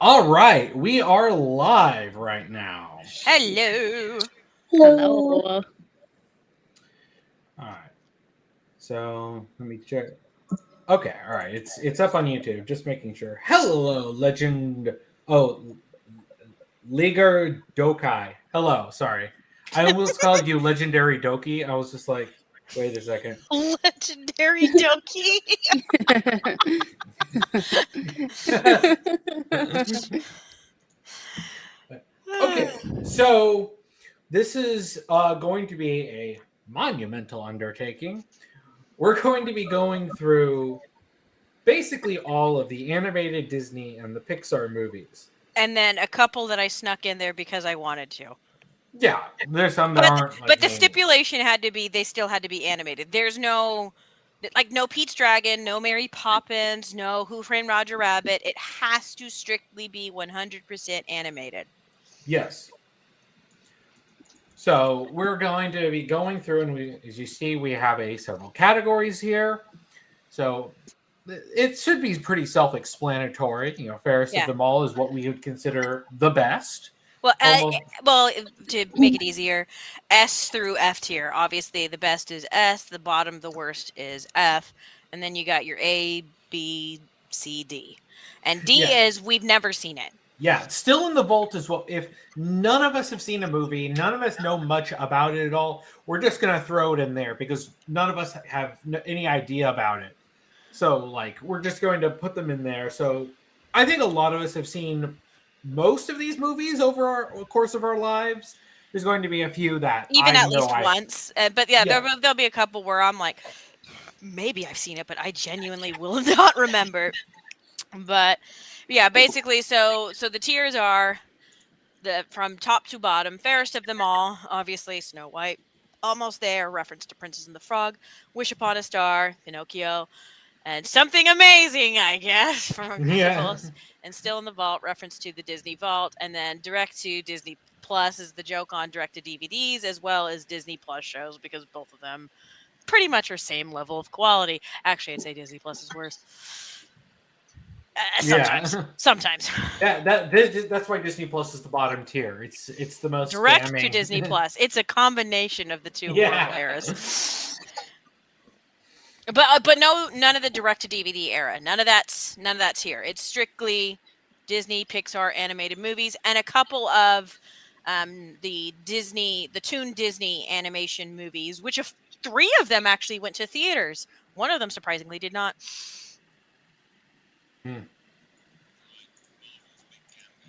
All right, we are live right now. Hello. Hello. All right, so let me check. Okay, all right, it's up on YouTube. Just making sure. Hello, legend. Oh, Liger Dokai. Hello, sorry, I almost called you Legendary Doki. I was just like, wait a second. Legendary Doki. Okay, so this is going to be a monumental undertaking. We're going to be going through basically all of the animated Disney and the Pixar movies. And then a couple that I snuck in there because I wanted to. Yeah, there's some that aren't. But the stipulation had to be they still had to be animated. There's no Pete's Dragon, no Mary Poppins, no Who Framed Roger Rabbit. It has to strictly be 100% animated. Yes. So we're going to be going through, and as you see, we have several categories here. So it should be pretty self-explanatory. Fairest of them all is what we would consider the best. Well, to make it easier, S through F tier. Obviously, the best is S. The bottom, the worst is F. And then you got your A, B, C, D. And D is we've never seen it. Yeah, it's still in the vault as well. If none of us have seen a movie, none of us know much about it at all, we're just going to throw it in there because none of us have any idea about it. So, we're just going to put them in there. So, I think a lot of us have seen most of these movies over the course of our lives. There's going to be a few that even at least once. But there'll be a couple where I'm like, maybe I've seen it, but I genuinely will not remember. But yeah, basically, so the tiers are from top to bottom. Fairest of them all, obviously, Snow White. Almost there, reference to Princess and the Frog. Wish Upon a Star, Pinocchio. And Something Amazing, I guess, from Incredibles. And Still in the Vault, reference to the Disney Vault. And then direct to Disney Plus is the joke on direct to DVDs, as well as Disney Plus shows, because both of them pretty much are same level of quality. Actually, I'd say Disney Plus is worse. Sometimes. That's why Disney Plus is the bottom tier. It's the most direct spamming. to Disney Plus. It's a combination of the two eras. But none of the direct to DVD era. None of that's here. It's strictly Disney, Pixar animated movies, and a couple of the Toon Disney animation movies, which 3 of them actually went to theaters. One of them surprisingly did not.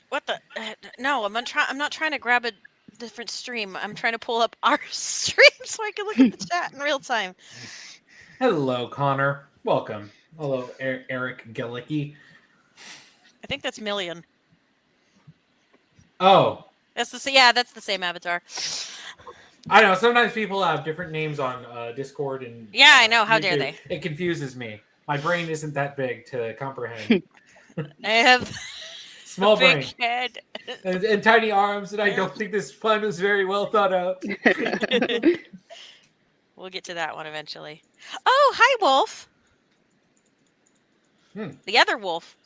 What the? No, I'm not trying to grab a different stream. I'm trying to pull up our stream so I can look at the chat in real time. Hello, Connor. Welcome. Hello, Eric Gillicky. I think that's Million. Oh. That's the same avatar. I know. Sometimes people have different names on Discord and. Yeah, I know. How YouTube. Dare they? It confuses me. My brain isn't that big to comprehend. I have small big brain head and tiny arms, and I don't think this plan was very well thought out. We'll get to that one eventually. Oh, hi, Wolf. The other Wolf.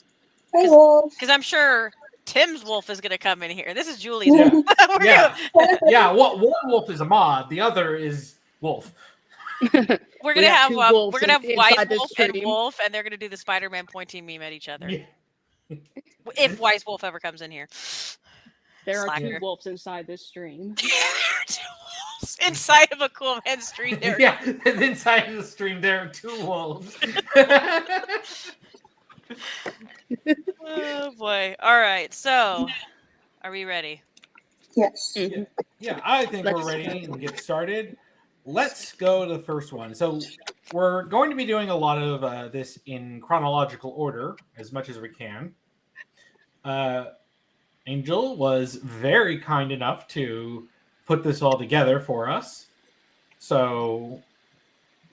Hi, Wolf. Because I'm sure Tim's Wolf is going to come in here. This is Julie's Wolf. Yeah. One Wolf is a mod. The other is Wolf. We're gonna have Wise Wolf and Wolf, and they're gonna do the Spider-Man pointing meme at each other. Yeah. If Wise Wolf ever comes in here, there are 2 wolves inside this stream. There are 2 wolves inside of a cool man stream. There, inside of the stream there are 2 wolves. Oh boy! All right, so are we ready? Yes. Mm-hmm. Yeah, I think we're ready to get started. Let's go to the first one. So we're going to be doing a lot of this in chronological order as much as we can. Angel was very kind enough to put this all together for us. So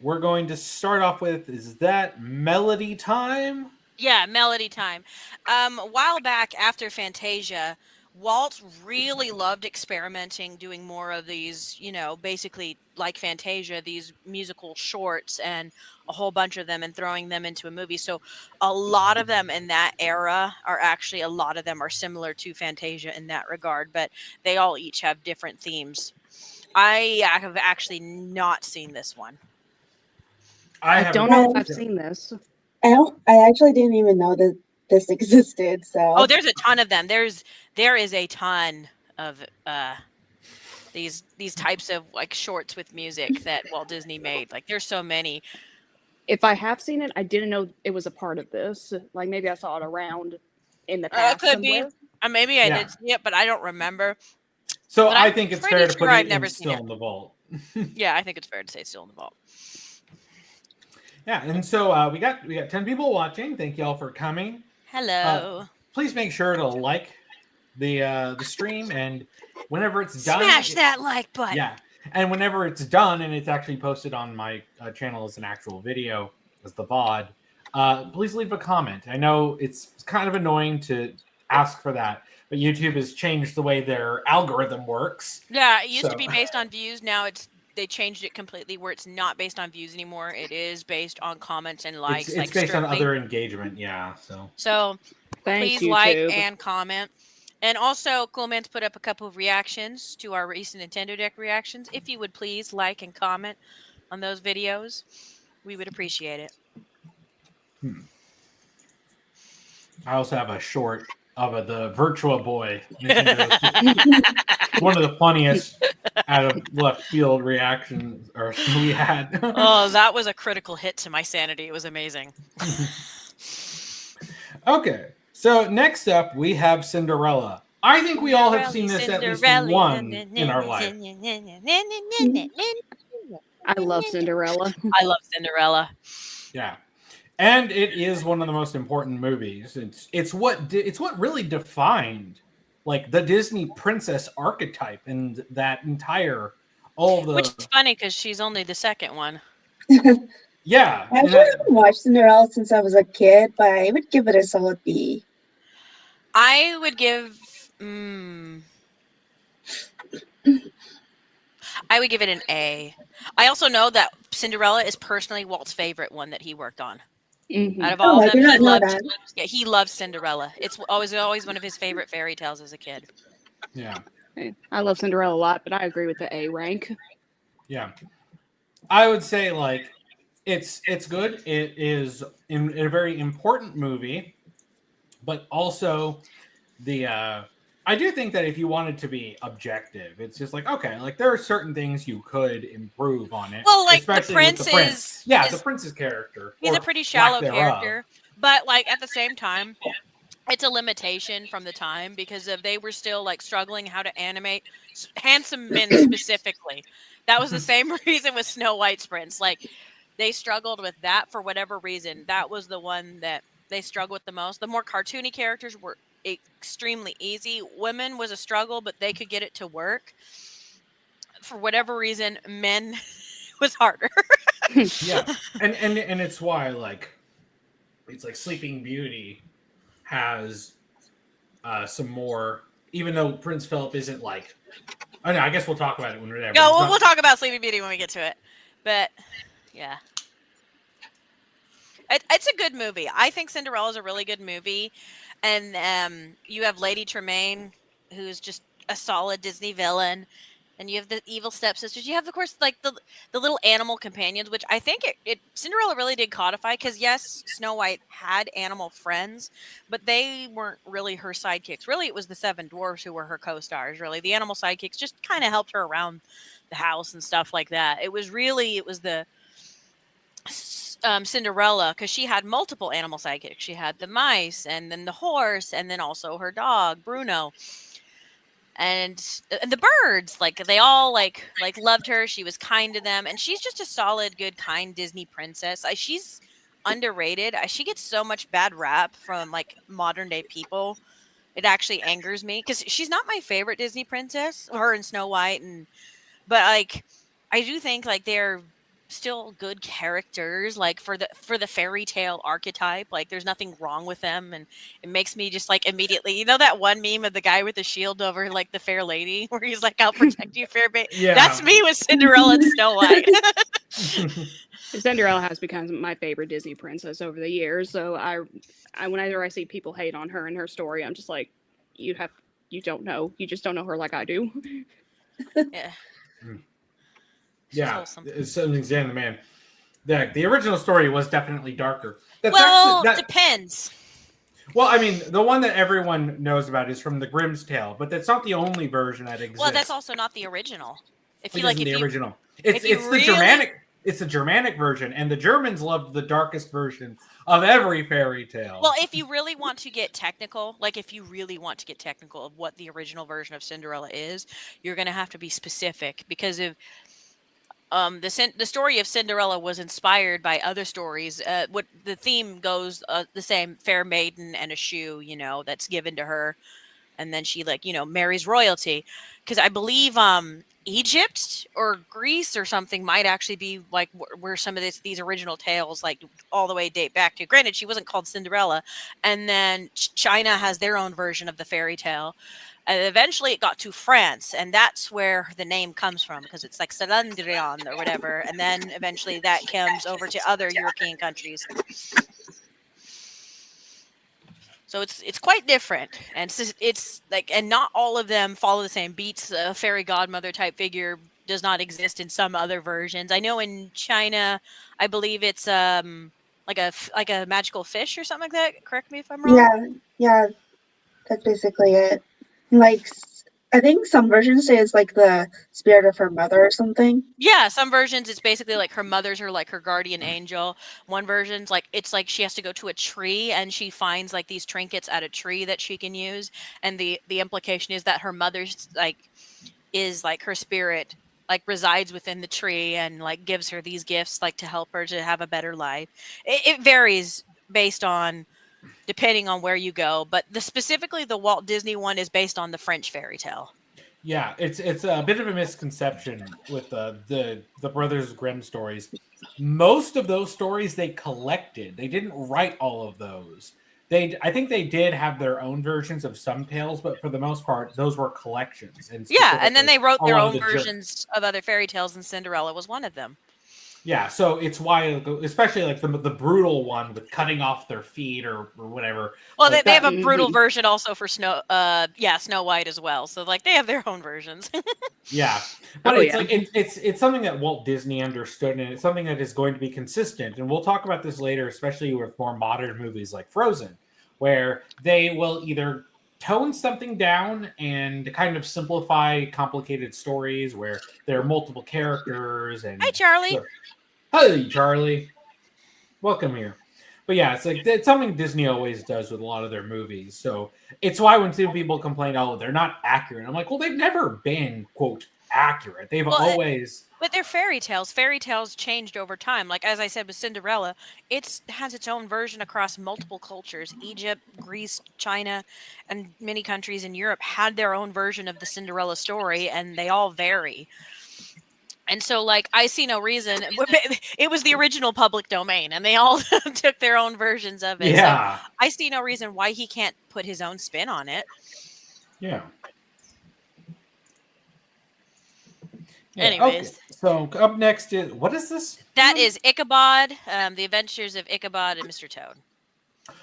we're going to start off with, is that Melody Time? Yeah, Melody Time. A while back after Fantasia, Walt really loved experimenting, doing more of these, basically like Fantasia, these musical shorts and a whole bunch of them and throwing them into a movie. So a lot of them in that era a lot of them are similar to Fantasia in that regard, but they all each have different themes. I have actually not seen this one. I don't know if I've seen this. I actually didn't even know that this existed. So there's a ton of them. There is a ton of these types of like shorts with music that Walt Disney made. Like there's so many. If I have seen it, I didn't know it was a part of this. Like maybe I saw it around in the past. Could somewhere. be. Maybe I did see it, but I don't remember. So But I I'm think it's pretty fair to sure put I've it never in seen still it. in the vault. Yeah, I think it's fair to say still in the vault. Yeah, and so we got 10 people watching. Thank you all for coming. Hello. Please make sure to like the stream, and whenever it's done, Smash that like button. Yeah, and whenever it's done and it's actually posted on my channel as an actual video, as the VOD, please leave a comment. I know it's kind of annoying to ask for that, but YouTube has changed the way their algorithm works. Yeah, it used to be based on views. Now they changed it completely where it's not based on views anymore. It is based on comments and likes. It's based on other engagement. Yeah, so Thanks, please like YouTube. and comment. And also, Coolman's put up a couple of reactions to our recent Nintendo Deck reactions. If you would please like and comment on those videos, we would appreciate it. I also have a short of the Virtua Boy. One of the funniest out of left field reactions we had. Oh, that was a critical hit to my sanity. It was amazing. Okay, so next up we have Cinderella. I think we all have seen this at least one in our life. I love Cinderella. I love Cinderella. Yeah, and it is one of the most important movies. It's what really defined like the Disney princess archetype and that entire Which is funny because she's only the second one. Yeah, I haven't watched Cinderella since I was a kid, but I would give it a solid B. I would give. I would give it an A. I also know that Cinderella is personally Walt's favorite one that he worked on. Mm-hmm. Out of all of them, he loves Cinderella. It's always one of his favorite fairy tales as a kid. Yeah, I love Cinderella a lot, but I agree with the A rank. Yeah, I would say like it's good. It is in a very important movie, but also I do think that if you wanted to be objective, it's just like, okay, like there are certain things you could improve on it. Well, like especially the prince with the prince. is the prince's character. He's a pretty shallow character, but like at the same time, it's a limitation from the time because they were still like struggling how to animate handsome men specifically. That was the same reason with Snow White's prince. Like they struggled with that for whatever reason. That was the one that they struggled with the most. The more cartoony characters were extremely easy. Women was a struggle, but they could get it to work. For whatever reason, men was harder. Yeah, and it's why like it's like Sleeping Beauty has some more, even though Prince Philip isn't like. I know. I guess we'll talk about it when we're there. No, we'll talk about Sleeping Beauty when we get to it. But yeah. It's a good movie. I think Cinderella is a really good movie. And you have Lady Tremaine, who's just a solid Disney villain. And you have the evil stepsisters. You have, of course, like the little animal companions, which I think Cinderella really did codify. Because, yes, Snow White had animal friends, but they weren't really her sidekicks. Really, it was the 7 dwarfs who were her co-stars, really. The animal sidekicks just kind of helped her around the house and stuff like that. It was the Cinderella, because she had multiple animal sidekicks. She had the mice, and then the horse, and then also her dog Bruno, and the birds. Like they all like loved her. She was kind to them, and she's just a solid, good, kind Disney princess. She's underrated. She gets so much bad rap from like modern day people. It actually angers me because she's not my favorite Disney princess. Her and Snow White, but like I do think like they're still good characters, like for the fairy tale archetype. Like there's nothing wrong with them, and it makes me just like immediately, you know, that one meme of the guy with the shield over like the fair lady, where he's like, "I'll protect you, fair baby." Yeah. That's me with Cinderella and Snow White. Cinderella has become my favorite Disney princess over the years. So I whenever I see people hate on her and her story, I'm just like, you just don't know her like I do. Yeah. She's Yeah, wholesome. it's Alexander, man. The original story was definitely darker. Well, depends. Well, I mean, the one that everyone knows about is from the Grimm's Tale, but that's not the only version that exists. Well, that's also not the original. If you It like, isn't if the you original, it's the Germanic. It's the Germanic version, and the Germans loved the darkest version of every fairy tale. Well, if you really want to get technical, of what the original version of Cinderella is, you're going to have to be specific, because if the story of Cinderella was inspired by other stories. What the theme goes the same: fair maiden and a shoe, you know, that's given to her, and then she, like, you know, marries royalty. Because I believe Egypt or Greece or something might actually be like where some of these original tales like all the way date back to. Granted, she wasn't called Cinderella, and then China has their own version of the fairy tale. And eventually it got to France, and that's where the name comes from, because it's like Salandrian or whatever. And then eventually that comes over to other European countries. So it's quite different, and it's like, and not all of them follow the same beats. A fairy godmother type figure does not exist in some other versions. I know in China, I believe it's like a magical fish or something like that. Correct me if I'm wrong. Yeah, that's basically it. Like, I think some versions say it's like the spirit of her mother or something. Yeah, some versions it's basically like her mother's her guardian angel. One version's like it's like she has to go to a tree and she finds like these trinkets at a tree that she can use, and the implication is that her mother's is her spirit resides within the tree and gives her these gifts to help her to have a better life. It varies based on depending on where you go, but specifically the Walt Disney one is based on the French fairy tale. Yeah, it's a bit of a misconception with the Brothers Grimm stories. Most of those stories they collected. They didn't write all of those. I think they did have their own versions of some tales, but for the most part, those were collections. And then they wrote their own versions of other fairy tales, and Cinderella was one of them. Yeah, so it's why, especially the brutal one with cutting off their feet or whatever. Well, they have a brutal version also for Snow White as well. So they have their own versions. Yeah, but it's something that Walt Disney understood, and it's something that is going to be consistent. And we'll talk about this later, especially with more modern movies like Frozen, where they will either tone something down and kind of simplify complicated stories where there are multiple characters. And hi, Charlie. Hi, Charlie. Welcome here. But yeah, it's something Disney always does with a lot of their movies. So it's why when some people complain, oh, they're not accurate, I'm like, well, they've never been, quote, accurate. They've always... But they're fairy tales. Fairy tales changed over time. Like, as I said with Cinderella, it has its own version across multiple cultures. Egypt, Greece, China, and many countries in Europe had their own version of the Cinderella story, and they all vary. And so, I see no reason. It was the original public domain, and they all took their own versions of it. Yeah. So I see no reason why he can't put his own spin on it. Yeah. Anyways. Okay. So up next is, what is this? That is Ichabod, The Adventures of Ichabod and Mr. Toad.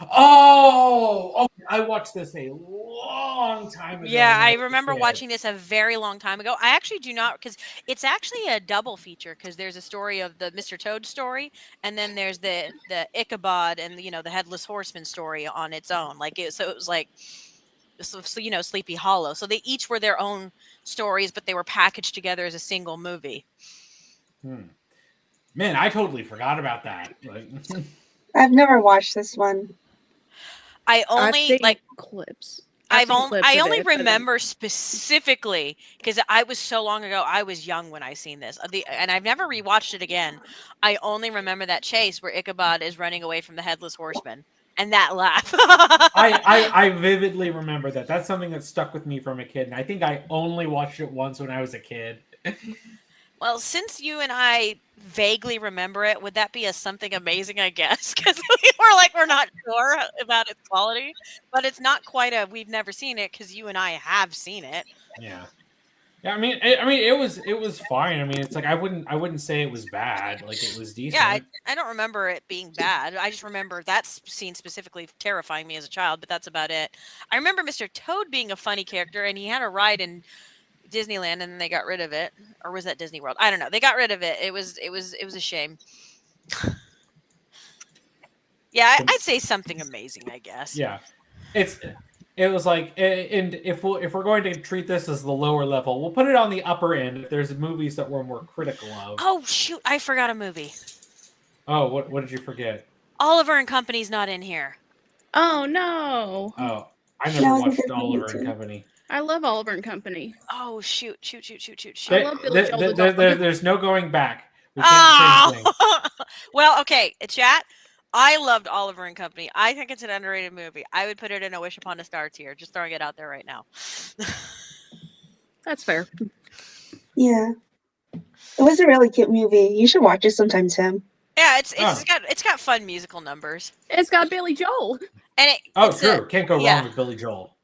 Oh, I watched this a long time ago. Yeah, I remember watching this a very long time ago. I actually do not, because it's actually a double feature, because there's a story of the Mr. Toad story, and then there's the Ichabod and the Headless Horseman story on its own. So it was Sleepy Hollow. So they each were their own stories, but they were packaged together as a single movie. Man, I totally forgot about that. I've never watched this one. I only clips. I only remember specifically because I was so long ago. I was young when I seen this, and I've never rewatched it again. I only remember that chase where Ichabod is running away from the Headless Horseman, and that laugh. I vividly remember that. That's something that stuck with me from a kid, and I think I only watched it once when I was a kid. Well, since you and I vaguely remember it, would that be a something amazing? I guess because we're not sure about its quality, but it's not quite a we've never seen it because you and I have seen it. Yeah. Yeah, it was fine. I mean, it's like I wouldn't say it was bad. Like it was decent. Yeah, I don't remember it being bad. I just remember that scene specifically terrifying me as a child, but that's about it. I remember Mr. Toad being a funny character, and he had a ride in Disneyland, and then they got rid of it, or was that Disney World? I don't know. They got rid of it. It was a shame. Yeah, I'd say something amazing. I guess. Yeah, it was like, and if we're going to treat this as the lower level, we'll put it on the upper end. If there's movies that we're more critical of. Oh shoot! I forgot a movie. Oh, what did you forget? Oliver and Company's not in here. Oh no! Oh, I never watched Oliver and Company. I love Oliver and Company. Oh shoot! I love Billy Joel. There's no going back. We can't change things. Well, okay, chat. I loved Oliver and Company. I think it's an underrated movie. I would put it in a Wish Upon a Star tier. Just throwing it out there right now. That's fair. Yeah. It was a really cute movie. You should watch it sometime, Tim. Yeah, it's got fun musical numbers. It's got Billy Joel. And true. Can't go wrong with Billy Joel.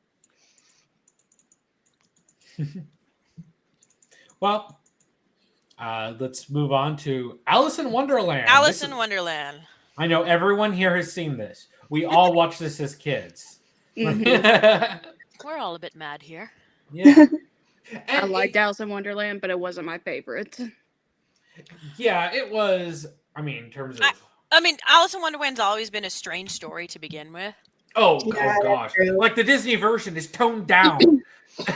Well, let's move on to Alice in Wonderland. Alice in Wonderland. I know everyone here has seen this. We all watched this as kids. Mm-hmm. We're all a bit mad here. Yeah. I liked Alice in Wonderland, but it wasn't my favorite. Yeah, it was. I mean, in terms of. Alice in Wonderland's always been a strange story to begin with. Oh gosh. Like the Disney version is toned down.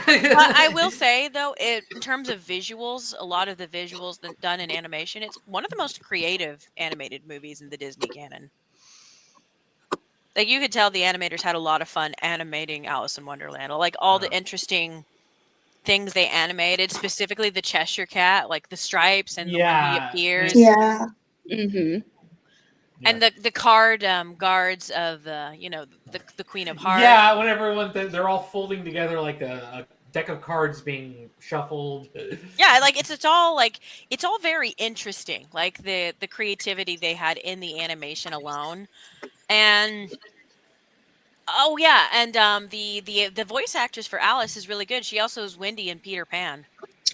I will say, though, in terms of visuals, a lot of the visuals done in animation, it's one of the most creative animated movies in the Disney canon. Like, you could tell the animators had a lot of fun animating Alice in Wonderland. Like, all the interesting things they animated, specifically the Cheshire Cat, like the stripes and the one he appears. Yeah. Mm-hmm. And the guards of the Queen of Hearts. Yeah, when everyone they're all folding together like a deck of cards being shuffled. Yeah, like it's all very interesting. Like the creativity they had in the animation alone, and the voice actress for Alice is really good. She also is Wendy in Peter Pan.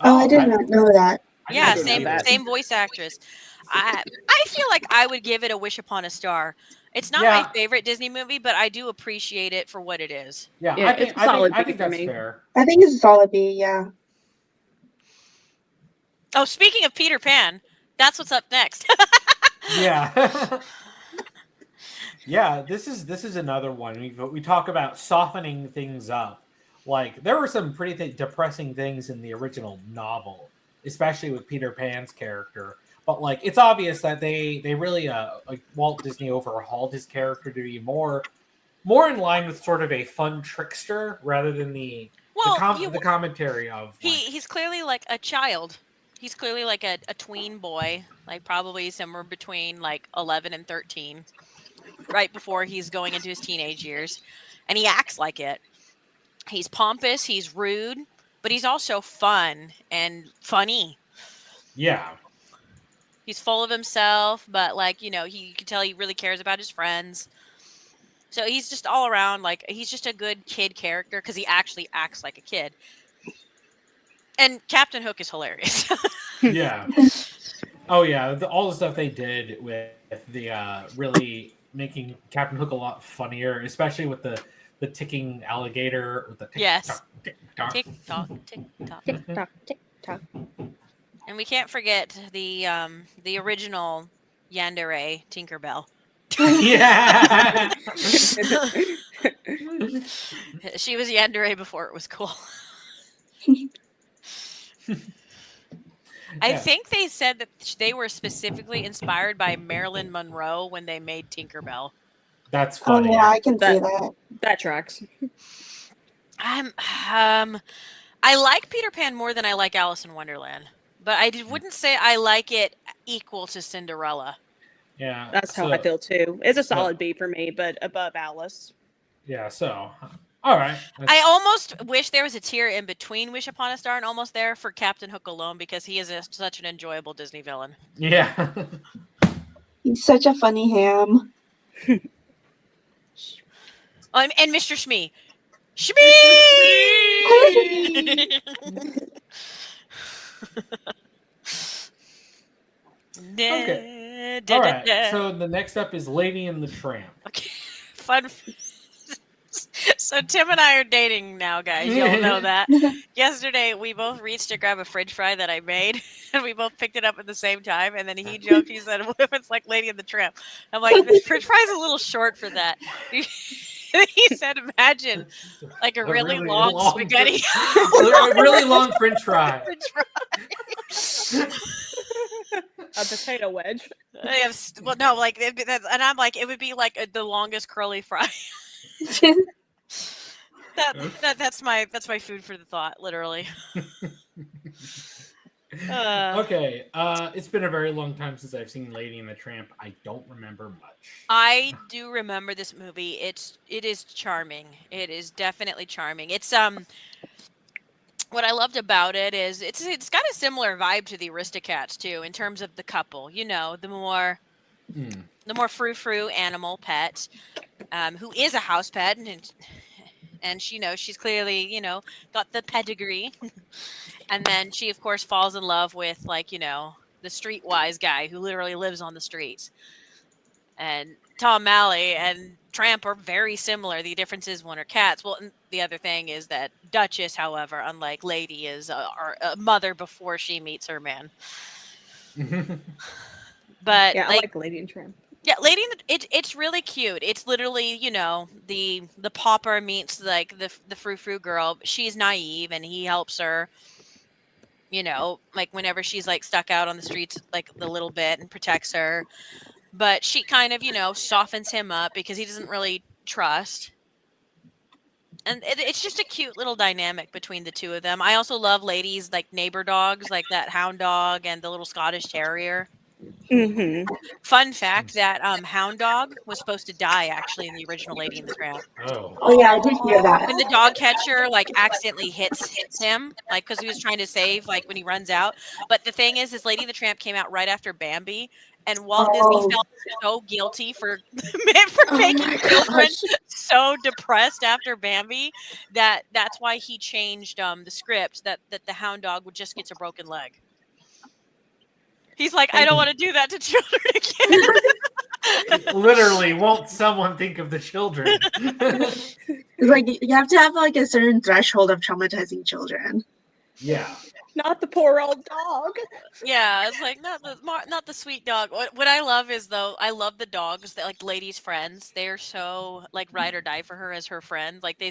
Oh, I did not know that. Yeah, same voice actress. I feel like I would give it a Wish Upon a Star. It's not my favorite Disney movie, but I do appreciate it for what it is. Yeah, I think that's fair. I think it's a solid B, yeah. Oh, speaking of Peter Pan, that's what's up next. Yeah. Yeah, this is another one. We talk about softening things up. Like, there were some pretty depressing things in the original novel, especially with Peter Pan's character. But like, it's obvious that they really like Walt Disney overhauled his character to be more in line with sort of a fun trickster rather than the commentary of. He's clearly like a child. He's clearly like a tween boy, like probably somewhere between like 11 and 13, right before he's going into his teenage years, and he acts like it. He's pompous, he's rude, but he's also fun and funny. Yeah. He's full of himself, but like, you can tell he really cares about his friends. So he's just all around, like, he's just a good kid character because he actually acts like a kid. And Captain Hook is hilarious. Yeah. Oh yeah, all the stuff they did with the really making Captain Hook a lot funnier, especially with the ticking alligator with the tick tock. Tick tock, tick tock. Tick tock, tick tock. And we can't forget the original Yandere Tinkerbell. Yeah. She was Yandere before it was cool. I think they said that they were specifically inspired by Marilyn Monroe when they made Tinkerbell. That's funny. Oh yeah, I can see that. That tracks. I like Peter Pan more than I like Alice in Wonderland, but I wouldn't say I like it equal to Cinderella. Yeah, that's how I feel too. It's a solid B for me, but above Alice. Yeah, so All right. I almost wish there was a tier in between Wish Upon a Star and Almost There for Captain Hook alone because he is such an enjoyable Disney villain. Yeah. He's such a funny ham. And Mr. Shmee. Shmee! Okay. All right. So the next up is Lady and the Tramp. Okay. Fun. So Tim and I are dating now, guys. Y'all know that. Yesterday, we both reached to grab a French fry that I made, and we both picked it up at the same time. And then he joked. He said, "What if it's like Lady and the Tramp?" I'm like, "The French fry's a little short for that." He said, "Imagine like a really long spaghetti, a really long French fry." A potato wedge. Well, no, like, and I'm like, it would be like the longest curly fry. That's my food for the thought, literally. Okay, it's been a very long time since I've seen Lady and the Tramp. I don't remember much. I do remember this movie. It is charming. It is definitely charming. It's what I loved about it is it's got a similar vibe to the Aristocats too, in terms of the couple. You know, the more frou-frou animal pet, who is a house pet, and she knows she's clearly, got the pedigree. And then she, of course, falls in love with, like, the streetwise guy who literally lives on the streets. And Tom Malley and Tramp are very similar. The difference is one are cats. Well, and the other thing is that Duchess, however, unlike Lady, is a mother before she meets her man. But yeah, I like Lady and Tramp. Yeah, Lady in the it's really cute. It's literally, the pauper meets like the frou-frou girl. She's naive and he helps her, like whenever she's like stuck out on the streets like a little bit and protects her. But she kind of, softens him up because he doesn't really trust. And it's just a cute little dynamic between the two of them. I also love Lady's like neighbor dogs, like that hound dog and the little Scottish terrier. Mm-hmm. Fun fact that Hound dog was supposed to die actually in the original Lady and the Tramp. Oh yeah, I did hear that. When the dog catcher like accidentally hits him, like because he was trying to save, like when he runs out. But the thing is Lady and the Tramp came out right after Bambi, and Walt Disney felt so guilty for making children so depressed after Bambi that's why he changed the script that the hound dog would just get a broken leg. He's like, I don't want to do that to children again. Literally, won't someone think of the children? It's like you have to have like a certain threshold of traumatizing children. Yeah. Not the poor old dog. Yeah, it's like not the sweet dog. What I love is though, I love the dogs that like Lady's friends. They're so like ride or die for her as her friend. Like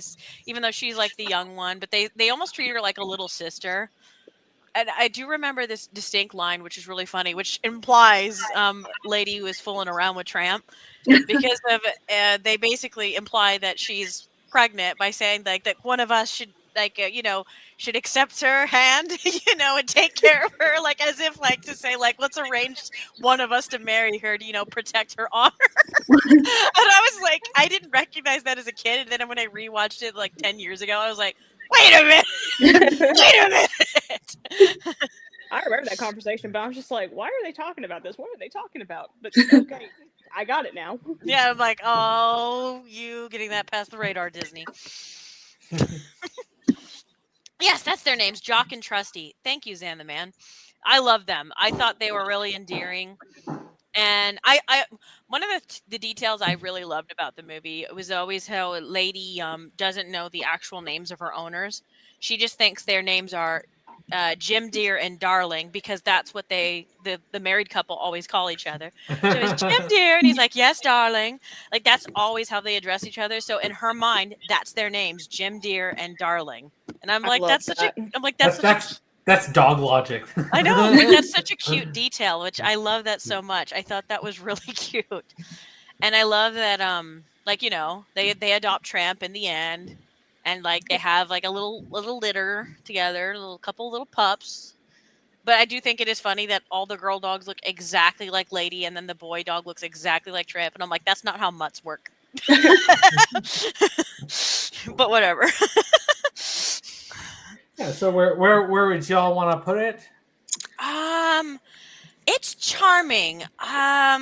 even though she's like the young one, but they almost treat her like a little sister. And I do remember this distinct line, which is really funny, which implies Lady was fooling around with Tramp because of they basically imply that she's pregnant by saying like that one of us should should accept her hand, and take care of her, like as if like to say like let's arrange one of us to marry her to protect her honor. And I was like, I didn't recognize that as a kid, and then when I rewatched it like 10 years ago, I was like, wait a minute. I remember that conversation, but I was just like, why are they talking about this? What are they talking about? But okay, I got it now. Yeah, I'm like, oh, you getting that past the radar, Disney. Yes, that's their names, Jock and Trusty. Thank you, Zan the Man. I love them. I thought they were really endearing. And I one of the details I really loved about the movie was always how Lady doesn't know the actual names of her owners. She just thinks their names are Jim Dear and Darling because that's what the married couple always call each other. So it's Jim Dear, and he's like, yes, darling. Like that's always how they address each other. So in her mind, that's their names, Jim Dear and Darling. And I'm like, that's dog logic. I know, but that's such a cute detail, which I love that so much. I thought that was really cute. And I love that they adopt Tramp in the end. And like they have like a little litter together, a couple little pups. But I do think it is funny that all the girl dogs look exactly like Lady, and then the boy dog looks exactly like Tramp. And I'm like, that's not how mutts work. But but whatever. Yeah. So where would y'all want to put it? It's charming. I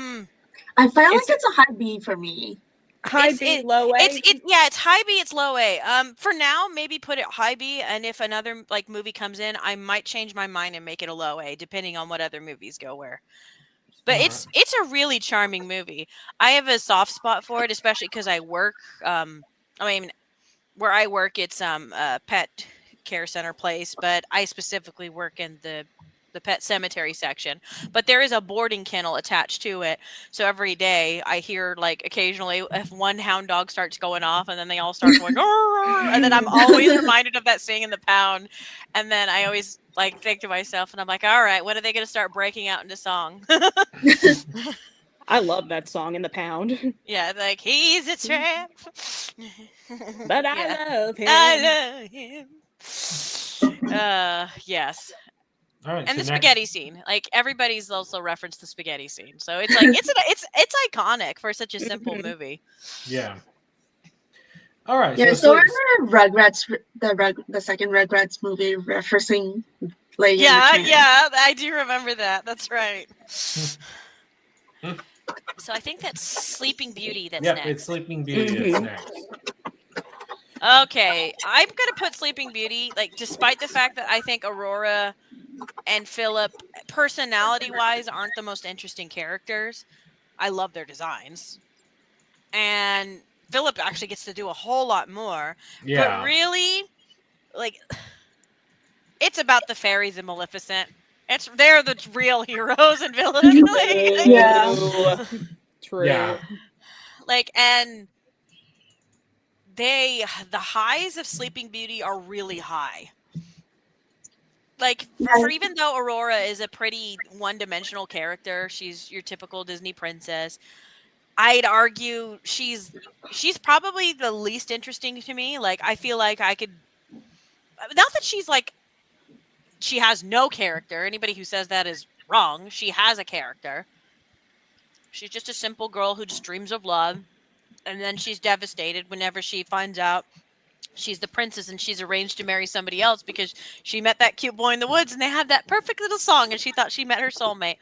feel like it's a high B for me. High B, low A. It's high B, it's low A. For now, maybe put it high B, and if another like movie comes in, I might change my mind and make it a low A, depending on what other movies go where. But it's a really charming movie. I have a soft spot for it, especially because I work. Where I work, it's a pet care center place, but I specifically work in the pet cemetery section. But there is a boarding kennel attached to it, so every day I hear like occasionally if one hound dog starts going off, and then they all start going, and then I'm always reminded of that scene in The Pound, and then I always like think to myself, and I'm like, all right, when are they going to start breaking out into song? I love that song in The Pound. Yeah, like he's a tramp, But I love him. I love him. Yes. All right. And so the next- spaghetti scene, like everybody's also referenced the spaghetti scene, so it's like it's iconic for such a simple movie. Yeah. All right. Yeah, so are the Rugrats, the second Rugrats movie referencing Lady and the Tramp? Yeah, I do remember that. That's right. So I think that's Sleeping Beauty. That's Yep, next. it's Sleeping Beauty that's next. Okay, I'm gonna put Sleeping Beauty, like, despite the fact that I think Aurora and Philip, personality-wise, aren't the most interesting characters. I love their designs, and Philip actually gets to do a whole lot more. Yeah. But really, like, it's about the fairies and Maleficent. They're the real heroes and villains. Yeah. True. Yeah. Like, and the highs of Sleeping Beauty are really high. Like, for even though Aurora is a pretty one-dimensional character, she's your typical Disney princess, I'd argue she's probably the least interesting to me. Like, I feel like I could, not that she's like, she has no character. Anybody who says that is wrong. She has a character. She's just a simple girl who just dreams of love. And then she's devastated whenever she finds out she's the princess and she's arranged to marry somebody else because she met that cute boy in the woods and they have that perfect little song and she thought she met her soulmate.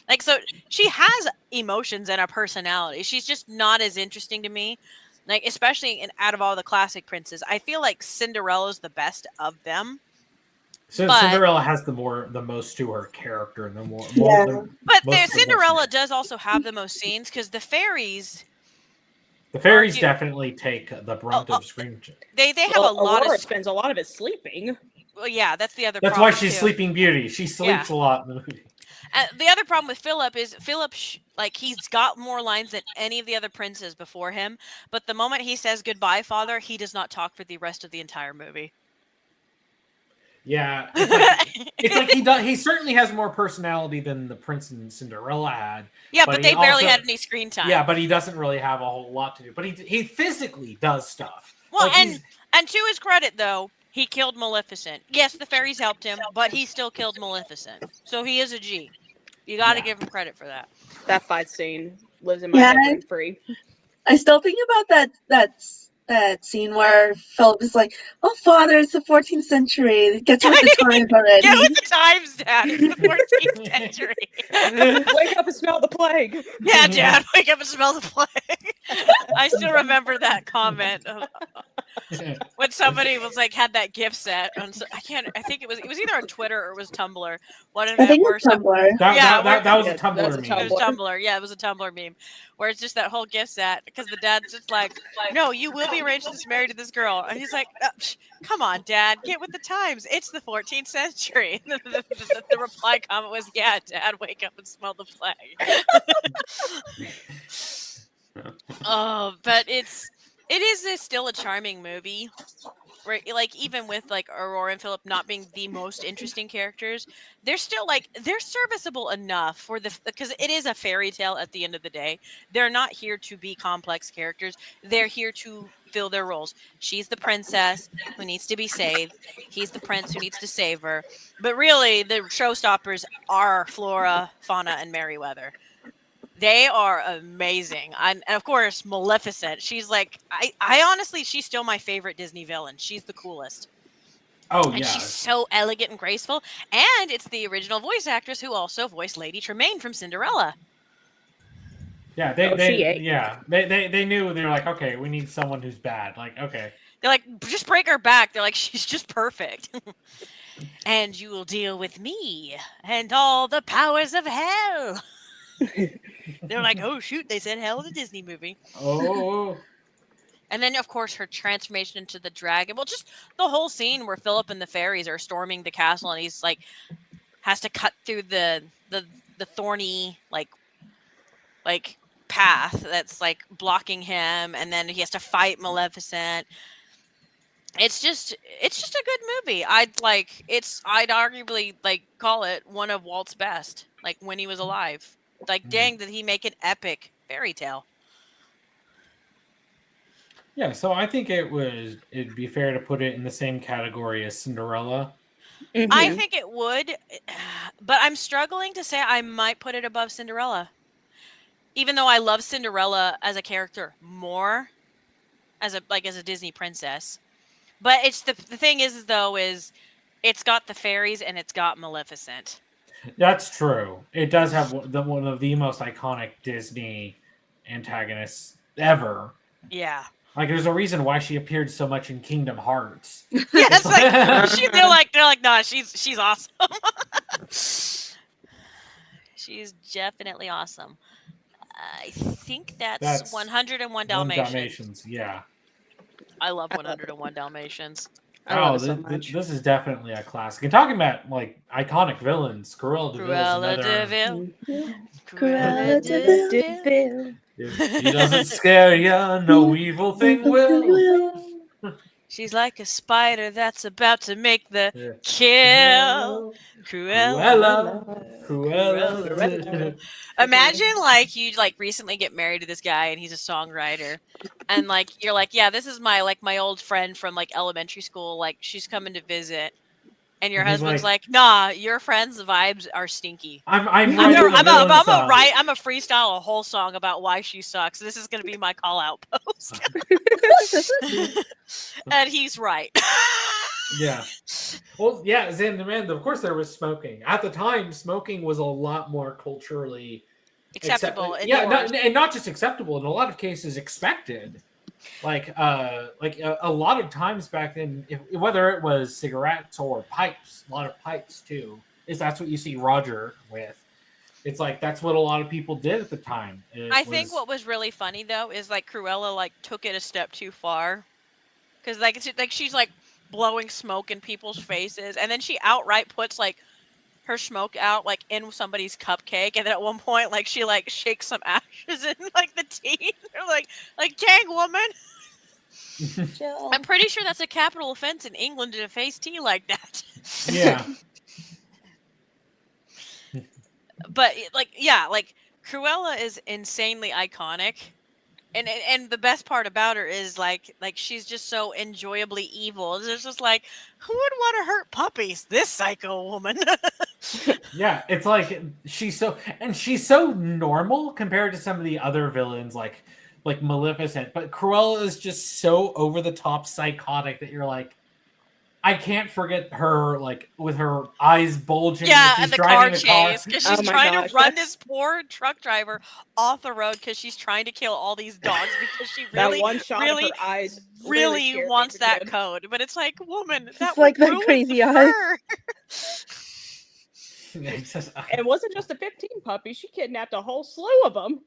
Like, so she has emotions and a personality. She's just not as interesting to me. Like, especially out of all the classic princes, I feel like Cinderella's the best of them. So But- Cinderella has the most to her character and the more. Yeah. But Most Cinderella does also have the most scenes because the fairies, The fairies argue- definitely take the brunt of screen. they have a lot Aurora of. spends a lot of it sleeping. Well, yeah, that's the other. That's problem why she's too. Sleeping Beauty. She sleeps a lot in the movie. The other problem with Philip is like, he's got more lines than any of the other princes before him. But the moment he says goodbye, father, he does not talk for the rest of the entire movie. Yeah, it's like he does. He certainly has more personality than the prince and Cinderella had. Yeah, But but he they barely also- had any screen time. Yeah, but he doesn't really have a whole lot to do. But he physically does stuff. Well, Like, he's- and to his credit, though, he killed Maleficent. Yes, the fairies helped him, but he still killed Maleficent. So he is a G. You got to give him credit for that. That fight scene lives in my Yeah. head rent free. I still think about that scene where Philip is like, "Oh, father, it's the 14th century. It gets with the times already." Get with the times, Dad. It's the 14th century. Wake up and smell the plague. Yeah, Dad, wake up and smell the plague. I still remember that comment when somebody was like, had that gift set. I think it was either on Twitter or it was Tumblr. One of I them think where it's Tumblr. that was a Yeah, Tumblr that was a meme. It was Tumblr. Yeah, it was a Tumblr meme where it's just that whole gift set because the dad's just like, no, you will be arranged to marry to this girl. And he's like, come on, Dad, get with the times. It's the 14th century. And the reply comment was, yeah, Dad, wake up and smell the plague. But it is still a charming movie. Where, like, even with like Aurora and Philip not being the most interesting characters, they're still like they're serviceable enough for because it is a fairy tale at the end of the day. They're not here to be complex characters. They're here to fill their roles. She's the princess who needs to be saved. He's the prince who needs to save her. But really, the showstoppers are Flora, Fauna, and Merryweather. They are amazing. And of course, Maleficent. She's like, I honestly, she's still my favorite Disney villain. She's the coolest. Oh And yeah, she's so elegant and graceful. And it's the original voice actress who also voiced Lady Tremaine from Cinderella. yeah. They knew, they were like, okay, we need someone who's bad. Like, okay, They're like, just break her back. They're like, she's just perfect. And you will deal with me and all the powers of hell. They're like, oh shoot, they said hell in a Disney movie. oh And then, of course, her transformation into the dragon. Well, just the whole scene where Philip and the fairies are storming the castle, and he's like, has to cut through the thorny like path that's like blocking him, and then he has to fight Maleficent. It's just a good movie. I'd arguably like call it one of Walt's best, like when he was alive. Like, dang, did he make an epic fairy tale? yeah. So I think it'd be fair to put it in the same category as Cinderella. I think it would, but I'm struggling to say I might put it above Cinderella. Even though I love Cinderella as a character more as a Disney princess. But it's the thing is it's got the fairies and it's got Maleficent. That's true. It does have one of the most iconic Disney antagonists ever. Yeah. Like, there's a reason why she appeared so much in Kingdom Hearts. Yeah, it's like they're like, nah, she's awesome. She's definitely awesome. I think that's 101 Dalmatians. Yeah. I love 101 Dalmatians. I love it so much. This is definitely a classic. And talking about like iconic villains, Cruella de Vil. Cruella de Vil. If he doesn't scare ya, no evil thing will. She's like a spider that's about to make the kill. Cruella. Imagine like you like recently get married to this guy and he's a songwriter, and like you're like, yeah, this is my old friend from like elementary school. Like, she's coming to visit, and your And he's husband's like, nah, your friend's vibes are stinky. I'm I'm a freestyle a whole song about why she sucks. This is gonna be my call out post. And he's right. Yeah. Well, yeah, and of course there was smoking. At the time, smoking was a lot more culturally Acceptable. and not just acceptable, in a lot of cases expected. Like a lot of times back then, whether it was cigarettes or pipes, a lot of pipes too, that's what you see Roger with. It's like that's what a lot of people did at the time. I think what was really funny though is like Cruella like took it a step too far, because like she's like blowing smoke in people's faces, and then she outright puts like her smoke out like in somebody's cupcake, and then at one point like she like shakes some ashes in like the tea. They're like dang woman. I'm pretty sure that's a capital offense in England to face tea like that. Yeah. But like Cruella is insanely iconic. And the best part about her is like she's just so enjoyably evil. It's just like, who would want to hurt puppies? This psycho woman. Yeah, it's like she's so normal compared to some of the other villains like Maleficent, but Cruella is just so over the top psychotic that you're like, I can't forget her like with her eyes bulging. Yeah, and the car chase because she's trying to run that's... this poor truck driver off the road because she's trying to kill all these dogs because she really, that one shot really, of her eyes really wants that code. But it's like, woman, that like would that ruin crazy the eyes. fur. And it wasn't just a 15 puppy; she kidnapped a whole slew of them.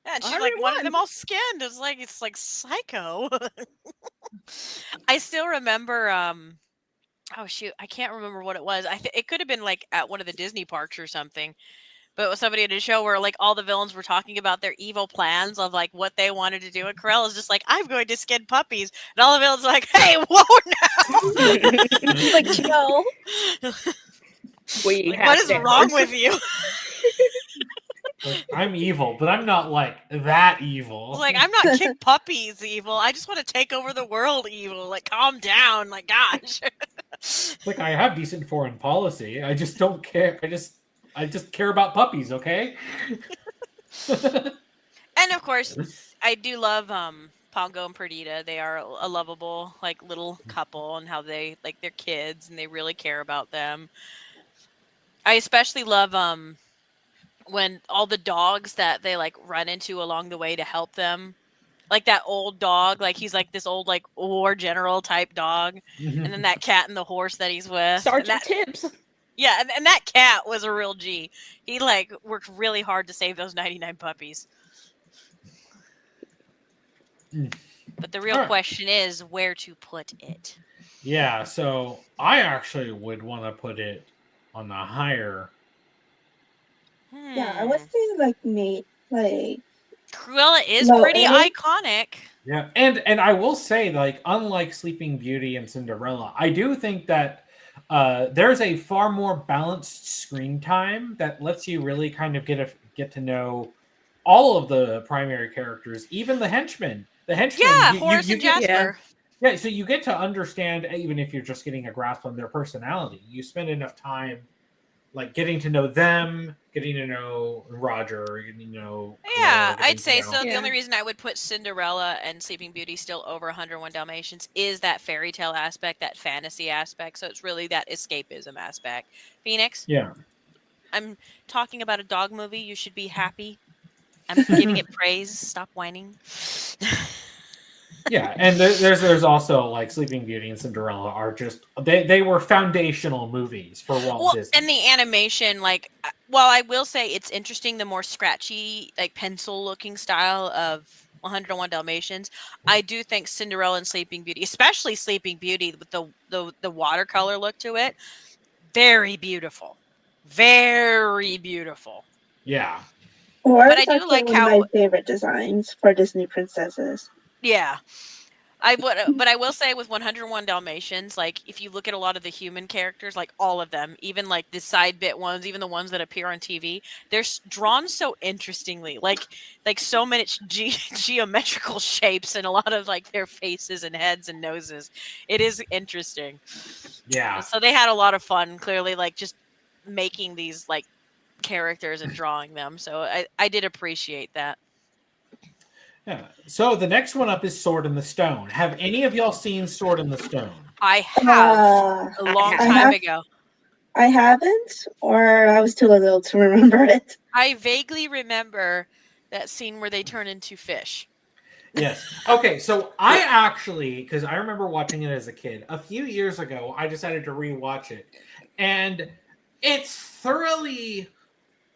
Yeah, and she like wanted them all skinned. It's like psycho. I still remember. Oh shoot, I can't remember what it was. It could have been like at one of the Disney parks or something. But it was somebody at a show where like all the villains were talking about their evil plans of like what they wanted to do, and Cruella's just like, I'm going to skin puppies, and all the villains are like, hey, whoa now. Like, chill. What is wrong with you? Like, I'm evil, but I'm not like that evil. Like, I'm not kick puppies evil. I just want to take over the world evil. Like, calm down. Like, gosh. Like, I have decent foreign policy. I just don't care. I just care about puppies, okay? And of course, I do love Pongo and Perdita. They are a lovable like little couple, and how they like their kids and they really care about them. I especially love when all the dogs that they like run into along the way to help them. Like that old dog, like he's like this old like war general type dog, and then that cat and the horse that he's with. And Sergeant that, Tibbs. yeah, and that cat was a real G. He like worked really hard to save those 99 puppies. But the real question is where to put it. Yeah, so I actually would want to put it on the higher. Yeah, I would say like Cruella is No, pretty A? iconic. Yeah, and I will say, like, unlike Sleeping Beauty and Cinderella, I do think that there's a far more balanced screen time that lets you really kind of get to know all of the primary characters, even the henchmen. The henchmen, Yeah, Horace and Jasper. Yeah, so you get to understand, even if you're just getting a grasp on their personality. You spend enough time, like, getting to know them, getting to know Roger, getting to know. Yeah, Cruella, I'd say so. Yeah. The only reason I would put Cinderella and Sleeping Beauty still over 101 Dalmatians is that fairy tale aspect, that fantasy aspect. So it's really that escapism aspect. Phoenix? Yeah. I'm talking about a dog movie. You should be happy. I'm giving it praise. Stop whining. Yeah, and there's also like Sleeping Beauty and Cinderella are just they were foundational movies for Walt Disney. And the animation, like, while I will say it's interesting, the more scratchy, like pencil looking style of 101 Dalmatians, I do think Cinderella and Sleeping Beauty, especially Sleeping Beauty with the watercolor look to it, very beautiful, very beautiful. Yeah. Or But it's I do actually like one how- of my favorite designs for Disney princesses. Yeah. I would, but I will say with 101 Dalmatians, like if you look at a lot of the human characters, like all of them, even like the side bit ones, even the ones that appear on TV, they're drawn so interestingly, like so many geometrical shapes and a lot of like their faces and heads and noses. It is interesting. Yeah. So they had a lot of fun, clearly, like just making these like characters and drawing them. So I did appreciate that. Yeah. So the next one up is Sword in the Stone. Have any of y'all seen Sword in the Stone? I have a long I time have- ago. I haven't, or I was too little to remember it. I vaguely remember that scene where they turn into fish. Yes. Okay, so I actually, because I remember watching it as a kid, a few years ago, I decided to rewatch it. And it's thoroughly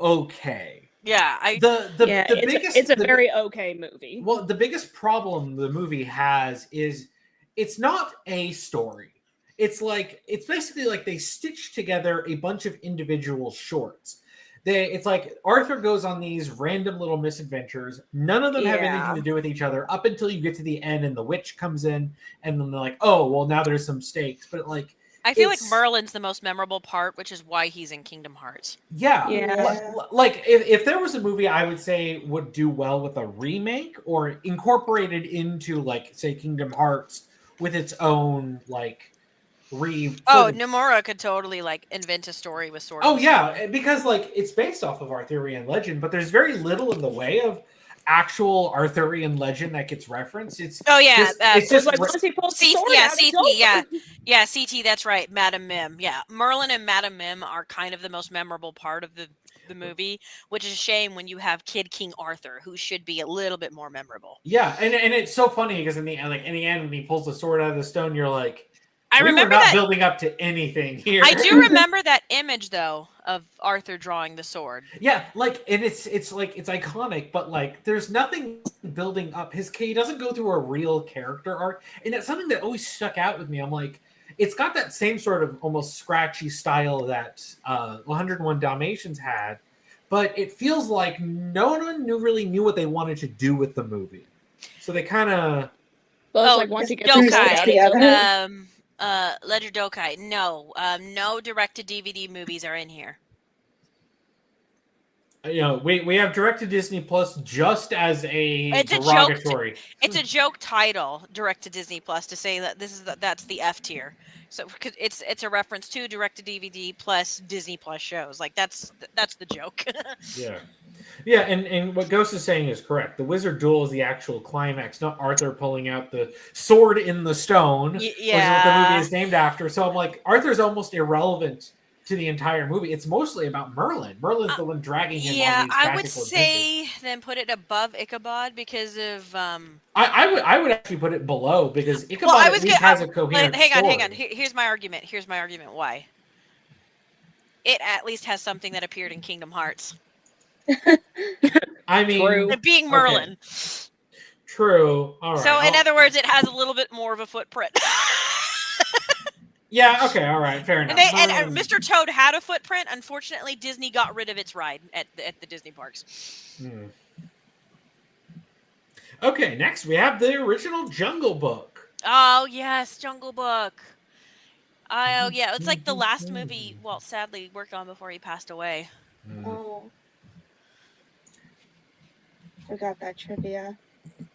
okay. Yeah, It's a very okay movie. Well, the biggest problem the movie has is it's not a story. It's basically like they stitch together a bunch of individual shorts. It's like Arthur goes on these random little misadventures. None of them have anything to do with each other up until you get to the end and the witch comes in and then they're like, oh, well, now there's some stakes. But like, I feel like Merlin's the most memorable part, which is why he's in Kingdom Hearts. Yeah. Like if there was a movie I would say would do well with a remake or incorporated into like, say, Kingdom Hearts with its own like Nomura could totally like invent a story with Sword. Oh yeah, because like it's based off of Arthurian legend, but there's very little in the way of actual Arthurian legend that gets referenced. It's just like once he pulls the sword out, CT, it's over. CT, that's right, Madame Mim. Yeah, Merlin and Madame Mim are kind of the most memorable part of the movie, which is a shame when you have Kid King Arthur, who should be a little bit more memorable. Yeah, and it's so funny because in the end when he pulls the sword out of the stone, you're like, I remember not that building up to anything here. I do remember that image though of Arthur drawing the sword. Yeah, like, and it's iconic, but like there's nothing building up. He doesn't go through a real character arc, and that's something that always stuck out with me. I'm like, it's got that same sort of almost scratchy style that 101 Dalmatians had, but it feels like no one really knew what they wanted to do with the movie, so they kind of. Well, it's like once he gets Dokai. Ledger Dokai. No direct-to-DVD movies are in here. You know, we have direct-to-Disney Plus just as It's derogatory. It's a joke title, direct-to-Disney Plus, to say that that's the F tier. So because it's a reference to direct-to-DVD plus Disney Plus shows. Like that's the joke. Yeah. Yeah, and what Ghost is saying is correct. The wizard duel is the actual climax, not Arthur pulling out the sword in the stone, which is what the movie Yeah. is named after. So I'm like, Arthur's almost irrelevant to the entire movie. It's mostly about Merlin. Merlin's the one dragging him on these I would magical adventures. say then put it above Ichabod because of I would actually put it below because Ichabod well, I at was least gonna has a coherent hang on. story. Here's my argument. Why. It at least has something that appeared in Kingdom Hearts. I mean, True. It being Merlin. Okay. True. All right. So in other words, it has a little bit more of a footprint. Yeah. Okay. All right. Fair enough. And Mr. Toad had a footprint. Unfortunately, Disney got rid of its ride at the Disney parks. Okay. Next, we have the original Jungle Book. Oh yes, Jungle Book. Oh yeah, it's like the last movie Walt sadly worked on before he passed away. Oh. Forgot that trivia.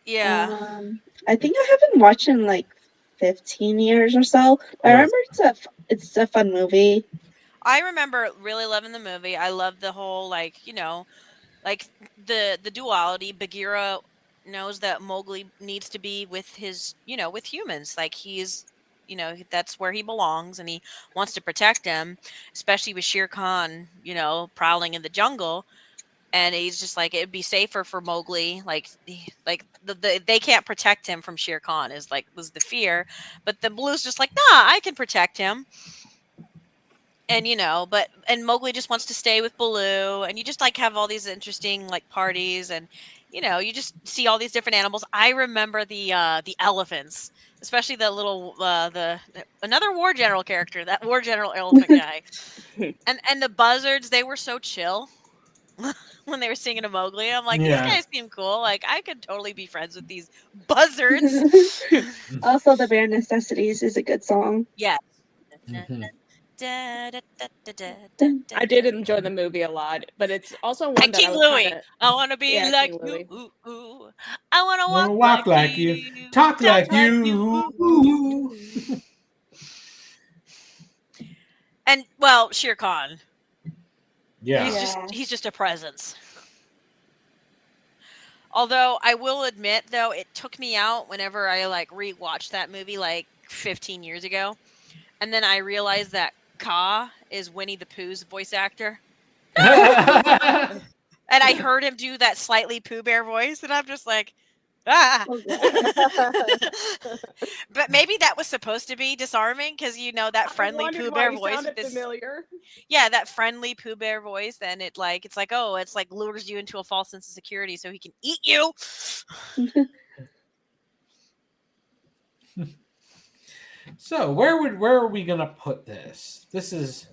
Yeah. I think I haven't watched in like 15 years or so. But I remember it's a fun movie. I remember really loving the movie. I loved the whole like the duality. Bagheera knows that Mowgli needs to be with his with humans. Like he's that's where he belongs, and he wants to protect him, especially with Shere Khan prowling in the jungle. And he's just like, it'd be safer for Mowgli. Like they can't protect him from Shere Khan was the fear. But the Blue's just like, nah, I can protect him. And and Mowgli just wants to stay with Baloo, and you just like have all these interesting like parties, and you just see all these different animals. I remember the elephants, especially the little another war general character, that war general elephant guy, and the buzzards. They were so chill. When they were singing to Mowgli, I'm like, these guys seem cool. Like, I could totally be friends with these buzzards. Also, The Bare Necessities is a good song. Yeah. I did enjoy the movie a lot, but it's also one and that King I was Louie. kinda... I want to be like King you. Louie. Ooh. I want to Wanna walk like you. Talk like you. And well, Shere Khan. Yeah. He's just a presence. Although I will admit, though, it took me out whenever I like rewatched that movie like 15 years ago, and then I realized that Ka is Winnie the Pooh's voice actor, and I heard him do that slightly Pooh Bear voice, and I'm just like, ah. But maybe that was supposed to be disarming because that friendly Pooh Bear voice with this familiar. Yeah, that friendly Pooh Bear voice, then it's like lures you into a false sense of security so he can eat you. So where are we gonna put this? This is,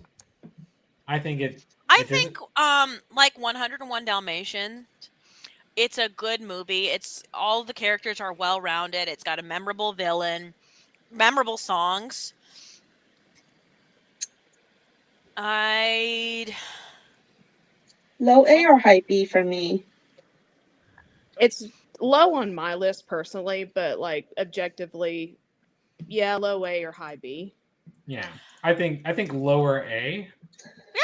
I think like 101 Dalmatians. It's a good movie. It's all the characters are well rounded. It's got a memorable villain, memorable songs. Low A or high B for me? It's low on my list personally, but like objectively, yeah, low A or high B. Yeah, I think lower A.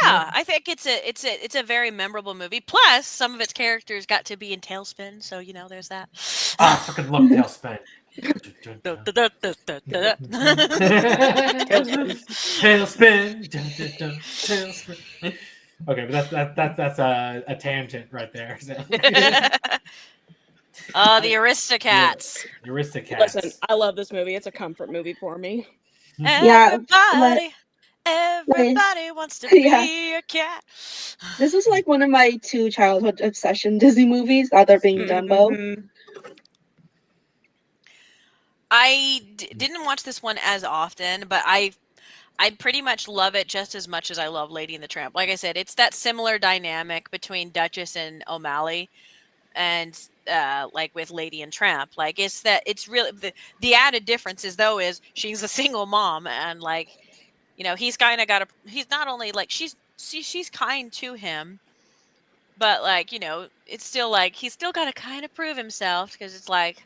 Yeah, I think it's a very memorable movie. Plus, some of its characters got to be in Tailspin, so there's that. I fucking love Tailspin. Tailspin. Tailspin. Okay, but that's a tangent right there. So. The Aristocats. The Aristocats. Listen, I love this movie. It's a comfort movie for me. Everybody wants to be a cat. This is like one of my 2 childhood obsession Disney movies, other being Dumbo. I didn't watch this one as often, but I pretty much love it just as much as I love Lady and the Tramp. Like I said, it's that similar dynamic between Duchess and O'Malley, and like with Lady and Tramp. Like it's really the added difference is she's a single mom, and like he's kind of he's not only like she's kind to him, but like it's still like he's still got to kind of prove himself, because it's like,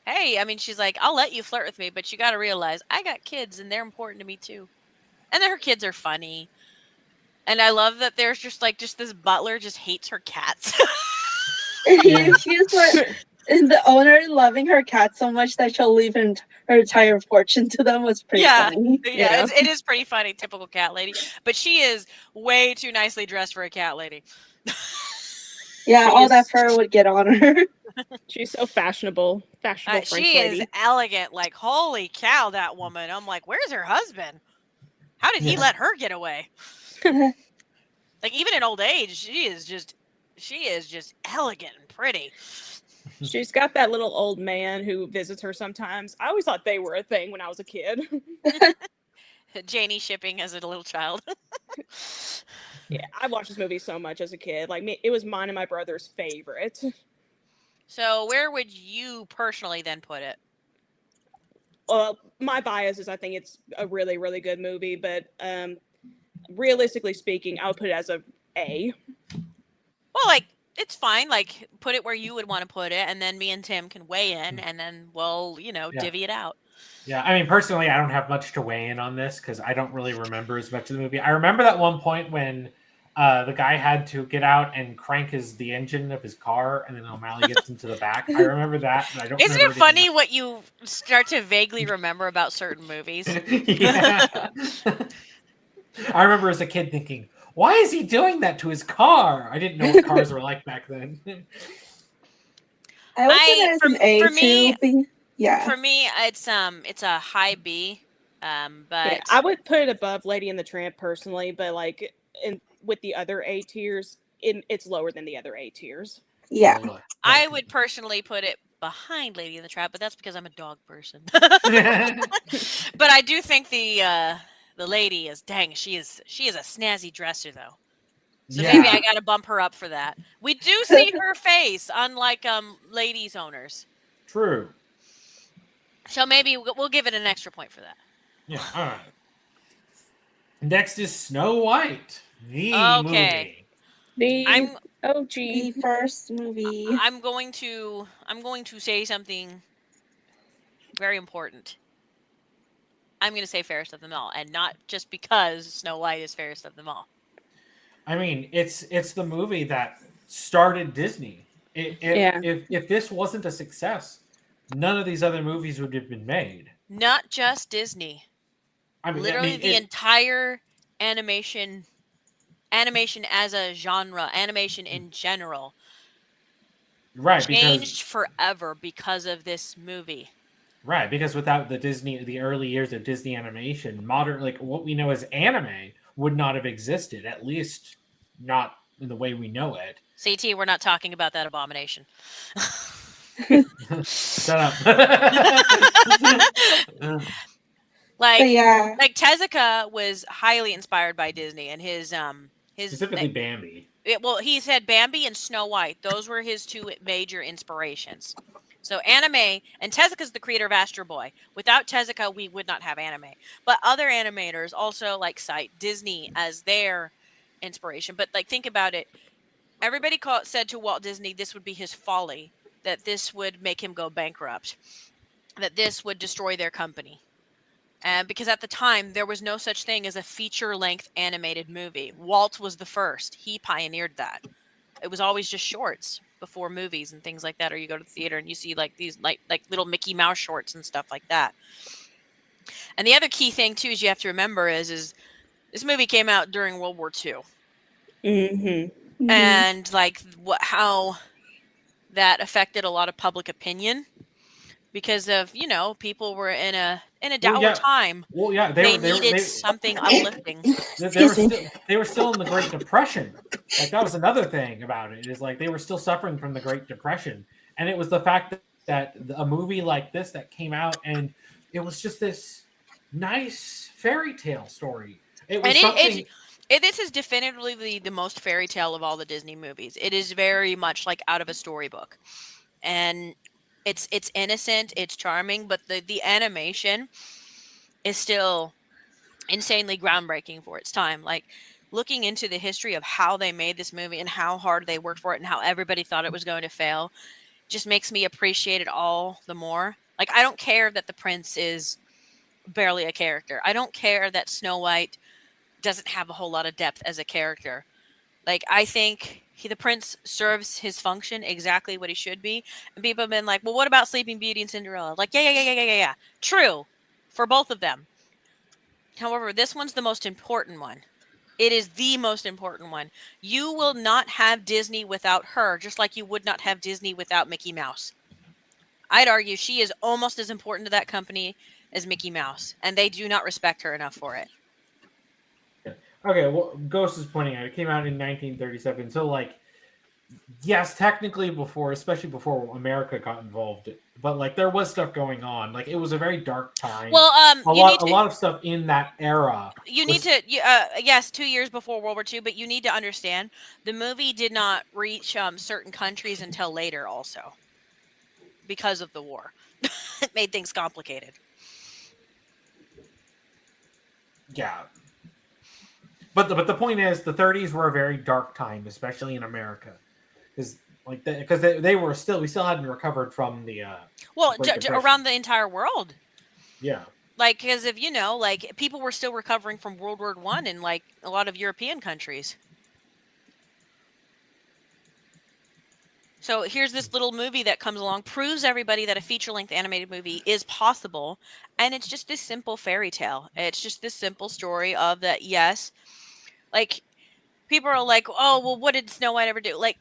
hey, I mean, she's like, I'll let you flirt with me, but you got to realize I got kids and they're important to me too. And then her kids are funny. And I love that there's just this butler just hates her cats. She's like, and the owner loving her cat so much that she'll leave her entire fortune to them was pretty funny. Yeah, it is pretty funny, typical cat lady. But she is way too nicely dressed for a cat lady. Yeah, all that fur would get on her. She's so fashionable. French she lady. is elegant. Like, holy cow, that woman. I'm like, where's her husband? How did he let her get away? Like, even in old age, she is just elegant and pretty. She's got that little old man who visits her sometimes. I always thought they were a thing when I was a kid. Janie shipping as a little child. Yeah, I watched this movie so much as a kid. Like, it was mine and my brother's favorite. So where would you personally then put it? Well, my bias is I think it's a really, really good movie, but realistically speaking, I would put it as a A. Well, like, it's fine. Like, put it where you would want to put it, and then me and Tim can weigh in, and then we'll, divvy it out. Yeah, I mean, personally, I don't have much to weigh in on this because I don't really remember as much of the movie. I remember that one point when the guy had to get out and crank the engine of his car, and then O'Malley gets into the back. I remember that, and I don't. Isn't it funny what you start to vaguely remember about certain movies? Yeah. I remember as a kid thinking, "Why is he doing that to his car?" I didn't know what cars were like back then. I would put it as an A for me, too. Yeah. For me, it's a high B. But yeah, I would put it above Lady and the Tramp personally, but like with the other A tiers, it's lower than the other A tiers. Yeah. I would personally put it behind Lady and the Tramp, but that's because I'm a dog person. But I do think the lady is she is a snazzy dresser though. So maybe I gotta bump her up for that. We do see her face, unlike ladies owners. True. So maybe we'll give it an extra point for that. Yeah. All right. Next is Snow White, the movie. The OG, the first movie. I'm going to say something very important. I'm going to say fairest of them all, and not just because Snow White is fairest of them all. I mean, it's the movie that started Disney. If this wasn't a success, none of these other movies would have been made. Not just Disney. Literally the entire animation as a genre, animation in general, changed forever because of this movie. Right, because without the early years of Disney animation, modern, like what we know as anime would not have existed, at least not in the way we know it. CT, we're not talking about that abomination. Shut up. Like Tezuka was highly inspired by Disney, and his specifically Bambi. He said Bambi and Snow White. Those were his two major inspirations. So anime, and Tezuka's the creator of Astro Boy. Without Tezuka, we would not have anime. But other animators also cite Disney as their inspiration. But think about it. Everybody said to Walt Disney this would be his folly, that this would make him go bankrupt, that this would destroy their company. Because at the time, there was no such thing as a feature-length animated movie. Walt was the first. He pioneered that. It was always just shorts before movies and things like that. Or you go to the theater and you see these little Mickey Mouse shorts and stuff like that. And the other key thing too is you have to remember is this movie came out during World War II. Mm-hmm. And how that affected a lot of public opinion because of people were in a dour time. Well, yeah, they needed something uplifting. They were still in the Great Depression. That was another thing about it. Is they were still suffering from the Great Depression, and it was the fact that a movie like this that came out and it was just this nice fairy tale story. It was this is definitively the most fairy tale of all the Disney movies. It is very much out of a storybook, and it's innocent, it's charming, but the animation is still insanely groundbreaking for its time. Looking into the history of how they made this movie and how hard they worked for it and how everybody thought it was going to fail just makes me appreciate it all the more. I don't care that the prince is barely a character. I don't care that Snow White doesn't have a whole lot of depth as a character. Like, I think the prince serves his function exactly what he should be. And people have been like, well, what about Sleeping Beauty and Cinderella? Like, yeah. True. For both of them. However, this one's the most important one. It is the most important one. You will not have Disney without her, just like you would not have Disney without Mickey Mouse. I'd argue she is almost as important to that company as Mickey Mouse. And they do not respect her enough for it. Okay, well, Ghost is pointing out it came out in 1937. So, like, yes, technically before, especially before America got involved, but like there was stuff going on. Like, it was a very dark time. Well, a lot of stuff in that era. Yes, 2 years before World War II, but you need to understand the movie did not reach certain countries until later, also because of the war. It made things complicated. Yeah. But the point is, the 30s were a very dark time, especially in America, because we still hadn't recovered from the around the entire world. Yeah, like, because if like people were still recovering from World War I in like a lot of European countries. So here's this little movie that comes along, proves everybody that a feature-length animated movie is possible, and it's just this simple fairy tale. It's just this simple story of that. Yes. Like, people are like, oh, well, what did Snow White ever do? Like,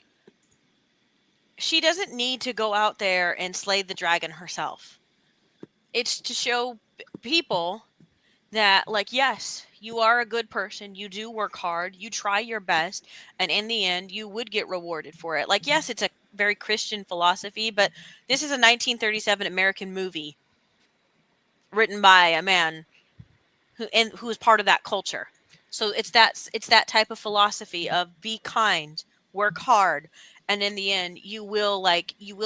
she doesn't need to go out there and slay the dragon herself. It's to show people that, like, yes, you are a good person. You do work hard. You try your best. And in the end, you would get rewarded for it. Like, yes, it's a very Christian philosophy, but this is a 1937 American movie written by a man who is part of that culture. So it's that type of philosophy of be kind, work hard, and in the end, you will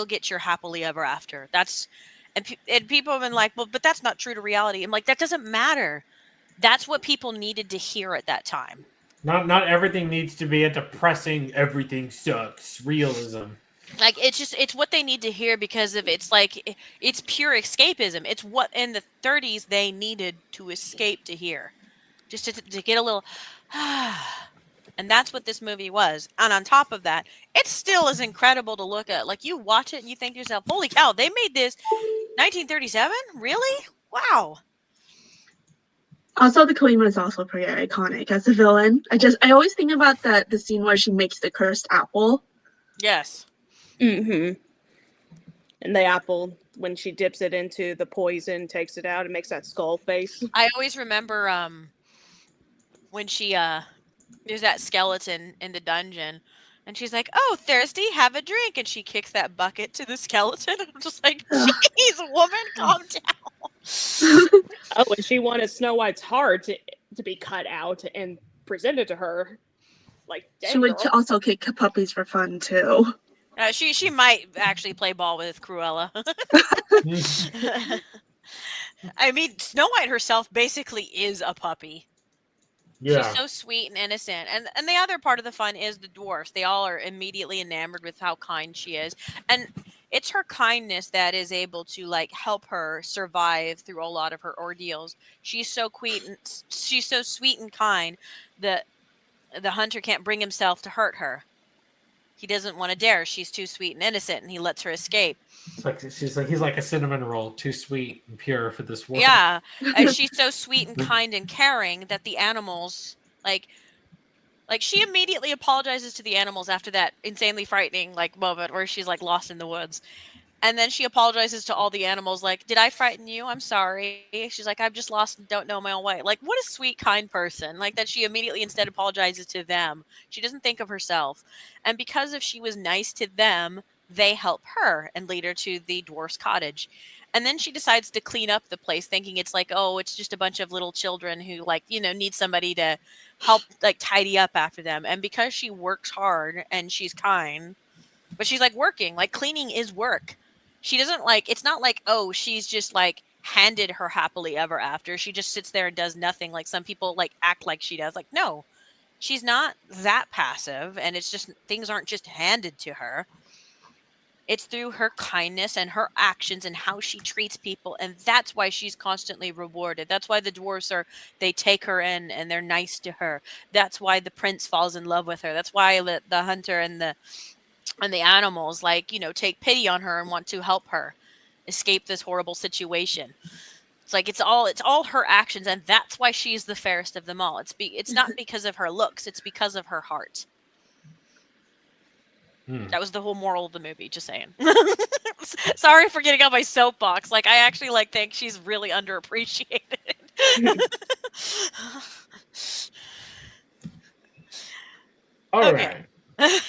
get your happily ever after. And people have been like, well, but that's not true to reality. I'm like, that doesn't matter. That's what people needed to hear at that time. Not everything needs to be a depressing, everything sucks realism. Like, it's what they need to hear, because of it's pure escapism. It's what in the 30s they needed to escape to hear. Just to get a little, and that's what this movie was. And on top of that, it still is incredible to look at. Like, you watch it and you think to yourself, holy cow, they made this 1937? Really? Wow. Also, the queen was also pretty iconic as a villain. I always think about the scene where she makes the cursed apple. Yes. Mm-hmm. And the apple, when she dips it into the poison, takes it out, it makes that skull face. I always remember when she there's that skeleton in the dungeon, and she's like, oh, thirsty, have a drink, and she kicks that bucket to the skeleton. I'm just like, jeez, woman, calm down. Oh, and she wanted Snow White's heart to be cut out and presented to her. Like, she would also kick puppies for fun too. She might actually play ball with Cruella. I mean, Snow White herself basically is a puppy. Yeah. She's so sweet and innocent. And the other part of the fun is the dwarfs. They all are immediately enamored with how kind she is. And it's her kindness that is able to, like, help her survive through a lot of her ordeals. She's so sweet and kind that the hunter can't bring himself to hurt her. He doesn't want to dare. She's too sweet and innocent, and he lets her escape. He's like a cinnamon roll, too sweet and pure for this world. Yeah, and she's so sweet and kind and caring that the animals, like she immediately apologizes to the animals after that insanely frightening moment where she's like lost in the woods. And then she apologizes to all the animals, like, did I frighten you? I'm sorry. She's like, I've just lost and don't know my own way. Like, what a sweet, kind person. Like, that she immediately instead apologizes to them. She doesn't think of herself. And because if she was nice to them, they help her and lead her to the dwarf's cottage. And then she decides to clean up the place, thinking it's like, oh, it's just a bunch of little children who, need somebody to help, tidy up after them. And because she works hard and she's kind, but she's, working. Cleaning is work. She doesn't it's not like, oh, she's just handed her happily ever after. She just sits there and does nothing. Like some people act like she does. No, she's not that passive. And it's just, things aren't just handed to her. It's through her kindness and her actions and how she treats people. And that's why she's constantly rewarded. That's why the dwarfs they take her in and they're nice to her. That's why the prince falls in love with her. That's why the hunter and the animals, like, take pity on her and want to help her escape this horrible situation. It's like it's all her actions, and that's why she's the fairest of them all. It's not because of her looks, it's because of her heart. That was the whole moral of the movie, just saying. Sorry for getting on my soapbox. Like, I actually think she's really underappreciated. All okay. right.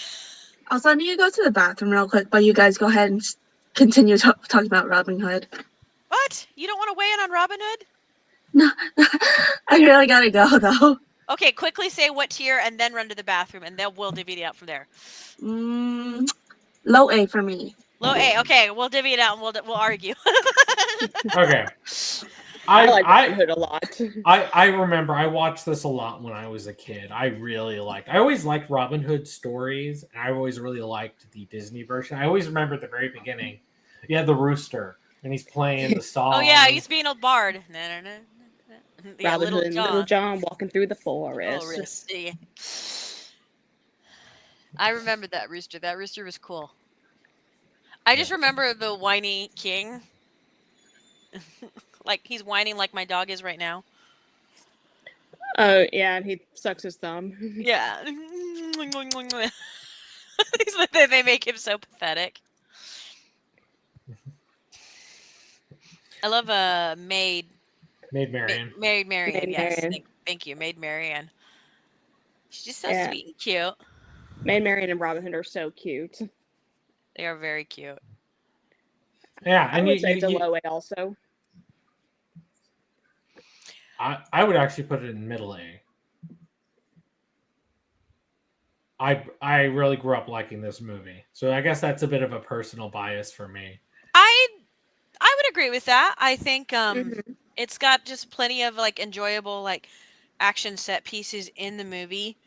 Also, I need to go to the bathroom real quick, but you guys go ahead and continue talking about Robin Hood. What? You don't want to weigh in on Robin Hood? No, I really gotta go though. Okay, quickly say what tier and then run to the bathroom, and then we'll divvy it out from there. Low A for me. Low A. Okay, we'll divvy it out and we'll argue. Okay. I like Robin Hood a lot. I remember I watched this a lot when I was a kid. I always liked Robin Hood stories, and I always really liked the Disney version. I always remember at the very beginning, you had the rooster, and he's playing the song. Oh yeah, he's being a bard. Yeah, Robin Hood and Little John walking through the forest. Yeah. I remember that rooster. That rooster was cool. I just remember the whiny king. Like, he's whining like my dog is right now. Oh, yeah, and he sucks his thumb. Yeah. They make him so pathetic. I love Maid Marian. Maid Yes, Marian. thank you, Maid Marian. She's just so Yeah. sweet and cute. Maid Marian and Robin Hood are so cute. They are very cute. Yeah, I and would say it's a low A also. I would actually put it in middle A. I really grew up liking this movie, so I guess that's a bit of a personal bias for me. I would agree with that. I think it's got just plenty of enjoyable action set pieces in the movie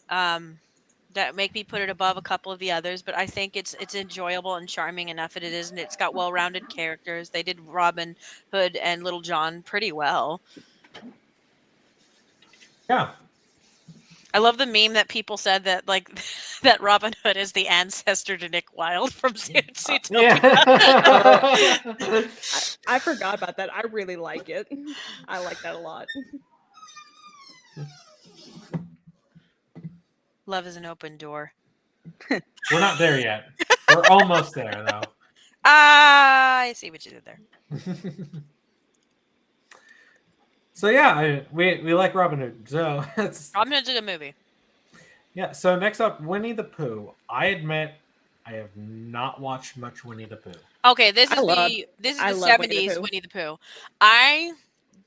that make me put it above a couple of the others. But I think it's enjoyable and charming enough that it is, and it's got well-rounded characters. They did Robin Hood and Little John pretty well. Yeah. I love the meme that people said that that Robin Hood is the ancestor to Nick Wilde from Zootopia. Yeah. I forgot about that. I really like it. I like that a lot. Love is an open door. We're not there yet. We're almost there, though. I see what you did there. So yeah, we like Robin Hood. So Robin Hood's a good movie. Yeah. So next up, Winnie the Pooh. I admit I have not watched much Winnie the Pooh. Okay, this is the love 70s Winnie the Pooh. I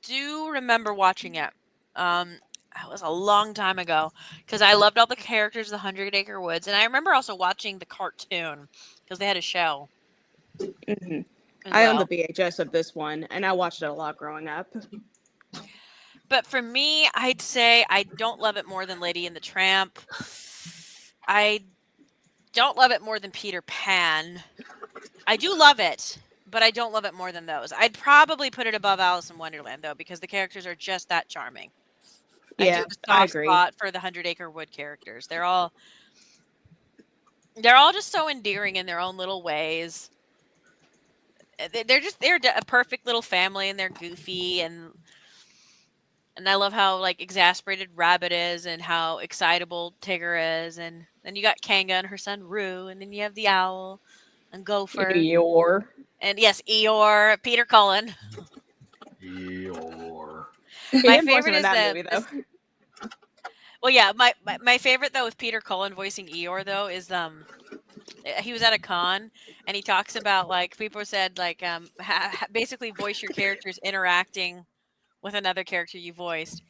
do remember watching it. It was a long time ago because I loved all the characters of the 100 Acre Woods, and I remember also watching the cartoon because they had a show. Mm-hmm. I own the VHS of this one, and I watched it a lot growing up. But for me, I'd say I don't love it more than Lady and the Tramp. I don't love it more than Peter Pan. I do love it, but I don't love it more than those. I'd probably put it above Alice in Wonderland, though, because the characters are just that charming. Yeah, I agree. Spot for the 100 Acre Wood characters. They're all just so endearing in their own little ways. They're a perfect little family, and they're goofy, and I love how exasperated Rabbit is, and how excitable Tigger is, and then you got Kanga and her son Roo, and then you have the owl and Gopher. Eeyore. And yes, Eeyore, Peter Cullen. Eeyore. My favorite is that movie, though. Well, yeah, my favorite though with Peter Cullen voicing Eeyore though is he was at a con and he talks about people said basically voice your characters interacting with another character you voiced,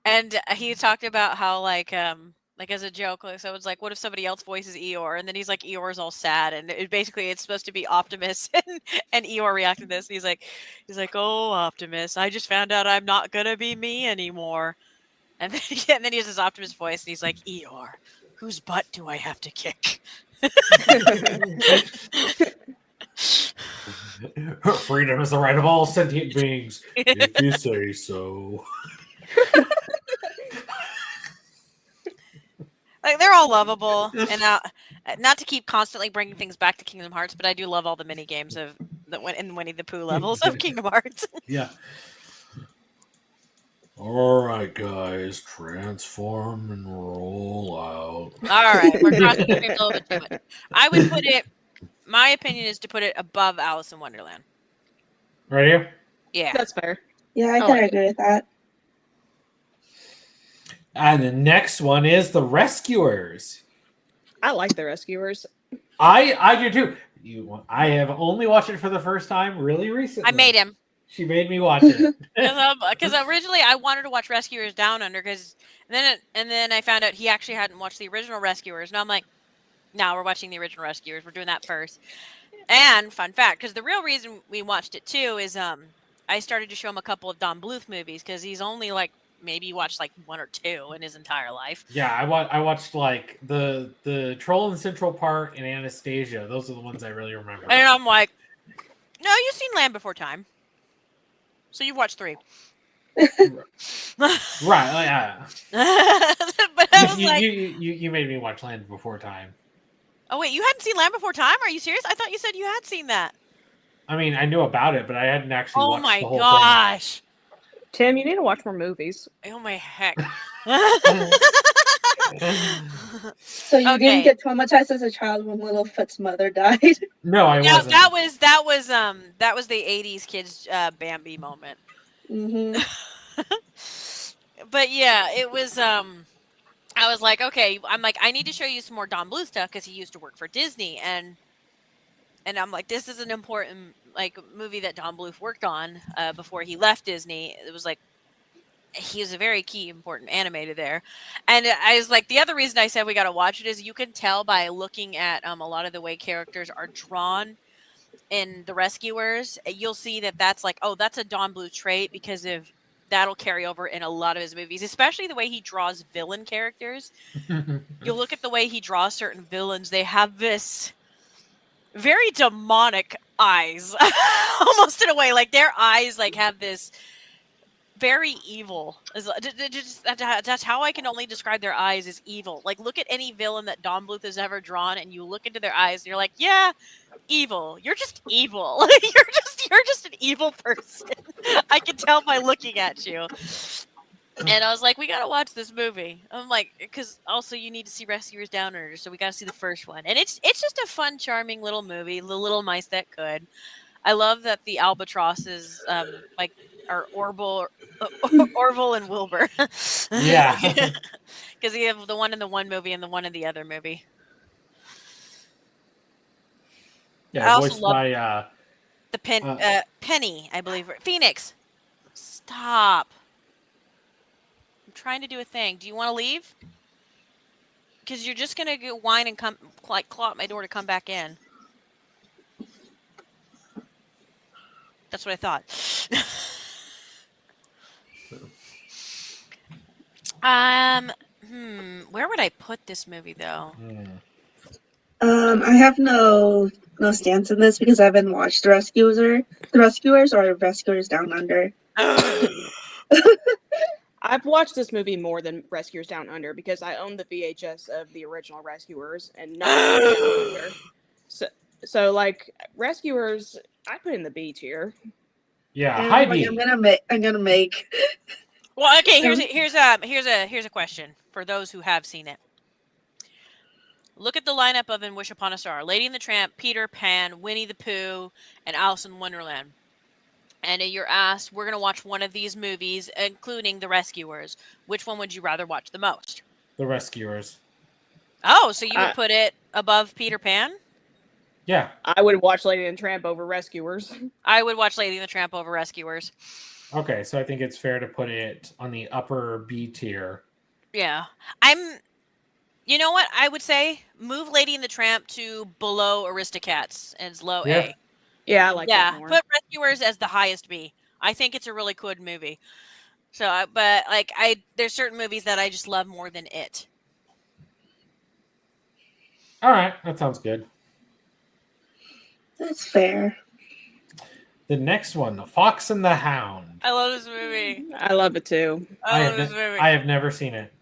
and he talked about how as a joke, so it's what if somebody else voices Eeyore, and then he's Eeyore's all sad, and it's supposed to be Optimus, and Eeyore reacted to this, and he's like, oh, Optimus, I just found out I'm not gonna be me anymore, and then he has his Optimus voice, and he's like, Eeyore, whose butt do I have to kick? Freedom is the right of all sentient beings, if you say so. Like they're all lovable, and not to keep constantly bringing things back to Kingdom Hearts, but I do love all the mini games of in Winnie the Pooh levels of Kingdom Hearts. Yeah. All right, guys, transform and roll out. All right, we're crossing the streams a little bit too much. I would put it. My opinion is to put it above Alice in Wonderland. Right here? Yeah. That's fair. Yeah, I can agree with that. And the next one is The Rescuers. I like the Rescuers. I do too. I have only watched it for the first time really recently. I made him. She made me watch it. Because originally I wanted to watch Rescuers Down Under, and then I found out he actually hadn't watched the original Rescuers, and I'm like, no, we're watching the original Rescuers. We're doing that first. And fun fact, because the real reason we watched it too is I started to show him a couple of Don Bluth movies because he's only like maybe watched like one or two in his entire life. Yeah, I watched like the Troll in Central Park and Anastasia. Those are the ones I really remember. And I'm like, no, you've seen Land Before Time. So you've watched 3. Right, yeah. But I was like, you made me watch Land Before Time. oh wait, you hadn't seen Land Before Time? Are you serious? I thought you said you had seen that. I mean, I knew about it, but I hadn't actually Oh watched my the whole gosh. Tim, you need to watch more movies. Oh my heck. So you Okay. didn't get traumatized as a child when Littlefoot's mother died? No, I Yeah, wasn't. that was the 80s kids Bambi moment. Mm-hmm. But yeah, it was I was like, okay, I'm like, I need to show you some more Don Bluth stuff because he used to work for Disney, and I'm like, this is an important like movie that Don Bluth worked on before he left Disney. It was like he was a very key important animator there, and I was like, the other reason I said we got to watch it is you can tell by looking at a lot of the way characters are drawn in the Rescuers. You'll see that that's like, oh, that's a Don Bluth trait because of that'll carry over in a lot of his movies, especially the way he draws villain characters. You'll look at the way he draws certain villains. They have this very demonic eyes, almost in a way. Like their eyes like have this very evil. That's how I can only describe their eyes as evil. Like look at any villain that Don Bluth has ever drawn and you look into their eyes and you're like, yeah, evil. You're just evil. You're just an evil person. I can tell by looking at you. And I was like, we gotta watch this movie. I'm like, because also you need to see Rescuers Down Under, so we gotta see the first one. And it's just a fun, charming little movie. The Little Mice That Could. I love that the albatrosses like are Orville and Wilbur. Yeah. Because you have the one in the one movie and the one in the other movie. I Yeah, also voiced love by the Penny, I believe. Phoenix. Stop. I'm trying to do a thing. Do you want to leave? Because you're just gonna go whine and come like claw at my door to come back in. That's what I thought. Where would I put this movie though? I have no stance in this because I haven't watched The Rescuers or Rescuers Down Under. I've watched this movie more than Rescuers Down Under because I own the VHS of the original Rescuers and not Down Under. So like Rescuers, I put in the B tier. Yeah, And hi I'm B. I'm gonna make. Well, okay. Here's a question for those who have seen it. Look at the lineup of In Wish Upon a Star: Lady and the Tramp, Peter Pan, Winnie the Pooh, and Alice in Wonderland. And you're asked, we're gonna watch one of these movies, including The Rescuers. Which one would you rather watch the most? The Rescuers. Oh, so you would put it above Peter Pan? Yeah. I would watch Lady and the Tramp over Rescuers. I would watch Lady and the Tramp over Rescuers. Okay, so I think it's fair to put it on the upper B tier. Yeah. You know what? I would say move Lady and the Tramp to below Aristocats as low A. Yeah, I like that more. Put Rescuers as the highest B. I think it's a really good movie. So, but like there's certain movies that I just love more than it. All right, that sounds good. That's fair. The next one, The Fox and the Hound. I love this movie. I love it too. I love this movie. I have never seen it.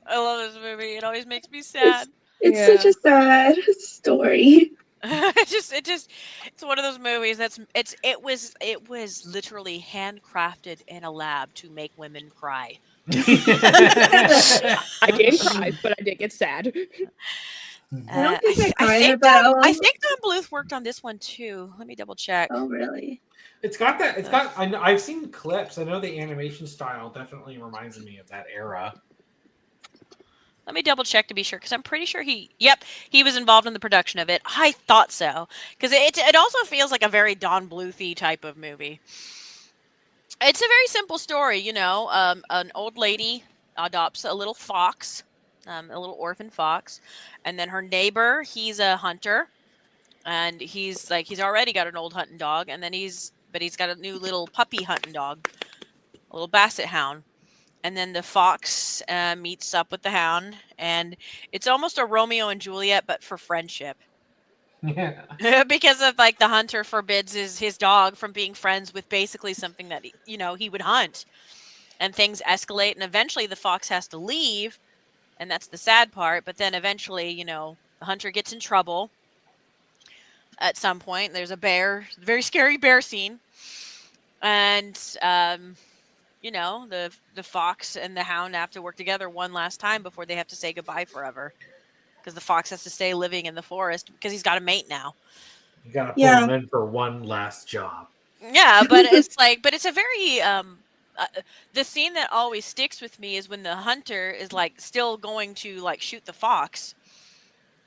I love this movie. It always makes me sad. It's Yeah. such a sad story. it's one of those movies it was literally handcrafted in a lab to make women cry. I didn't cry, but I did get sad. I don't think I cried think about. I think Don Bluth worked on this one too. Let me double check. Oh, really? It's got that. It's got. I know, I've seen clips. I know the animation style definitely reminds me of that era. Let me double check to be sure, because I'm pretty sure he was involved in the production of it. I thought so, because it also feels like a very Don Bluthy type of movie. It's a very simple story, you know. An old lady adopts a little fox, a little orphan fox, and then her neighbor, he's a hunter, and he's already got an old hunting dog, and then he's got a new little puppy hunting dog, a little basset hound. And then the fox meets up with the hound, and it's almost a Romeo and Juliet, but for friendship. Yeah. Because of like the hunter forbids his dog from being friends with basically something that he would hunt, and things escalate, and eventually the fox has to leave, and that's the sad part. But then eventually, the hunter gets in trouble. At some point, there's a bear, very scary bear scene, and the fox and the hound have to work together one last time before they have to say goodbye forever. Because the fox has to stay living in the forest because he's got a mate now. You gotta pull him in for one last job. Yeah, but it's a very the scene that always sticks with me is when the hunter is like still going to like shoot the fox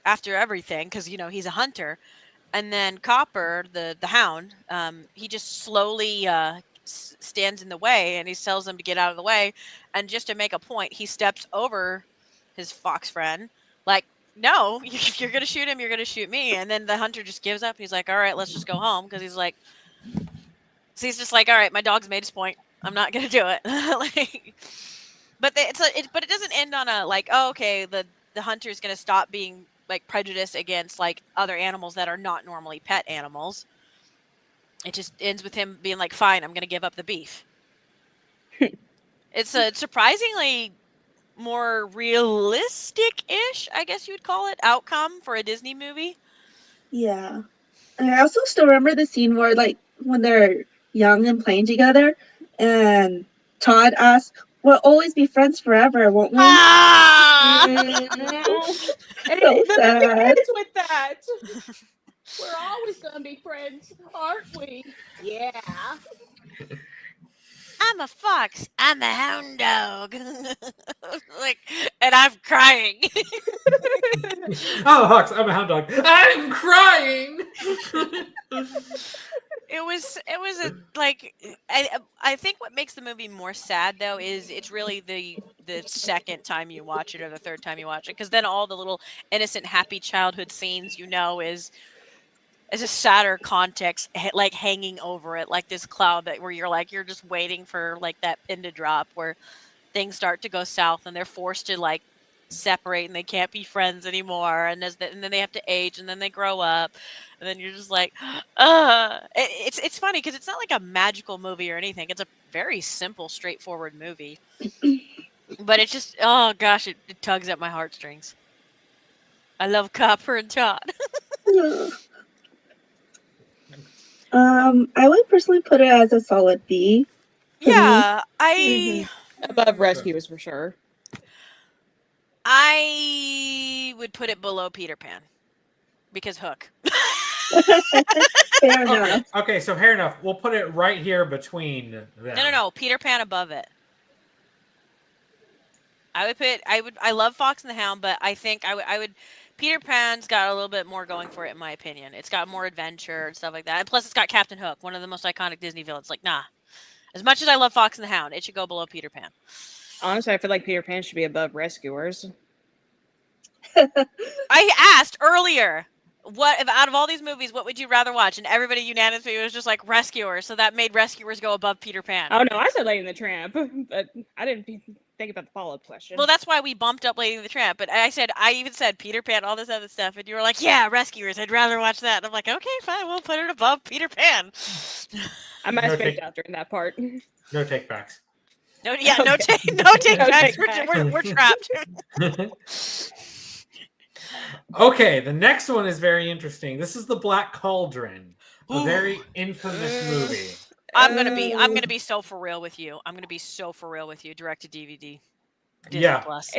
after everything, because he's a hunter, and then Copper, the hound, he just slowly stands in the way, and he tells him to get out of the way, and just to make a point, he steps over his fox friend, like, no, if you're gonna shoot him, you're gonna shoot me. And then the hunter just gives up. He's like, all right, let's just go home, because he's just like, all right, my dog's made his point, I'm not gonna do it. But it doesn't end on a like, oh, okay, the hunter's gonna stop being like prejudiced against like other animals that are not normally pet animals. It just ends with him being like, fine, I'm going to give up the beef. It's a surprisingly more realistic-ish, I guess you would call it, outcome for a Disney movie. Yeah. And I also still remember the scene where, like, when they're young and playing together, and Todd asks, we'll always be friends forever, won't we? Ah! And So the sad. movie ends with that. We're always gonna be friends, aren't we? Yeah. I'm a fox. I'm a hound dog. And I'm crying. I'm a fox. I'm a hound dog. I'm crying. It was a like I think what makes the movie more sad though is it's really the second time you watch it or the third time you watch it, because then all the little innocent happy childhood scenes is a sadder context like hanging over it, like this cloud that where you're just waiting for like that pin to drop where things start to go south and they're forced to like separate and they can't be friends anymore, and and then they have to age and then they grow up, and then you're just like it's funny because it's not like a magical movie or anything. It's a very simple, straightforward movie. But it's just, oh gosh, it tugs at my heartstrings. I love Copper and Todd. I would personally put it as a solid B. Yeah, Above Rescuers for sure. I would put it below Peter Pan because Hook. Fair enough. Okay, so fair enough. We'll put it right here between them. No, Peter Pan above it. I love Fox and the Hound, but I think I would Peter Pan's got a little bit more going for it in my opinion. It's got more adventure and stuff like that. And plus it's got Captain Hook, one of the most iconic Disney villains. Like, nah. As much as I love Fox and the Hound, it should go below Peter Pan. Honestly, I feel like Peter Pan should be above Rescuers. I asked earlier, what out of all these movies, what would you rather watch? And everybody unanimously was just like Rescuers, so that made Rescuers go above Peter Pan. Oh no, I said Lady and the Tramp, but I didn't think about the follow-up question. Well, that's why we bumped up Lady and the Tramp. But I even said Peter Pan, all this other stuff, and you were like, "Yeah, Rescuers. I'd rather watch that." And I'm like, "Okay, fine. We'll put it above Peter Pan." I might have No spaced take- out during that part. No take backs. No, yeah, no Okay. take, no take No backs. take We're trapped. Okay, the next one is very interesting. This is the Black Cauldron, a very infamous movie. I'm gonna be so for real with you. I'm gonna be so for real with you. Direct to DVD. Disney Yeah. Plus.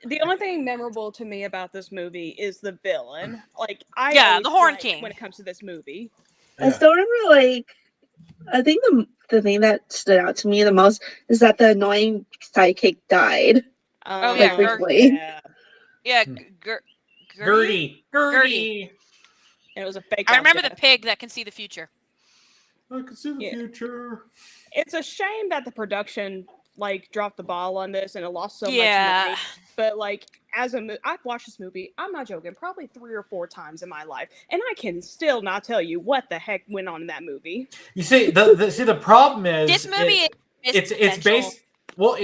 The only thing memorable to me about this movie is the villain. Like, Yeah, always the Horn like King. when it comes to this movie. I still remember, like, I think the thing that stood out to me the most is that the annoying sidekick died. Oh, Um, yeah, briefly. yeah. Yeah, Gertie. Gertie. It was a fake. I remember the death. pig that can see the future. I can see the Yeah. future. It's a shame that the production dropped the ball on this and it lost so much Yeah. money. But I've watched this movie. I'm not joking, probably 3 or 4 times in my life, and I can still not tell you what the heck went on in that movie. You see, the problem is This movie it's based. Well,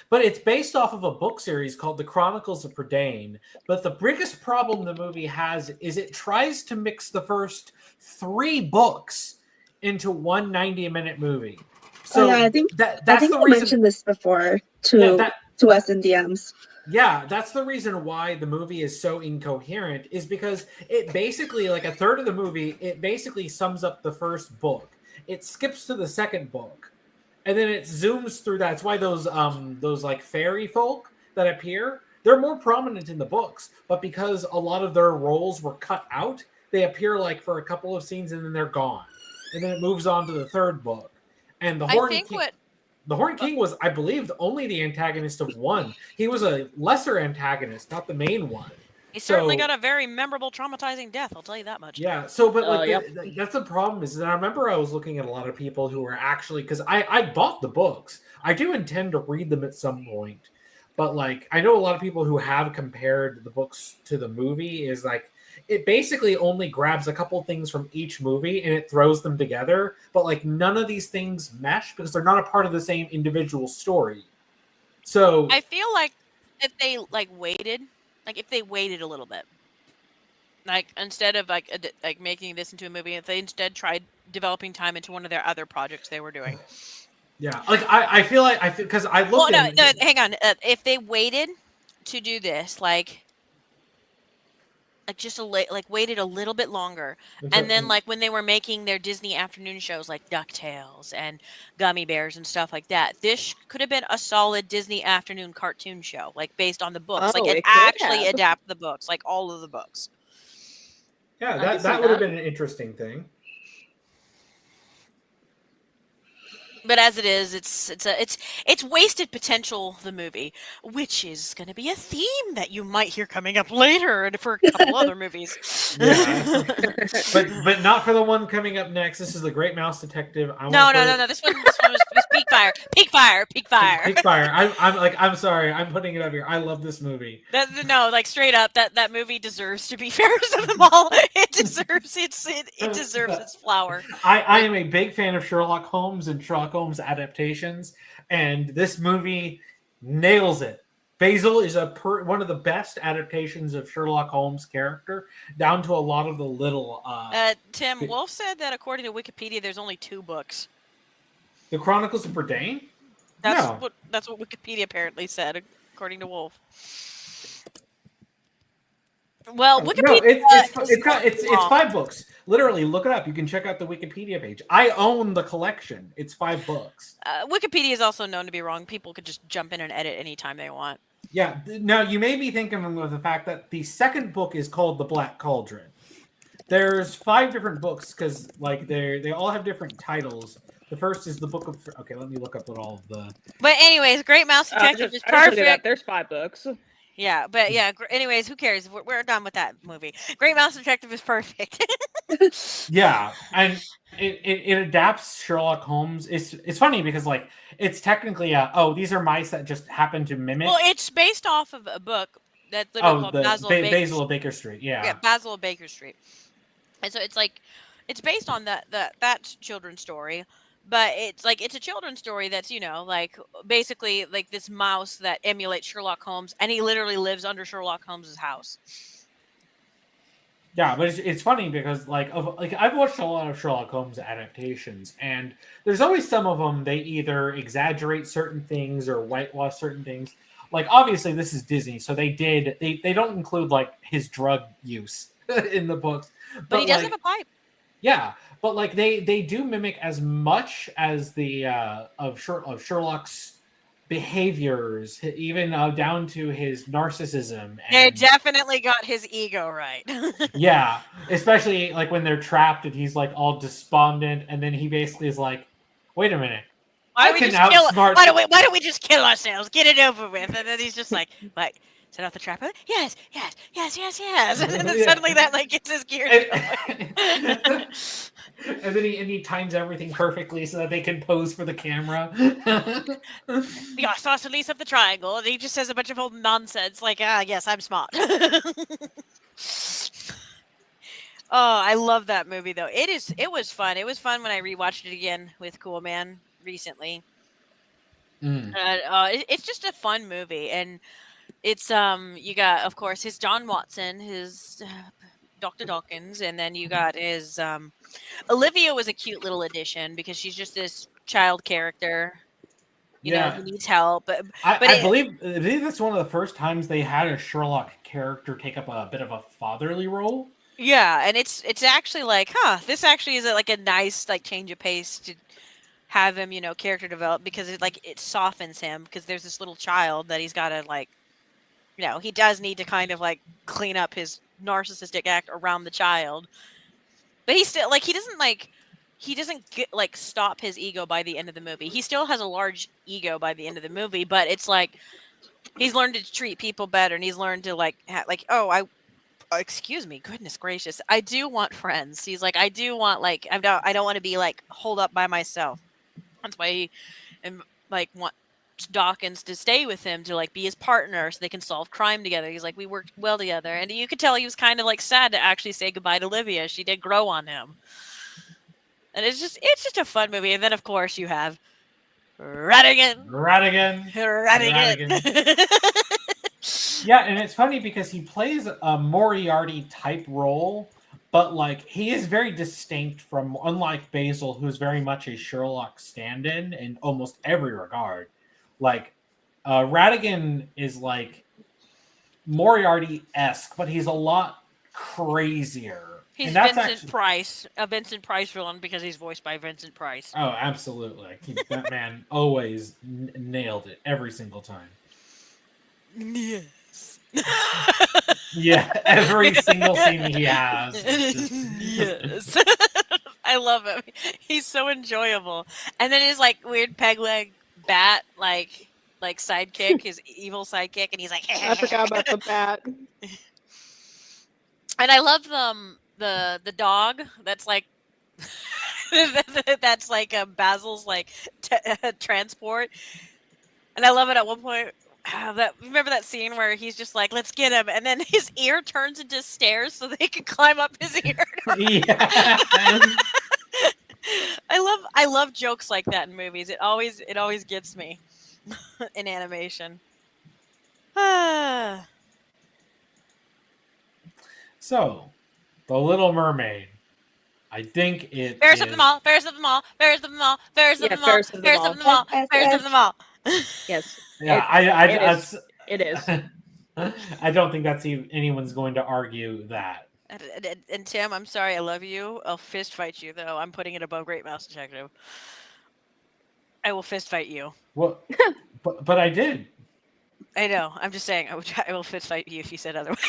but it's based off of a book series called The Chronicles of Prydain. But the biggest problem the movie has is it tries to mix the first 3 books into one 90-minute movie. So I think that's I think the you reason. mentioned this before to us in DMs. Yeah, that's the reason why the movie is so incoherent, is because it basically, like a third of the movie, it basically sums up the first book. It skips to the second book, and then it zooms through that. That's why those like fairy folk that appear, they're more prominent in the books, but because a lot of their roles were cut out, they appear like for a couple of scenes and then they're gone. And then it moves on to the third book. And the Horn King was, I believe, only the antagonist of one. He was a lesser antagonist, not the main one. He certainly got a very memorable, traumatizing death. I'll tell you that much. Yeah. So, but Yep. that's the problem. Is that I remember I was looking at a lot of people who were actually, because I bought the books. I do intend to read them at some point, but like I know a lot of people who have compared the books to the movie. Is like it basically only grabs a couple things from each movie and it throws them together, but like none of these things mesh because they're not a part of the same individual story. So I feel like if they waited a little bit, like instead of like making this into a movie, if they instead tried developing time into one of their other projects they were doing. yeah, like I feel because I looked Well, no, hang on. If they waited to do this, waited a little bit longer, and then like when they were making their Disney afternoon shows like DuckTales and Gummy Bears and stuff like that, this could have been a solid Disney afternoon cartoon show, like based on the books. Oh, It it could actually have. adapt the books, like all of the books. yeah, I can see that would have that. been an interesting thing. But as it is, it's wasted potential. The movie, which is going to be a theme that you might hear coming up later, and for a couple other movies. Yeah. but not for the one coming up next. This is the Great Mouse Detective. No. This one was Peak Fire. Peak Fire. I'm sorry. I'm putting it up here. I love this movie. Straight up, that movie deserves to be fairest of them all. It deserves its flower. I am a big fan of Sherlock Holmes and Sherlock Holmes adaptations, and this movie nails it. Basil is one of the best adaptations of Sherlock Holmes' character, down to a lot of the little. Tim Wolf said that according to Wikipedia, there's only 2 books. The Chronicles of Prydain? That's what Wikipedia apparently said, according to Wolf. Well, Wikipedia. No, it's 5 books. Literally, look it up. You can check out the Wikipedia page. I own the collection. It's 5 books. Wikipedia is also known to be wrong. People could just jump in and edit anytime they want. Yeah. Now, you may be thinking of the fact that the second book is called The Black Cauldron. There's 5 different books because they all have different titles. The first is the book of... Okay, let me look up what all of the... But anyways, Great Mouse Detective is I just looked it up. perfect. There's 5 books. Yeah, but yeah. Anyways, who cares? We're done with that movie. Great Mouse Detective is perfect. Yeah, and it adapts Sherlock Holmes. It's funny because it's technically these are mice that just happen to mimic. Well, it's based off of a book that's literally called Basil of Baker Street. Yeah, Basil of Baker Street. And so it's based on that children's story, But it's like it's a children's story that's like basically like this mouse that emulates Sherlock Holmes, and he literally lives under Sherlock Holmes's house. Yeah, but it's funny because like I've watched a lot of Sherlock Holmes adaptations, and there's always some of them they either exaggerate certain things or whitewash certain things. Like obviously this is Disney, so they don't include like his drug use in the books, But he does like, have a pipe. yeah, but like they do mimic as much as the of Sherlock's behaviors, even down to his narcissism. They And definitely got his ego right. yeah, especially like when they're trapped and he's like all despondent, and then he basically is like, "Wait a minute, Why I don't we can just kill? outsmart." Why don't we just kill ourselves? Get it over with. And then he's just like, set off the trap. Yes. And then Yeah. suddenly that like gets his gears going. And then he times everything perfectly so that they can pose for the camera. The isosceles of the triangle, and he just says a bunch of old nonsense like, yes, I'm smart. Oh, I love that movie though. It was fun. It was fun when I rewatched it again with Cool Man recently. It's just a fun movie, and it's you got of course his John Watson, his Dr. Dawkins, and then you got his Olivia was a cute little addition because she's just this child character, you know, who needs help. But I believe that's one of the first times they had a Sherlock character take up a bit of a fatherly role. Yeah, and it's actually like, this actually is like a nice like change of pace to have him, character develop, because it softens him, because there's this little child that he's got to like, he does need to kind of like clean up his narcissistic act around the child. But he still he doesn't get like stop his ego by the end of the movie. He still has a large ego by the end of the movie, but it's like he's learned to treat people better, and he's learned to excuse me, goodness gracious, I do want friends. He's like, I do want I don't want to be like holed up by myself. That's why he wants Dawkins to stay with him, to like be his partner so they can solve crime together. He's like, we worked well together, and you could tell he was kind of like sad to actually say goodbye to Olivia. She did grow on him, and it's just a fun movie. And then of course you have Ratigan. Yeah, and it's funny because he plays a Moriarty type role, but like he is very distinct from, unlike Basil, who's very much a Sherlock stand-in in almost every regard. Like Ratigan is like Moriarty-esque, but he's a lot crazier. He's Vincent Price, a Vincent Price villain, because he's voiced by Vincent Price. Oh, absolutely. That man always nailed it every single time. Yes. Yeah, every single scene he has. Yes. I love him. He's so enjoyable. And then his like weird peg leg bat like sidekick, his evil sidekick, and he's like, I forgot about the bat. And I love the dog that's like that's like Basil's like transport. And I love it at one point. Remember that scene where he's just like, let's get him, and then his ear turns into stairs so they can climb up his ear. Yeah. I love jokes like that in movies. It always gets me in animation. So, The Little Mermaid. I think it Bears of them all, Bears of them all, Bears of them all, Bears of them all, Bears of them all, Bears of them all. Yes. Yeah, it is. I don't think that's anyone's going to argue that. And Tim, I'm sorry, I love you. I'll fist fight you, though. I'm putting it above Great Mouse Detective. I will fist fight you. Well, but I did. I know. I'm just saying. I will fist fight you if you said otherwise.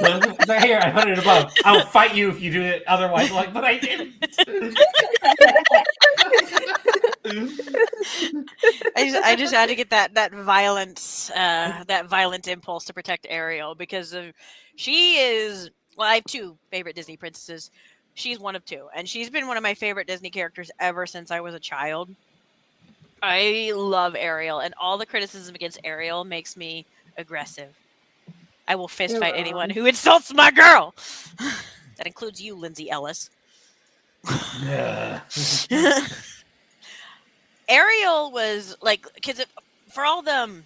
So here, I put it above. I'll fight you if you do it otherwise. Like, but I didn't. I just had to get that violent impulse to protect Ariel, because she is. Well, I have two favorite Disney princesses. She's one of two, and she's been one of my favorite Disney characters ever since I was a child. I love Ariel, and all the criticism against Ariel makes me aggressive. I will fist fight anyone who insults my girl. That includes you, Lindsay Ellis. Yeah. Ariel was like, because for all them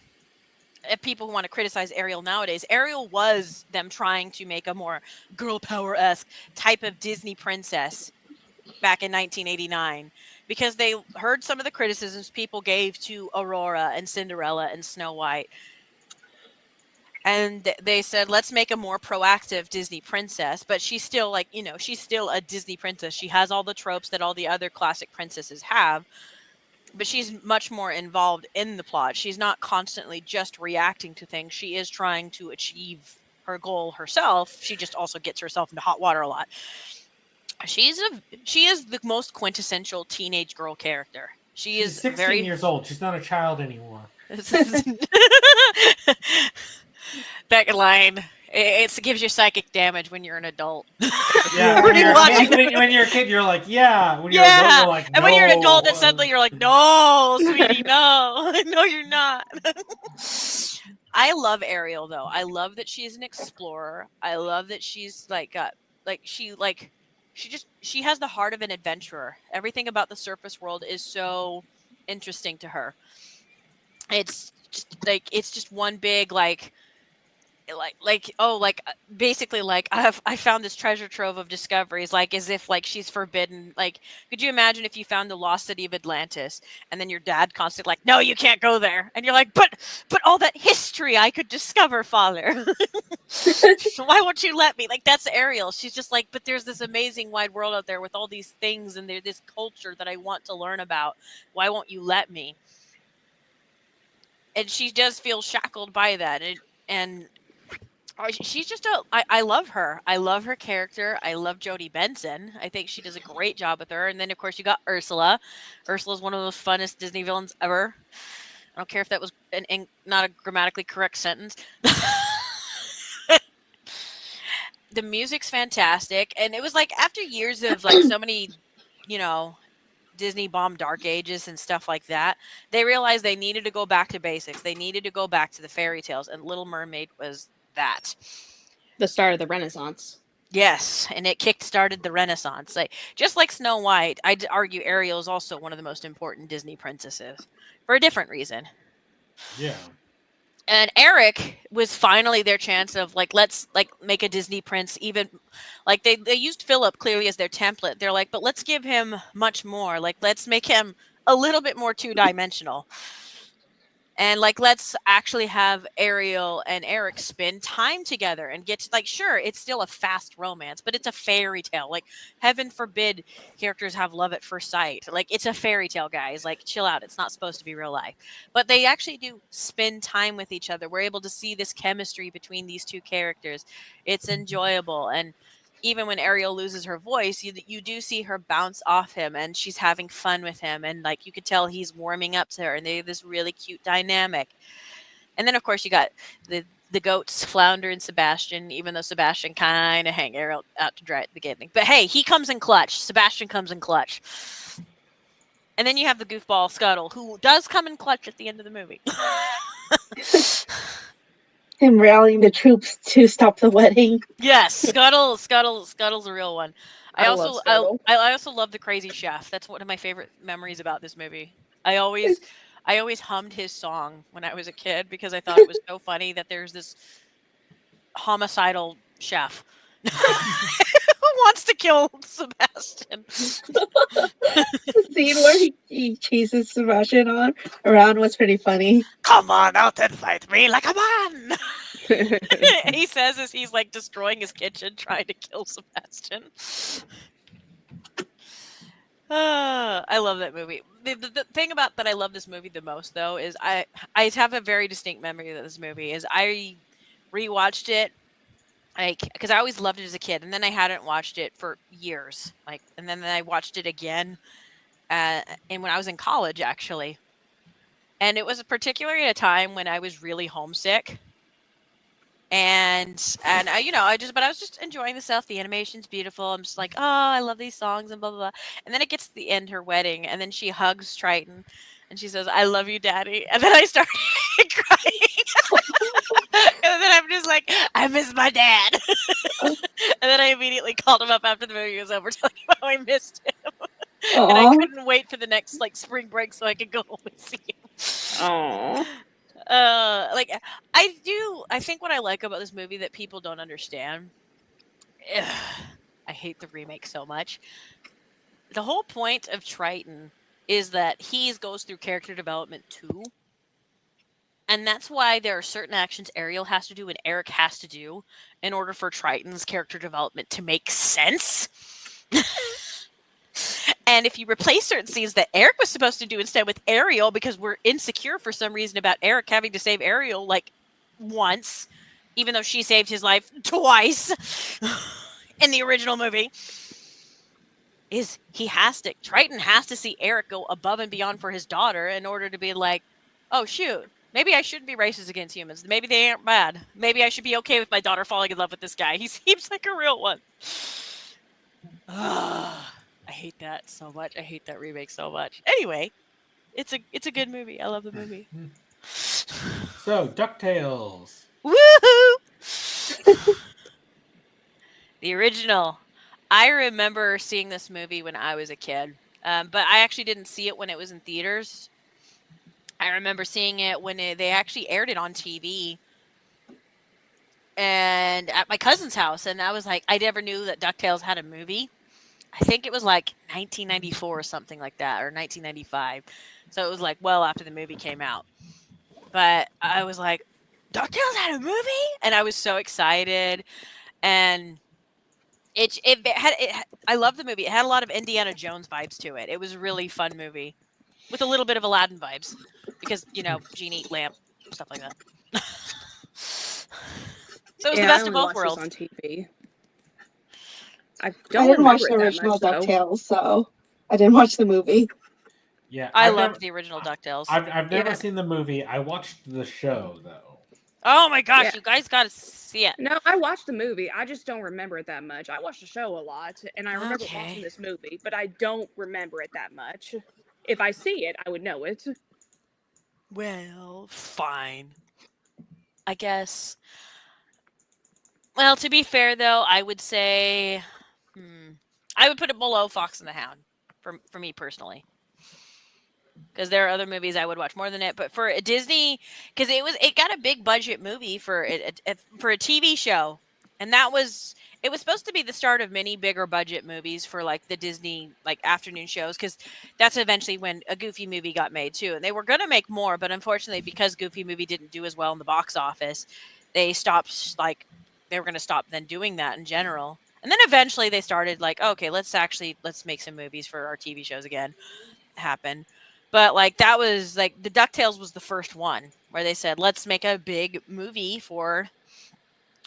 people who want to criticize Ariel nowadays, Ariel was them trying to make a more girl power-esque type of Disney princess back in 1989, because they heard some of the criticisms people gave to Aurora and Cinderella and Snow White. And they said, let's make a more proactive Disney princess, but she's still like, she's still a Disney princess. She has all the tropes that all the other classic princesses have, but she's much more involved in the plot. She's not constantly just reacting to things. She is trying to achieve her goal herself. She just also gets herself into hot water a lot. She is the most quintessential teenage girl character. She's is 16 years old. She's not a child anymore. That line. It gives you psychic damage when you're an adult. Yeah, When you're a kid, you're like, yeah. When you're Yeah. adult, you're like, no. And when you're an adult, then suddenly you're like, no, sweetie, no. No, you're not. I love Ariel, though. I love that she's an explorer. I love that she's she has the heart of an adventurer. Everything about the surface world is so interesting to her. It's just one big basically I found this treasure trove of discoveries, like as if like she's forbidden. Like, could you imagine if you found the lost city of Atlantis and then your dad constantly like, no, you can't go there, and you're like, but all that history I could discover, father. So why won't you let me? Like, that's Ariel. She's just like, but there's this amazing wide world out there with all these things, and there's this culture that I want to learn about. Why won't you let me? And she does feel shackled by that, and she's just I love her. I love her character. I love Jodie Benson. I think she does a great job with her. And then, of course, you got Ursula. Ursula's one of the funnest Disney villains ever. I don't care if that was not a grammatically correct sentence. The music's fantastic. And it was like after years of like so many, Disney bomb Dark Ages and stuff like that, they realized they needed to go back to basics. They needed to go back to the fairy tales. And Little Mermaid was that. The start of the Renaissance. Yes, and it kick-started the Renaissance. Like, just like Snow White, I'd argue Ariel is also one of the most important Disney princesses for a different reason. Yeah. And Eric was finally their chance of like, let's like make a Disney prince. Even like they used Philip clearly as their template. They're like, but let's give him much more. Like, let's make him a little bit more two-dimensional. And like, let's actually have Ariel and Eric spend time together and get to, like, sure, it's still a fast romance, but it's a fairy tale. Like, heaven forbid characters have love at first sight. Like, it's a fairy tale, guys. Like, chill out. It's not supposed to be real life. But they actually do spend time with each other. We're able to see this chemistry between these two characters. It's enjoyable. And even when Ariel loses her voice, you do see her bounce off him, and she's having fun with him, and like you could tell he's warming up to her, and they have this really cute dynamic. And then of course you got the goats, Flounder and Sebastian, even though Sebastian kind of hang Ariel out to dry at the beginning. But hey, he comes in clutch. Sebastian comes in clutch. And then you have the goofball Scuttle, who does come in clutch at the end of the movie. Him rallying the troops to stop the wedding. Yes, Scuttle's a real one. I love Scuttle. also love the crazy chef. That's one of my favorite memories about this movie. I always hummed his song when I was a kid because I thought it was so funny that there's this homicidal chef who wants to kill Sebastian. The scene where he chases Sebastian around was pretty funny. Come on out and fight me like a man. He says as he's like destroying his kitchen trying to kill Sebastian. I love that movie. The thing about that I love this movie the most, though, is I have a very distinct memory of this movie. Is I rewatched it, like, because I always loved it as a kid, and then I hadn't watched it for years, like, and then I watched it again, and when I was in college, actually, and it was particularly at a time when I was really homesick. And I was just enjoying the stuff. The animation's beautiful. I'm just like, oh, I love these songs and blah, blah, blah. And then it gets to the end, her wedding, and then she hugs Triton and she says, I love you, Daddy. And then I started crying. And then I'm just like, I miss my dad. And then I immediately called him up after the movie was over, telling him how I missed him. And I Aw. couldn't wait for the next like spring break so I could go home and see him. Aww. Like I think what I like about this movie that people don't understand. I hate the remake so much. The whole point of Triton is that he goes through character development too. And that's why there are certain actions Ariel has to do and Eric has to do in order for Triton's character development to make sense. And if you replace certain scenes that Eric was supposed to do instead with Ariel, because we're insecure for some reason about Eric having to save Ariel like once, even though she saved his life twice in the original movie, Triton has to see Eric go above and beyond for his daughter in order to be like, oh shoot, maybe I shouldn't be racist against humans. Maybe they aren't bad. Maybe I should be okay with my daughter falling in love with this guy. He seems like a real one. I hate that so much. I hate that remake so much. Anyway, it's a good movie. I love the movie. So, DuckTales. Woohoo! The original. I remember seeing this movie when I was a kid, but I actually didn't see it when it was in theaters. I remember seeing it when they actually aired it on TV and at my cousin's house, and I was like, I never knew that DuckTales had a movie. I think it was like 1994 or something like that, or 1995. So it was like well after the movie came out. But I was like, DuckTales had a movie? And I was so excited. And I love the movie. It had a lot of Indiana Jones vibes to it. It was a really fun movie with a little bit of Aladdin vibes because, genie, lamp, stuff like that. So it was the best of both worlds. On TV. I I didn't watch the original DuckTales, so I didn't watch the movie. Yeah, I loved the original DuckTales. I've never seen the movie. I watched the show though. Oh my gosh, you guys got to see it. No, I watched the movie. I just don't remember it that much. I watched the show a lot, and I remember watching this movie, but I don't remember it that much. If I see it, I would know it. Well, fine. I guess. Well, to be fair, though, I would say I would put it below Fox and the Hound for me personally. Because there are other movies I would watch more than it, but for a Disney, because it got a big budget movie for a TV show, and it was supposed to be the start of many bigger budget movies for like the Disney like afternoon shows, because that's eventually when a Goofy movie got made too, and they were going to make more, but unfortunately because Goofy movie didn't do as well in the box office, they were going to stop then doing that in general, and then eventually they started like, okay, let's make some movies for our TV shows again happen. But like that was like the DuckTales was the first one where they said, let's make a big movie for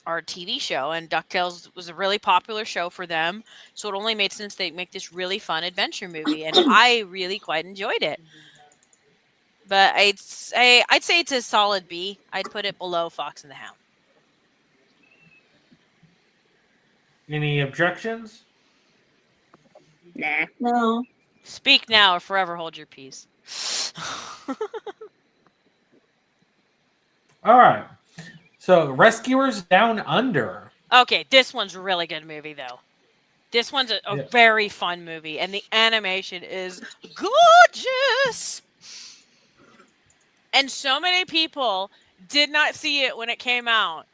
our TV show. And DuckTales was a really popular show for them. So it only made sense they make this really fun adventure movie. And I really quite enjoyed it. But I'd say it's a solid B. I'd put it below Fox and the Hound. Any objections? Nah. No. Speak now or forever hold your peace. All right. So, Rescuers Down Under. Okay, this one's a really good movie, though. This one's a very fun movie, and the animation is gorgeous. And so many people did not see it when it came out.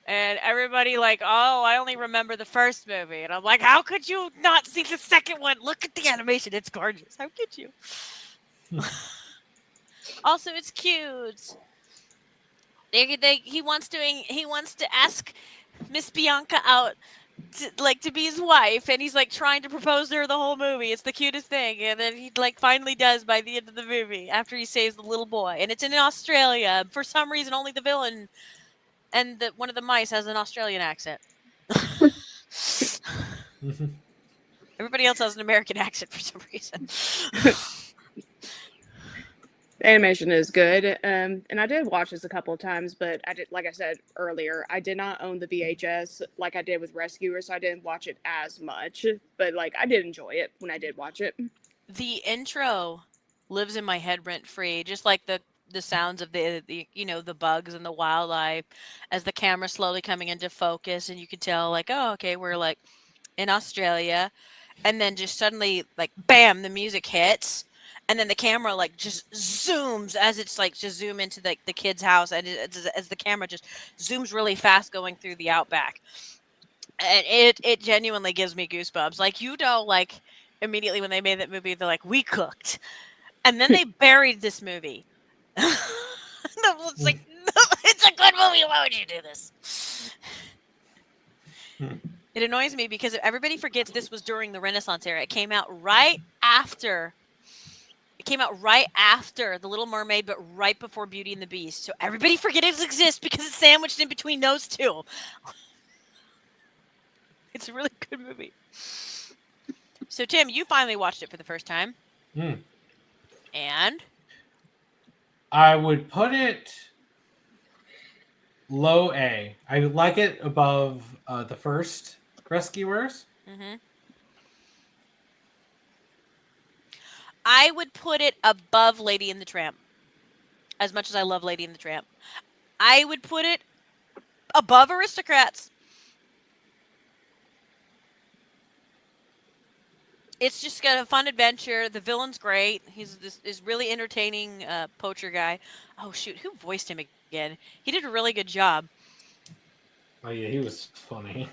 And everybody like, oh, I only remember the first movie. And I'm like, how could you not see the second one? Look at the animation. It's gorgeous. How could you? Also, it's cute. He wants to ask Miss Bianca out to be his wife, and he's like trying to propose to her the whole movie. It's the cutest thing, and then he like finally does by the end of the movie after he saves the little boy. And it's in Australia. For some reason, only the villain and one of the mice has an Australian accent. Everybody else has an American accent for some reason. The animation is good, and I did watch this a couple of times, but I did, like I said earlier, I did not own the VHS like I did with Rescuers, so I didn't watch it as much. But like I did enjoy it when I did watch it. The intro lives in my head rent free, just like the the sounds of the the bugs and the wildlife as the camera slowly coming into focus, and you could tell like, oh, okay, we're like in Australia, and then just suddenly like bam, the music hits. And then the camera like just zooms as it's like just zoom into the kid's house, and as the camera just zooms really fast going through the outback, and it genuinely gives me goosebumps. Like like immediately when they made that movie, they're like, we cooked, and then they buried this movie. It's like, no, it's a good movie. Why would you do this? It annoys me because everybody forgets this was during the Renaissance era. It came out right after. It came out right after The Little Mermaid, but right before Beauty and the Beast. So everybody forget it exists because it's sandwiched in between those two. It's a really good movie. So, Tim, you finally watched it for the first time. And? I would put it low A. I would like it above the first Rescuers. Mm-hmm. I would put it above Lady and the Tramp. As much as I love Lady and the Tramp. I would put it above Aristocats. It's just got a fun adventure. The villain's great. He's this really entertaining poacher guy. Oh, shoot. Who voiced him again? He did a really good job. Oh, yeah, he was funny.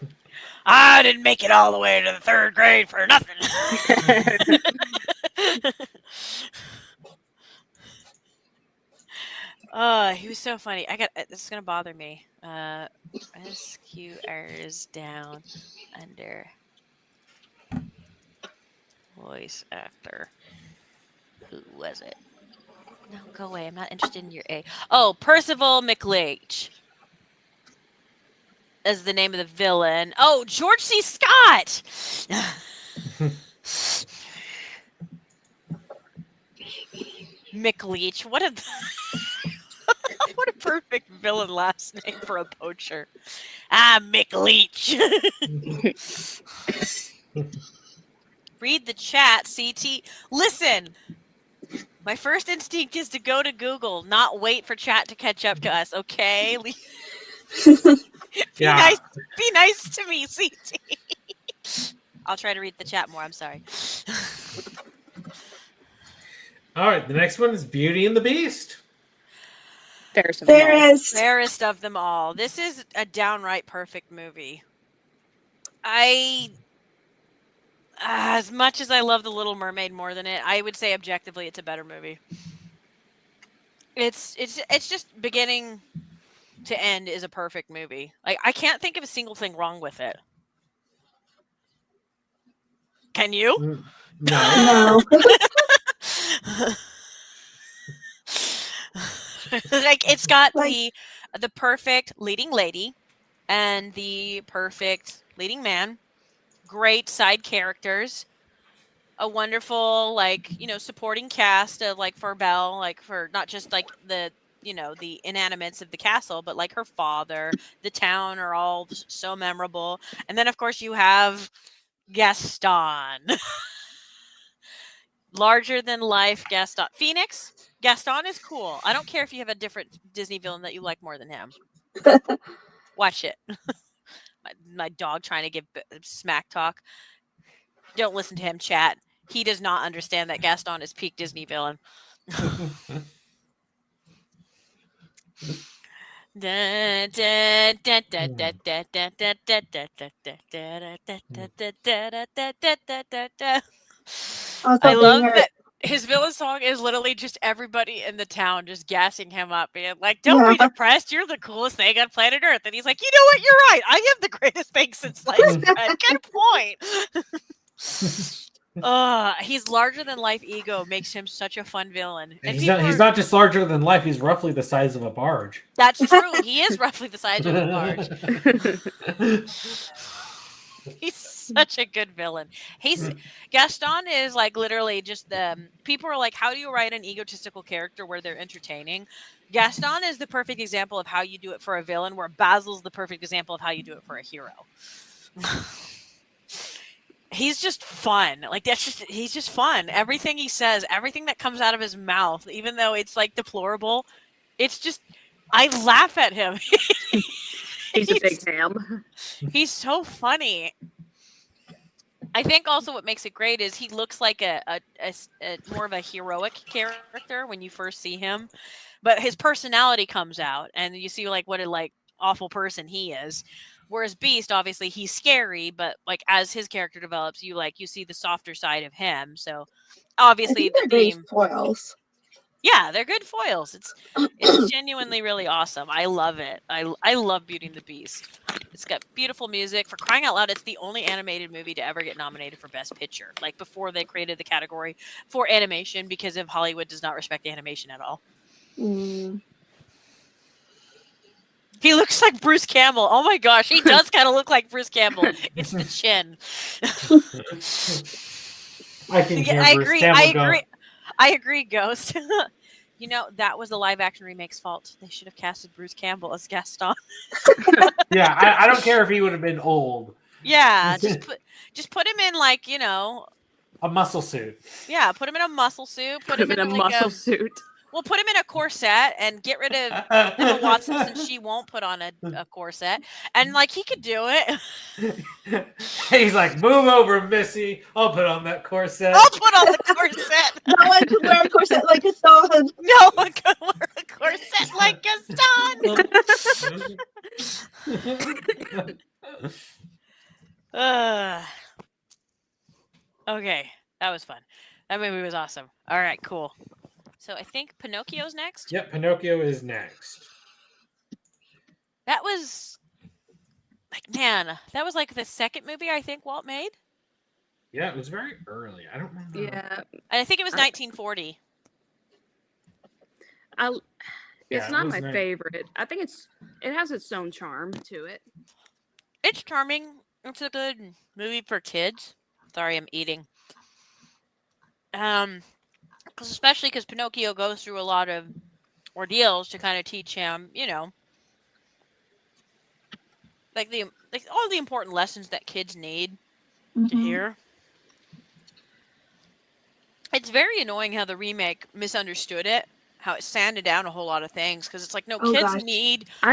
I didn't make it all the way to the 3rd grade for nothing. He was so funny. This is gonna bother me. Rescuers Down Under. Voice actor. Who was it? No, go away. I'm not interested in your A. Oh, Percival McLeish is the name of the villain. Oh, George C. Scott. McLeish. What a perfect villain last name for a poacher. McLeish. Read the chat, CT. Listen. My first instinct is to go to Google, not wait for chat to catch up to us, okay? Be nice to me, CT. I'll try to read the chat more. I'm sorry. All right, the next one is Beauty and the Beast. Fairest of them all. This is a downright perfect movie. As much as I love The Little Mermaid more than it, I would say objectively it's a better movie. It's just beginning to end is a perfect movie. Like, I can't think of a single thing wrong with it. Can you? No. Like, it's got the perfect leading lady and the perfect leading man. Great side characters, a wonderful supporting cast of for Belle, for not just the the inanimates of the castle, but her father, the town are all so memorable. And then of course you have Gaston. Larger than life Gaston. Phoenix, Gaston is cool. I don't care if you have a different Disney villain that you like more than him. Watch it. My dog trying to give smack talk. Don't listen to him, chat. He does not understand that Gaston is peak Disney villain. I love that his villain song is literally just everybody in the town just gassing him up, being like, don't be depressed, you're the coolest thing on planet Earth. And he's like, you know what, you're right, I am the greatest thing since sliced bread. Good point. He's larger than life ego makes him such a fun villain. And he's not just larger than life, he's roughly the size of a barge. That's true. He is roughly the size of a barge. He's such a good villain. Gaston is literally just people are like, how do you write an egotistical character where they're entertaining? Gaston is the perfect example of how you do it for a villain, where Basil's the perfect example of how you do it for a hero. he's just fun. Like he's just fun. Everything he says, everything that comes out of his mouth, even though it's like deplorable, it's just I laugh at him. He's a big ham. He's so funny. I think also what makes it great is he looks like a more of a heroic character when you first see him, but his personality comes out and you see like what a like awful person he is. Whereas Beast, obviously he's scary, but like as his character develops, you see the softer side of him. So obviously the theme foils. Yeah, they're good foils. It's genuinely really awesome. I love it. I love Beauty and the Beast. It's got beautiful music. For crying out loud, it's the only animated movie to ever get nominated for Best Picture. Like before they created the category for animation because of Hollywood does not respect animation at all. Mm. He looks like Bruce Campbell. Oh my gosh, he does kind of look like Bruce Campbell. It's the chin. I can hear I Bruce agree. Campbell I agree, Ghost. That was the live action remake's fault. They should have casted Bruce Campbell as Gaston. Yeah, I don't care if he would have been old. Yeah, just put him in like, a muscle suit. Yeah, put him in a muscle suit. Put him in a muscle suit. Well, put him in a corset and get rid of Emma Watson since she won't put on a corset. And like he could do it. He's like, move over, Missy. I'll put on that corset. I'll put on the corset. No one could wear a corset like Gaston. No one could wear a corset like Gaston. Okay, that was fun. That movie was awesome. All right, cool. So I think Pinocchio's next. Yep, Pinocchio is next. That was that was like the second movie I think Walt made. Yeah, it was very early. I don't remember. Yeah. I think it was 1940. It's not my favorite. I think it has its own charm to it. It's charming. It's a good movie for kids. Sorry, I'm eating. Especially because Pinocchio goes through a lot of ordeals to kind of teach him, like all the important lessons that kids need to hear. It's very annoying how the remake misunderstood it, how it sanded down a whole lot of things because it's like I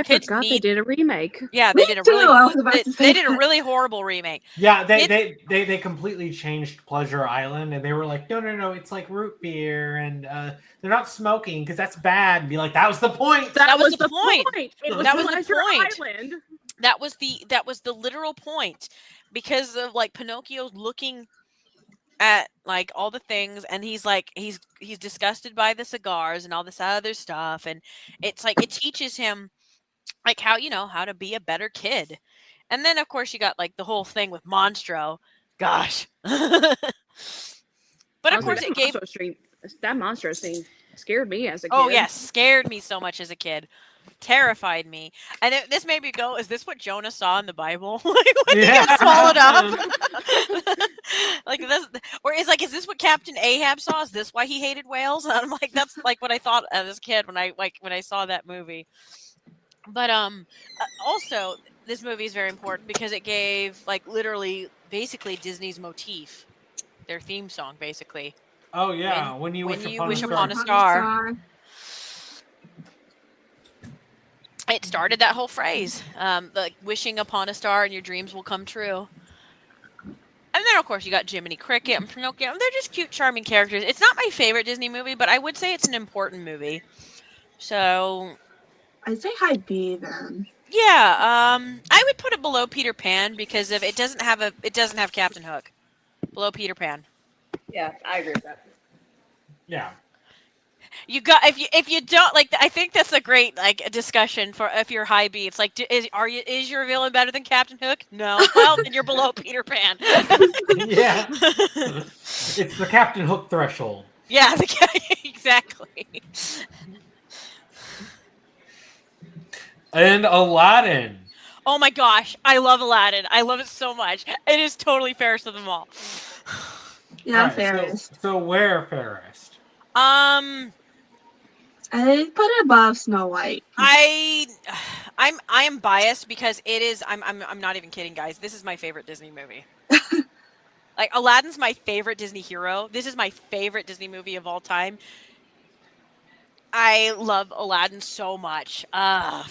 forgot they did a remake. Yeah, they did a really horrible remake. Yeah, they completely changed Pleasure Island and they were like, no, it's like root beer and they're not smoking because that's bad. And be like, that was the point. That was the point. That was the point. Island. That was the literal point because of like Pinocchio's looking at like all the things and he's disgusted by the cigars and all this other stuff and it's like it teaches him like how to be a better kid. And then of course you got like the whole thing with Monstro. Gosh. But of course it gave that Monstro scene scared me as a kid. Oh yes, scared me so much as a kid. Terrified me. And this made me go, is this what Jonah saw in the Bible? When he got swallowed up? Like this, or is this what Captain Ahab saw? Is this why he hated whales? And I'm like, that's like what I thought as a kid when I saw that movie. But also this movie is very important because it gave like literally basically Disney's motif, their theme song basically. Oh yeah, when you wish upon a star. It started that whole phrase, like wishing upon a star and your dreams will come true. And then, of course, you got Jiminy Cricket and Pinocchio. They're just cute, charming characters. It's not my favorite Disney movie, but I would say it's an important movie. So, I'd say high B then. Yeah, I would put it below Peter Pan because it doesn't have Captain Hook. Below Peter Pan. Yeah, I agree with that. Yeah. You got if you don't like, I think that's a great discussion for if you're high B. It's like, is your villain better than Captain Hook? No. Well, then you're below Peter Pan. Yeah. It's the Captain Hook threshold. Yeah, exactly. And Aladdin. Oh my gosh, I love Aladdin. I love it so much. It is totally fairest of them all. Yeah, right, fairest. So where fairest? I put it above Snow White. I am biased because it is. I'm not even kidding, guys. This is my favorite Disney movie. Like Aladdin's my favorite Disney hero. This is my favorite Disney movie of all time. I love Aladdin so much. I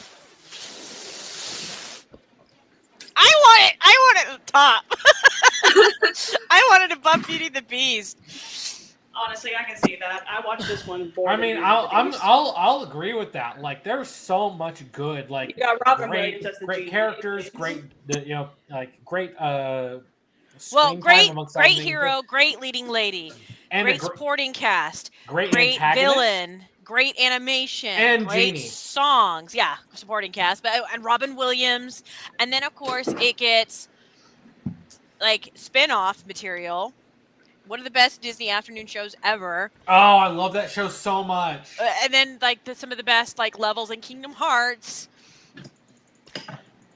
want it at the top. I wanted above Beauty and the Beast. Honestly, I can see that. I watched this one. I mean, I'll agree with that. Like, there's so much good, like you got Robin great Williams as the great genie. characters, great like great Well, screen great time amongst all these hero, great leading lady, and great supporting cast, great great antagonist. Villain, great animation, And great genie. songs. Yeah, supporting cast, but and Robin Williams, and then of course it gets like spin-off material. One of the best Disney afternoon shows ever. Oh, I love that show so much. And then like some of the best like levels in Kingdom Hearts.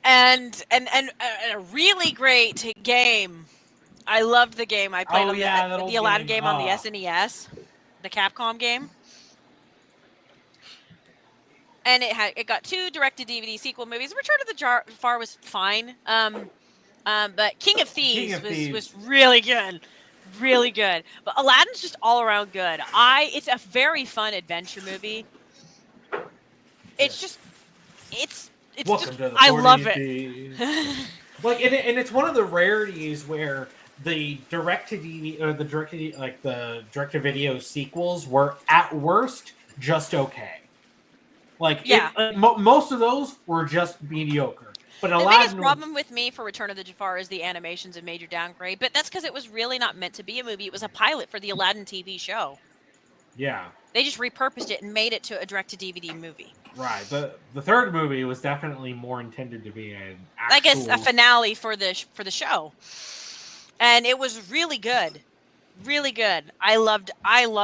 And a really great game. I loved the game. I played the Aladdin game on the SNES, the Capcom game. And it got 2 direct-to-DVD sequel movies. Return of the Jafar was fine. But King of Thieves was really good. Really good. But Aladdin's just all around good. It's a very fun adventure movie. It's just it's Welcome just to the I love it. Like and it's one of the rarities where the direct-to-DVD or the direct-to-video sequels were at worst just okay. Like most of those were just mediocre. But the Aladdin biggest problem with me for Return of the Jafar is the animation's a major downgrade, but that's because it was really not meant to be a movie. It was a pilot for the Aladdin TV show. Yeah. They just repurposed it and made it to a direct-to-DVD movie. Right. The third movie was definitely more intended to be an actual... like a finale for the show, and it was really good, really good. I love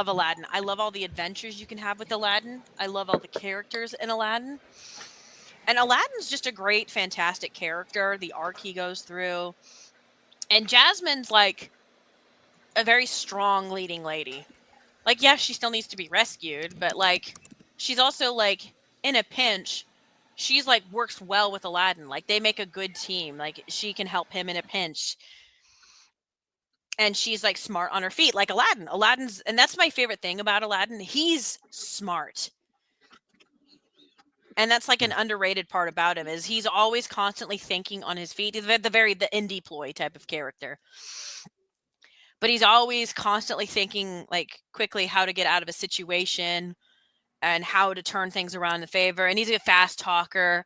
Aladdin. I love all the adventures you can have with Aladdin. I love all the characters in Aladdin. And Aladdin's just a great, fantastic character, the arc he goes through. And Jasmine's like a very strong leading lady. Like, yes, she still needs to be rescued, but like she's also like in a pinch. She's like works well with Aladdin. Like they make a good team. Like she can help him in a pinch. And she's like smart on her feet, like Aladdin. And that's my favorite thing about Aladdin. He's smart. And that's like an underrated part about him is he's always constantly thinking on his feet. He's the indie ploy type of character. But he's always constantly thinking like quickly how to get out of a situation and how to turn things around in favor. And he's a fast talker.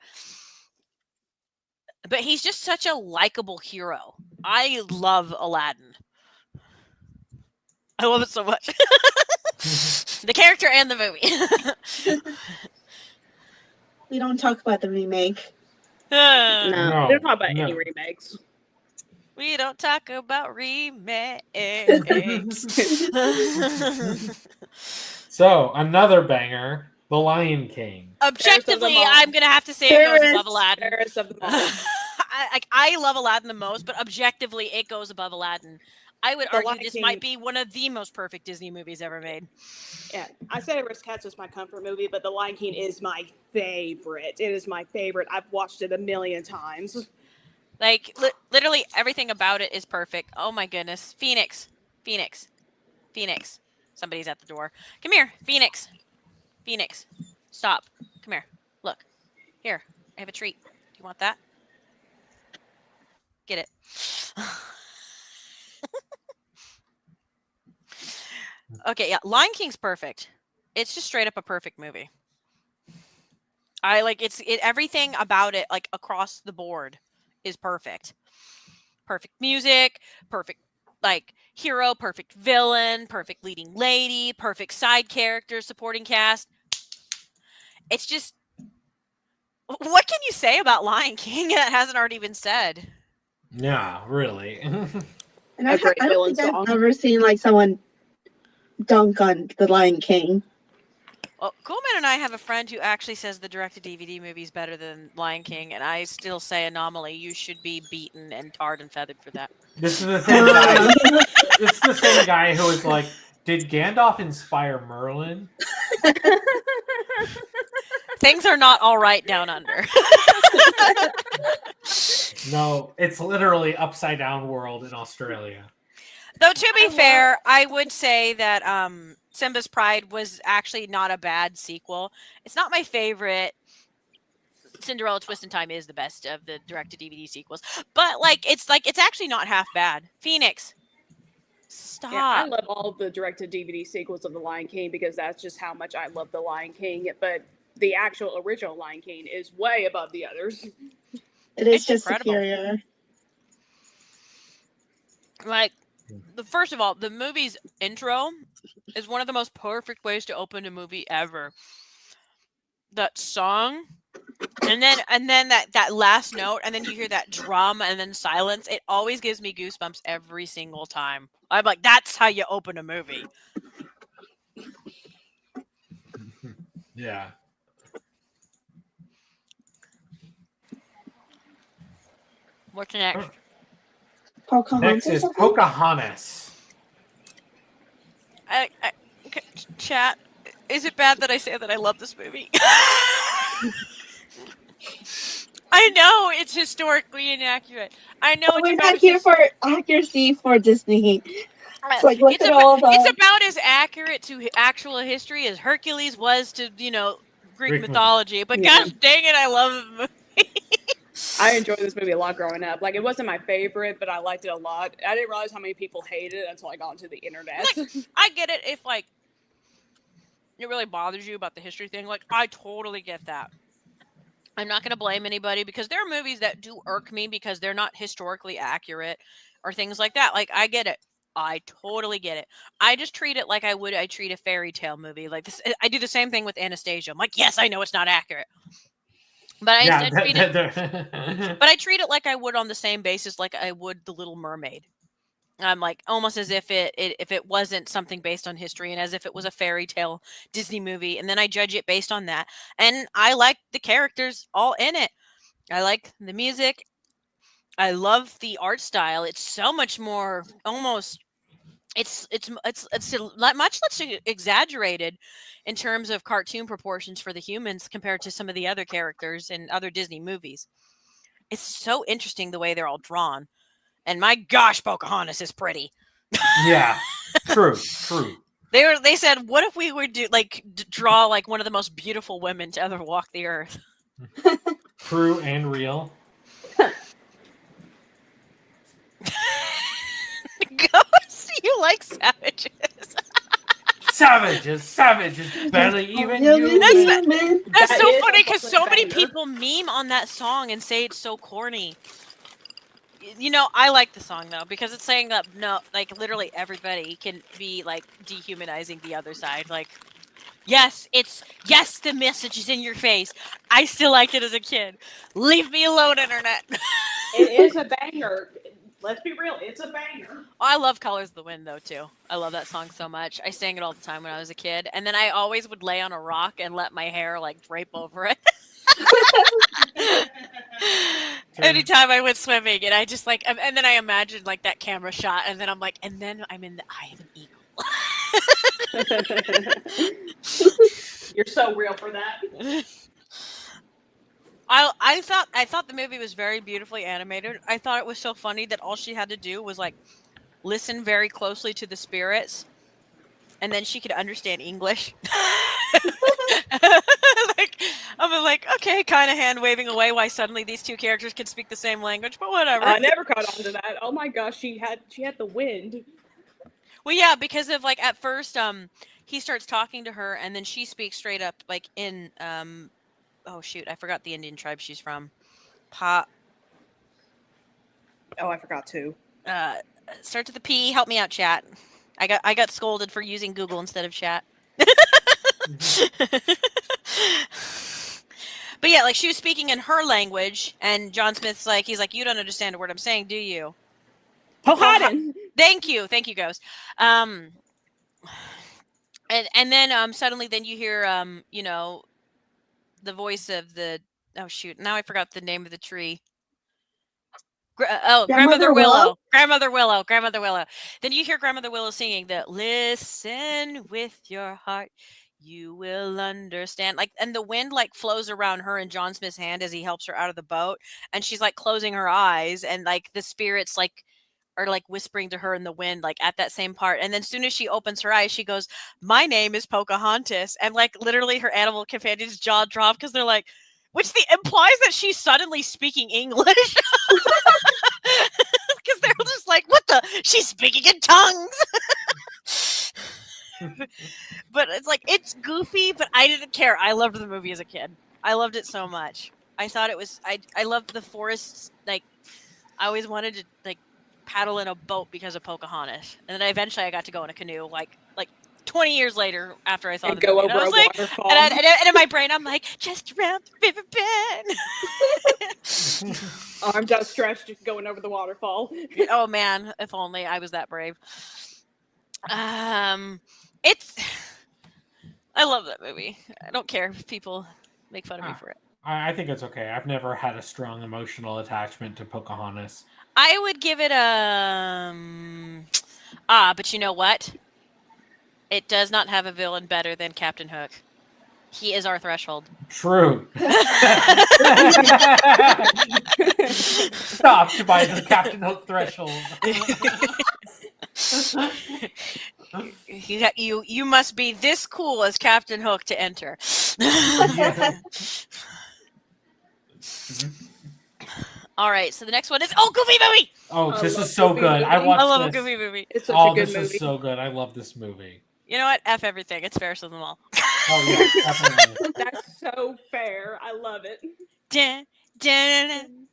But he's just such a likable hero. I love Aladdin. I love it so much. The character and the movie. We don't talk about the remake. No, we don't talk about any remakes. We don't talk about remakes. So, another banger, The Lion King. Objectively, I'm going to have to say it goes above Aladdin. Of them all. I love Aladdin the most, but objectively, it goes above Aladdin. I would argue this might be one of the most perfect Disney movies ever made. Yeah, I said Aristocats was my comfort movie, but The Lion King is my favorite. It is my favorite. I've watched it a million times. Like, literally everything about it is perfect. Oh my goodness. Phoenix. Somebody's at the door. Come here, Phoenix. Stop. Come here. Look. Here. I have a treat. Do you want that? Get it. Okay, yeah. Lion King's perfect. It's just straight up a perfect movie. I like everything about it, like across the board, is perfect. Perfect music, perfect like hero, perfect villain, perfect leading lady, perfect side character, supporting cast. It's just, what can you say about Lion King that hasn't already been said? Yeah, really. And I don't think I've ever seen like someone dunk on The Lion King. Well, Coolman and I have a friend who actually says the direct-to-DVD movie is better than Lion King, and I still say, Anomaly, you should be beaten and tarred and feathered for that. This is the same guy. It's the same guy who was like, did Gandalf inspire Merlin? Things are not all right down under. No, it's literally upside down world in Australia. Though to be I love- fair, I would say that Simba's Pride was actually not a bad sequel. It's not my favorite. Cinderella Twist in Time is the best of the direct-to-DVD sequels, but it's actually not half bad. Phoenix, stop. Yeah, I love all the direct-to-DVD sequels of The Lion King because that's just how much I love The Lion King. But the actual original Lion King is way above the others. It is It's just incredible. superior. Like, first of all, the movie's intro is one of the most perfect ways to open a movie ever. That song, and then that last note, and then you hear that drum, and then silence. It always gives me goosebumps every single time. I'm like, that's how you open a movie. Yeah. What's next? Pocahontas. Next is I think? Pocahontas. Chat, is it bad that I say that I love this movie? I know it's historically inaccurate. I know But it's we're about not here for accuracy for Disney. It's like, look at all the. it's about as accurate to actual history as Hercules was to Greek mythology. But Yeah. gosh dang it, I love the movie. I enjoyed this movie a lot growing up. Like, it wasn't my favorite, but I liked it a lot. I didn't realize how many people hated it until I got onto the internet. I get it if it really bothers you about the history thing. Like, I totally get that. I'm not going to blame anybody because there are movies that do irk me because they're not historically accurate or things like that. Like, I get it. I totally get it. I just treat it like I treat a fairy tale movie. Like this, I do the same thing with Anastasia. I'm like, yes, I know it's not accurate, but I treat it. But I treat it like I would on the same basis like I would The Little Mermaid. I'm like almost as if it wasn't something based on history and as if it was a fairy tale Disney movie, and then I judge it based on that. And I like the characters all in it. I like the music. I love the art style. It's so much more almost. It's much less exaggerated in terms of cartoon proportions for the humans compared to some of the other characters in other Disney movies. It's so interesting the way they're all drawn. And my gosh, Pocahontas is pretty. Yeah, true. They said, what if we would draw like one of the most beautiful women to ever walk the earth? True and real. Ghost, you like savages. Savages, barely even you. That's That so is funny a because fucking so many banger. people meme on that song and say it's so corny. I like the song though because it's saying that literally everybody can be like dehumanizing the other side. Like, yes, the message is in your face. I still liked it as a kid. Leave me alone, internet. It is a banger. Let's be real, it's a banger. I love Colors of the Wind though too. I love that song so much. I sang it all the time when I was a kid, and then I always would lay on a rock and let my hair drape over it. Anytime I went swimming, and I just and then I imagined that camera shot, and then I'm like, and then I'm in the eye of an eagle. You're so real for that. I thought the movie was very beautifully animated. I thought it was so funny that all she had to do was listen very closely to the spirits, and then she could understand English. I'm like, okay, kind of hand waving away why suddenly these two characters can speak the same language, but whatever. I never caught on to that. Oh my gosh, she had the wind. Well, yeah, because of at first he starts talking to her, and then she speaks straight up in oh shoot, I forgot the Indian tribe she's from. Oh, I forgot too. Starts with the P. Help me out, chat. I got scolded for using Google instead of chat. But yeah, she was speaking in her language, and John Smith's he's like, you don't understand a word I'm saying, do you? Powhatan. Thank you, Ghost. And then suddenly then you hear the voice of the shoot, now I forgot the name of the tree. Grandmother Willow. Grandmother Willow. Then you hear Grandmother Willow singing the "Listen with your heart, you will understand." And the wind flows around her and John Smith's hand as he helps her out of the boat, and she's closing her eyes, and the spirits are like whispering to her in the wind, like at that same part. And then as soon as she opens her eyes, she goes, "My name is Pocahontas." And like literally her animal companions' jaw drop because they're like, which implies that she's suddenly speaking English. Because they're just like, what the? She's speaking in tongues. But it's like, it's goofy, but I didn't care. I loved the movie as a kid. I loved it so much. I thought it was, I loved the forests. Like, I always wanted to like paddle in a boat because of Pocahontas. And then eventually I got to go in a canoe like 20 years later after I saw And the go movie. over And I a was like, waterfall. and in my brain, I'm like, just around the river bend. Arms outstretched, going over the waterfall. Oh man, if only I was that brave. I love that movie. I don't care if people make fun of me for it. I think it's okay. I've never had a strong emotional attachment to Pocahontas. I would give it a but you know what? It does not have a villain better than Captain Hook. He is our threshold. True. Stopped by the Captain Hook threshold. You must be this cool as Captain Hook to enter. Yeah. All right, so the next one is Goofy movie. Oh, I this love is so Goofy good. movie. I watched I love a this. Goofy movie. It's such Oh, a good this movie. is so good. I love this movie. You know what? F everything. It's fairest of them all. Oh yeah, definitely. That's so fair. I love it. Dun, dun, dun,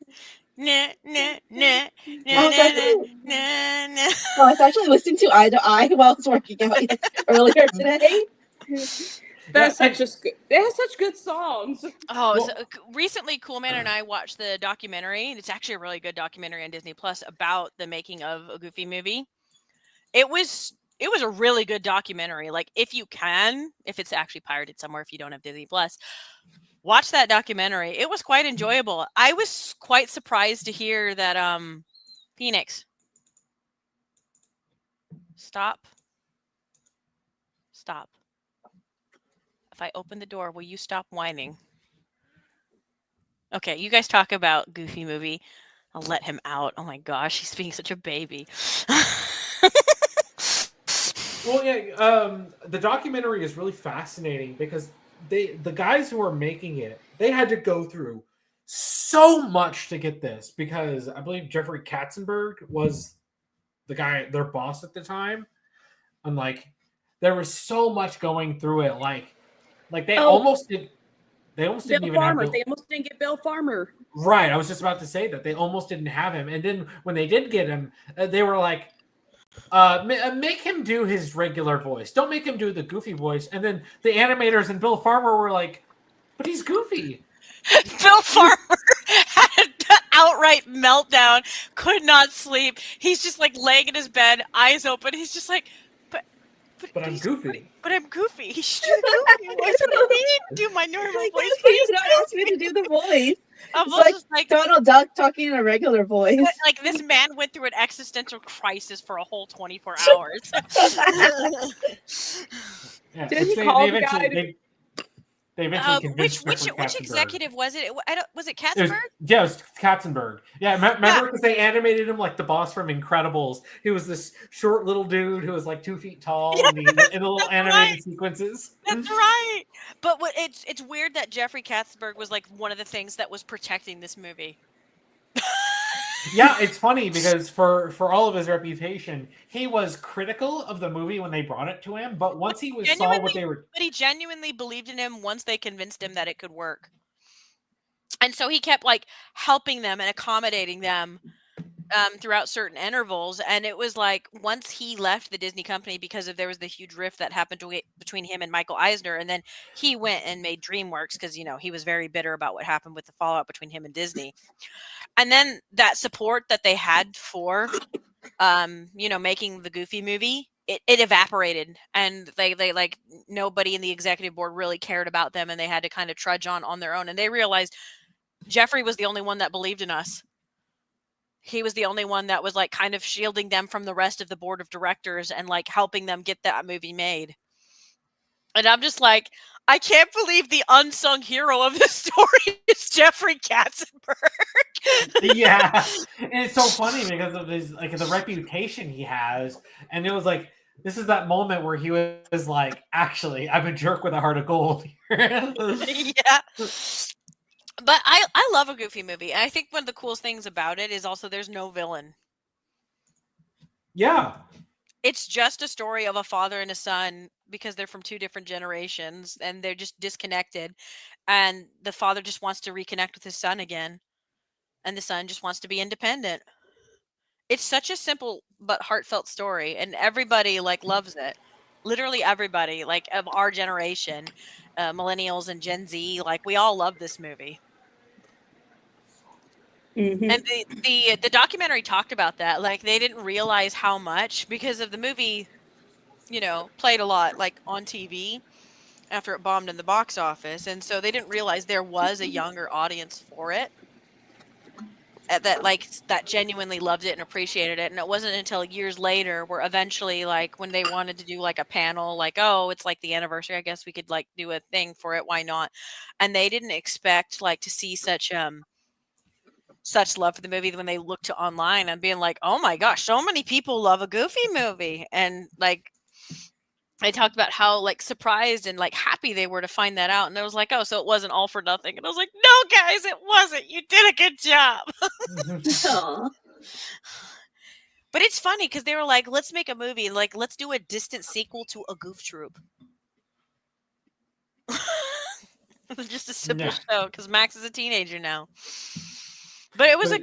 na, na, na, Oh, na. I was actually listening to Eye to Eye while I was working out earlier today. That's such a good. It has such good songs. Oh, Well- so, recently Cool Man and I watched the documentary, and it's actually a really good documentary on Disney Plus about the making of a Goofy movie. It was a really good documentary. Like, if you can, if it's actually pirated somewhere, if you don't have Disney Plus, watch that documentary. It was quite enjoyable. I was quite surprised to hear that Phoenix. Stop. If I open the door, will you stop whining? Okay, you guys talk about Goofy movie. I'll let him out. Oh my gosh, he's being such a baby. Well, yeah. The documentary is really fascinating because the guys who are making it, they had to go through so much to get this because I believe Jeffrey Katzenberg was the guy, their boss at the time, and like there was so much going through it. Like they almost did. They almost didn't Bill even Farmer. have They almost didn't get Bill Farmer. Right. I was just about to say that they almost didn't have him, and then when they did get him, they were like, make him do his regular voice. Don't make him do the Goofy voice. And then the animators and Bill Farmer were like, but he's Goofy. Bill Farmer had an outright meltdown, could not sleep. He's just like laying in his bed, eyes open. He's just like, But I'm he's- Goofy. But I'm Goofy. He should do Goofy voice. What do you mean? Do my normal Like, voice. please don't ask me to do the voice. I'm It's like just like, Donald Duck talking in a regular voice. like this man went through an existential crisis for a whole 24 hours. Yeah, Didn't which he call the guy they eventually convinced which Jeffrey Katzenberg. executive was it? Was it It was, Katzenberg? yeah, it was Katzenberg. Yeah, remember because they animated him like the boss from Incredibles. He was this short little dude who was like 2 feet tall in the little animated sequences. That's right. But it's weird that Jeffrey Katzenberg was like one of the things that was protecting this movie. Yeah, it's funny because for all of his reputation, he was critical of the movie when they brought it to him. But once he saw what they were, But he genuinely believed in him once they convinced him that it could work. And so he kept like helping them and accommodating them throughout certain intervals. And it was like once he left the Disney company because there was the huge rift that happened between him and Michael Eisner, and then he went and made DreamWorks because he was very bitter about what happened with the fallout between him and Disney. And then that support that they had for making the Goofy movie, it evaporated, and they like nobody in the executive board really cared about them, and they had to kind of trudge on their own. And they realized Jeffrey was the only one that believed in us. He was the only one that was like kind of shielding them from the rest of the board of directors and like helping them get that movie made. And I'm just like, I can't believe the unsung hero of this story is Jeffrey Katzenberg. Yeah, and it's so funny because of his like the reputation he has, and it was like this is that moment where he was like, actually, I'm a jerk with a heart of gold. Yeah. But I love a Goofy movie. I think one of the coolest things about it is also there's no villain. Yeah. It's just a story of a father and a son because they're from two different generations and they're just disconnected. And the father just wants to reconnect with his son again. And the son just wants to be independent. It's such a simple but heartfelt story. And everybody like loves it. Literally everybody, like of our generation, millennials and Gen Z, like we all love this movie. Mm-hmm. And the documentary talked about that. Like they didn't realize how much because of the movie, played a lot like on TV after it bombed in the box office, and so they didn't realize there was a younger audience for it that genuinely loved it and appreciated it. And it wasn't until years later where eventually like when they wanted to do like a panel like, oh, it's like the anniversary, I guess we could like do a thing for it, why not? And they didn't expect like to see such love for the movie when they looked to online and being like, oh my gosh, so many people love a Goofy movie. And like I talked about how like surprised and like happy they were to find that out. And I was like, oh, so it wasn't all for nothing. And I was like, no, guys, it wasn't. You did a good job. Aw. But it's funny because they were like, let's make a movie. Like, let's do a distant sequel to a Goof Troop. Just a simple show because Max is a teenager now. But it was a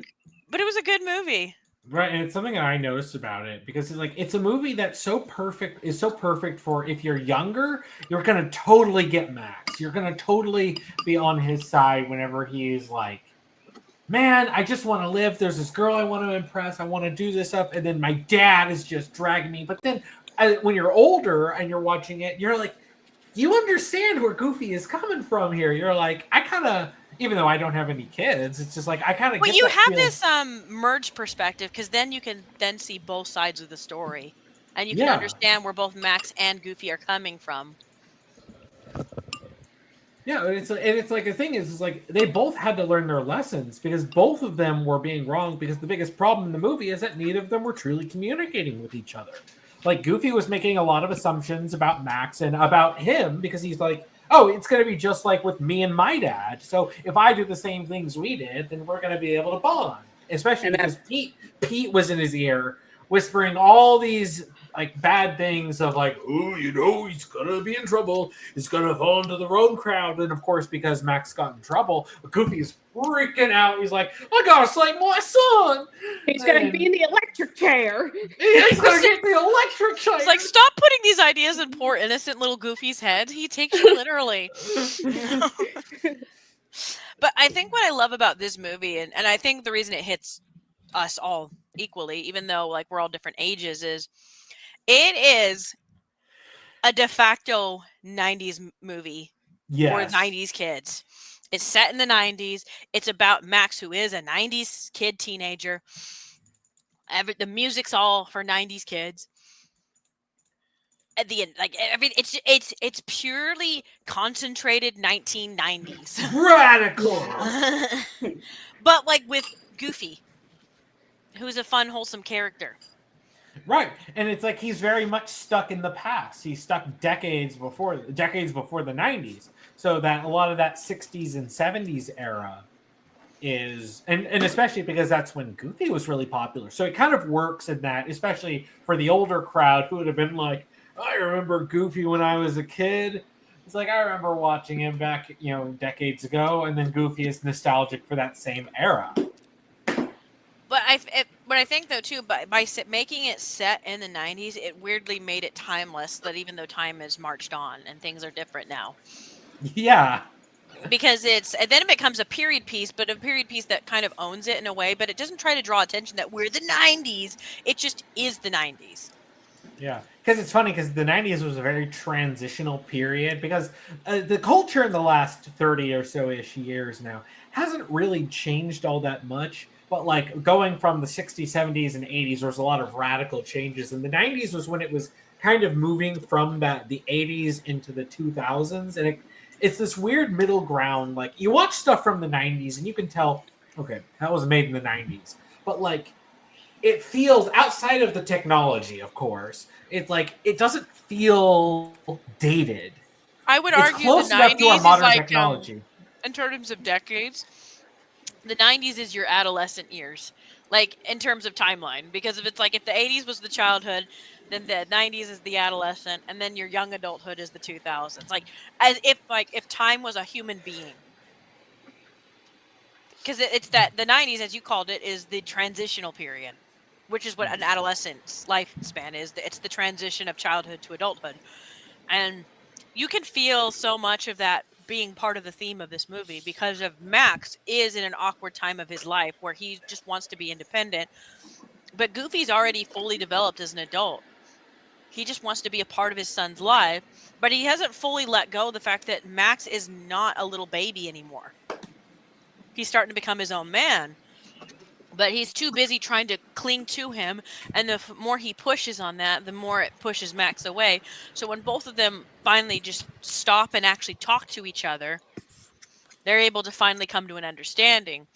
good movie. Right, and it's something that I noticed about it because it's a movie that's so perfect for if you're younger, you're gonna totally get Max. You're gonna totally be on his side whenever he's like, man, I just want to live. There's this girl I want to impress. I want to do this stuff, and then my dad is just dragging me. But then when you're older and you're watching it, you're like, you understand where Goofy is coming from here. You're like, I kind of. Even though I don't have any kids, it's just like I kind of. Well, you have this merged perspective because then you can see both sides of the story, and you can understand where both Max and Goofy are coming from. Yeah, it's like the thing is like they both had to learn their lessons because both of them were being wrong. Because the biggest problem in the movie is that neither of them were truly communicating with each other. Like Goofy was making a lot of assumptions about Max and about him because he's like, oh, it's going to be just like with me and my dad. So if I do the same things we did, then we're going to be able to bond. Especially because Pete was in his ear whispering all these like bad things of like, oh, he's going to be in trouble. He's going to fall into the wrong crowd. And of course, because Max got in trouble, Goofy's freaking out. He's like, I got to slap my son. He's going to be in the electric chair. He's going to get the electric chair. It's like, stop putting these ideas in poor innocent little Goofy's head. He takes you literally. But I think what I love about this movie, and I think the reason it hits us all equally, even though like we're all different ages, is it is a de facto 90s movie for 90s kids. It's set in the 90s. It's about Max, who is a 90s kid teenager. The music's all for 90s kids. At the end, like it's purely concentrated 1990s. Radical. But like with Goofy, who's a fun, wholesome character. Right. And it's like he's very much stuck in the past. He's stuck decades before the 90s. So that a lot of that 60s and 70s era is and especially because that's when Goofy was really popular. So it kind of works in that, especially for the older crowd who would have been like, I remember Goofy when I was a kid. It's like I remember watching him back, decades ago, and then Goofy is nostalgic for that same era. But I think though too, by making it set in the 90s, it weirdly made it timeless. That even though time has marched on and things are different now. Yeah. Because and then it becomes a period piece, but a period piece that kind of owns it in a way, but it doesn't try to draw attention that we're the 90s. It just is the 90s. Yeah, because it's funny because the 90s was a very transitional period because the culture in the last 30 or so-ish years now hasn't really changed all that much. But like going from the 60s, 70s, and 80s, there was a lot of radical changes. And the 90s was when it was kind of moving from the 80s into the 2000s, and it's this weird middle ground. Like, you watch stuff from the 90s and you can tell, okay, that was made in the 90s, but like it feels, outside of the technology, of course, it's like it doesn't feel dated. I would It's argue close the enough to our 90s is modern like technology. in terms of decades, the 90s is your adolescent years, like in terms of timeline, because if it's like if the 80s was the childhood, then the 90s is the adolescent, and then your young adulthood is the 2000s, like as if time was a human being, because it's that the 90s, as you called it, is the transitional period, which is what an adolescent's lifespan is. It's the transition of childhood to adulthood, and you can feel so much of that being part of the theme of this movie, because of Max is in an awkward time of his life where he just wants to be independent, but Goofy's already fully developed as an adult. He just wants to be a part of his son's life, but he hasn't fully let go of the fact that Max is not a little baby anymore. He's starting to become his own man, but he's too busy trying to cling to him, and the more he pushes on that, the more it pushes Max away. So when both of them finally just stop and actually talk to each other, they're able to finally come to an understanding.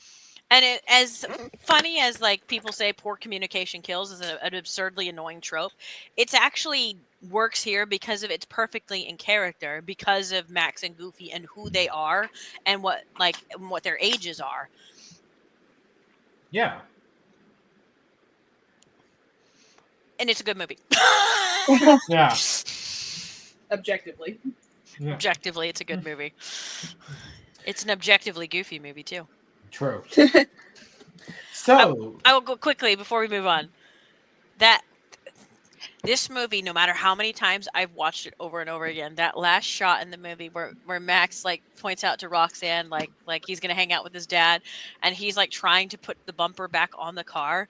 And as funny as like people say poor communication kills is an absurdly annoying trope, it's actually works here because of it's perfectly in character, because of Max and Goofy and who they are and what their ages are. Yeah. And it's a good movie. Yeah. Objectively. Yeah. Objectively, it's a good movie. It's an objectively goofy movie too. True. So I will go quickly before we move on. This movie, no matter how many times I've watched it over and over again, that last shot in the movie where Max like points out to Roxanne like he's gonna hang out with his dad, and he's like trying to put the bumper back on the car,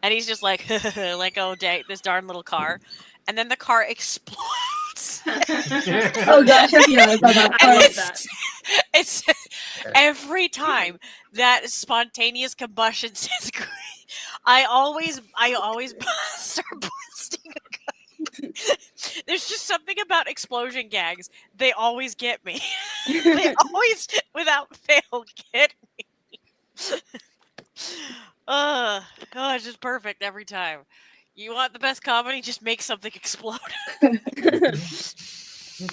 and he's just like like, oh dang, this darn little car, and then the car explodes. Oh gosh, yeah, I saw that. I And love that. it's every time that spontaneous combustion is great. I always start busting. There's just something about explosion gags. They always get me. They always, without fail, get me. Oh, it's just perfect every time. You want the best comedy? Just make something explode.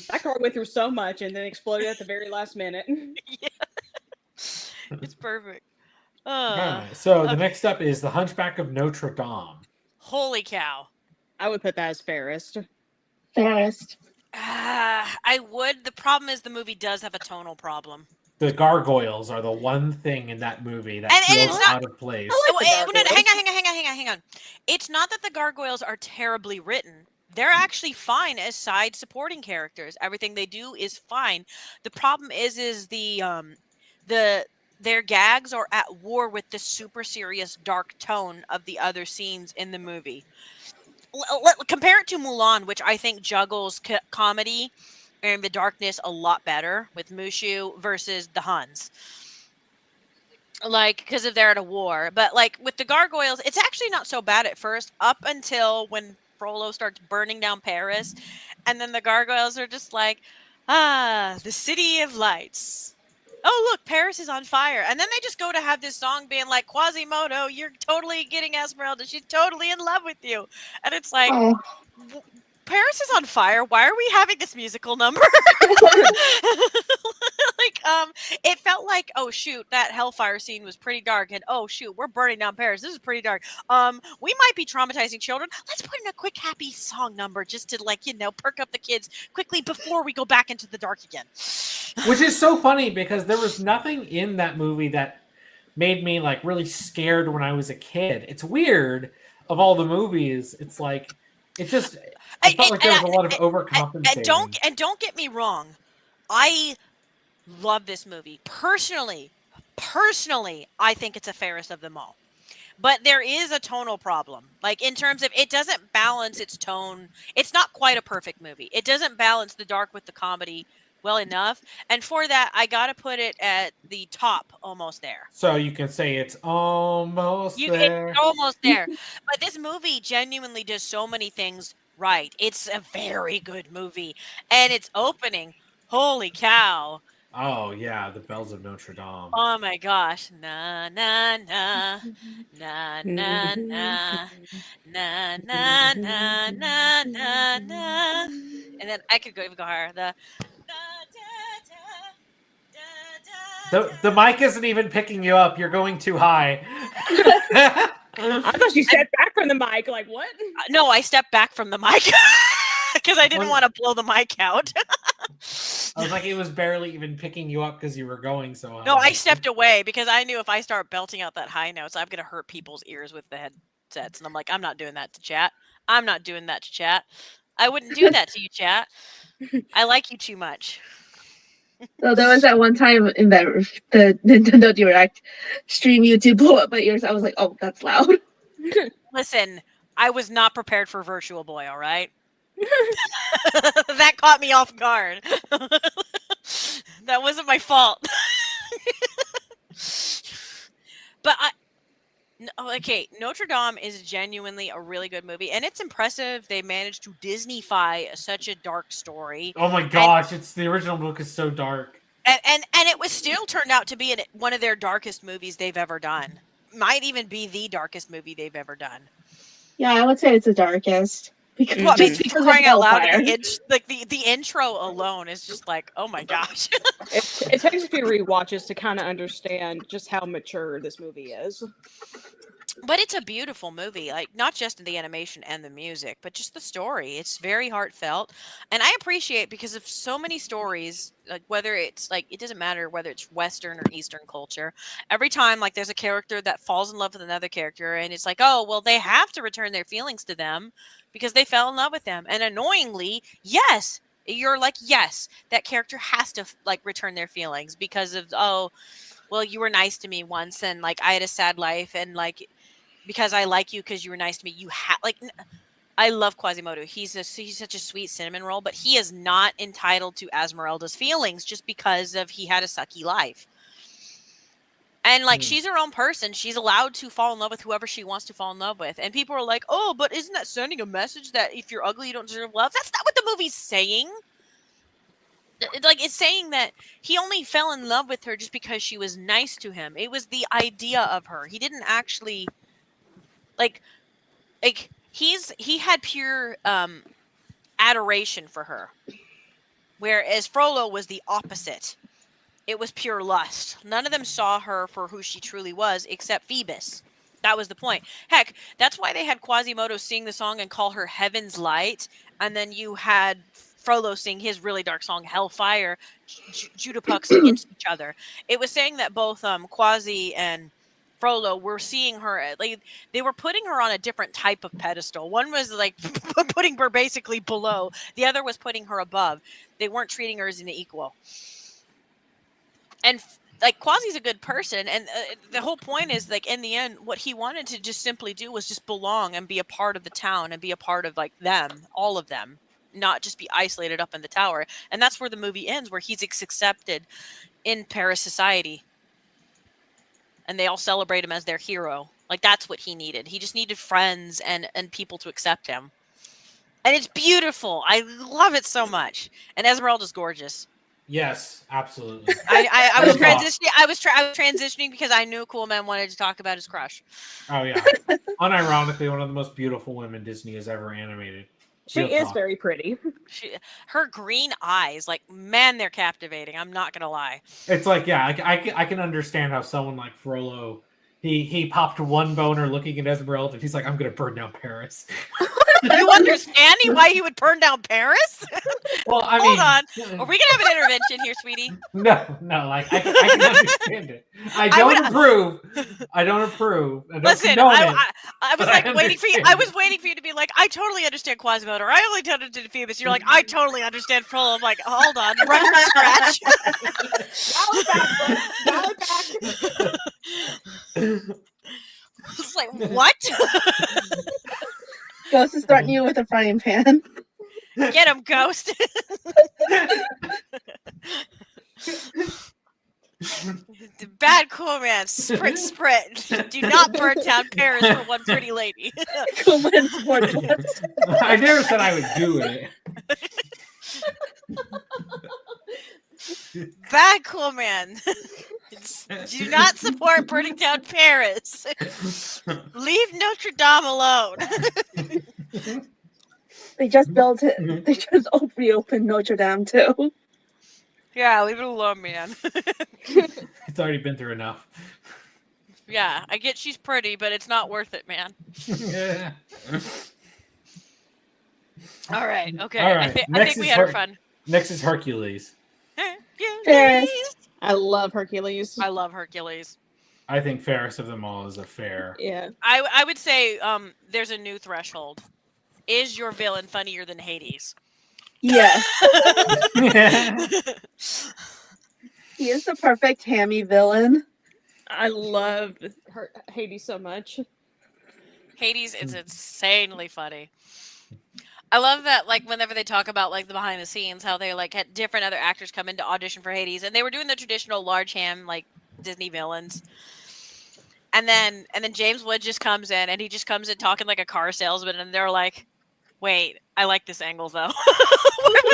That car went through so much and then exploded at the very last minute. Yeah. It's perfect. alright, so the okay. next up is The Hunchback of Notre Dame. Holy cow. I would put that as fairest. Fairest. I would. The problem is the movie does have a tonal problem. The gargoyles are the one thing in that movie that And feels it's not- out of place. I like the No, gargoyles. hang on. It's not that the gargoyles are terribly written. They're actually fine as side supporting characters. Everything they do is fine. The problem is their gags are at war with the super serious dark tone of the other scenes in the movie. Compare it to Mulan, which I think juggles comedy and the darkness a lot better with Mushu versus the Huns. Like, because if they're at a war. But like with the gargoyles, it's actually not so bad at first, up until when Frollo starts burning down Paris, and then the gargoyles are just like, the city of lights. Oh, look, Paris is on fire. And then they just go to have this song being like, Quasimodo, you're totally getting Esmeralda. She's totally in love with you. And it's like, Oh. Paris is on fire. Why are we having this musical number? It felt like, oh shoot, that hellfire scene was pretty dark, and oh shoot, we're burning down Paris. This is pretty dark. We might be traumatizing children. Let's put in a quick happy song number just to perk up the kids quickly before we go back into the dark again. Which is so funny because there was nothing in that movie that made me like really scared when I was a kid. It's weird, of all the movies, it's like it just I felt like there was a lot of overcompensating. And don't get me wrong, I love this movie personally. I think it's the fairest of them all. But there is a tonal problem. Like in terms of it doesn't balance its tone. It's not quite a perfect movie. It doesn't balance the dark with the comedy well enough. And for that, I got to put it at the top, almost there. So you can say it's almost there. It's almost there. But this movie genuinely does so many things right. It's a very good movie. And its opening, holy cow. Oh yeah, the bells of Notre Dame. Oh my gosh. Na na na. Na na na. Na na na na na na. And then I could go even go higher. The The mic isn't even picking you up. You're going too high. I thought you stepped back from the mic. Like, what? No, I stepped back from the mic because I didn't want to blow the mic out. I was like, it was barely even picking you up because you were going so high. No, I stepped away because I knew if I start belting out that high notes, I'm going to hurt people's ears with the headsets. And I'm like, I'm not doing that to chat. I'm not doing that to chat. I wouldn't do that to you, chat. I like you too much. So there was that one time in the Nintendo Direct stream, YouTube blew up my ears. I was like, oh, that's loud. Listen, I was not prepared for Virtual Boy, all right? That caught me off guard. That wasn't my fault. But okay, Notre Dame is genuinely a really good movie, and it's impressive they managed to Disney-fy such a dark story. Oh my gosh, it's the original book is so dark. And it was still turned out to be one of their darkest movies they've ever done. Might even be the darkest movie they've ever done. Yeah, I would say it's the darkest. Because, Well, I mean, because crying of out loud, Hellfire. the intro alone is just like, oh my gosh. It takes a few rewatches to kind of understand just how mature this movie is. But it's a beautiful movie, like not just the animation and the music, but just the story. It's very heartfelt, and I appreciate because of so many stories, like whether it's like it doesn't matter whether it's Western or Eastern culture. Every time like there's a character that falls in love with another character, and it's like, oh well, they have to return their feelings to them because they fell in love with them. And annoyingly, yes, you're like, yes, that character has to like return their feelings because of oh, well, you were nice to me once, and like I had a sad life, and like. Because I like you because you were nice to me. You have like, I love Quasimodo. He's such a sweet cinnamon roll, but he is not entitled to Esmeralda's feelings just because of he had a sucky life. And like, she's her own person. She's allowed to fall in love with whoever she wants to fall in love with. And people are like, oh, but isn't that sending a message that if you're ugly, you don't deserve love? That's not what the movie's saying. Like, it's saying that he only fell in love with her just because she was nice to him. It was the idea of her. He didn't actually. Like he had pure adoration for her, whereas Frollo was the opposite. It was pure lust. None of them saw her for who she truly was, except Phoebus. That was the point. Heck, that's why they had Quasimodo sing the song and call her Heaven's Light, and then you had Frollo sing his really dark song Hellfire, Judapucks against each other. It was saying that both Quasi and Frollo were seeing her like they were putting her on a different type of pedestal. One was like putting her basically below. The other was putting her above. They weren't treating her as an equal. And like Quasi's a good person, and the whole point is like in the end, what he wanted to just simply do was just belong and be a part of the town and be a part of like them, all of them, not just be isolated up in the tower. And that's where the movie ends, where he's accepted in Paris society. And they all celebrate him as their hero. Like, that's what he needed. He just needed friends and people to accept him. And it's beautiful. I love it so much. And Esmeralda's gorgeous. Yes, absolutely. I was transitioning. I was transitioning because I knew Cool Man wanted to talk about his crush. Oh yeah, unironically, one of the most beautiful women Disney has ever animated. She is very pretty. Her green eyes, like, man, they're captivating. I'm not gonna lie. It's like, yeah, I can understand how someone like Frollo, he popped one boner looking at Esmeralda, and he's like, I'm gonna burn down Paris. You understand why he would burn down Paris? Well, I Hold mean, on. Are we gonna have an intervention here, sweetie? No, like I can understand it. I don't approve. I don't approve. I don't Listen, condone I it, was but like waiting for you. I was waiting for you to be like, I totally understand Quasimodo. Or I only understand Phoebus. You're like, I totally understand Frollo. I'm like, hold on, record scratch. Dial it back. It's like, what? Ghost is threatening you with a frying pan. Get him, Ghost. Bad cool man. Sprint, sprint. Do not burn down Paris for one pretty lady. Cool man sports ones. I never said I would do it. Bad cool man. Do not support burning down Paris. Leave Notre Dame alone. They just built it. They just reopened Notre Dame too. Yeah, leave it alone, man. It's already been through enough. Yeah, I get she's pretty, but it's not worth it, man. Yeah. All right, okay. All I right, think next we is had our Her- fun. Next is Hercules. Ferris. I love Hercules. I love Hercules. I think fairest of them all is a fair. Yeah. I would say there's a new threshold. Is your villain funnier than Hades? Yes. He is the perfect hammy villain. I love Hades so much. Hades is insanely funny. I love that, like, whenever they talk about, like, the behind the scenes, how they, like, had different other actors come in to audition for Hades, and they were doing the traditional large ham, like, Disney villains. And then James Wood just comes in, and he just comes in talking like a car salesman, and they're like, wait, I like this angle, though.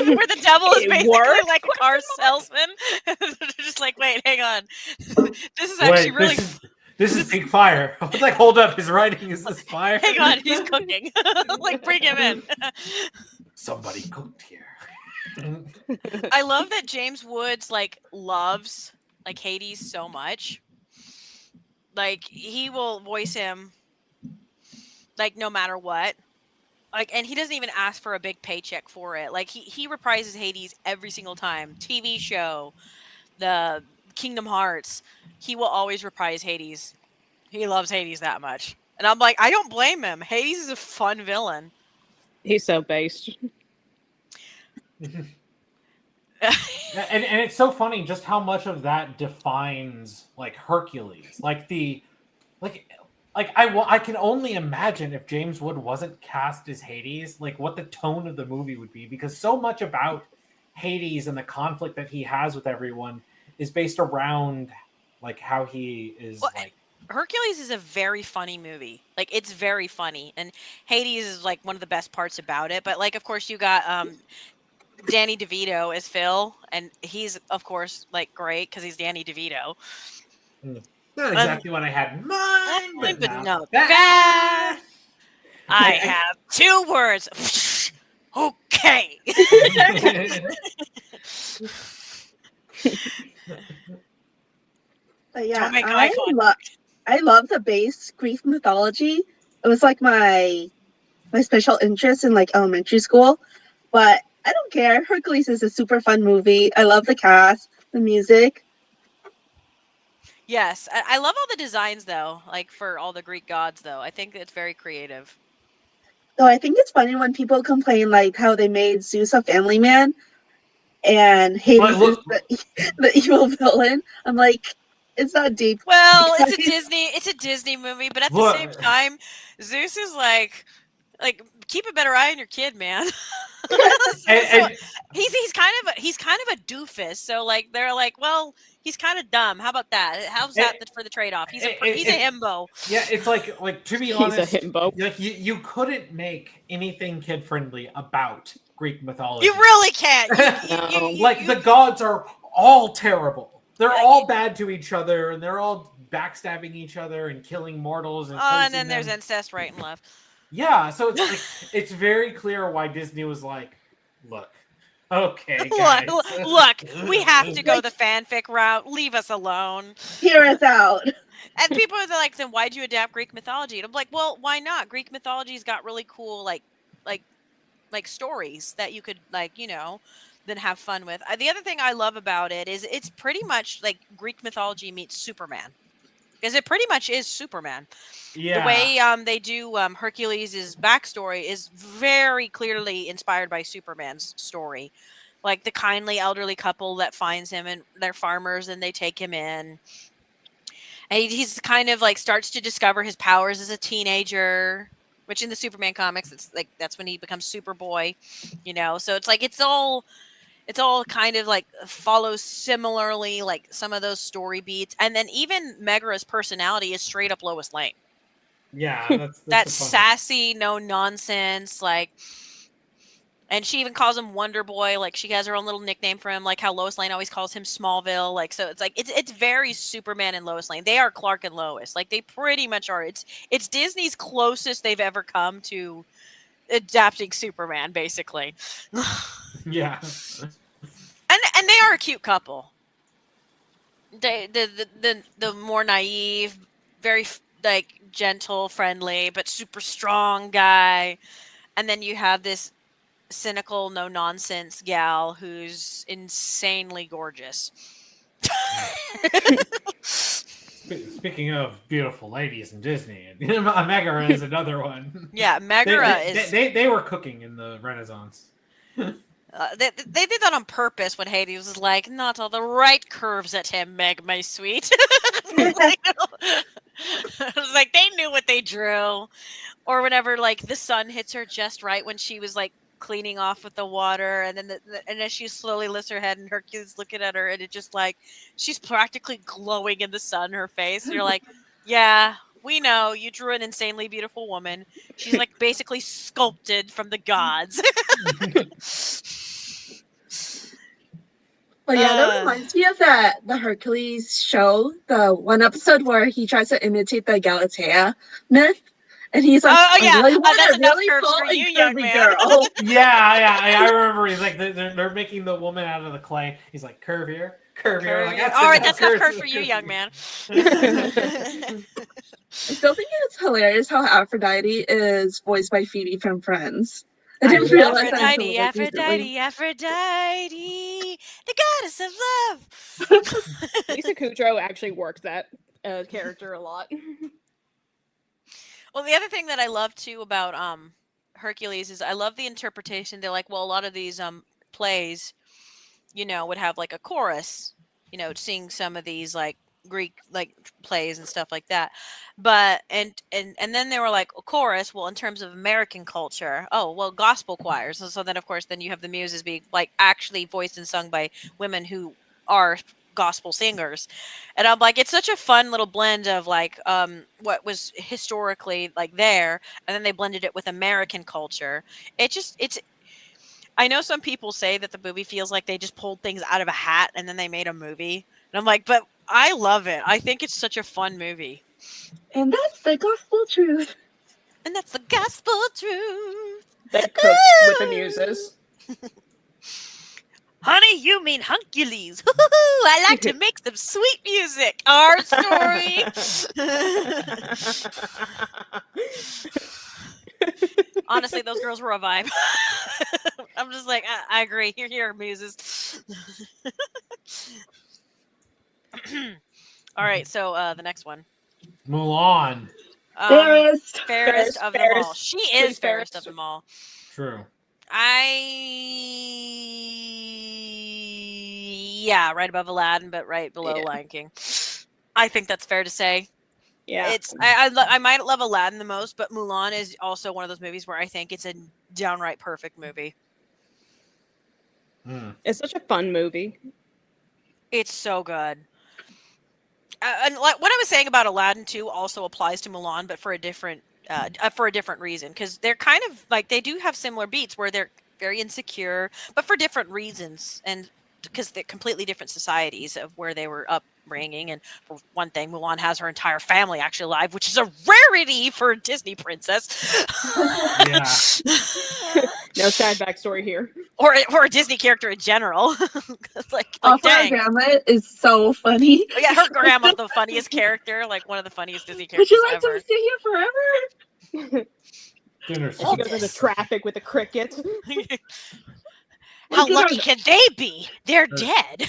where the devil is It basically worked. like a car salesman. They're just like, wait, hang on. This is actually really... This is big fire. I was like, hold up, his writing is this fire? Hang on, he's cooking. Like, bring him in. Somebody cooked here. I love that James Woods, like, loves, like, Hades so much. Like, he will voice him, like, no matter what. Like, and he doesn't even ask for a big paycheck for it. Like, he reprises Hades every single time. TV show, the Kingdom Hearts, he will always reprise Hades. He loves Hades that much. And I'm like, I don't blame him. Hades is a fun villain. He's so based. and it's so funny just how much of that defines, like, Hercules. I can only imagine if James Wood wasn't cast as Hades, like, what the tone of the movie would be, because so much about Hades and the conflict that he has with everyone is based around, like, how he is, like... Hercules is a very funny movie. Like, it's very funny. And Hades is, like, one of the best parts about it. But, like, of course, you got Danny DeVito as Phil. And he's, of course, like, great because he's Danny DeVito. Not exactly what I had in mind, but no. I have 2 words. Okay. But yeah, Don't make eye I love the base Greek mythology. It was like my special interest in, like, elementary school. But I don't care. Hercules is a super fun movie. I love the cast, the music. Yes, I love all the designs though. Like, for all the Greek gods, though, I think it's very creative. So I think it's funny when people complain, like, how they made Zeus a family man and Hades is the evil villain. I'm like, it's not deep. Well, it's a Disney movie, but at the same time, Zeus is like keep a better eye on your kid, man. He's kind of a doofus. So, like, they're like, well, he's kind of dumb. How about that? How's that for the trade-off? He's a himbo. Yeah, it's like to be honest, he's a himbo. Like, you couldn't make anything kid friendly about Greek mythology. You really can't. The gods are all terrible. They're all bad to each other, and they're all backstabbing each other and killing mortals. And then there's incest right and left. Yeah, so it's like, it's very clear why Disney was like, look, okay, guys. look, we have to go the fanfic route. Leave us alone. Hear us out. And people are like, then why'd you adapt Greek mythology? And I'm like, well, why not? Greek mythology's got really cool, like stories that you could, like, then have fun with. The other thing I love about it is it's pretty much like Greek mythology meets Superman. Because it pretty much is Superman. Yeah. The way they do Hercules' backstory is very clearly inspired by Superman's story. Like, the kindly elderly couple that finds him, and they're farmers, and they take him in. And he's kind of, like, starts to discover his powers as a teenager, which in the Superman comics, it's like that's when he becomes Superboy, So it's like it's all It's all kind of like follows similarly, like some of those story beats, and then even Megara's personality is straight up Lois Lane. Yeah, That the fun sassy, no nonsense, like, and she even calls him Wonder Boy. Like she has her own little nickname for him, like how Lois Lane always calls him Smallville. Like so, it's like it's very Superman and Lois Lane. They are Clark and Lois. Like they pretty much are. It's Disney's closest they've ever come to adapting Superman, basically. Yeah. And they are a cute couple. The more naive, very like gentle, friendly, but super strong guy, and then you have this cynical, no nonsense gal who's insanely gorgeous. Speaking of beautiful ladies in Disney, Megara is another one. Yeah, Megara is. They were cooking in the Renaissance. They did that on purpose when Hades was like, not all the right curves at him, Meg, my sweet. Like, it was like they knew what they drew. Or whenever like the sun hits her just right when she was like cleaning off with the water, and then and as she slowly lifts her head and Hercules looking at her, and it just like she's practically glowing in the sun, her face. And you're like, yeah, we know you drew an insanely beautiful woman. She's like basically sculpted from the gods. Well, yeah, that reminds me of the Hercules show, the one episode where he tries to imitate the Galatea myth, and he's like, "Oh yeah, really want that's a enough really curves tall for and you, young curvy man." girl. Yeah, I remember. He's like they're making the woman out of the clay. He's like curvier. Like, All right, that's enough curves for you, young man. I still think it's hilarious how Aphrodite is voiced by Phoebe from Friends. I didn't realize that until, like, recently. Aphrodite, the goddess of love. Lisa Kudrow actually worked that character a lot. Well, the other thing that I love too about Hercules is I love the interpretation. They're like, well, a lot of these plays, you know, would have like a chorus, you know, sing some of these like Greek like plays and stuff like that. But and then they were like a chorus. Well, in terms of American culture, oh well, gospel choirs. So then of course then you have the muses being like actually voiced and sung by women who are gospel singers. And I'm like, it's such a fun little blend of like what was historically like there, and then they blended it with American culture. It's I know some people say that the movie feels like they just pulled things out of a hat and then they made a movie. And I'm like, but I love it. I think it's such a fun movie. And that's the gospel truth. And that's the gospel truth. They cooked with the muses. Honey, you mean Huncules. I like to make some sweet music. Our story. Honestly, those girls were a vibe. I'm just like, I agree. Here, muses. All right, so the next one. Mulan. Fairest. Fairest of them all. She is fairest of them all. True. Yeah, right above Aladdin, but right below Lion King. I think that's fair to say. Yeah, It's I might love Aladdin the most, but Mulan is also one of those movies where I think it's a downright perfect movie. It's such a fun movie. It's so good. And like what I was saying about Aladdin too also applies to Mulan, but for a different reason, because they're kind of like they do have similar beats where they're very insecure, but for different reasons, and because they're completely different societies of where they were upbringing. And for one thing, Mulan has her entire family actually alive, which is a rarity for a Disney princess. Yeah. No sad backstory here. or a Disney character in general. like Also, her dang. grandma is so funny. Yeah, her grandma's the funniest character, like one of the funniest Disney Would characters you like ever. to stay here forever? Dinner's She goes into traffic with a cricket. How Look at lucky her- can they be? They're dead.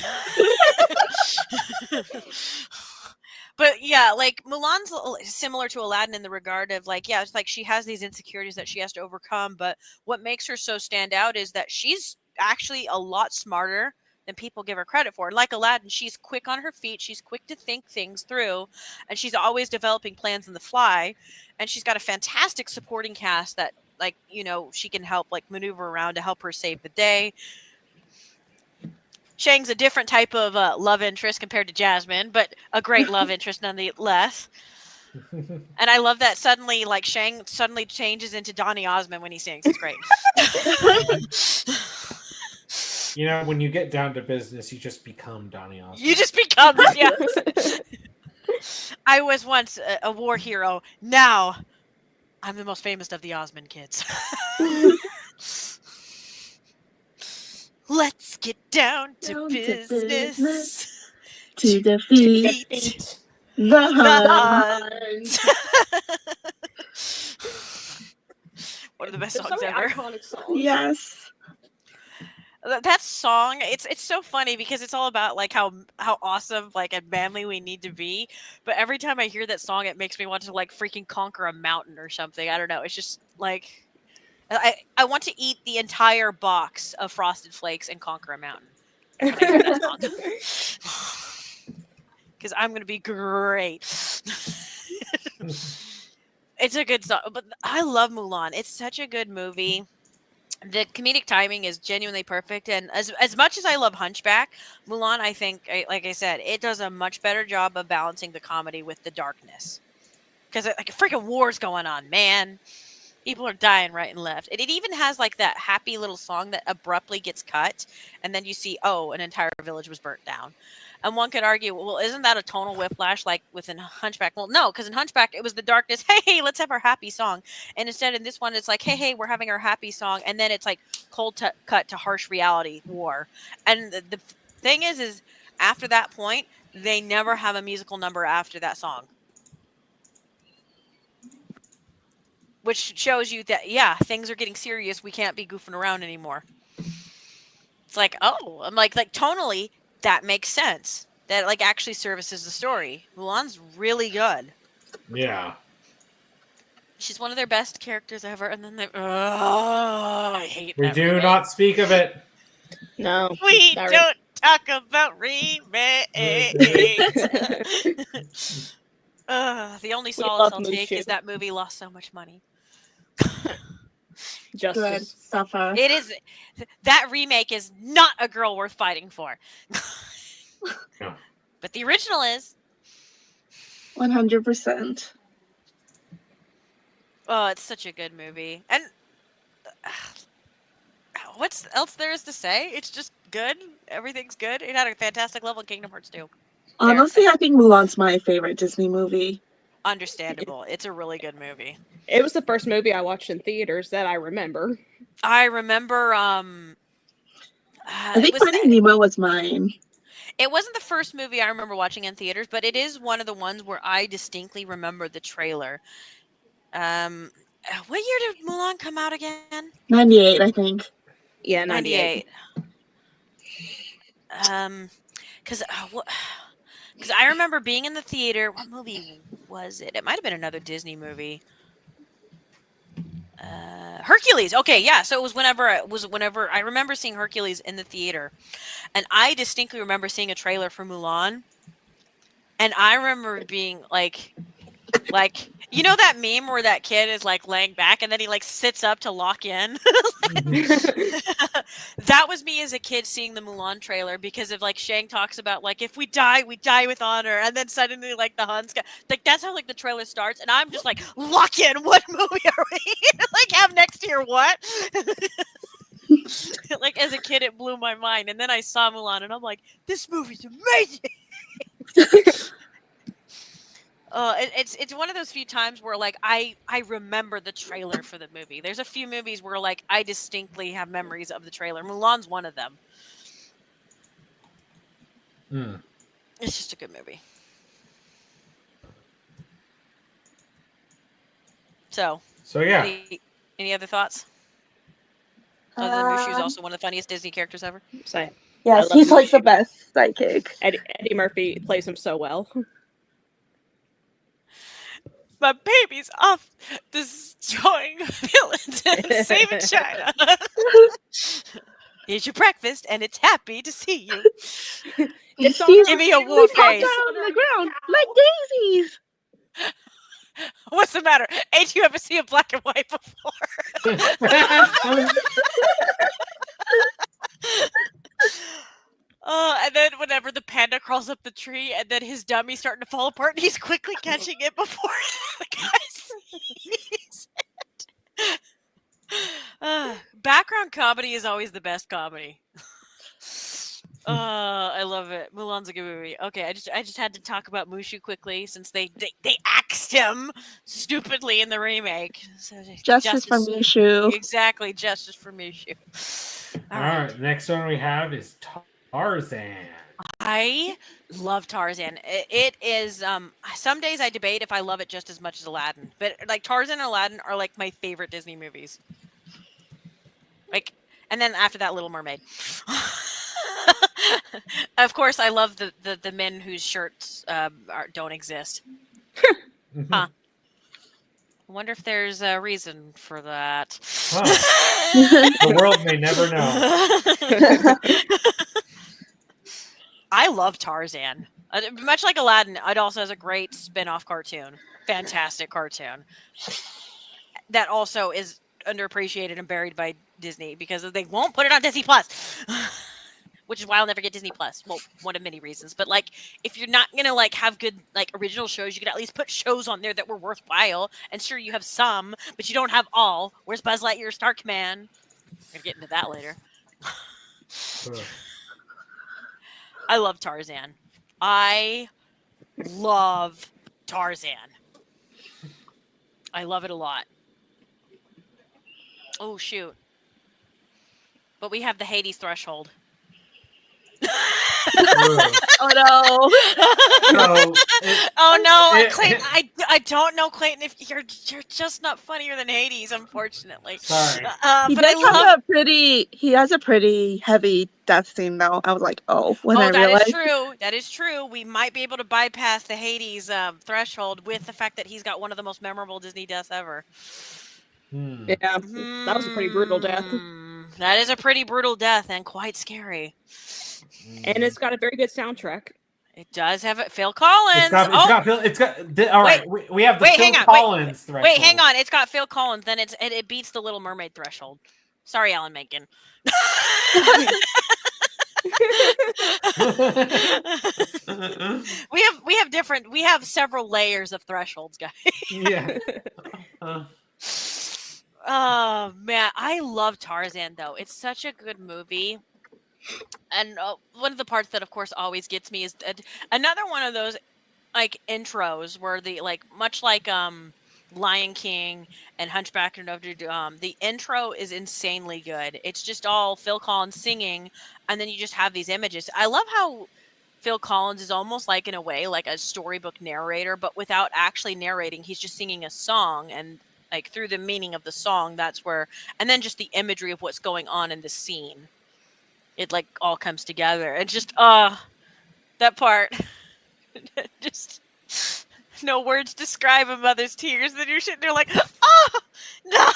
But yeah, like Mulan's similar to Aladdin in the regard of like, yeah, it's like she has these insecurities that she has to overcome. But what makes her so stand out is that she's actually a lot smarter than people give her credit for. Like Aladdin, she's quick on her feet. She's quick to think things through, and she's always developing plans on the fly. And she's got a fantastic supporting cast that, like, you know, she can help like maneuver around to help her save the day. Shang's a different type of love interest compared to Jasmine, but a great love interest nonetheless. And I love that suddenly, like, Shang suddenly changes into Donny Osmond when he sings. It's great. You know, when you get down to business, you just become Donny Osmond. You just become, yeah. I was once a war hero. Now, I'm the most famous of the Osmond kids. Let's get down to business. To defeat the Huns. One of the best There's songs so many ever. iconic songs. Yes. That song, it's so funny because it's all about like how awesome like and manly we need to be. But every time I hear that song, it makes me want to like freaking conquer a mountain or something. I don't know. It's just like I want to eat the entire box of Frosted Flakes and conquer a mountain when I hear that song. Because I'm gonna be great. It's a good song, but I love Mulan. It's such a good movie. The comedic timing is genuinely perfect, and as much as I love Hunchback, Mulan, I think, like I said, it does a much better job of balancing the comedy with the darkness. Because like a freaking war's going on, man. People are dying right and left. And it even has like that happy little song that abruptly gets cut, and then you see, oh, an entire village was burnt down. And one could argue, well, isn't that a tonal whiplash like within Hunchback? Well, no, because in Hunchback, it was the darkness. Hey, let's have our happy song. And instead, in this one, it's like, hey, we're having our happy song. And then it's like cold cut to harsh reality, war. And the thing is after that point, they never have a musical number after that song. Which shows you that, yeah, things are getting serious. We can't be goofing around anymore. It's like, oh, I'm like tonally, that makes sense. That like actually services the story. Mulan's really good. Yeah. She's one of their best characters ever. And then I hate We that do remake. not speak of it. No. We sorry. don't talk about remakes. The only solace love I'll take Mushu. is that movie lost so much money. Good. Justice. Suffer. It is that remake is not a girl worth fighting for. No. But the original is. 100%. Oh, it's such a good movie. And what's else there is to say? It's just good. Everything's good. It had a fantastic level in Kingdom Hearts 2. Honestly, I think Mulan's my favorite Disney movie. Understandable. It's a really good movie. It was the first movie I watched in theaters that I remember. I remember I think Finding Nemo was mine. it wasn't the first movie I remember watching in theaters, but it is one of the ones where I distinctly remember the trailer. What year did Mulan come out again? 98, I think. Yeah, 98. 98. Because I remember being in the theater. What movie was it? It might have been another Disney movie. Hercules. Okay, yeah. So it was whenever I remember seeing Hercules in the theater, and I distinctly remember seeing a trailer for Mulan, and I remember being like, you know that meme where that kid is like laying back and then he like sits up to lock in. That was me as a kid seeing the Mulan trailer because of like Shang talks about like if we die with honor, and then suddenly like the Huns like that's how like the trailer starts, and I'm just like lock in. What movie are we like have next year? What? Like as a kid, it blew my mind, and then I saw Mulan, and I'm like, this movie's amazing. It's one of those few times where like I remember the trailer for the movie. There's a few movies where like I distinctly have memories of the trailer. Mulan's one of them. It's just a good movie. So yeah. Any other thoughts? Other than Mushu's also one of the funniest Disney characters ever. So, Yes, he's like the best sidekick. Eddie Murphy plays him so well. My baby's off destroying villains and saving China. Here's your breakfast, and it's happy to see you. Give me a war face. Down on the ground like daisies. What's the matter? Ain't you ever seen a black and white before? And then whenever the panda crawls up the tree, and then his dummy's starting to fall apart, and he's quickly catching it before the guy sees it. Background comedy is always the best comedy. I love it. Mulan's a good movie. Okay, I just had to talk about Mushu quickly since they axed him stupidly in the remake. So, Justice for Mushu. Exactly, justice for Mushu. All right, next one we have is Tarzan. I love Tarzan. It is some days I debate if I love it just as much as Aladdin. But like Tarzan and Aladdin are like my favorite Disney movies. Like, and then after that, Little Mermaid. Of course, I love the men whose shirts don't exist. Huh. I wonder if there's a reason for that. Huh. The world may never know. I love Tarzan. Much like Aladdin, it also has a great spin-off cartoon. Fantastic cartoon. That also is underappreciated and buried by Disney because they won't put it on Disney Plus. Which is why I'll never get Disney Plus. Well, one of many reasons. But like, if you're not gonna like have good like original shows, you could at least put shows on there that were worthwhile. And sure, you have some, but you don't have all. Where's Buzz Lightyear, Star Command? I'm gonna get into that later. I love Tarzan. I love Tarzan. I love it a lot. Oh shoot! But we have the Hades threshold. Oh no! Oh no, Clayton! I don't know, Clayton. If you're just not funnier than Hades, unfortunately. Sorry. He But does have he has a pretty heavy death scene though. I was like, oh, when I realized. That is true. That is true. We might be able to bypass the Hades threshold with the fact that he's got one of the most memorable Disney deaths ever. Yeah, that was a pretty brutal death. That is a pretty brutal death and quite scary. And it's got a very good soundtrack. It does have it. Phil Collins. It's got all right. We have the Phil Collins threshold. Wait, hang on. It's got Phil Collins. Then it beats the Little Mermaid threshold. Sorry, Alan Menken. we have several layers of thresholds, guys. Yeah. Oh man, I love Tarzan though. It's such a good movie. And one of the parts that of course always gets me is another one of those like intros where the like much like Lion King and Hunchback of Notre Dame, the intro is insanely good. It's just all Phil Collins singing, and then you just have these images. I love how Phil Collins is almost like in a way like a storybook narrator, but without actually narrating. He's just singing a song, and like through the meaning of the song, that's where, and then just the imagery of what's going on in the scene. It like all comes together, and just that part, just no words describe a mother's tears. Then you're sitting there like, oh no,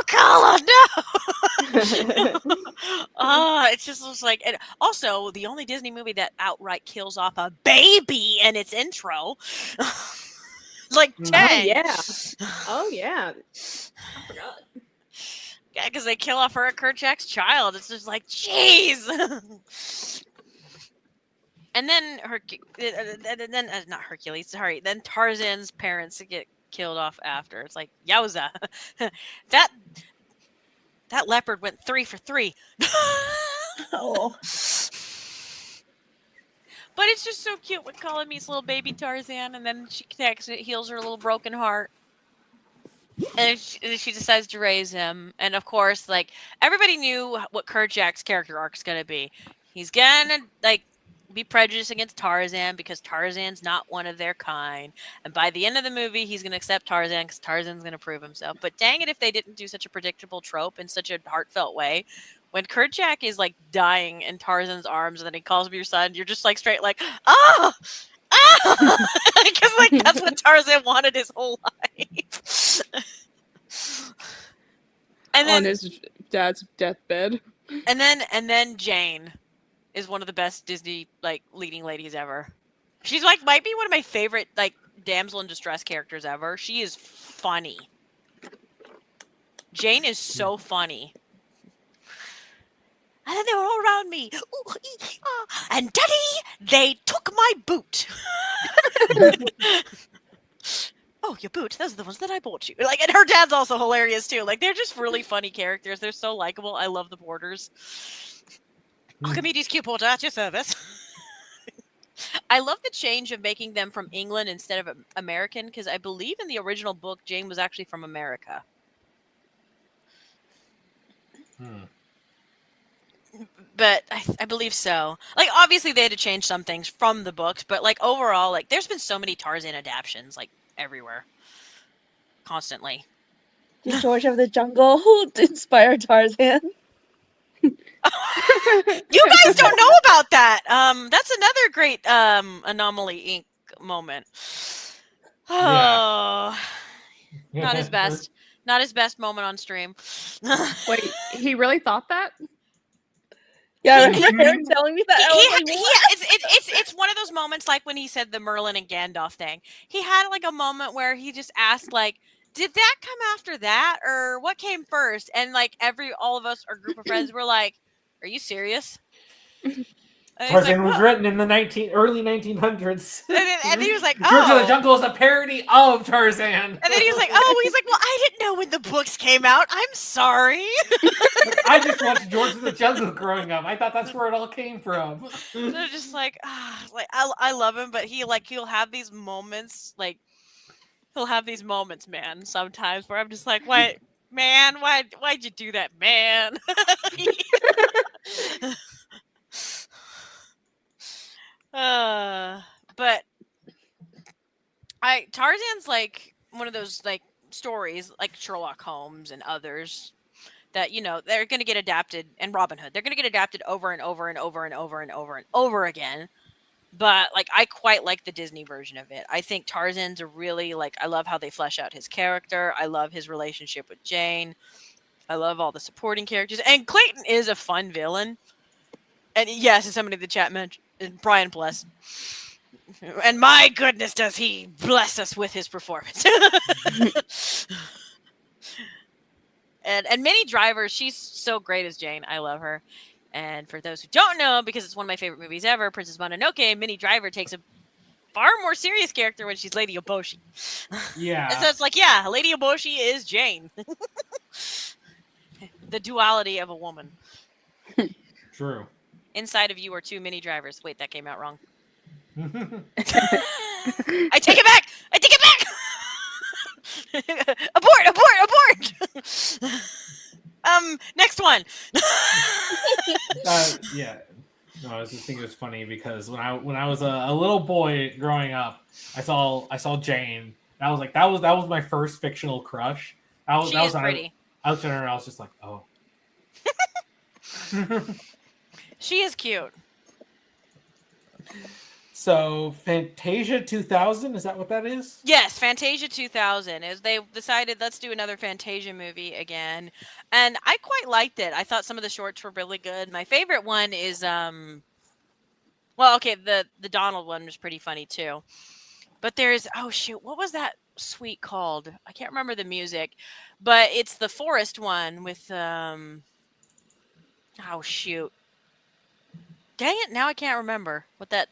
Colin, no. It just looks like, and also the only Disney movie that outright kills off a baby in its intro. Like dang. Oh yeah. I forgot. Yeah, because they kill off her Kerchak's child. It's just like, jeez. And then not Hercules. Sorry. Then Tarzan's parents get killed off after. It's like, yowza. That leopard went 3 for 3. Oh. But it's just so cute when Colin meets little baby Tarzan, and then she connects and it heals her little broken heart. And she decides to raise him. And of course, like, everybody knew what Kerchak's character arc is going to be. He's going to, like, be prejudiced against Tarzan because Tarzan's not one of their kind. And by the end of the movie, he's going to accept Tarzan because Tarzan's going to prove himself. But dang it if they didn't do such a predictable trope in such a heartfelt way. When Kerchak is, like, dying in Tarzan's arms and then he calls him your son, you're just, like, straight like, oh! Because like that's what Tarzan wanted his whole life. And then on his dad's deathbed. And then Jane is one of the best Disney like leading ladies ever. She's like might be one of my favorite like damsel in distress characters ever. She is funny. Jane is so funny. And then they were all around me. Ooh, and Daddy, they took my boot. Oh, your boot. Those are the ones that I bought you. Like, and her dad's also hilarious too. Like, they're just really funny characters. They're so likable. I love the Porters. Archimedes Q Porter at your service. I love the change of making them from England instead of American, because I believe in the original book, Jane was actually from America. But I believe so. Like, obviously they had to change some things from the books, but like overall, like there's been so many Tarzan adaptions, like everywhere, constantly. Did George of the Jungle inspire Tarzan? You guys don't know about that. That's another great Anomaly Inc. moment. Oh, not his best. Not his best moment on stream. Wait, he really thought that? Yeah, I remember Aaron telling me that. It's one of those moments like when he said the Merlin and Gandalf thing. He had like a moment where he just asked like, did that come after that or what came first? And like all of us, our group of friends were like, are you serious? Tarzan was written in the early 1900s. And he was like, oh. George of the Jungle is a parody of Tarzan. And then he was like, well, I didn't know when the books came out. I'm sorry. I just watched George of the Jungle growing up. I thought that's where it all came from. They're just like I love him, but he'll have these moments, like he'll have these moments, man, sometimes where I'm just like, why'd you do that, man? But Tarzan's like one of those like stories like Sherlock Holmes and others that, you know, they're going to get adapted, and Robin Hood, they're going to get adapted over and over and over and over and over and over again. But like, I quite like the Disney version of it. I think Tarzan's a really like, I love how they flesh out his character. I love his relationship with Jane. I love all the supporting characters, and Clayton is a fun villain. And yes, as somebody in the chat mentioned, Brian bless. And my goodness, does he bless us with his performance. and Minnie Driver, she's so great as Jane. I love her. And for those who don't know, because it's one of my favorite movies ever, Princess Mononoke, Minnie Driver takes a far more serious character when she's Lady Oboshi. Yeah. And so it's like, yeah, Lady Oboshi is Jane. The duality of a woman. True. Inside of you are two Minnie Drivers. Wait, that came out wrong. I take it back! I take it back! Abort! Next one. Yeah. No, I was just thinking it was funny because when I was a little boy growing up, I saw Jane. I was like, that was my first fictional crush. She is pretty. I looked at her and I was just like, oh. She is cute. So Fantasia 2000, is that what that is? Yes, Fantasia 2000 is. They decided let's do another Fantasia movie again, and I quite liked it. I thought some of the shorts were really good. My favorite one is the Donald one was pretty funny too. But there's what was that suite called? I can't remember the music, but it's the forest one with Dang it! Now I can't remember what that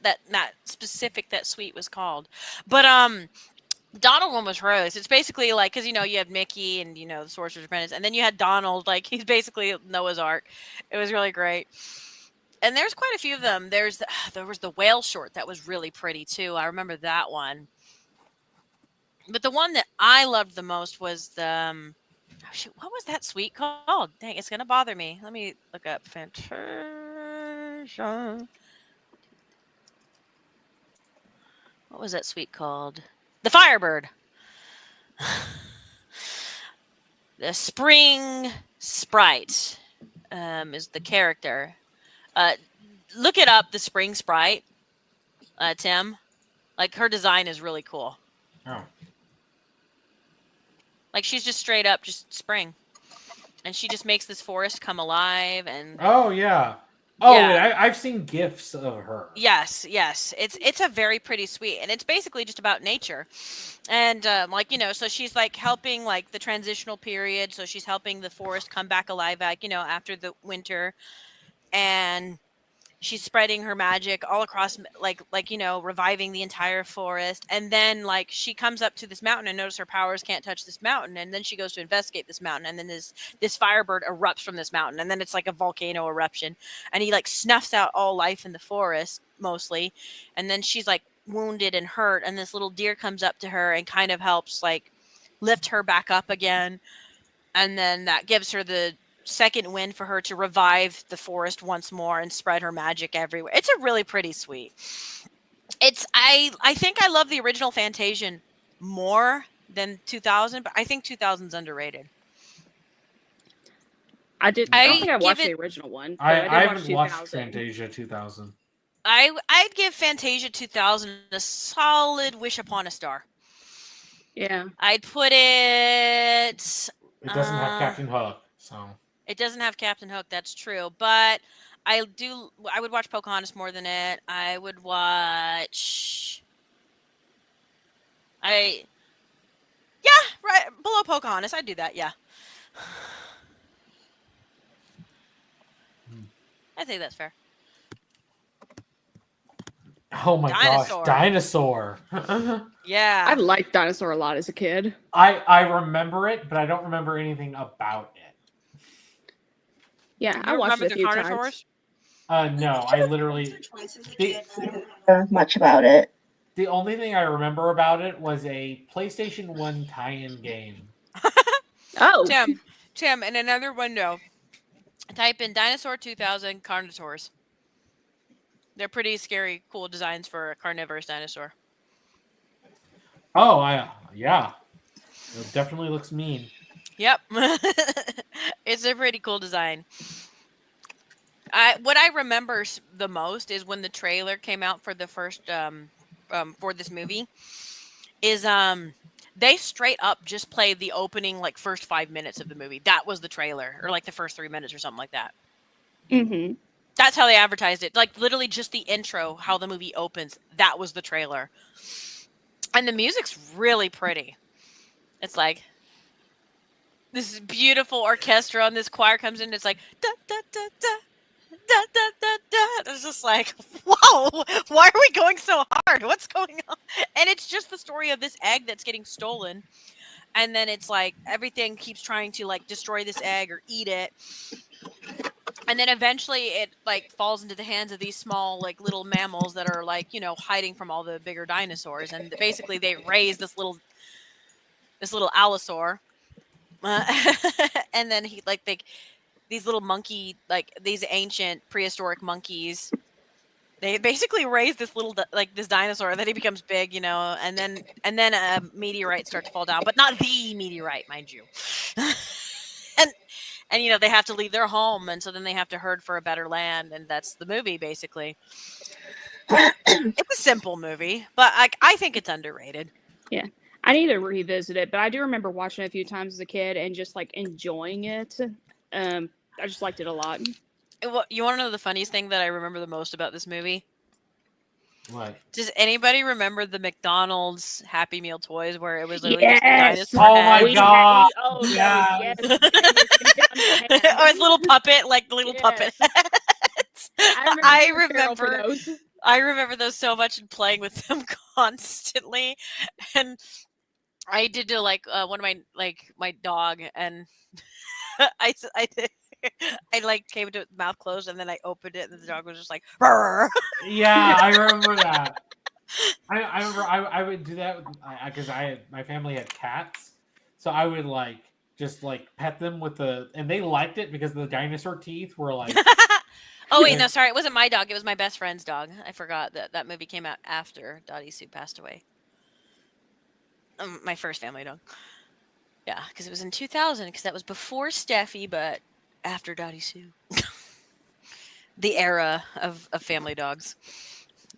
suite was called. But the Donald one was rose. It's basically like, because you have Mickey and the Sorcerer's Apprentice, and then you had Donald, like he's basically Noah's Ark. It was really great. And there's quite a few of them. There was the whale short that was really pretty too. I remember that one. But the one that I loved the most was the what was that suite called? Dang, it's gonna bother me. Let me look up Fantasia. What was that suite called? The Firebird. The Spring Sprite is the character. Look it up, the Spring Sprite, Tim. Like, her design is really cool. Oh. Like, she's just straight up just spring. And she just makes this forest come alive. And oh, yeah. Oh, yeah. Wait, I've seen GIFs of her. Yes. It's a very pretty suite. And it's basically just about nature. And, so she's, like, helping, like, the transitional period. So she's helping the forest come back alive, like, after the winter. and she's spreading her magic all across, like reviving the entire forest. And then like she comes up to this mountain and notice her powers can't touch this mountain, and then she goes to investigate this mountain, and then this firebird erupts from this mountain, and then it's like a volcano eruption, and he like snuffs out all life in the forest mostly. And then she's like wounded and hurt, and this little deer comes up to her and kind of helps like lift her back up again, and then that gives her the second win for her to revive the forest once more and spread her magic everywhere. It's a really pretty sweet. It's I think I love the original Fantasia more than 2000, but I think 2000's underrated. I don't think I watched the original one. I did haven't watch watched 2000. Fantasia 2000. I'd give Fantasia 2000 a solid wish upon a star. Yeah. I'd put it. It doesn't have Captain Hook, so. It doesn't have Captain Hook, that's true. But I would watch Pocahontas more than it. I would watch. Right below Pocahontas. I'd do that, yeah. I think that's fair. Oh my Dinosaur. gosh, Dinosaur. Yeah. I liked Dinosaur a lot as a kid. I remember it, but I don't remember anything about it. Yeah, You I watched remember it a the few Carnosaurs? times. No, I literally Much about it. the only thing I remember about it was a PlayStation 1 tie-in game. Oh. Tim, in another window, type in Dinosaur 2000 Carnosaurs. They're pretty scary, cool designs for a carnivorous dinosaur. Oh, yeah. It definitely looks mean. Yep. It's a pretty cool design. What I remember the most is when the trailer came out for the first for this movie is they straight up just played the opening like first 5 minutes of the movie. That was the trailer, or like the first 3 minutes or something like that. Mm-hmm. That's how they advertised it. Like literally just the intro, how the movie opens. That was the trailer. And the music's really pretty. It's like this beautiful orchestra, and this choir comes in. It's like da da da da da da da da. It's just like, whoa! Why are we going so hard? What's going on? And it's just the story of this egg that's getting stolen, and then it's like everything keeps trying to like destroy this egg or eat it. And then eventually it like falls into the hands of these small like little mammals that are like, hiding from all the bigger dinosaurs. And basically they raise this little allosaur. And then these little monkey, like these ancient prehistoric monkeys, they basically raise this little this dinosaur, and then he becomes big, and then a meteorite starts to fall down, but not the meteorite, mind you. And they have to leave their home, and so then they have to herd for a better land, and that's the movie basically. It's a simple movie, but I think it's underrated. Yeah, I need to revisit it, but I do remember watching it a few times as a kid and just like enjoying it. I just liked it a lot. Well, you want to know the funniest thing that I remember the most about this movie? What? Does anybody remember the McDonald's Happy Meal toys where it was literally Yes! just a dinosaur Oh my head? We God. had- Yeah. Yes. Or his little puppet, like the little puppet heads. I remember those so much and playing with them constantly. And I did to one of my dog, and I did. I came to mouth closed, and then I opened it, and the dog was just like, "Rrr." Yeah, I remember that. I remember I would do that because my family had cats, so I would just pet them and they liked it because the dinosaur teeth were like. Oh wait, no, sorry, it wasn't my dog. It was my best friend's dog. I forgot that movie came out after Dottie Sue passed away. My first family dog. Yeah, because it was in 2000. Because that was before Steffi, but after Dottie Sue. The era of family dogs.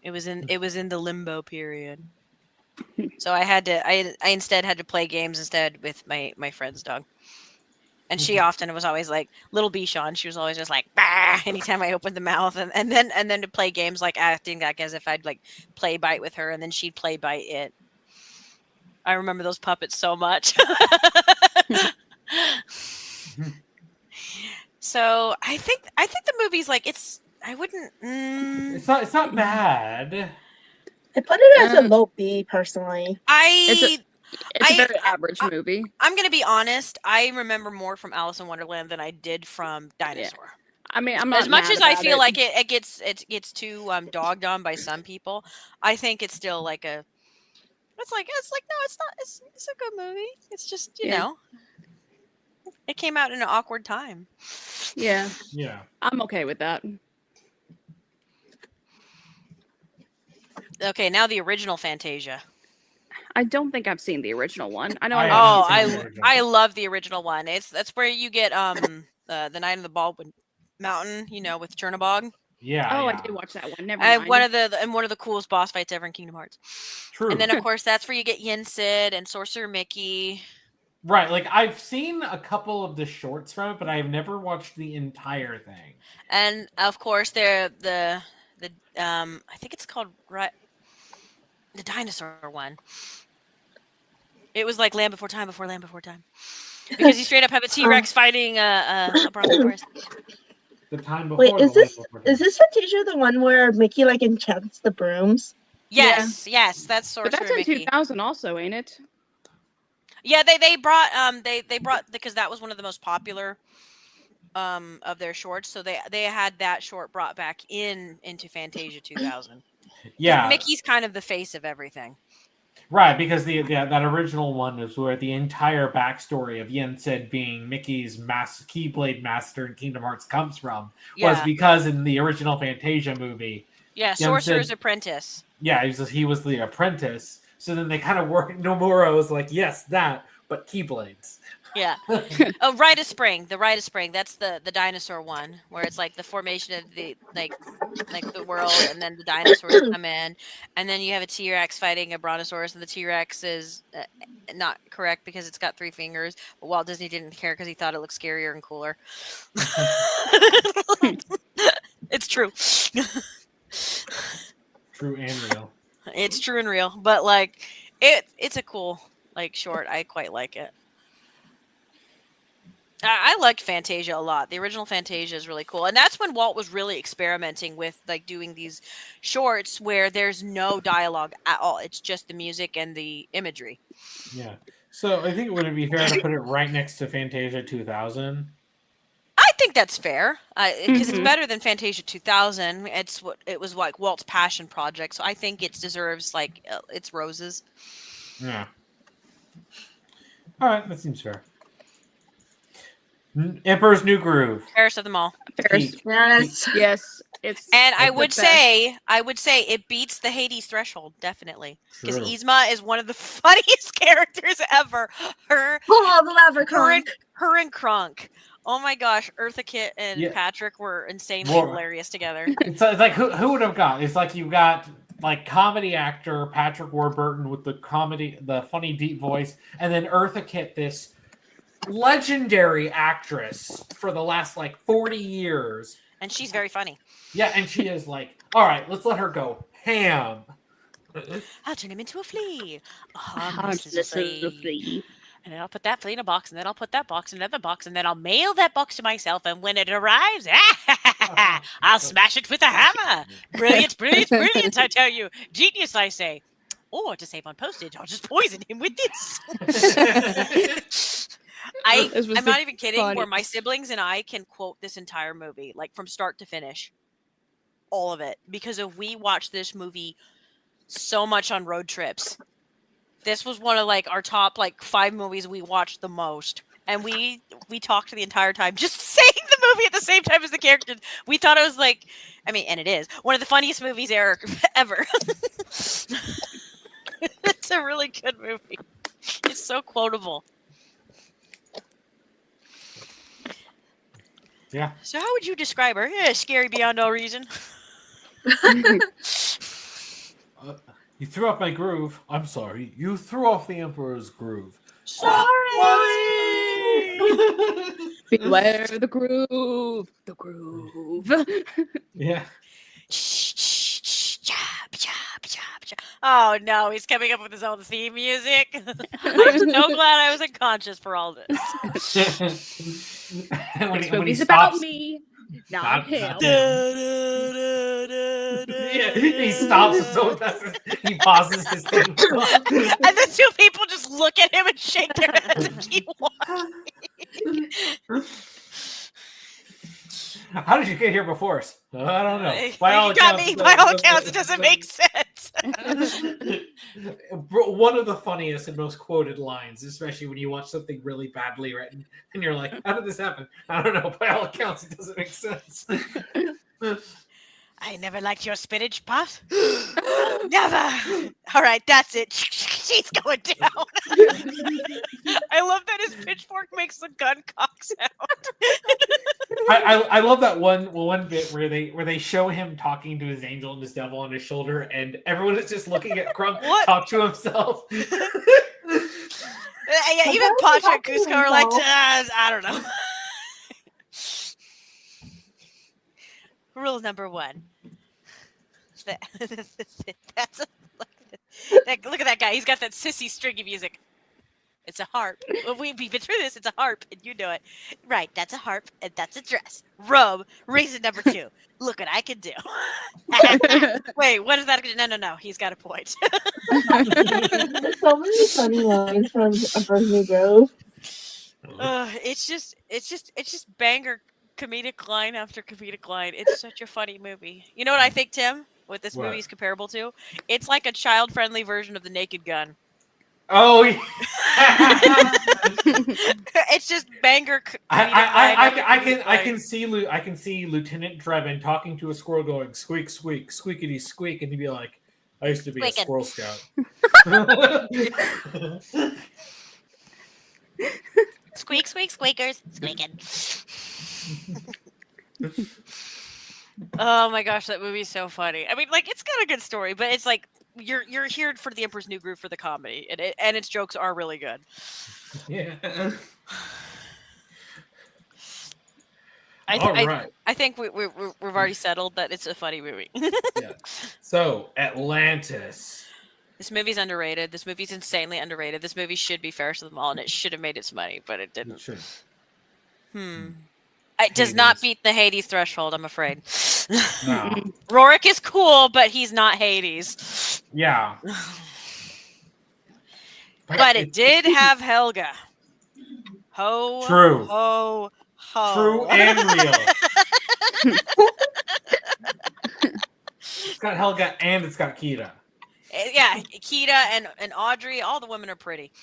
It was in the limbo period. So I instead had to play games instead with my friend's dog. And she often was always like little Bichon. She was always just like bah anytime I opened the mouth, and then to play games acting as if I'd play bite with her, and then she'd play bite it. I remember those puppets so much. So I think the movie's like it's. I wouldn't. It's not bad. I put it as a Um, low B personally. It's a I- very average movie. I'm gonna be honest. I remember more from Alice in Wonderland than I did from Dinosaur. I mean, I'm not As much mad as I about feel it. like it gets too dogged on by some people, I think it's still like a. It's like no, it's not. It's a good movie. It's just you Yeah. know, it came out in an awkward time. Yeah, Yeah. I'm okay with that. Okay, now the original Fantasia. I don't think I've seen the original one. I know. I I haven't like seen the the original. original. I love the original one. That's where you get the Night of the Baldwin Mountain, you know, with Chernobog. Yeah. Oh, yeah. I did watch that one. Never mind. One of the coolest boss fights ever in Kingdom Hearts. True. And then of course that's where you get Yen Sid and Sorcerer Mickey. Right, like I've seen a couple of the shorts from it, but I've never watched the entire thing. And of course the I think it's called the dinosaur one. It was like Land Before Time before Land Before Time. Because you straight up have a T-Rex fighting a brontosaurus. The time before. Wait, the is Land this Fantasia the one where Mickey like enchants the brooms? Yes, that's but Sorcerer that's in Mickey. 2000 also, ain't it? Yeah, they brought they brought because that was one of the most popular of their shorts, so they had that short brought back into Fantasia 2000. Yeah, Mickey's kind of the face of everything. right. Because that original one is where the entire backstory of Yen Sid being Mickey's Keyblade master in Kingdom Hearts comes from was because in the original Fantasia movie, Yeah, Yen Sorcerer's Sid- Apprentice. yeah, he was the apprentice. So then they kind of worked. Nomura was like, yes, that, but Keyblades. Yeah. Oh, Rite of Spring. The Rite of Spring. That's the dinosaur one where it's like the formation of the like the world, and then the dinosaurs come in, and then you have a T-Rex fighting a brontosaurus, and the T-Rex is not correct because it's got 3 fingers. But Walt Disney didn't care because he thought it looked scarier and cooler. It's true. True and real. It's true and real, but like it's a cool like short. I quite like it. I liked Fantasia a lot. The original Fantasia is really cool. And that's when Walt was really experimenting with like doing these shorts where there's no dialogue at all. It's just the music and the imagery. Yeah. So I think it would be fair to put it right next to Fantasia 2000. I think that's fair because it's Mhm. better than Fantasia 2000. It was like Walt's passion project. So I think it deserves like its roses. Yeah. All right, that seems fair. Emperor's New Groove. Fairest of them all. Ferris. Peak. Yes. Yes, it's. And I it's would the best. say it beats the Hades threshold, definitely. Because True. Yzma is one of the funniest characters ever. Her Oh, the leprechaun. and Krunk. Oh my gosh, Eartha Kitt and Yeah. Patrick were insanely Well- hilarious together. It's like who would have got? It's like you got like comedy actor Patrick Warburton with the funny deep voice, and then Eartha Kitt, this legendary actress for the last like 40 years. And she's very funny. Yeah, and she is like, all right, let's let her go ham. I'll turn him into a flea. A Harmless harmless little flea. flea. And then I'll put that flea in a box, and then I'll put that box in another box, and then I'll mail that box to myself, and when it arrives, I'll smash it with a hammer. Brilliant, brilliant, brilliant, I tell you. Genius, I say. Or to save on postage, I'll just poison him with this. This was I'm the not even kidding, where funniest. my siblings and I can quote this entire movie, like from start to finish. All of it. Because if we watched this movie so much on road trips, this was one of like our top like 5 movies we watched the most. And we talked the entire time just saying the movie at the same time as the characters. We thought it was like, I mean, and it is one of the funniest movies ever. It's a really good movie. It's so quotable. Yeah. So how would you describe her? Yeah, scary beyond all reason. You threw off my groove. I'm sorry. You threw off the Emperor's groove. Sorry. Beware the groove. The groove. Yeah. Oh no, he's coming up with his own theme music. I'm so glad I was unconscious for all this. when This he movie's stops, about me, not not him. yeah, he stops. So he pauses his thing. And the two people just look at him and shake their heads and keep walking. How did you get here before us? I don't know. You got me. By all accounts, it doesn't make sense. One of the funniest and most quoted lines, especially when you watch something really badly written, and you're like, "How did this happen?" I don't know. By all accounts, it doesn't make sense. I never liked your spinach pot. Never. All right, that's it. She's going down. I love that his pitchfork makes the gun cock sound. I love that one bit where they show him talking to his angel and his devil on his shoulder, and everyone is just looking at Crump talk to himself. Yeah, even Pacha and Cusco are like, I don't know. Rule number 1. Look at that guy. He's got that sissy stringy music. It's a harp. Well, we've been through this. It's a harp, and you know it. Right, that's a harp, and that's a dress. Rome, reason number 2. Look what I can do. Wait, what is that? No. He's got a point. There's so many funny lines from New Grove. It's just banger comedic line after comedic line. It's such a funny movie. You know what I think, Tim? What this movie is comparable to? It's like a child-friendly version of The Naked Gun. Oh, yeah. It's just banger. I can see Lieutenant Drebin talking to a squirrel, going squeak, squeak, squeakity, squeak, and he'd be like, "I used to be Squeaking. a Squirrel Scout." Squeak, squeak, squeakers, squeaking. Oh my gosh, that movie's so funny. I mean, like, it's got a good story, but it's like you're here for the Emperor's New Groove for the comedy, and its jokes are really good. Yeah. I think we've already settled that it's a funny movie. Yeah. So Atlantis. This movie's underrated. This movie's insanely underrated. This movie should be fairest of them all, and it should have made its money, but it didn't. It should. It does not beat the Hades threshold, I'm afraid. No. Rorik is cool, but he's not Hades. Yeah. But it did have Helga. Ho. True. Ho. Ho. True and real. It's got Helga and it's got Kira. Yeah, Kira and Audrey, all the women are pretty.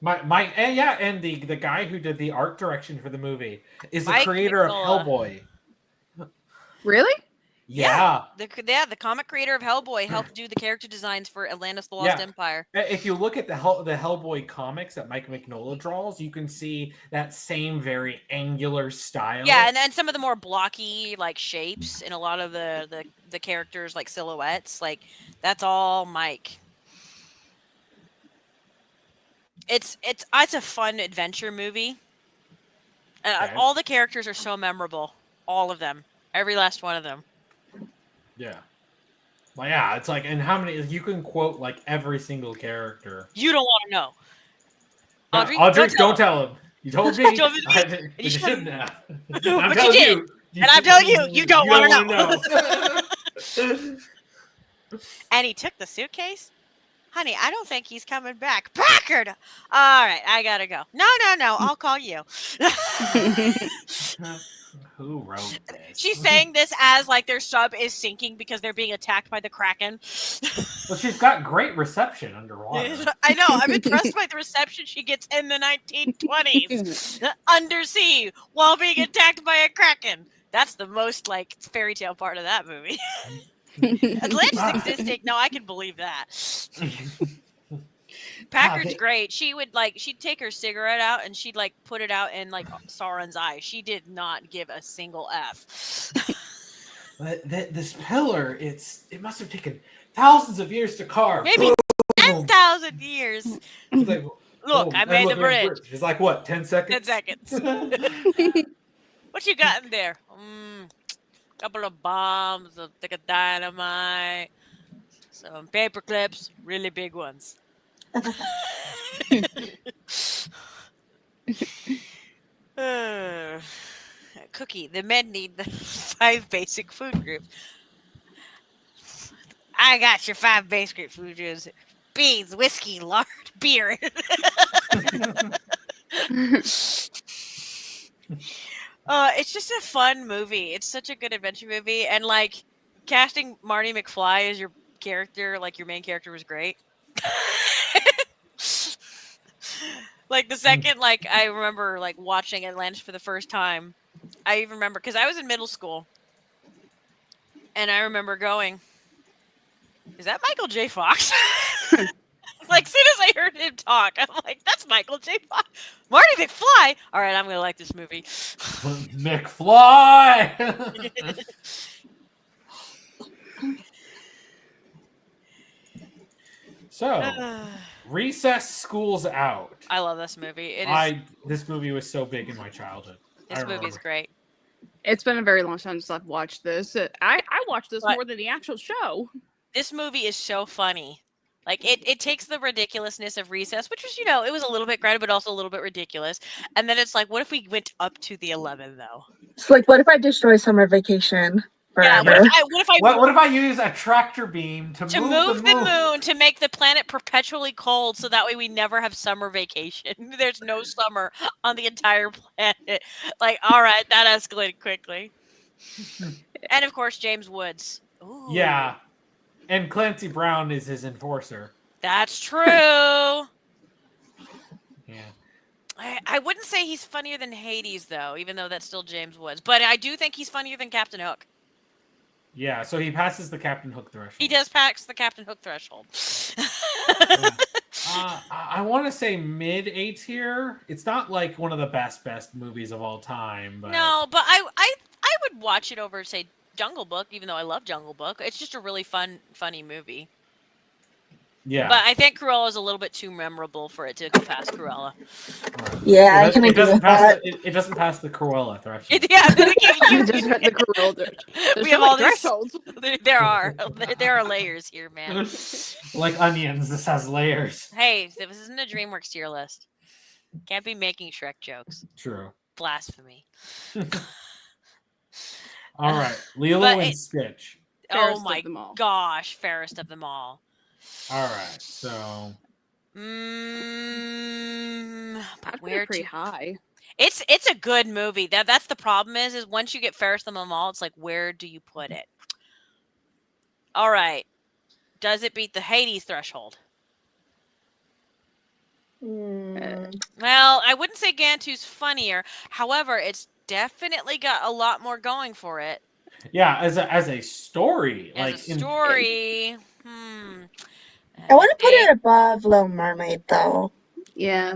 And the guy who did the art direction for the movie is the Mike creator of Mignola. Hellboy. Really? Yeah. The comic creator of Hellboy helped do the character designs for Atlantis: The Lost Empire. If you look at the Hellboy comics that Mike Mignola draws, you can see that same very angular style. Yeah, and then some of the more blocky like shapes in a lot of the characters, like silhouettes, like that's all Mike. It's a fun adventure movie. And all the characters are so memorable. All of them. Every last one of them. Yeah. Well, yeah, it's like, and how many, you can quote like every single character. You don't want to know. Audrey, don't tell him. You told me. You shouldn't have. But you did. And I'm telling you, you don't want to know. And he took the suitcase? Honey, I don't think he's coming back. Packard! All right, I gotta go. No, I'll call you. Who wrote this? She's saying this as like their sub is sinking because they're being attacked by the Kraken. Well, she's got great reception underwater. I know. I'm impressed by the reception she gets in the 1920s. Undersea while being attacked by a Kraken. That's the most like fairy tale part of that movie. Atlantis existing? No, I can believe that. Packard's great. She'd take her cigarette out and she'd like put it out in like Sauron's eye. She did not give a single F. This pillar, it must have taken thousands of years to carve. Maybe 10,000 years. Like, Look, I made the bridge. It's like what, 10 seconds? 10 seconds. What you got in there? Couple of bombs, a stick of dynamite, Some paper clips, really big ones. Cookie. The men need the 5 basic food groups. I got your 5 basic food groups: beans, whiskey, lard, beer. It's just a fun movie. It's such a good adventure movie, and like casting Marty McFly as your character, like your main character, was great. Like the second, like I remember like watching Atlantis for the first time. I even remember because I was in middle school, and I remember going, "Is that Michael J. Fox?" Like, soon as I heard him talk, I'm like, "That's Michael J. Fox, Marty McFly." All right, I'm gonna like this movie. McFly. So, recess, school's out. I love this movie. This movie was so big in my childhood. This movie's great. It's been a very long time since I've watched this. I watched this more than the actual show. This movie is so funny. Like, it takes the ridiculousness of recess, which was, you know, it was a little bit grounded, but also a little bit ridiculous. And then it's like, what if we went up to the 11, though? It's like, what if I destroy summer vacation Yeah, forever? what if I use a tractor beam to move the moon to make the planet perpetually cold, so that way we never have summer vacation? There's no summer on the entire planet. Like, all right, that escalated quickly. And of course, James Woods. Ooh. Yeah. And Clancy Brown is his enforcer. That's true. Yeah. I wouldn't say he's funnier than Hades, though, even though that's still James Woods. But I do think he's funnier than Captain Hook. Yeah, so he passes the Captain Hook threshold. He does pass the Captain Hook threshold. I want to say mid-A tier. It's not like one of the best movies of all time. But... No, but I would watch it over, say, Jungle Book, even though I love Jungle Book. It's just a really funny movie. Yeah. But I think Cruella is a little bit too memorable for it to go past Cruella. Yeah, I can agree with that. It doesn't pass the Cruella threshold. Yeah, we can't Just hit the Cruella. We have all these thresholds. There are layers here, man. Like onions, this has layers. Hey, this isn't a DreamWorks tier list. Can't be making Shrek jokes. True. Blasphemy. All right, Lilo and Stitch. Oh my gosh, fairest of them all. All right, so. I'd put it pretty high. It's a good movie. That's the problem is once you get fairest of them all, it's like, where do you put it? All right, does it beat the Hades threshold? Well, I wouldn't say Gantu's funnier. However, it's definitely got a lot more going for it. Yeah, as a story. I want to put it above Little Mermaid, though. Yeah.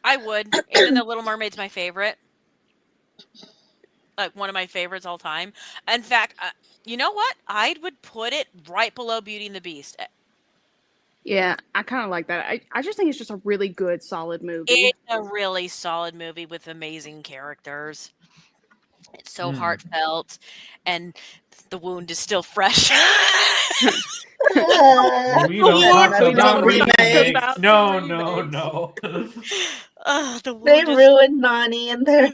I would, even though Little Mermaid's my favorite. Like, one of my favorites all time. In fact, you know what? I would put it right below Beauty and the Beast. Yeah, I kind of like that. I just think it's just a really good, solid movie. It's a really solid movie with amazing characters. It's so heartfelt, and the wound is still fresh. We don't talk about No. They ruined Nani and their.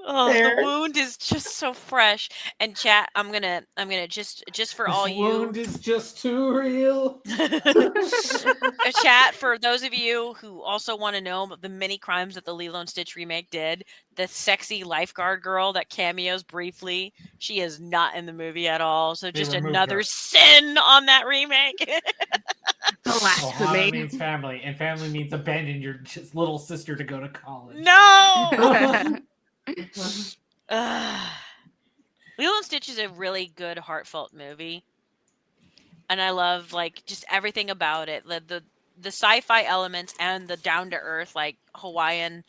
The wound is just so fresh. And chat, I'm gonna just for all you. The wound is just too real. Chat, for those of you who also want to know the many crimes that the Lilo and Stitch remake did, the sexy lifeguard girl that cameos briefly, she is not in the movie at all. So just another sin on that remake. Ohana means family, and family means abandon your little sister to go to college. No. Lilo and Stitch is a really good, heartfelt movie, and I love like just everything about it. The sci-fi elements and the down to earth like Hawaiian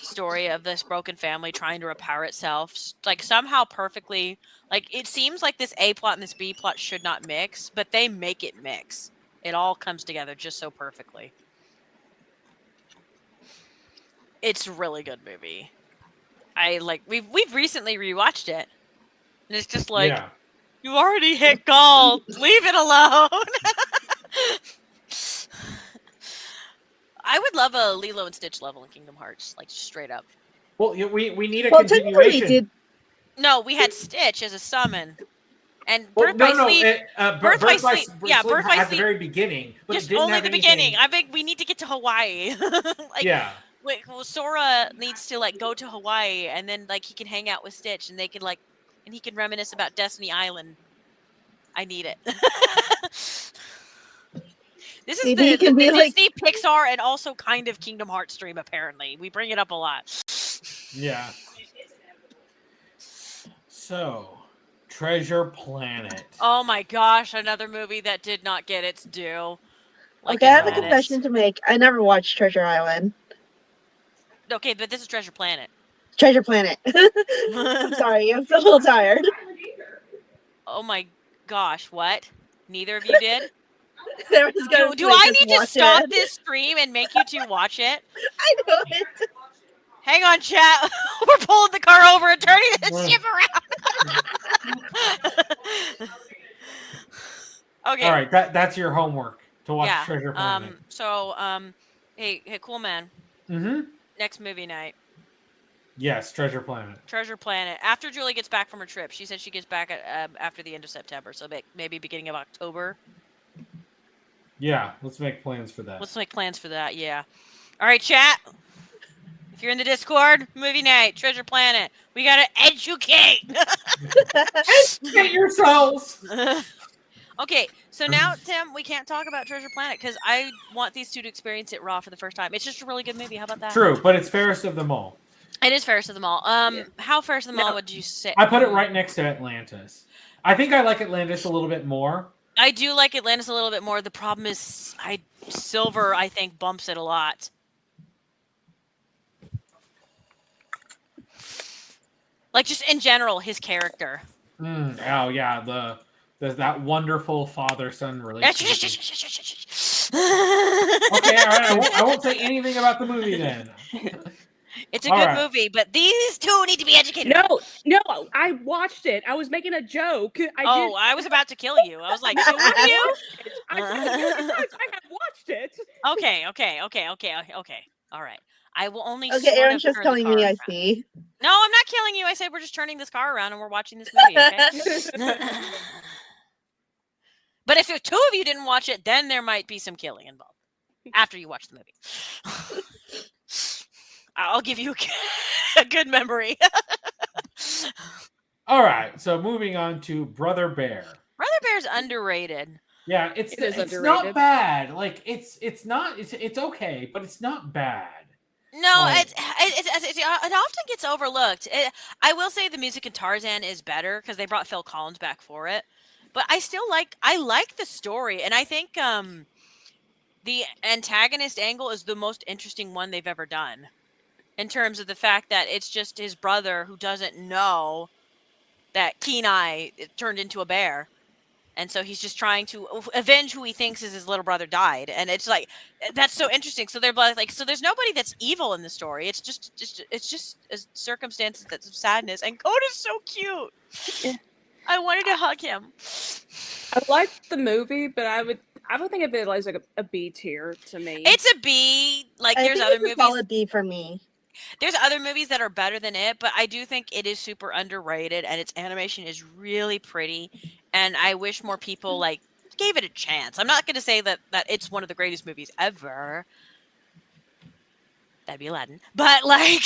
story of this broken family trying to repair itself, like somehow perfectly. Like it seems like this A plot and this B plot should not mix, but they make it mix. It all comes together just so perfectly. It's a really good movie. We've recently rewatched it, and it's just like You already hit gold. Leave it alone. I would love a Lilo and Stitch level in Kingdom Hearts, like straight up. Well, we need a Well, technically, we continuation. did. No, we had Stitch as a summon, and Well, Birth by Sleep. Birth by Sleep. Yeah, Birth by at the Sleep. very beginning, but Just it didn't only have the anything. beginning. I think we need to get to Hawaii. Like, Yeah. Wait, well, Sora needs to like go to Hawaii, and then like he can hang out with Stitch, and they can and he can reminisce about Destiny Island. I need it. This is Maybe the it can be like- Disney, Pixar, and also kind of Kingdom Hearts stream. Apparently, we bring it up a lot. Yeah. So, Treasure Planet. Oh my gosh, another movie that did not get its due. Okay, I have a Atlantis. confession to make. I never watched Treasure Island. Okay, but this is Treasure Planet. Treasure Planet. I'm sorry, I'm still a little tired. Oh my gosh, what? Neither of you did? There was gonna Do make I us need to watch stop it. this stream and make you two watch it? I know it. Hang on, chat. We're pulling the car over and turning this ship around. Okay. All right, that's your homework to watch Yeah. Treasure Planet. Hey, cool man. Mm-hmm. Next movie night. Yes, Treasure Planet. Treasure Planet. After Julie gets back from her trip, she said she gets back after the end of September, so maybe beginning of October. Yeah, let's make plans for that. Let's make plans for that. Yeah. All right, chat. If you're in the Discord, movie night, Treasure Planet. We gotta educate. Get yourselves. Okay, so now, Tim, we can't talk about Treasure Planet because I want these two to experience it raw for the first time. It's just a really good movie. How about that? True, but it's fairest of them all. It is fairest of them all. How fairest of them all would you say? I put it right next to Atlantis. I think I like Atlantis a little bit more. I do like Atlantis a little bit more. The problem is, Silver, I think, bumps it a lot. Like, just in general, his character. Oh, yeah, that wonderful father-son relationship. Okay, all right, I won't say anything about the movie then. It's a good movie, but these two need to be educated. No, I watched it. I was making a joke. I was about to kill you. I was like, two of you? I have watched it. Okay. All right. I will only. Okay, Aaron's just telling me I see. No, I'm not killing you. I said we're just turning this car around and we're watching this movie. Okay. But if the two of you didn't watch it, then there might be some killing involved after you watch the movie. I'll give you a good memory. All right, so moving on to Brother Bear. Brother Bear's underrated. Yeah, it's underrated. not bad. Like it's okay, but it's not bad. No, it often gets overlooked. I will say the music in Tarzan is better because they brought Phil Collins back for it. But I like the story, and I think the antagonist angle is the most interesting one they've ever done. In terms of the fact that it's just his brother who doesn't know that Kenai turned into a bear. And so he's just trying to avenge who he thinks is his little brother died. And it's like, that's so interesting. So they're like, so there's nobody that's evil in the story. It's just a circumstance that's of sadness. And Coda's so cute. Yeah. I wanted to hug him. I liked the movie, but I would think of it as like a B tier to me. It's a B. Like I there's think other it's a movies. solid B for me. There's other movies that are better than it, but I do think it is super underrated and its animation is really pretty. And I wish more people like gave it a chance. I'm not going to say that it's one of the greatest movies ever. That'd be Aladdin. But like,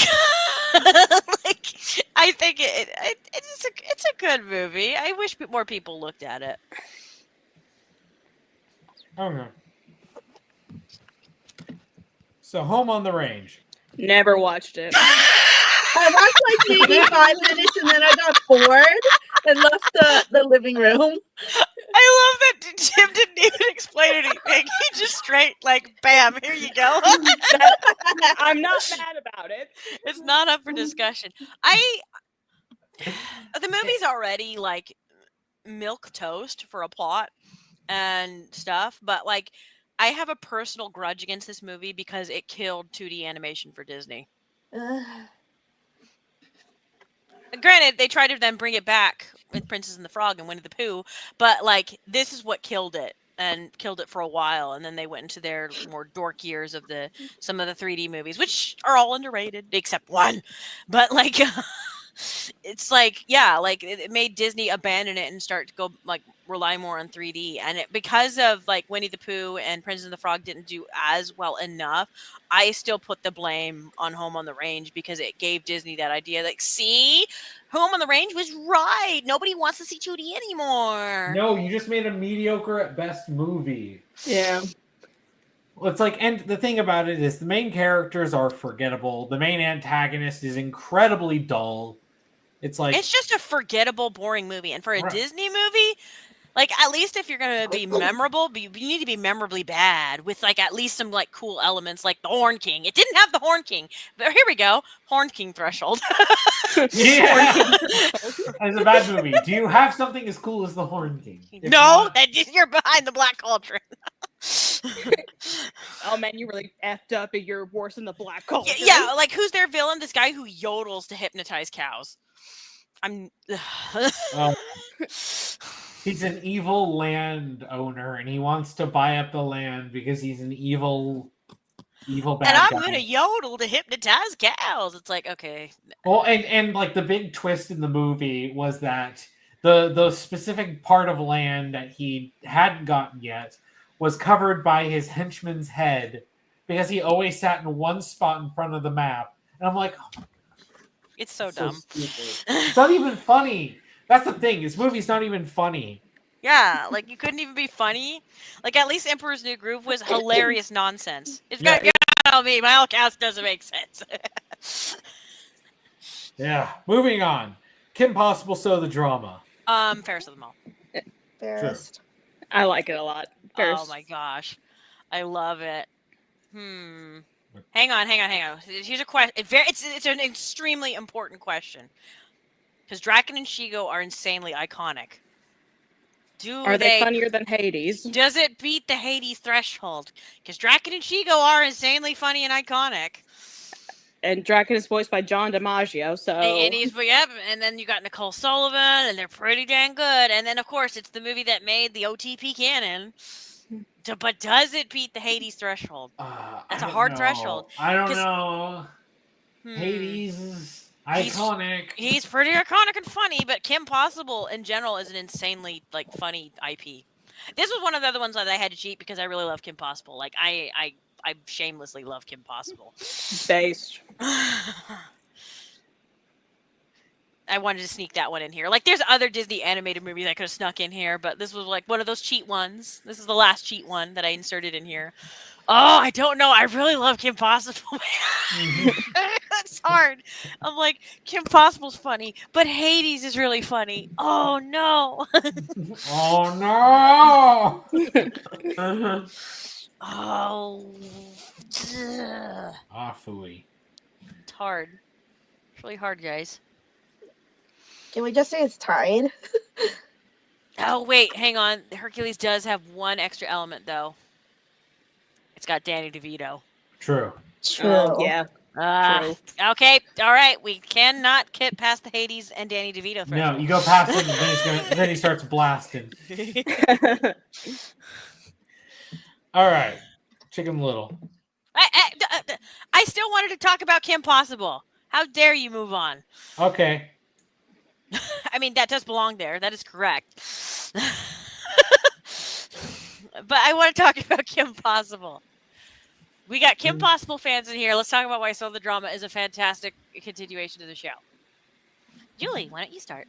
I think it's a good movie. I wish more people looked at it. Okay. So Home on the Range. Never watched it. I watched like maybe 5 minutes and then I got bored and left the living room. I love that Jim didn't even explain anything. He just straight like, bam, here you go. I'm not mad about it. It's not up for discussion. The movie's already like milk toast for a plot and stuff, but like I have a personal grudge against this movie because it killed 2D animation for Disney. Granted, they tried to then bring it back with Princess and the Frog and Winnie the Pooh, but like this is what killed it and killed it for a while, and then they went into their more dork years of some of the 3D movies, which are all underrated except one. But like it's like, yeah, like it made Disney abandon it and start to go like rely more on 3D, and because of like Winnie the Pooh and Princess and the Frog didn't do as well enough. I still put the blame on Home on the Range because it gave Disney that idea, like, see, Home on the Range was right. Nobody wants to see 2D anymore. No, you just made a mediocre at best movie. Yeah. Well, it's like, and the thing about it is the main characters are forgettable. The main antagonist is incredibly dull. It's like it's just a forgettable, boring movie. And for a Right. Disney movie, like at least if you're gonna be memorable, you need to be memorably bad with like at least some like cool elements, like the Horn King. It didn't have the Horn King, but here we go, Horn King threshold. yeah, it's a bad movie. Do you have something as cool as the Horn King? If No, not- you're behind the Black Cauldron. Oh man, you really effed up and you're worse than the Black Cauldron. Yeah, like who's their villain? This guy who yodels to hypnotize cows. I'm. He's an evil landowner, and he wants to buy up the land because he's an evil bad And I'm guy. gonna yodel to hypnotize cows. It's like, okay. Well, and like the big twist in the movie was that the specific part of land that he hadn't gotten yet was covered by his henchman's head because he always sat in one spot in front of the map. And I'm like, oh, It's so that's dumb. stupid. It's not even funny. That's the thing. This movie's not even funny. Yeah, like you couldn't even be funny. Like at least Emperor's New Groove was hilarious nonsense. It's Yeah, got tell me my whole cast doesn't make sense. Yeah. Moving on. Kim Possible, so the drama. Ferris of the Mall. Embarrassed. I like it a lot. Ferris. Oh my gosh, I love it. Hang on. Here's a question. It's an extremely important question because Draken and Shigo are insanely iconic. Are they funnier than Hades? Does it beat the Hades threshold? Because Draken and Shigo are insanely funny and iconic. And Draken is voiced by John DiMaggio, so And he's yep. And then you got Nicole Sullivan, and they're pretty dang good. And then of course it's the movie that made the OTP canon. But does it beat the Hades threshold? That's a hard threshold. I don't 'Cause- know. Hades is iconic. He's pretty iconic and funny, but Kim Possible in general is an insanely like funny IP. This was one of the other ones that I had to cheat because I really love Kim Possible. Like I shamelessly love Kim Possible. based. I wanted to sneak that one in here. Like there's other Disney animated movies I could have snuck in here, but this was like one of those cheat ones. This is the last cheat one that I inserted in here. Oh, I don't know. I really love Kim Possible. It's hard. I'm like, Kim Possible's funny, but Hades is really funny. Oh no. Oh no! Oh. Ugh. Awfully. It's hard. It's really hard, guys. Can we just say it's tied? Oh, wait, hang on. Hercules does have one extra element, though. It's got Danny DeVito. True. True. Yeah. True. Okay, all right. We cannot get past the Hades and Danny DeVito No, threshold. you go past him, and then he starts blasting. All right, Chicken Little. I still wanted to talk about Kim Possible. How dare you move on? Okay. I mean, that does belong there. That is correct. But I want to talk about Kim Possible. We got Kim Possible fans in here. Let's talk about why So the Drama is a fantastic continuation to the show. Julie, why don't you start?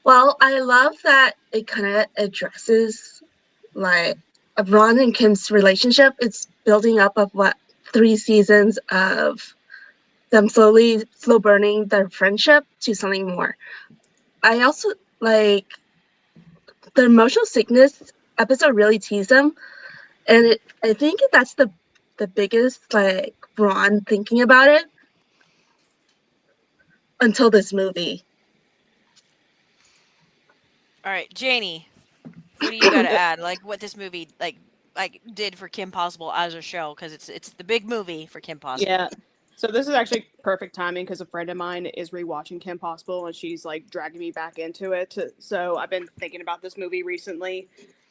Well, I love that it kind of addresses like Ron and Kim's relationship. It's building up of 3 seasons of them slow burning their friendship to something more. I also like the emotional sickness episode really teased them, and I think that's the biggest like Ron thinking about it until this movie. All right, Janie, what do you got to add? Like, what this movie, like, like did for Kim Possible as a show, because it's the big movie for Kim Possible. Yeah. So this is actually perfect timing because a friend of mine is rewatching Kim Possible and she's like dragging me back into it. So I've been thinking about this movie recently,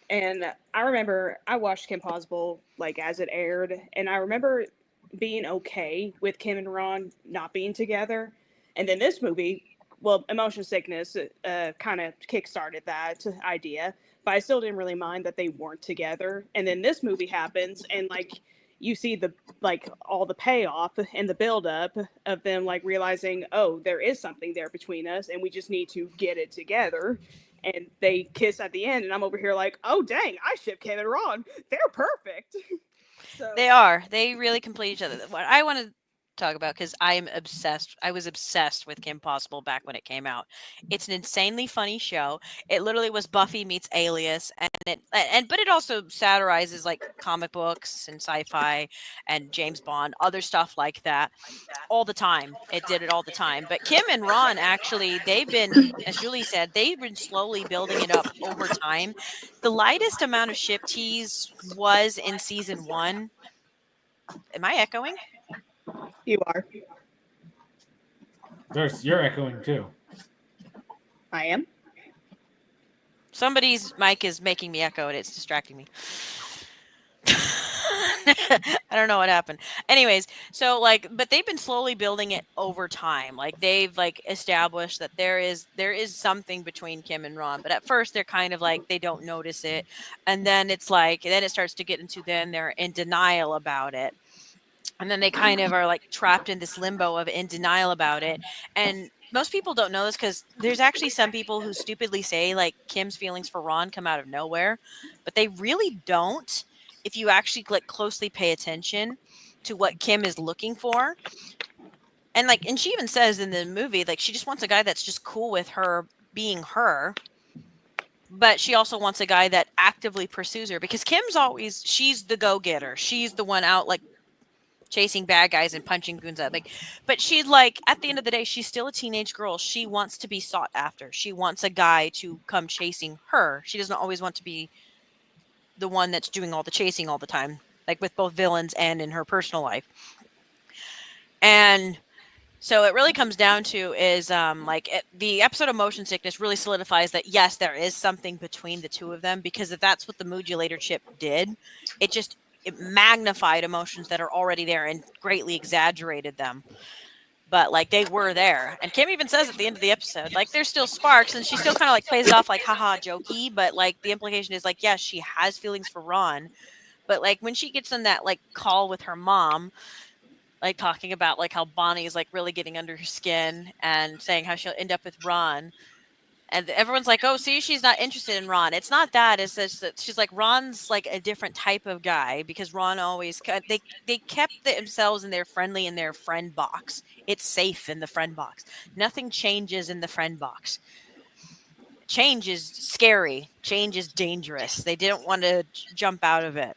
and I remember I watched Kim Possible like as it aired, and I remember being okay with Kim and Ron not being together. And then this movie, well, Emotion Sickness kind of kickstarted that idea, but I still didn't really mind that they weren't together. And then this movie happens, and like you see the like all the payoff and the buildup of them like realizing, oh, there is something there between us, and we just need to get it together. And they kiss at the end, and I'm over here like, oh dang, I ship Kim and Ron. They're perfect. So They are. They really complete each other. What I want to talk about, because I am obsessed. I was obsessed with Kim Possible back when it came out. It's an insanely funny show. It literally was Buffy meets Alias, but it also satirizes like comic books and sci-fi and James Bond, other stuff like that, all the time. It did it all the time. But Kim and Ron, actually, they've been, as Julie said, they've been slowly building it up over time. The lightest amount of ship tease was in season 1. Am I echoing? you are. You're echoing too. I am. Somebody's mic is making me echo and it's distracting me. I don't know what happened. Anyways, so like, but they've been slowly building it over time. Like they've like established that there is something between Kim and Ron, but at first they're kind of like they don't notice it, and then it's like then it starts to get into then they're in denial about it. And then they kind of are like trapped in this limbo of in denial about it. And most people don't know this because there's actually some people who stupidly say like Kim's feelings for Ron come out of nowhere, but they really don't. If you actually like closely pay attention to what Kim is looking for. And like, and she even says in the movie, like she just wants a guy that's just cool with her being her. But she also wants a guy that actively pursues her, because Kim's always, she's the go-getter. She's the one out like chasing bad guys and punching goons up. Like, but she's like, at the end of the day, she's still a teenage girl. She wants to be sought after. She wants a guy to come chasing her. She doesn't always want to be the one that's doing all the chasing all the time, like with both villains and in her personal life. And so it really comes down to is the episode of Motion Sickness really solidifies that yes, there is something between the two of them, because if that's what the modulator chip did, it magnified emotions that are already there and greatly exaggerated them. But like they were there, and Kim even says at the end of the episode, like there's still sparks, and she still kind of like plays it off like haha jokey, but like the implication is like yes, she has feelings for Ron, but like when she gets in that like call with her mom, like talking about like how Bonnie is like really getting under her skin and saying how she'll end up with Ron. And everyone's like, oh, see, she's not interested in Ron. It's not that. It's just that she's like, Ron's like a different type of guy, because Ron always, they kept themselves in their friendly in their friend box. It's safe in the friend box. Nothing changes in the friend box. Change is scary. Change is dangerous. They didn't want to jump out of it.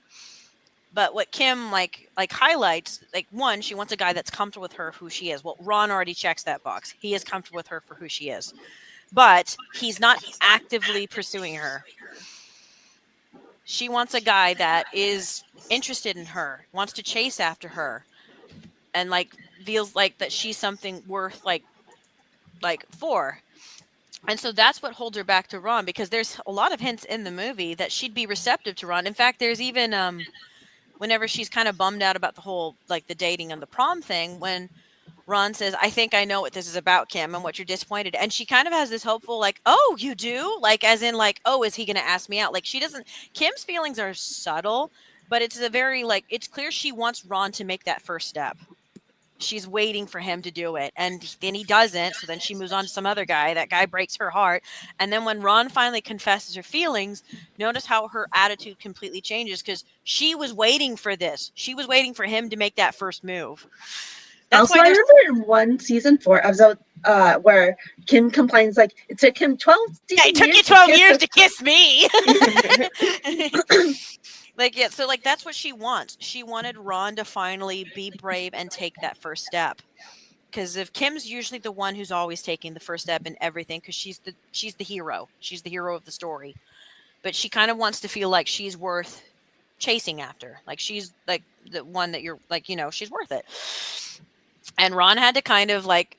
But what Kim like highlights, like one, she wants a guy that's comfortable with her, who she is. Well, Ron already checks that box. He is comfortable with her for who she is. But he's not actively pursuing her. She wants a guy that is interested in her, wants to chase after her, and like feels like that she's something worth like for. And so that's what holds her back to Ron, because there's a lot of hints in the movie that she'd be receptive to Ron. In fact, there's even whenever she's kind of bummed out about the whole like the dating and the prom thing, when Ron says, I think I know what this is about, Kim, and what you're disappointed. And she kind of has this hopeful, like, oh, you do? Like, as in, like, oh, is he going to ask me out? Like, she doesn't, Kim's feelings are subtle, but it's a very, like, it's clear she wants Ron to make that first step. She's waiting for him to do it. And then he doesn't. So then she moves on to some other guy. That guy breaks her heart. And then when Ron finally confesses her feelings, notice how her attitude completely changes, because she was waiting for this. She was waiting for him to make that first move. That's also, I remember in one season 4 episode where Kim complains like it took him 12 yeah, it took you 12 years to kiss me. Like, yeah, so like that's what she wants. She wanted Ron to finally be brave and take that first step. Because if Kim's usually the one who's always taking the first step in everything, because she's the hero. She's the hero of the story. But she kind of wants to feel like she's worth chasing after. Like she's like the one that you're like, she's worth it. And Ron had to kind of like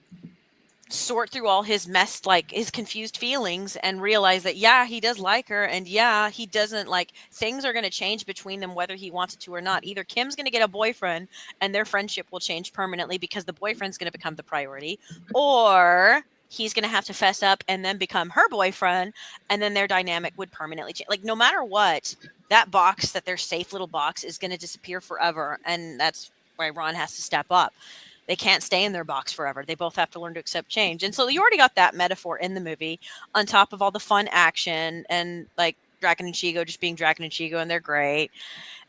sort through all his messed, like his confused feelings and realize that, yeah, he does like her. And yeah, he doesn't like, things are going to change between them, whether he wants it to or not. Either Kim's going to get a boyfriend and their friendship will change permanently because the boyfriend's going to become the priority, or he's going to have to fess up and then become her boyfriend. And then their dynamic would permanently change. Like no matter what, that box, that their safe little box, is going to disappear forever. And that's why Ron has to step up. They can't stay in their box forever. They both have to learn to accept change. And so you already got that metaphor in the movie on top of all the fun action and like Dragon and Chico just being Dragon and Chico, and they're great.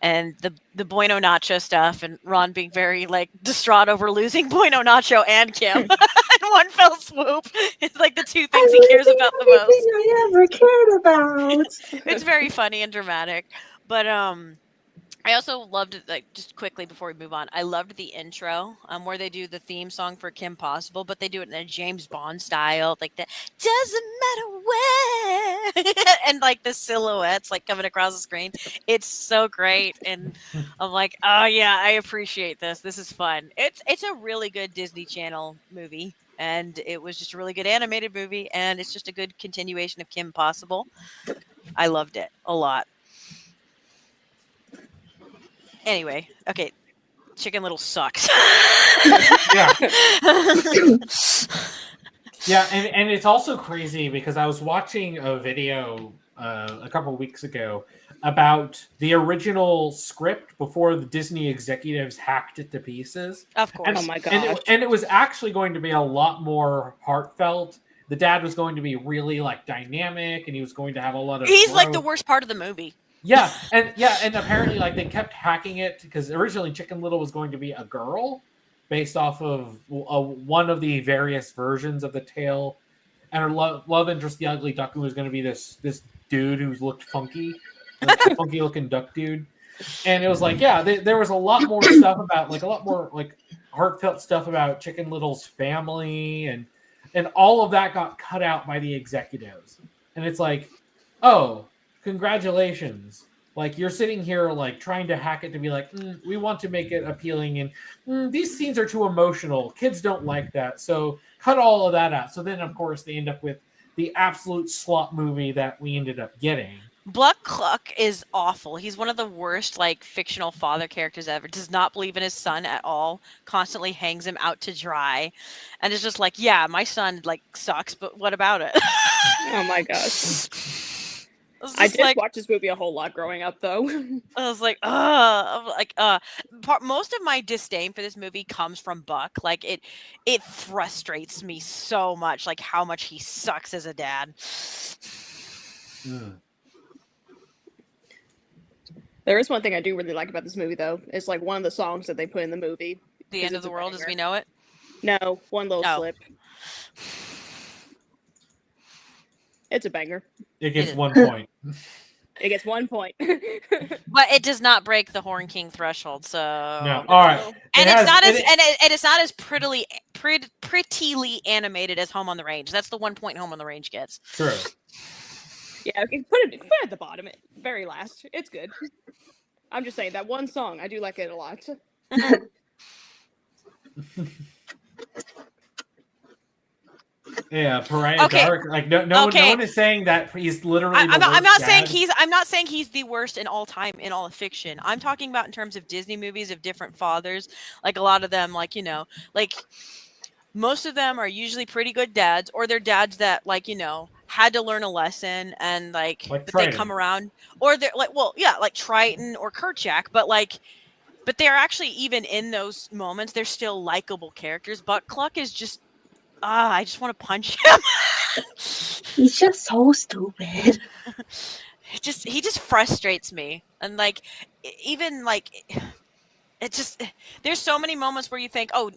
And the Bueno Nacho stuff and Ron being very like distraught over losing Bueno Nacho and Kim in one fell swoop. It's like the two things he cares about the most. I ever cared about. It's very funny and dramatic. But I also loved it, like, just quickly before we move on, I loved the intro where they do the theme song for Kim Possible, but they do it in a James Bond style, like the doesn't matter where, and like the silhouettes like coming across the screen. It's so great, and I'm like, oh yeah, I appreciate this. This is fun. It's a really good Disney Channel movie, and it was just a really good animated movie, and it's just a good continuation of Kim Possible. I loved it a lot. Anyway, okay, Chicken Little sucks. Yeah. Yeah, and it's also crazy because I was watching a video a couple of weeks ago about the original script before the Disney executives hacked it to pieces. Of course. Oh my gosh. And it was actually going to be a lot more heartfelt. The dad was going to be really like dynamic, and he was going to have a lot of He's like growth. the worst part of the movie. Yeah, and apparently, like, they kept hacking it because originally Chicken Little was going to be a girl, based off of one of the various versions of the tale, and her love interest, the ugly duckling, was going to be this dude who's looked funky, funky looking duck dude, and it was like, yeah, there was a lot more stuff about, like, a lot more like heartfelt stuff about Chicken Little's family, and all of that got cut out by the executives, and it's like, oh. Congratulations. Like, you're sitting here like trying to hack it to be like, we want to make it appealing, and these scenes are too emotional. Kids don't like that. So cut all of that out. So then, of course, they end up with the absolute slop movie that we ended up getting. Black Cluck is awful. He's one of the worst, like, fictional father characters ever. Does not believe in his son at all. Constantly hangs him out to dry. And it's just like, yeah, my son, like, sucks, but what about it? Oh my gosh. I did watch this movie a whole lot growing up, though. I was like, most of my disdain for this movie comes from Buck. Like, it frustrates me so much, like, how much he sucks as a dad. There is one thing I do really like about this movie, though. It's like one of the songs that they put in the movie. The End of the World as We Know It? No, One Little Slip. It's a banger. It gets 1 point. It gets 1 point. But it does not break the Horn King threshold, so no. All right. And it's not as prettily animated as Home on the Range. That's the 1 point Home on the Range gets. True. Yeah, okay, put it at the bottom, very last. It's good. I'm just saying that one song, I do like it a lot. Yeah, Pariah Dark. Like no one is saying that he's literally. I'm not saying he's the worst in all time in all of fiction. I'm talking about in terms of Disney movies of different fathers. Like a lot of them, like like most of them are usually pretty good dads, or they're dads that had to learn a lesson and but they come around, or they're like Triton or Kerchak, but they're actually, even in those moments, they're still likable characters. But Cluck is just. I just want to punch him. He's just so stupid. He just frustrates me. And there's so many moments where you think, oh,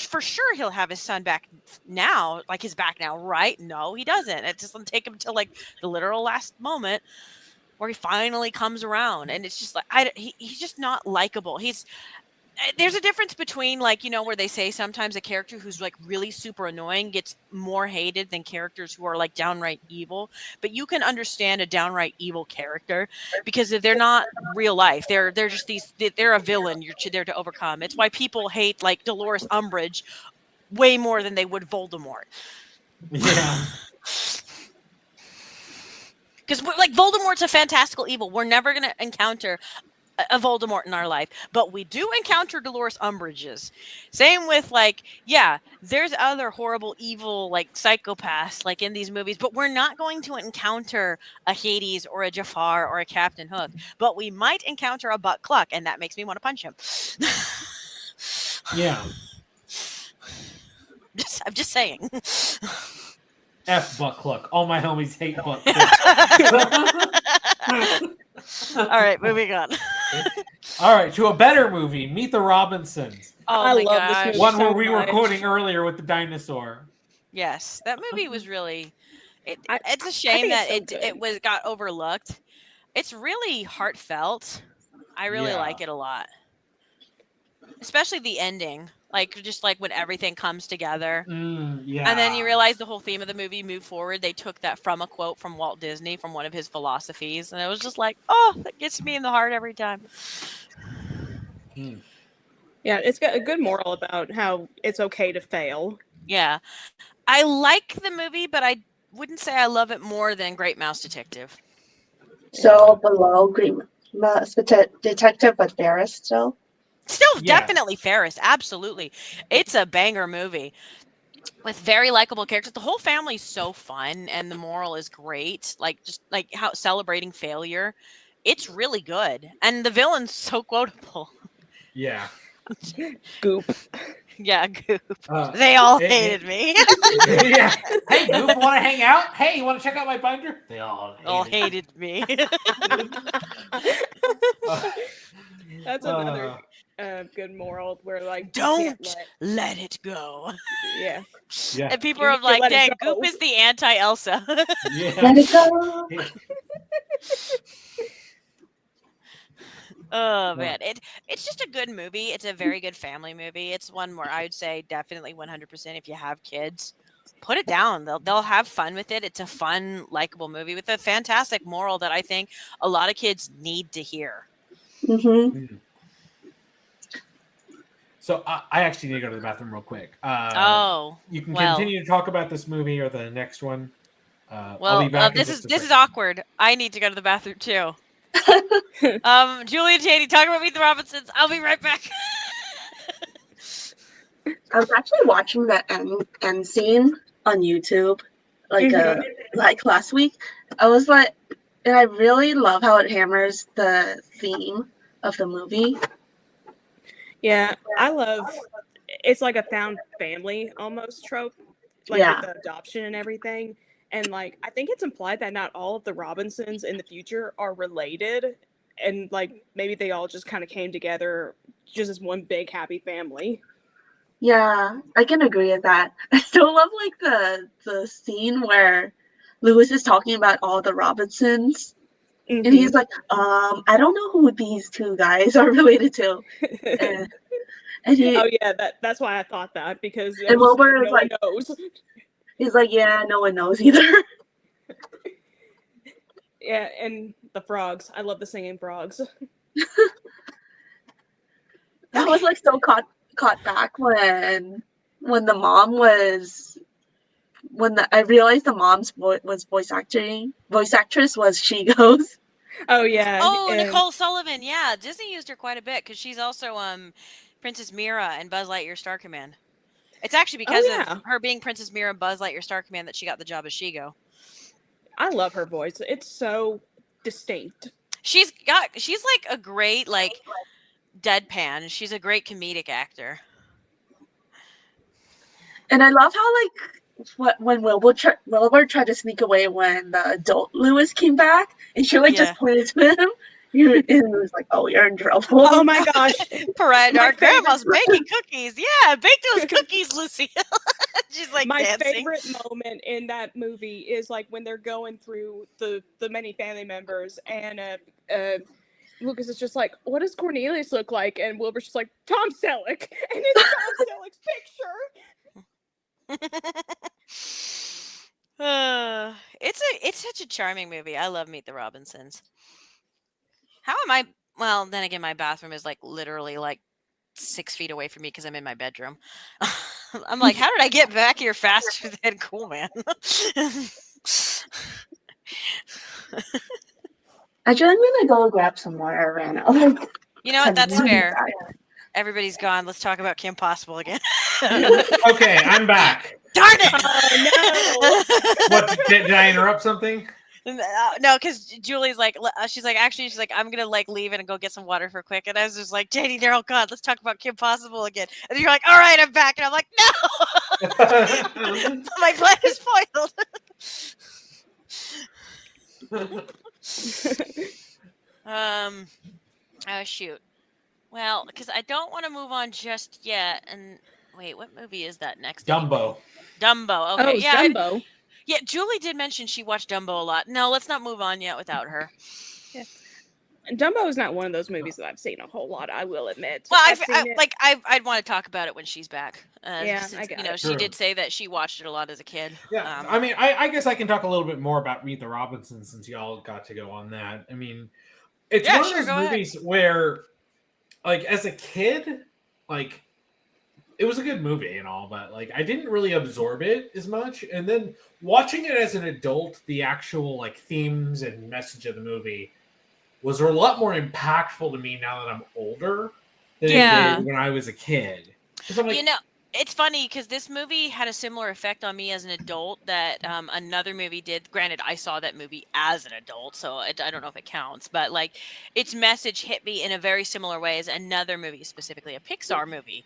for sure he'll have his son back now, like his back now, right? No, he doesn't. It just doesn't take him until like the literal last moment where he finally comes around. And it's just like, he's just not likable. there's a difference between like, where they say sometimes a character who's like really super annoying gets more hated than characters who are like downright evil. But you can understand a downright evil character because if they're not real life, they're just they're a villain you're there to overcome. It's why people hate like Dolores Umbridge way more than they would Voldemort. Yeah. Because like Voldemort's a fantastical evil. We're never going to encounter a Voldemort in our life, but we do encounter Dolores Umbridges. Same with like, yeah, there's other horrible, evil, like psychopaths like in these movies, but we're not going to encounter a Hades or a Jafar or a Captain Hook, but we might encounter a Buck Cluck, and that makes me want to punch him. Yeah. I'm just saying. F Buck Cluck. All my homies hate Buck Cluck. All right, moving on. All right, to a better movie, Meet the Robinsons. Oh I my love this gosh. movie. One so where we were much. quoting earlier with the dinosaur. Yes, that movie was really. It's a I shame think that it's so good. got overlooked. It's really heartfelt. I really Yeah. like it a lot, especially the ending. Like just like when everything comes together, Yeah. and then you realize the whole theme of the movie moved forward. They took that from a quote from Walt Disney from one of his philosophies, and it was just like, oh, that gets me in the heart every time. Yeah, it's got a good moral about how it's okay to fail. Yeah, I like the movie, but I wouldn't say I love it more than Great Mouse Detective. So below Green Mouse Detective, but Ferris still. Still, Yeah. definitely Ferris. Absolutely. It's a banger movie with very likable characters. The whole family's so fun and the moral is great. Like, just like how celebrating failure. It's really good. And the villain's so quotable. Yeah. Goop. Yeah, Goop. Uh, They all it- hated me. Yeah. Hey, Goop, want to hang out? Hey, you want to check out my binder? They all hated me. That's another good moral where like you Don't can't let it go. yeah. Yeah. And people You are can like, let it dang, go. Goop is the anti-Elsa. Yeah. Let it go. Oh man, it's just a good movie. It's a very good family movie. It's one where I would say definitely 100% if you have kids, put it down. They'll have fun with it. It's a fun, likable movie with a fantastic moral that I think a lot of kids need to hear. Mm-hmm. So I actually need to go to the bathroom real quick. You can well. continue to talk about this movie or the next one. I'll Well, be back in this just is a second. awkward. I need to go to the bathroom too. Julie and Taney, talk about Meet the Robinsons. I'll be right back. I was actually watching the end scene on YouTube, like last week. I was like, and I really love how it hammers the theme of the movie. Yeah, I love it's like a found family almost trope, like Yeah. with the adoption and everything. And like I think it's implied that not all of the Robinsons in the future are related, and like maybe they all just kind of came together just as one big happy family. Yeah, I can agree with that. I still love like the scene where Lewis is talking about all the Robinsons, and he's like, I don't know who these two guys are related to. And he, oh yeah, that's why I thought that, because and Wilbur is no like, one knows. he's like, yeah, no one knows either. Yeah, and the frogs. I love the singing frogs. That was like so caught back when the mom was I realized the mom's voice actress was She Goes. Oh yeah. Oh, Nicole Sullivan. Yeah, Disney used her quite a bit because she's also Princess Mira and Buzz Lightyear Star Command. It's actually because of her being Princess Mira and Buzz Lightyear Star Command that she got the job as She-Go. I love her voice. It's so distinct. She's like a great like deadpan. She's a great comedic actor. And I love how like when Wilbur tried to sneak away when the adult Lewis came back, and she just pointed to him. And it was like, "Oh, you're in trouble." Oh my gosh! Our grandma's baking cookies. Yeah, bake those cookies, Lucy. She's like my dancing. favorite moment in that movie is like when they're going through the many family members, and Lucas is just like, what does Cornelius look like? And Wilbur's just like, Tom Selleck. And it's Tom Selleck's picture. It's such a charming movie. I love Meet the Robinsons. How am I? Well, then again, my bathroom is like literally like 6 feet away from me because I'm in my bedroom. I'm like, how did I get back here faster than cool, man? Actually, I'm gonna go grab some water. I ran out. You know what? That's fair. Everybody's gone. Let's talk about Kim Possible again. Okay, I'm back. Darn it! Oh, no. What, did I interrupt something? No, because Julie's like, she's like, I'm gonna like leave and go get some water for quick. And I was just like, JD, they're all gone. Let's talk about Kim Possible again. And you're like, all right, I'm back. And I'm like, no, my plan is foiled. Oh shoot. Well, because I don't want to move on just yet. And wait, what movie is that next? Dumbo. Dumbo. Okay, Oh, yeah. Dumbo. Yeah, Julie did mention she watched Dumbo a lot. No, let's not move on yet without her. Yeah. And Dumbo is not one of those movies that I've seen a whole lot, I will admit. Well, I'd I'd want to talk about it when she's back. Yeah, since, I got she it. Sure. did say that she watched it a lot as a kid. Yeah, I mean, I guess I can talk a little bit more about Meet the Robinsons since y'all got to go on that. I mean, it's one of those movies where, like, as a kid, like, it was a good movie and all, but like I didn't really absorb it as much. And then watching it as an adult, the actual like themes and message of the movie was a lot more impactful to me now that I'm older than it did when I was a kid. I'm like, You know, it's funny because this movie had a similar effect on me as an adult that another movie did. Granted, I saw that movie as an adult, so I don't know if it counts. But like, its message hit me in a very similar way as another movie, specifically a Pixar movie.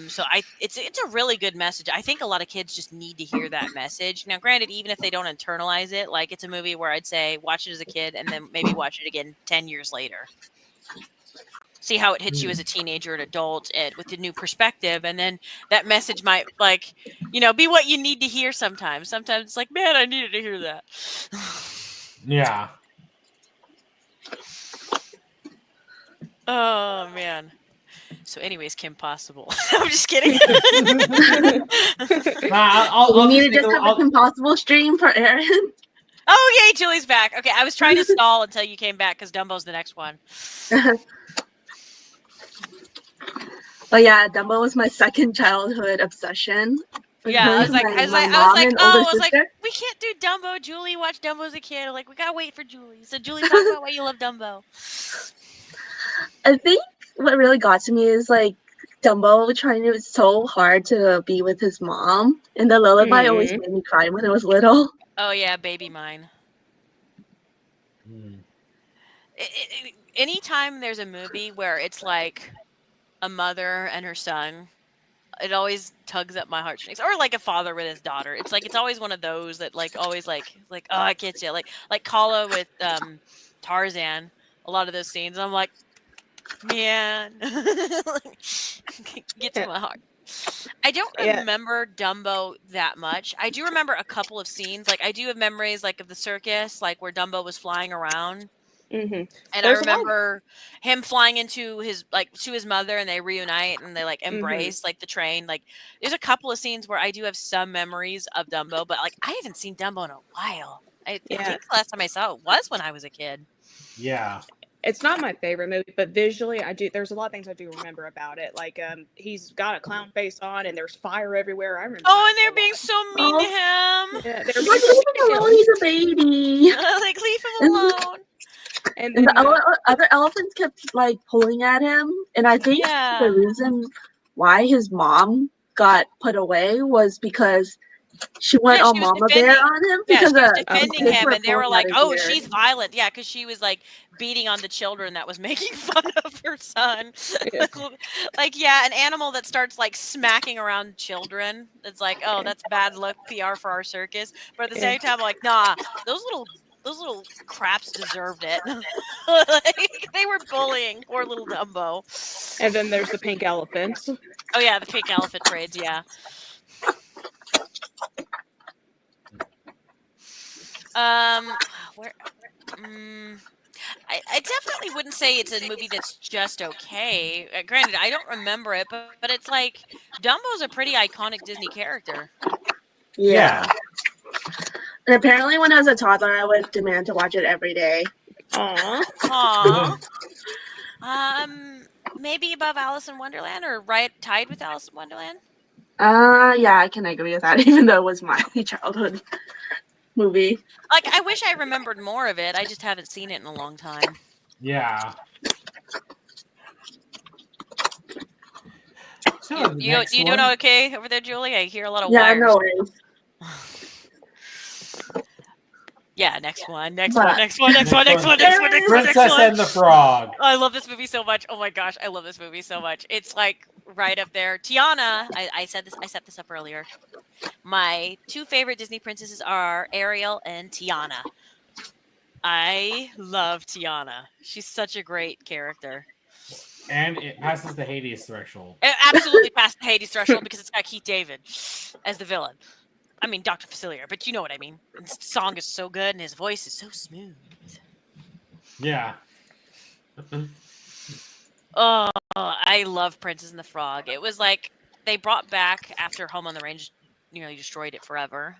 So it's a really good message. I think a lot of kids just need to hear that message. Now, granted, even if they don't internalize it, like it's a movie where I'd say watch it as a kid and then maybe watch it again 10 years later. See how it hits you as a teenager and adult and with a new perspective. And then that message might like, be what you need to hear sometimes. Sometimes it's like, man, I needed to hear that. yeah. Oh, man. So anyways, Kim Possible. I'm just kidding. You need to just have a Kim Possible stream for Aaron. Oh, yay, Julie's back. Okay, I was trying to stall until you came back because Dumbo's the next one. But yeah, Dumbo was my second childhood obsession. Yeah, I was like, we can't do Dumbo. Julie watched Dumbo as a kid. I'm like, we gotta wait for Julie. So Julie, talk about why you love Dumbo. I think what really got to me is like Dumbo trying to so hard to be with his mom, and the lullaby always made me cry when I was little. Oh yeah, baby mine. Anytime there's a movie where it's like a mother and her son, it always tugs at my heartstrings. Or like a father with his daughter. It's like it's always one of those that like always like oh, I get you. Like Kala with Tarzan. A lot of those scenes, I'm like, man, gets in my heart. I don't remember Dumbo that much. I do remember a couple of scenes. Like I do have memories like of the circus, like where Dumbo was flying around. Mm-hmm. And I remember him flying into his to his mother, and they reunite and they like embrace like the train. Like there's a couple of scenes where I do have some memories of Dumbo, but like I haven't seen Dumbo in a while. I think the last time I saw it was when I was a kid. Yeah. It's not my favorite movie, but visually I do. There's a lot of things I do remember about it. Like he's got a clown face on, and there's fire everywhere. I remember. Oh, and they're being so mean to him. Yeah, they're like, leave him alone. He's a baby. Like leave him alone. And the other elephants kept like pulling at him, and I think the reason why his mom got put away was because she went all mama bear on him because she was defending him, and they were like, "Oh, she's violent." Yeah, because she was like beating on the children that was making fun of her son. Yeah. Like, an animal that starts like smacking around children. It's like, oh, that's bad luck PR for our circus. But at the same time, I'm like, nah, those little craps deserved it. Like, they were bullying poor little Dumbo. And then there's the pink elephants. Oh yeah, the pink elephant parades. Yeah. Where? I definitely wouldn't say it's a movie that's just okay. Granted, I don't remember it, but it's like Dumbo's a pretty iconic Disney character. Yeah. And apparently, when I was a toddler, I would demand to watch it every day. Aw. Aww. Maybe above Alice in Wonderland or right tied with Alice in Wonderland? Yeah, I can agree with that, even though it was my childhood movie. Like, I wish I remembered more of it. I just haven't seen it in a long time. Yeah. So You doing okay over there, Julie? I hear a lot of Yeah, wires. no worries. Yeah, next one. Princess Next and the Frog. I love this movie so much. Oh my gosh, I love this movie so much. It's like right up there. Tiana, I set this up earlier. My two favorite Disney princesses are Ariel and Tiana. I love Tiana. She's such a great character. And it passes the Hades threshold. It absolutely passed the Hades threshold because it's got Keith David as the villain. I mean, Dr. Facilier, but you know what I mean. His song is so good and his voice is so smooth. Yeah. Oh, I love Princess and the Frog. It was like they brought back after Home on the Range nearly destroyed it forever,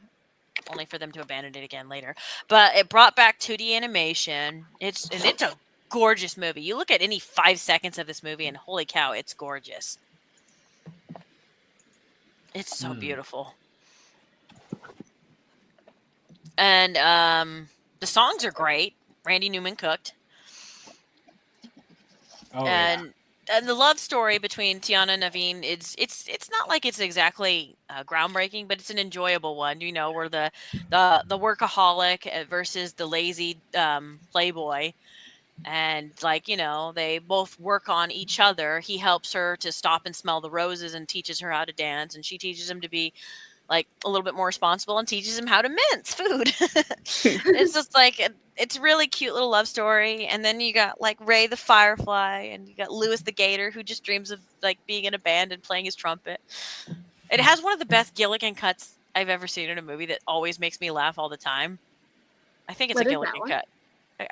only for them to abandon it again later. But it brought back 2D animation. It's a gorgeous movie. You look at any 5 seconds of this movie and holy cow, it's gorgeous. It's so beautiful. And the songs are great. Randy Newman cooked. Oh, and the love story between Tiana and Naveen, it's not like it's exactly groundbreaking, but it's an enjoyable one. You know, where the workaholic versus the lazy playboy, and like, you know, they both work on each other. He helps her to stop and smell the roses and teaches her how to dance, and she teaches him to be like a little bit more responsible and teaches him how to mince food. It's just like it's a really cute little love story. And then you got like Ray the Firefly, and you got Louis the Gator, who just dreams of like being in a band and playing his trumpet. It has one of the best Gilligan cuts I've ever seen in a movie that always makes me laugh all the time. I think it's What a is Gilligan that one? cut.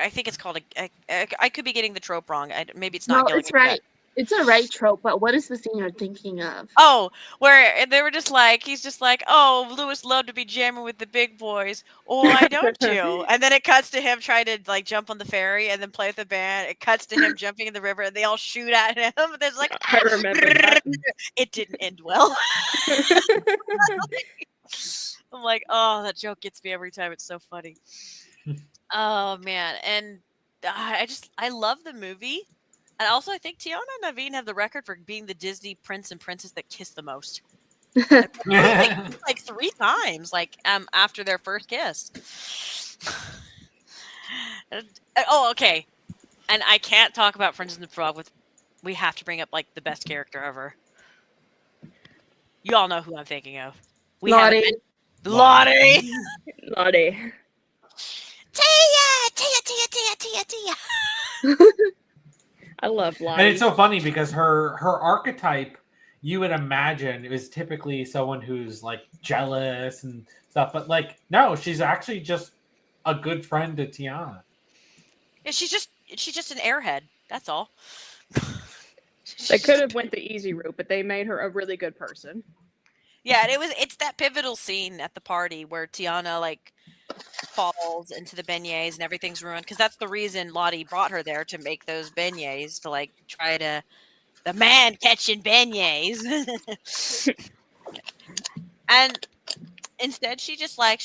I think it's called I could be getting the trope wrong. Maybe it's not No, Gilligan it's right. cut. It's a right trope, but what is the scene you're thinking of? Oh, where they were just like, he's just like, oh, Louis loved to be jamming with the big boys. Oh, why don't you? And then it cuts to him trying to like jump on the ferry and then play with the band. It cuts to him jumping in the river and they all shoot at him. There's like, I remember that. it didn't end well. I'm like, oh, that joke gets me every time. It's so funny. Oh man, and I love the movie. And also, I think Tiana and Naveen have the record for being the Disney prince and princess that kiss the most. like 3 times, like after their first kiss. Oh, okay. And I can't talk about Princess and the Frog we have to bring up like the best character ever. You all know who I'm thinking of. Lottie. Lottie. Lottie. Tia. I love Lottie. And it's so funny because her archetype, you would imagine, is typically someone who's like jealous and stuff, but like no, she's actually just a good friend to Tiana. Yeah, she's just an airhead. That's all. They could have went the easy route, but they made her a really good person. Yeah, and it's that pivotal scene at the party where Tiana like falls into the beignets and everything's ruined, because that's the reason Lottie brought her there, to make those beignets, to like try to the man catching beignets. And instead she's just like,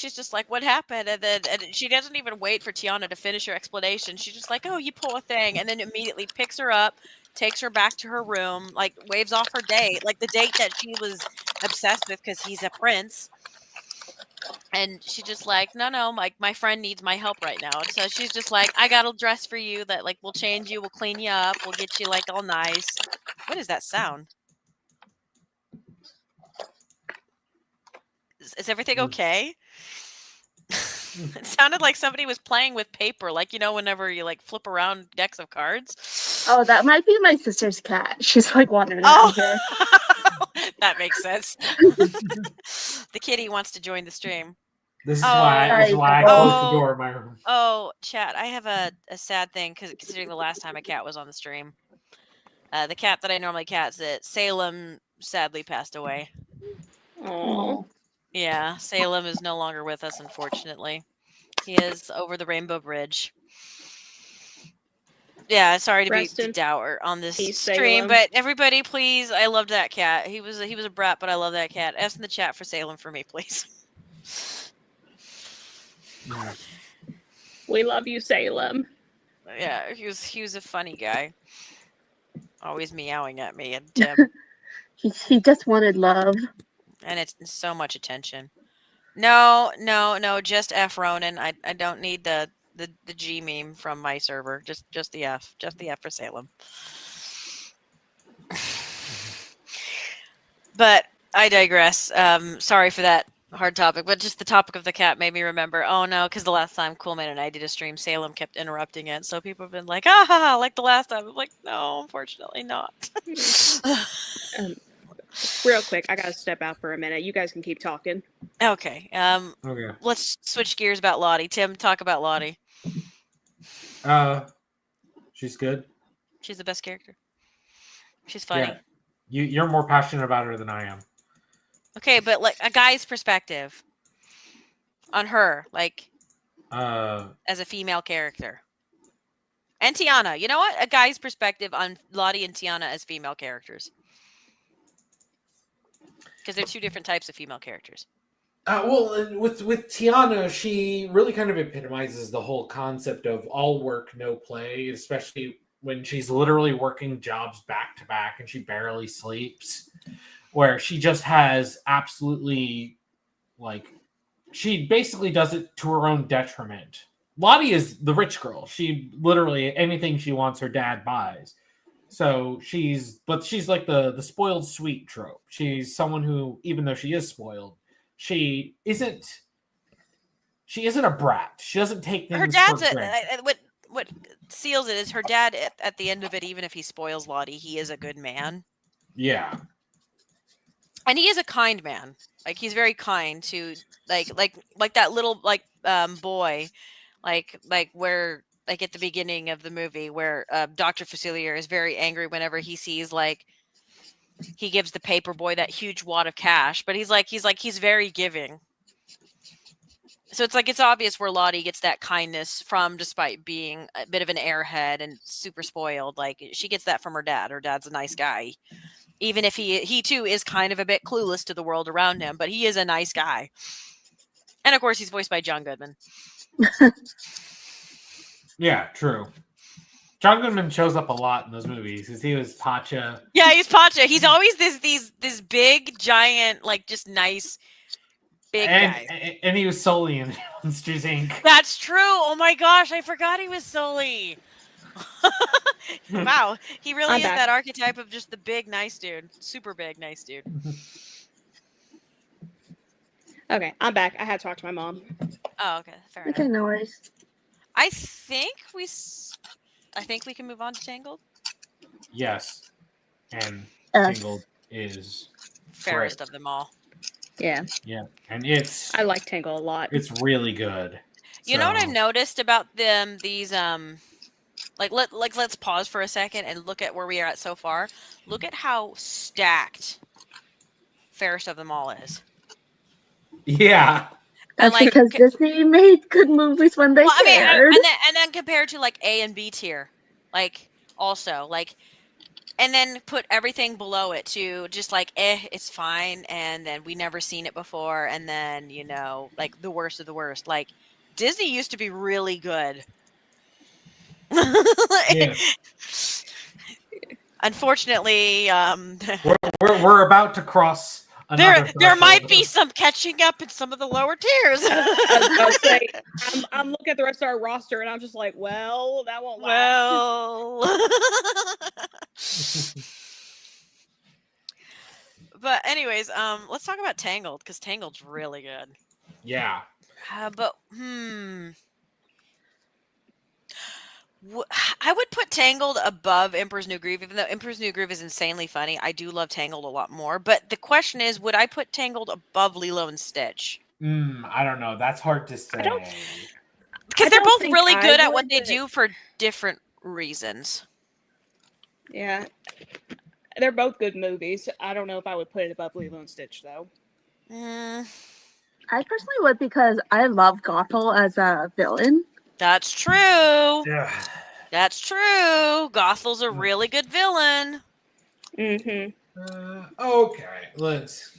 what happened? And she doesn't even wait for Tiana to finish her explanation. She's just like, oh, you poor thing, and then immediately picks her up, takes her back to her room, like waves off her date, like the date that she was obsessed with because he's a prince. And she's just like, no, my friend needs my help right now. And so she's just like, I got a dress for you that like will change you, we'll clean you up, we'll get you like all nice. What is that sound? Is everything okay? It sounded like somebody was playing with paper, like, you know, whenever you like flip around decks of cards. Oh, that might be my sister's cat. She's like wandering around here. That makes sense. The kitty wants to join the stream. This is Oh, why I closed the door of my room. Oh, chat, I have a sad thing because considering the last time a cat was on the stream. The cat that I normally cat sit, Salem sadly passed away. Oh, Yeah, Salem is no longer with us, unfortunately. He is over the Rainbow Bridge. Yeah, sorry to be Rest in dour on this peace, stream, Salem. but everybody, please, I loved that cat. He was a brat, but I love that cat. Ask in the chat for Salem for me, please. Yeah. we love you, Salem. Yeah, he was a funny guy. Always meowing at me and Tim. He just wanted love. And it's so much attention. No, just F Ronan. I don't need the G meme from my server. Just the F. Just the F for Salem. But I digress. Sorry for that hard topic, but just the topic of the cat made me remember. Oh no, because the last time Coolman and I did a stream, Salem kept interrupting it. So people have been like, ah, like the last time. I'm like, no, unfortunately not. Real quick, I gotta step out for a minute. You guys can keep talking. Okay. Okay. Let's switch gears about Lottie. Tim, talk about Lottie. She's good. She's the best character. She's funny. Yeah. You're more passionate about her than I am. Okay, but like a guy's perspective on her, like as a female character. And Tiana. You know what? A guy's perspective on Lottie and Tiana as female characters. Because they're two different types of female characters. Well, with Tiana, she really kind of epitomizes the whole concept of all work, no play, especially when she's literally working jobs back to back and she barely sleeps, where she just has absolutely, like, she basically does it to her own detriment. Lottie is the rich girl. She literally, anything she wants, her dad buys. So she's like the spoiled sweet trope. She's someone who, even though she is spoiled, she isn't a brat. She doesn't take things Her dad's for granted. what seals it is her dad at the end of it, even if he spoils Lottie, he is a good man. Yeah. And he is a kind man. Like he's very kind to like that little boy, like where like at the beginning of the movie where Dr. Facilier is very angry whenever he sees like he gives the paper boy that huge wad of cash, but he's very giving. So it's obvious where Lottie gets that kindness from, despite being a bit of an airhead and super spoiled. Like she gets that from her dad. Her dad's a nice guy, even if he too is kind of a bit clueless to the world around him, but he is a nice guy. And of course, he's voiced by John Goodman. Yeah, true. John Goodman shows up a lot in those movies because he was Pacha. Yeah, he's Pacha. He's always this big, giant, like just nice, big guy. And he was Sully in Monsters Inc. That's true. Oh my gosh, I forgot he was Sully. Wow, he really is that archetype of just the big, nice dude. Super big, nice dude. Okay, I'm back. I had to talk to my mom. Oh, okay, fair enough. Okay, no worries. I think we can move on to Tangled. Yes, and Tangled is fairest great. of them all. Yeah, and I like Tangled a lot. It's really good. You know what I've noticed about them? These let's pause for a second and look at where we are at so far. Look at how stacked fairest of them all is. Yeah. That's because Disney made good movies when they cared. And then compared to like A and B tier, like also like, and then put everything below it to just like it's fine, and then we never seen it before, and then like the worst of the worst. Like Disney used to be really good. Yeah. Unfortunately, we're about to cross. There might be some catching up in some of the lower tiers. I was say, I'm looking at the rest of our roster, and I'm just like, well, that won't last. But anyways, let's talk about Tangled, because Tangled's really good. Yeah. But I would put Tangled above Emperor's New Groove, even though Emperor's New Groove is insanely funny. I do love Tangled a lot more. But the question is, would I put Tangled above Lilo and Stitch? I don't know. That's hard to say. Because I they're don't both think really I good at would, what they but- do for different reasons. Yeah. They're both good movies. I don't know if I would put it above Lilo and Stitch, though. Mm, I personally would because I love Gothel as a villain. that's true. Yeah. That's true. Gothel's a really good villain. Mm-hmm. Okay, let's.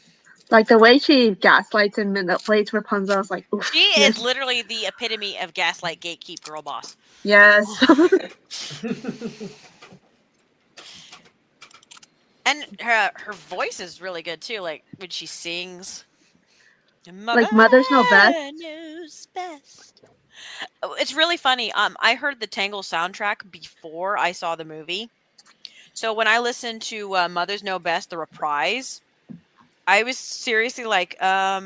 Like the way she gaslights and manipulates Rapunzel is like, oof, She yes. is literally the epitome of gaslight gatekeep girl boss. Yes. And her voice is really good too, like when she sings. Like Mothers Know Best. Knows best. Oh, it's really funny. I heard the Tangle soundtrack before I saw the movie. So when I listened to Mothers Know Best, the reprise, I was seriously like, how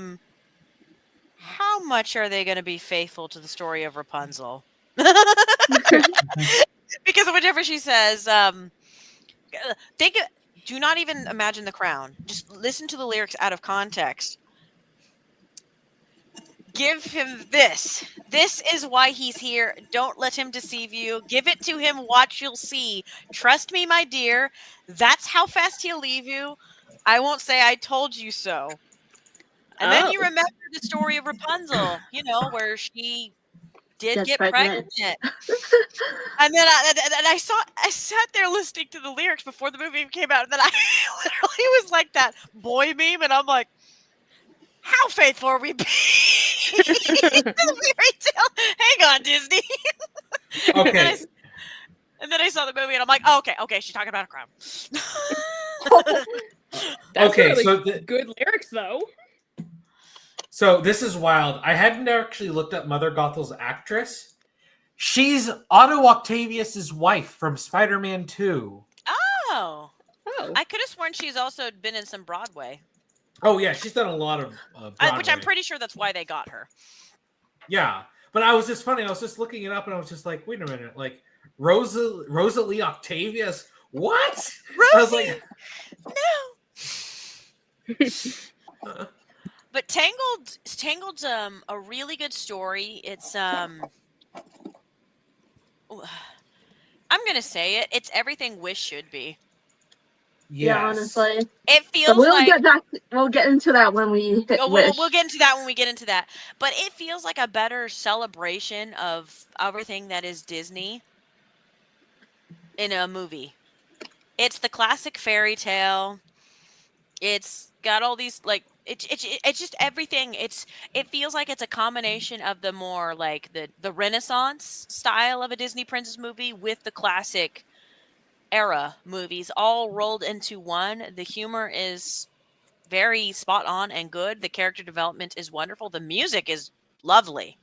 much are they going to be faithful to the story of Rapunzel? Because whenever she says, do not even imagine the crown. Just listen to the lyrics out of context. Give him this. This is why he's here. Don't let him deceive you. Give it to him. Watch, you'll see. Trust me, my dear. That's how fast he'll leave you. I won't say I told you so. And then you remember the story of Rapunzel, where she did Gets get pregnant. pregnant. And then I sat there listening to the lyrics before the movie came out, and then I literally was like that boy meme, and I'm like, how faithful are we being to the fairy tale? Hang on, Disney. Okay. And then I saw the movie, and I'm like, oh, okay, she's talking about a crown. That's Okay, really so good lyrics, though. So this is wild. I hadn't actually looked up Mother Gothel's actress. She's Otto Octavius's wife from Spider-Man 2. Oh. Oh. I could have sworn she's also been in some Broadway. Oh yeah, she's done a lot of Broadway. Which I'm pretty sure that's why they got her. Yeah, but I was just funny. I was just looking it up, and I was just like, wait a minute, like Rosalie Octavius. What? Rosie! I was like, no. But Tangled's a really good story. It's I'm gonna say it. It's everything Wish should be. yes. Yeah, honestly. It feels But like we'll get into that when we hit Wish. we'll get into that when we get into that. But it feels like a better celebration of everything that is Disney in a movie. It's the classic fairy tale. It's got all these like it's just everything. It feels like it's a combination of the more like the Renaissance style of a Disney princess movie with the classic era movies all rolled into one. The humor is very spot on and good. The character development is wonderful. The music is lovely.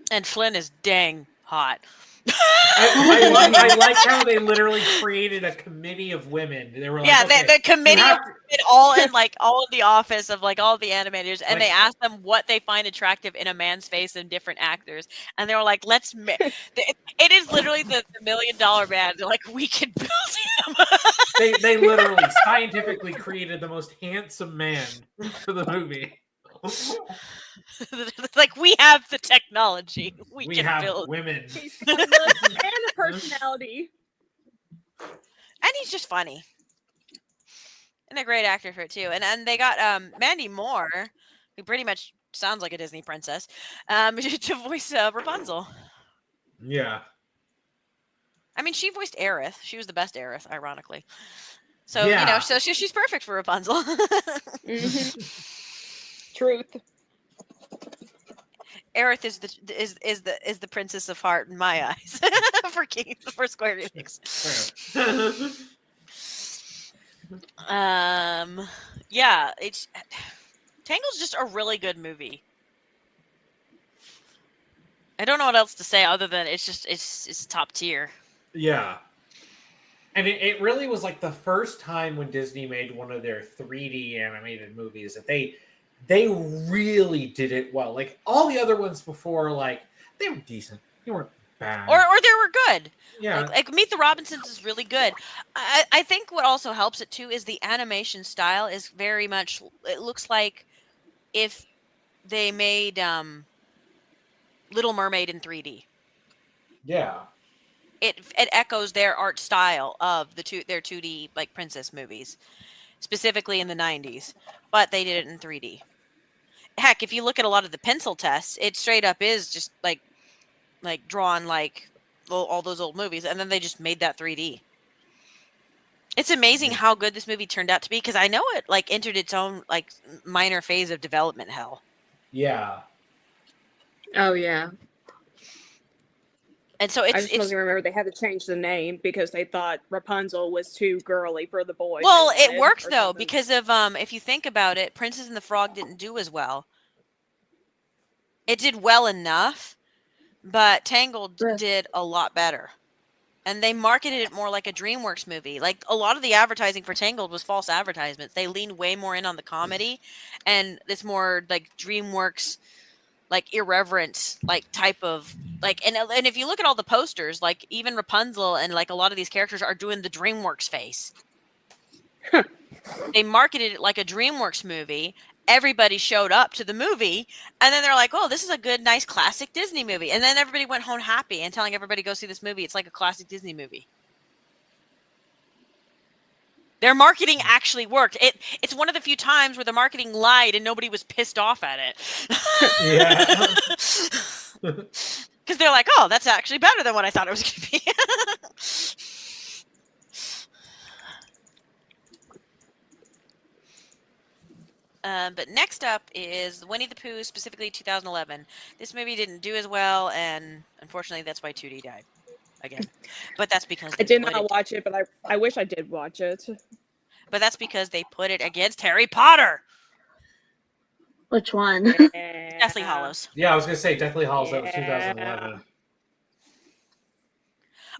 And Flynn is dang hot. I like how they literally created a committee of women. They were like, Yeah, okay, the committee you have of it all in like all of the office of like all of the animators, and Like- they asked them what they find attractive in a man's face and different actors, and they were like, it is literally the $1 million man. They're like, we can build him. they literally scientifically created the most handsome man for the movie. Like, we have the technology. We can have build. women. He's fun and a personality. And he's just funny. And a great actor for it too. And they got Mandy Moore, who pretty much sounds like a Disney princess, to voice Rapunzel. Yeah. I mean, she voiced Aerith. She was the best Aerith, ironically. So Yeah. so she's perfect for Rapunzel. Truth. Aerith is the princess of heart in my eyes for Square Enix. Yeah, Tangled's just a really good movie. I don't know what else to say other than it's top tier. Yeah. And it really was like the first time when Disney made one of their 3D animated movies that they really did it well. Like all the other ones before, like they were decent. They weren't bad. Or there were good. Yeah. Like Meet the Robinsons is really good. I think what also helps it too is the animation style is very much. It looks like if they made Little Mermaid in 3D. Yeah. It echoes their art style of their 2D like princess movies, specifically in the 90s, but they did it in 3D. Heck, if you look at a lot of the pencil tests, it straight up is just like drawn like all those old movies, and then they just made that 3D. It's amazing how good this movie turned out to be, because I know it like entered its own like minor phase of development hell. Yeah. Oh yeah. And so I it's just mostly remember they had to change the name because they thought Rapunzel was too girly for the boys. well, they it wanted, worked or though something. because of if you think about it, Princess and the Frog didn't do as well. It did well enough, but Tangled Yeah. did a lot better. And they marketed it more like a DreamWorks movie. Like a lot of the advertising for Tangled was false advertisements. They leaned way more in on the comedy and this more like DreamWorks like irreverent like type of like and if you look at all the posters, like even Rapunzel and like a lot of these characters are doing the DreamWorks face. They marketed it like a DreamWorks movie. Everybody showed up to the movie, and then they're like, "Oh, this is a good, nice, classic Disney movie." And then everybody went home happy and telling everybody go see this movie. It's like a classic Disney movie. Their marketing actually worked. It's one of the few times where the marketing lied and nobody was pissed off at it. Yeah. Because they're like, "Oh, that's actually better than what I thought it was going to be." But next up is Winnie the Pooh, specifically 2011. This movie didn't do as well, and unfortunately, that's why 2D died again. But that's because I they did put not it- watch it, but I wish I did watch it. But that's because they put it against Harry Potter. Which one? Deathly Hallows. Yeah, I was gonna say Deathly Hallows. That was Yeah. 2011.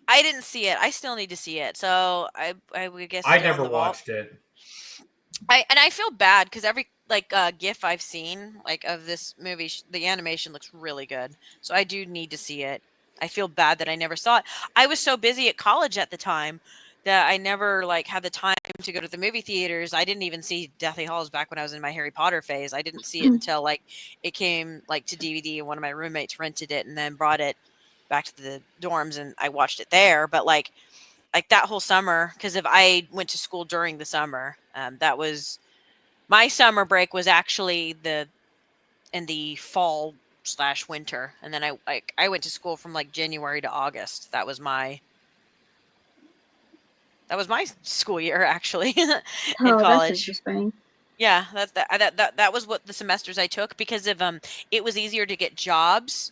I didn't see it. I still need to see it. So I would guess I still in never the vault. watched it. I feel bad because every like GIF I've seen like of this movie, the animation looks really good. So I do need to see it. I feel bad that I never saw it. I was so busy at college at the time that I never like had the time to go to the movie theaters. I didn't even see Deathly Hallows back when I was in my Harry Potter phase. I didn't see it until like it came like to DVD, and one of my roommates rented it and then brought it back to the dorms, and I watched it there. But like that whole summer, because if I went to school during the summer, that was my summer break was actually in the fall / winter, and then I went to school from like January to August. That was my school year actually in Oh, that's college. interesting. Yeah, that was what the semesters I took, because of it was easier to get jobs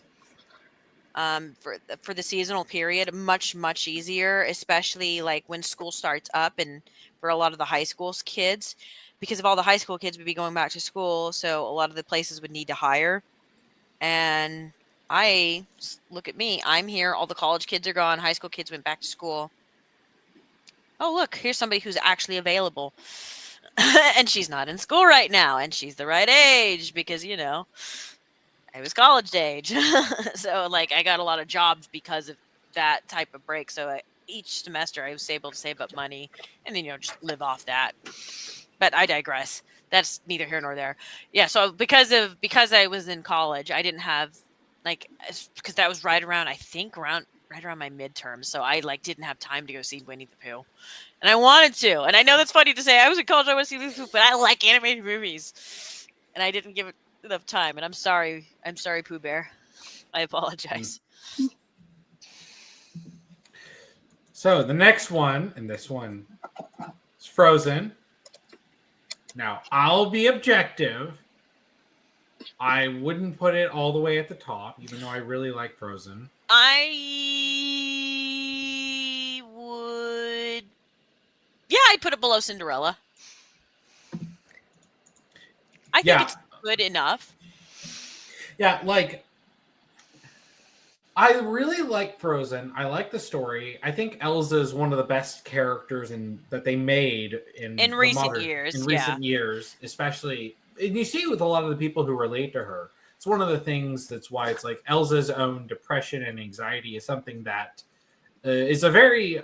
for the seasonal period, much easier, especially like when school starts up, and for a lot of the high school kids, because of all the high school kids would be going back to school, so a lot of the places would need to hire. And look at me, I'm here, all the college kids are gone, high school kids went back to school. Oh, look, here's somebody who's actually available. And she's not in school right now, and she's the right age, because I was college age. So like I got a lot of jobs because of that type of break. So each semester I was able to save up money and then just live off that. But I digress. That's neither here nor there. Yeah, so because I was in college, I didn't have because that was right around my midterm. So I didn't have time to go see Winnie the Pooh. And I wanted to. And I know that's funny to say. I was in college, I want to see Winnie the Pooh, but I like animated movies. And I didn't give it enough time. And I'm sorry, Pooh Bear. I apologize. So the next one, and this one is Frozen. Now, I'll be objective. I wouldn't put it all the way at the top, even though I really like Frozen. I would... Yeah, I'd put it below Cinderella. I think it's good enough. Yeah, I really like Frozen. I like the story. I think Elsa is one of the best characters that they made in recent years. In recent years, especially, and you see with a lot of the people who relate to her. It's one of the things that's why it's like Elsa's own depression and anxiety is something that is very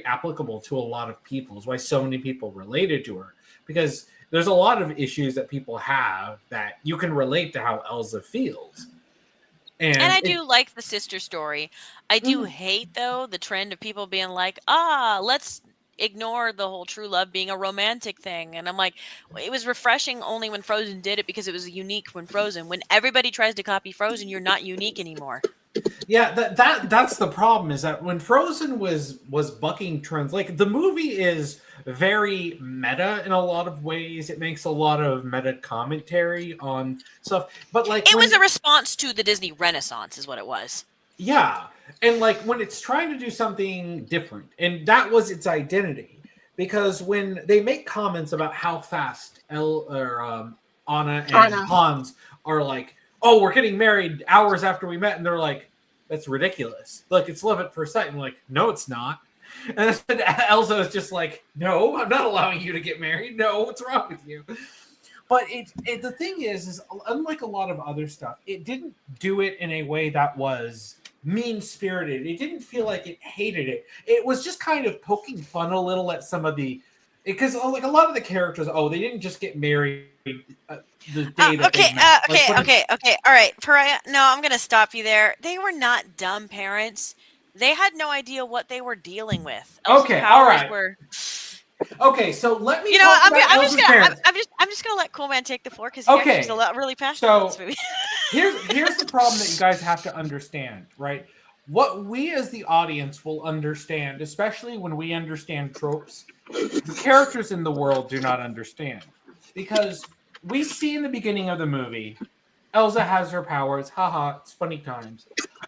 applicable to a lot of people. Is why so many people related to her, because there's a lot of issues that people have that you can relate to how Elsa feels. And I do like the sister story. I do hate, though, the trend of people being like, let's ignore the whole true love being a romantic thing. And I'm like, it was refreshing only when Frozen did it because it was unique when Frozen. When everybody tries to copy Frozen, you're not unique anymore. Yeah, that's the problem, is that when Frozen was bucking trends, like the movie is very meta in a lot of ways. It makes a lot of meta commentary on stuff, but like it was a response to the Disney Renaissance, is what it was. Yeah, and like when it's trying to do something different, and that was its identity, because when they make comments about how fast Anna and Hans are like, oh, we're getting married hours after we met, and they're like, that's ridiculous. Look, it's love at first sight. And I'm like, no, it's not. And then Elsa is just like, no, I'm not allowing you to get married. No, what's wrong with you? But the thing is unlike a lot of other stuff, it didn't do it in a way that was mean-spirited. It didn't feel like it hated it. It was just kind of poking fun a little at some of the, because like a lot of the characters, they didn't just get married the day that they met. Okay. All right, Pariah. No, I'm gonna stop you there. They were not dumb parents. They had no idea what they were dealing with. Okay, all right. Okay, so let me. I'm just gonna let Cool Man take the floor because he's really passionate about this movie. here's the problem that you guys have to understand, right? What we as the audience will understand, especially when we understand tropes, the characters in the world do not understand, because we see in the beginning of the movie, Elsa has her powers. Haha, it's funny times.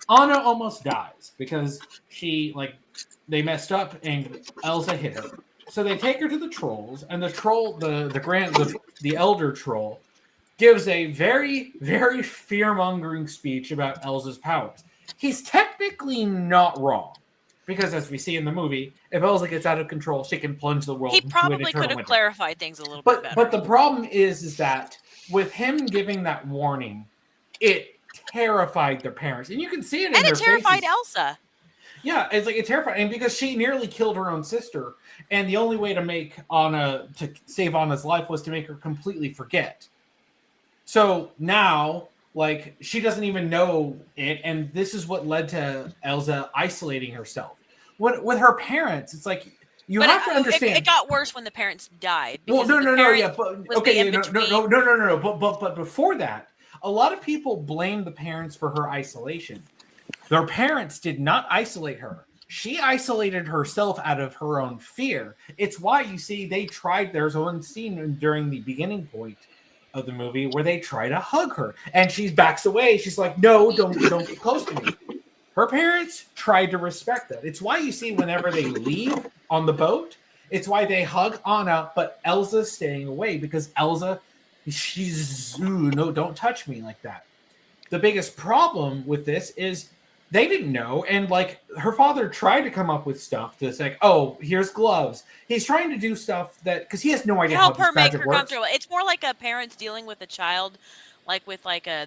Anna almost dies because they messed up and Elsa hit her. So they take her to the trolls, and the troll, the elder troll, gives a very, very fear-mongering speech about Elsa's powers. He's technically not wrong, because as we see in the movie, if Elsa gets out of control, she can plunge the world. He probably could have clarified things a little bit better. But the problem is that with him giving that warning, it terrified their parents, and you can see it in their faces. And it terrified Elsa. Yeah, it's like it terrified, and because she nearly killed her own sister, and the only way to save Anna's life was to make her completely forget. So now, like, she doesn't even know it, and this is what led to Elsa isolating herself. With her parents, it's like have to understand. It got worse when the parents died. Well, no, but before that, a lot of people blame the parents for her isolation. Their parents did not isolate her. She isolated herself out of her own fear. It's why you see there's one scene during the beginning point of the movie where they try to hug her, and she backs away. She's like, no, don't get close to me. Her parents tried to respect that. It's why you see whenever they leave on the boat, it's why they hug Anna, but Elsa's staying away, because Elsa, no, don't touch me like that. The biggest problem with this is they didn't know, and like her father tried to come up with stuff that's like, oh, here's gloves. He's trying to do stuff that, because he has no idea help how her make her works. comfortable. It's more like a parent's dealing with a child, like with like a,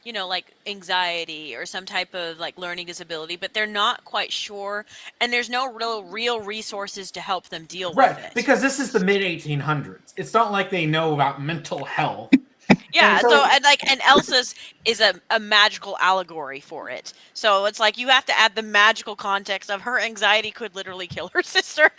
like anxiety or some type of like learning disability, but they're not quite sure, and there's no real resources to help them deal with it. Because this is the mid 1800s. It's not like they know about mental health. Yeah, and Elsa's is a magical allegory for it. So it's like you have to add the magical context of her anxiety could literally kill her sister.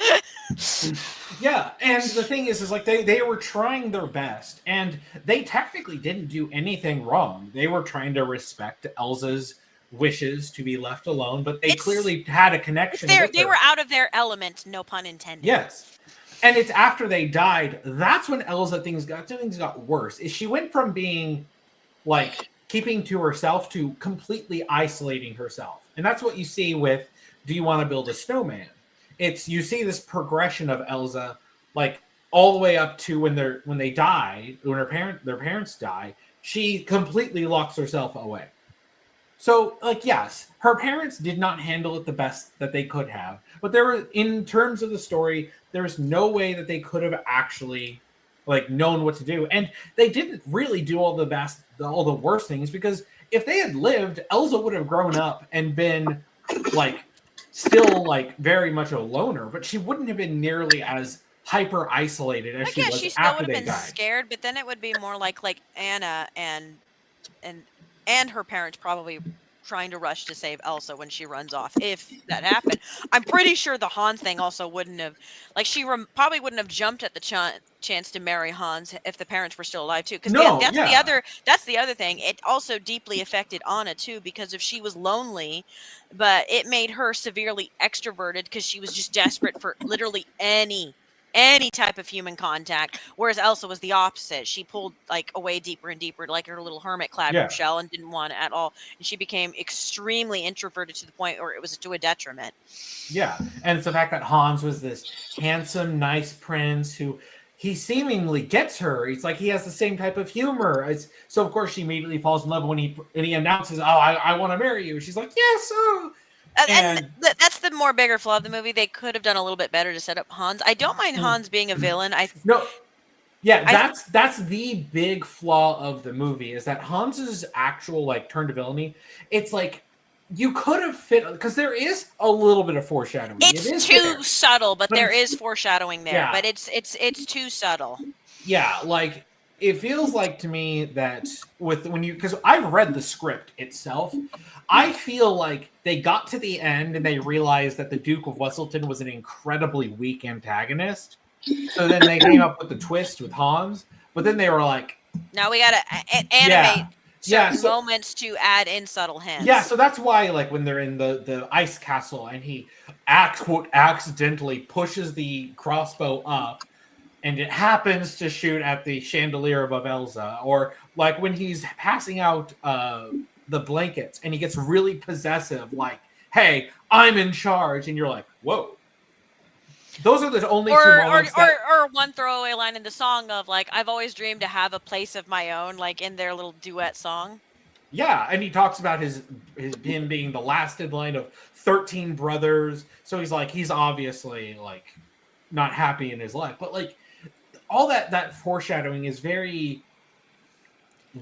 Yeah, and the thing is like they were trying their best, and they technically didn't do anything wrong. They were trying to respect Elsa's wishes to be left alone, but they clearly had a connection with her. They were out of their element, no pun intended. Yes. And it's after they died, that's when Elsa things got worse. Is she went from being like keeping to herself to completely isolating herself. And that's what you see with Do You Want to Build a Snowman? You see this progression of Elsa, like all the way up to when they die, when their parents die, she completely locks herself away. So, like, yes, her parents did not handle it the best that they could have, but in terms of the story, there's no way that they could have actually like known what to do, and they didn't really do all the worst things, because if they had lived, Elsa would have grown up and been like still like very much a loner, but she wouldn't have been nearly as hyper isolated as Like, she yeah, was she still after would have they been died. scared, but then it would be more like Anna and her parents probably trying to rush to save Elsa when she runs off. If that happened, I'm pretty sure the Hans thing also wouldn't have, like, probably wouldn't have jumped at the chance to marry Hans if the parents were still alive too. Because No, that's the other thing. It also deeply affected Anna too, because if she was lonely, but it made her severely extroverted because she was just desperate for literally any type of human contact, whereas Elsa was the opposite. She pulled like away deeper and deeper, like her little hermit Yeah. shell, and didn't want it at all. And she became extremely introverted to the point where it was to a detriment. Yeah, and it's the fact that Hans was this handsome, nice prince who he seemingly gets her. It's like he has the same type of humor. So of course she immediately falls in love when he announces, "Oh, I want to marry you." She's like, "Yes." Oh. And that's the more bigger flaw of the movie. They could have done a little bit better to set up Hans. I don't mind Hans being a villain. That's the big flaw of the movie, is that Hans's actual like turn to villainy. It's like you could have fit, because there is a little bit of foreshadowing. It's too subtle, but there is foreshadowing there. Yeah. But it's too subtle. Yeah, like it feels like to me that because I've read the script itself, I feel like they got to the end and they realized that the Duke of Wesselton was an incredibly weak antagonist. So then they came up with the twist with Hans, but then they were like, now we gotta animate certain moments to add in subtle hints. Yeah, so that's why, like, when they're in the ice castle and he accidentally pushes the crossbow up and it happens to shoot at the chandelier above Elsa, or like when he's passing out the blankets and he gets really possessive, like, "Hey, I'm in charge," and you're like, "Whoa." Those are the only two moments or one throwaway line in the song of like, "I've always dreamed to have a place of my own," like in their little duet song. Yeah, and he talks about him being the last in line of 13 brothers. So he's obviously like not happy in his life. But like all that foreshadowing is very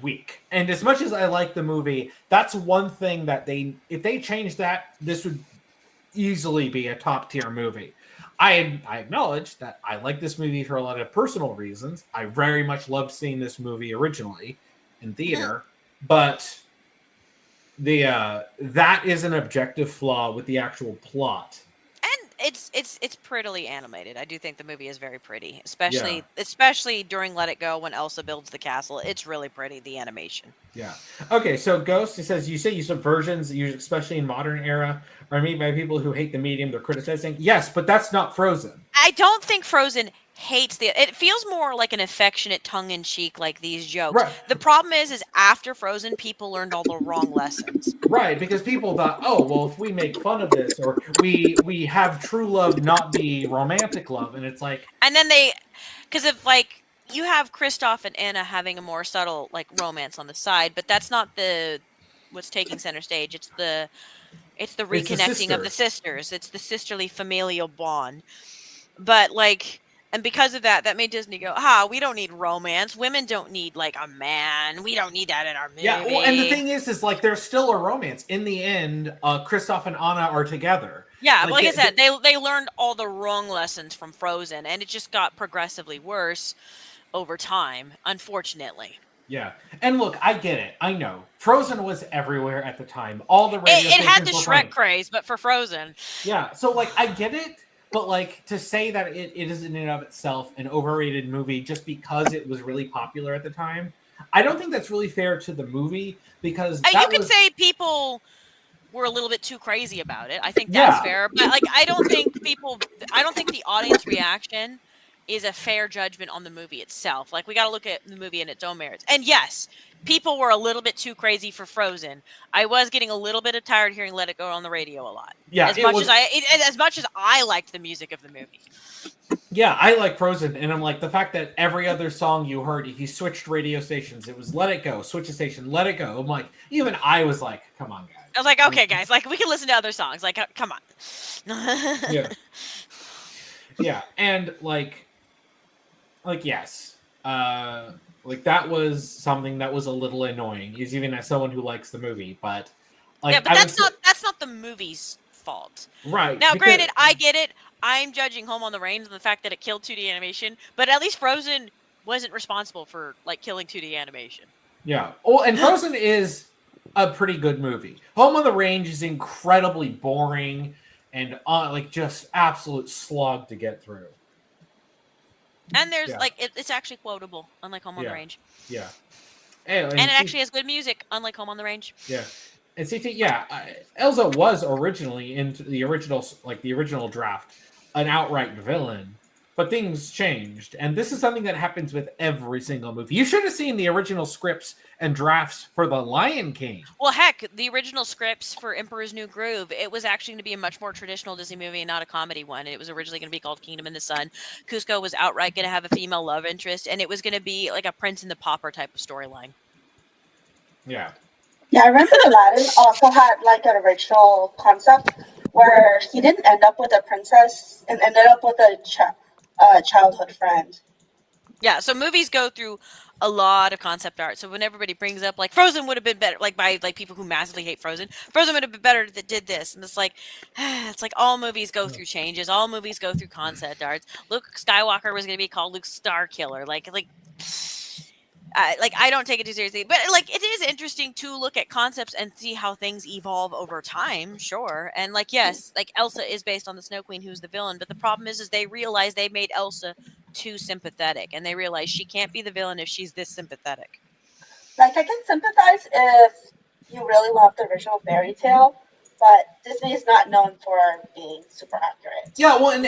weak. And as much as I like the movie, that's one thing that if they changed that, this would easily be a top tier movie. I acknowledge that I like this movie for a lot of personal reasons. I very much loved seeing this movie originally in theater, but that is an objective flaw with the actual plot. And it's prettily animated. I do think the movie is very pretty, especially during Let It Go when Elsa builds the castle. It's really pretty, the animation. Yeah. Okay, so Ghost, it says, you say use of versions, especially in modern era, are made by people who hate the medium they're criticizing. Yes, but that's not Frozen. I don't think Frozen hates it feels more like an affectionate tongue-in-cheek, like these jokes. Right. The problem is after Frozen, people learned all the wrong lessons. Right, because people thought, oh, well, if we make fun of this, or we have true love not be romantic love, and it's like... And then because if, like, you have Kristoff and Anna having a more subtle, like, romance on the side, but that's not what's taking center stage. It's the reconnecting of the sisters. It's the sisterly familial bond. But, like... And because of that made Disney go, we don't need romance. Women don't need, like, a man. We don't need that in our movie. Yeah, well, and the thing is like, there's still a romance. In the end, Kristoff and Anna are together. Yeah, like I said, they learned all the wrong lessons from Frozen, and it just got progressively worse over time, unfortunately. Yeah, and look, I get it. I know. Frozen was everywhere at the time. All the radio stations it had the were Shrek playing. craze, but for Frozen. Yeah, so, like, I get it. But, like, to say that it is in and of itself an overrated movie just because it was really popular at the time, I don't think that's really fair to the movie, because you could say people were a little bit too crazy about it. I think that's fair. But, like, I don't think the audience reaction is a fair judgment on the movie itself. Like, we got to look at the movie in its own merits. And yes, people were a little bit too crazy for Frozen. I was getting a little bit tired hearing "Let It Go" on the radio a lot. Yeah, as much as I liked the music of the movie. Yeah, I like Frozen, and I'm like, the fact that every other song you heard, if you switched radio stations, it was "Let It Go," switch a station, "Let It Go." I'm like, even I was like, come on, guys. I was like, okay, guys, like, we can listen to other songs. Like, come on. Yeah, and like yes, like that was something that was a little annoying, even as someone who likes the movie. But like, yeah, but that's not the movie's fault. Right. Now, because- granted, I get it. I'm judging Home on the Range and the fact that it killed 2D animation, but at least Frozen wasn't responsible for like killing 2D animation. Yeah. Oh, and Frozen is a pretty good movie. Home on the Range is incredibly boring and like just absolute slog to get through. And there's Yeah. like it's actually quotable, unlike Home on the Yeah. Range, Yeah. And and it actually has good music, unlike Home on the Range. Yeah. And see, Elsa was originally into the original draft, an outright villain, but things changed, and this is something that happens with every single movie. You should have seen the original scripts and drafts for The Lion King. Well, heck, the original scripts for Emperor's New Groove, it was actually going to be a much more traditional Disney movie and not a comedy one. It was originally going to be called Kingdom in the Sun. Cusco was outright going to have a female love interest, and it was going to be like a Prince and the Pauper type of storyline. Yeah. Yeah, I remember Aladdin also had like an original concept where he didn't end up with a princess and ended up with a childhood friend. Yeah, so movies go through a lot of concept art. So when everybody brings up like Frozen would have been better, like by like people who massively hate Frozen would have been better that did this, and it's like all movies go through changes, all movies go through concept arts. Luke Skywalker was going to be called Luke Starkiller, I don't take it too seriously, but like it is interesting to look at concepts and see how things evolve over time. Sure, and like yes, like Elsa is based on the Snow Queen, who's the villain, but the problem is they realize they made Elsa too sympathetic, and they realize she can't be the villain if she's this sympathetic. Like, I can sympathize if you really love the original fairy tale, but Disney is not known for being super accurate. Yeah, well, and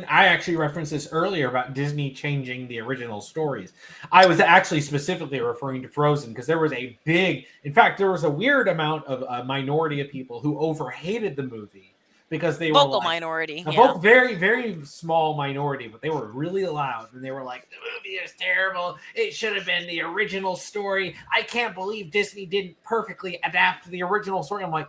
I actually referenced this earlier about Disney changing the original stories. I was actually specifically referring to Frozen because there was a weird amount of a minority of people who overhated the movie because they Vocal were minority, a very, very small minority, but they were really loud and they were like, the movie is terrible. It should have been the original story. I can't believe Disney didn't perfectly adapt the original story. I'm like,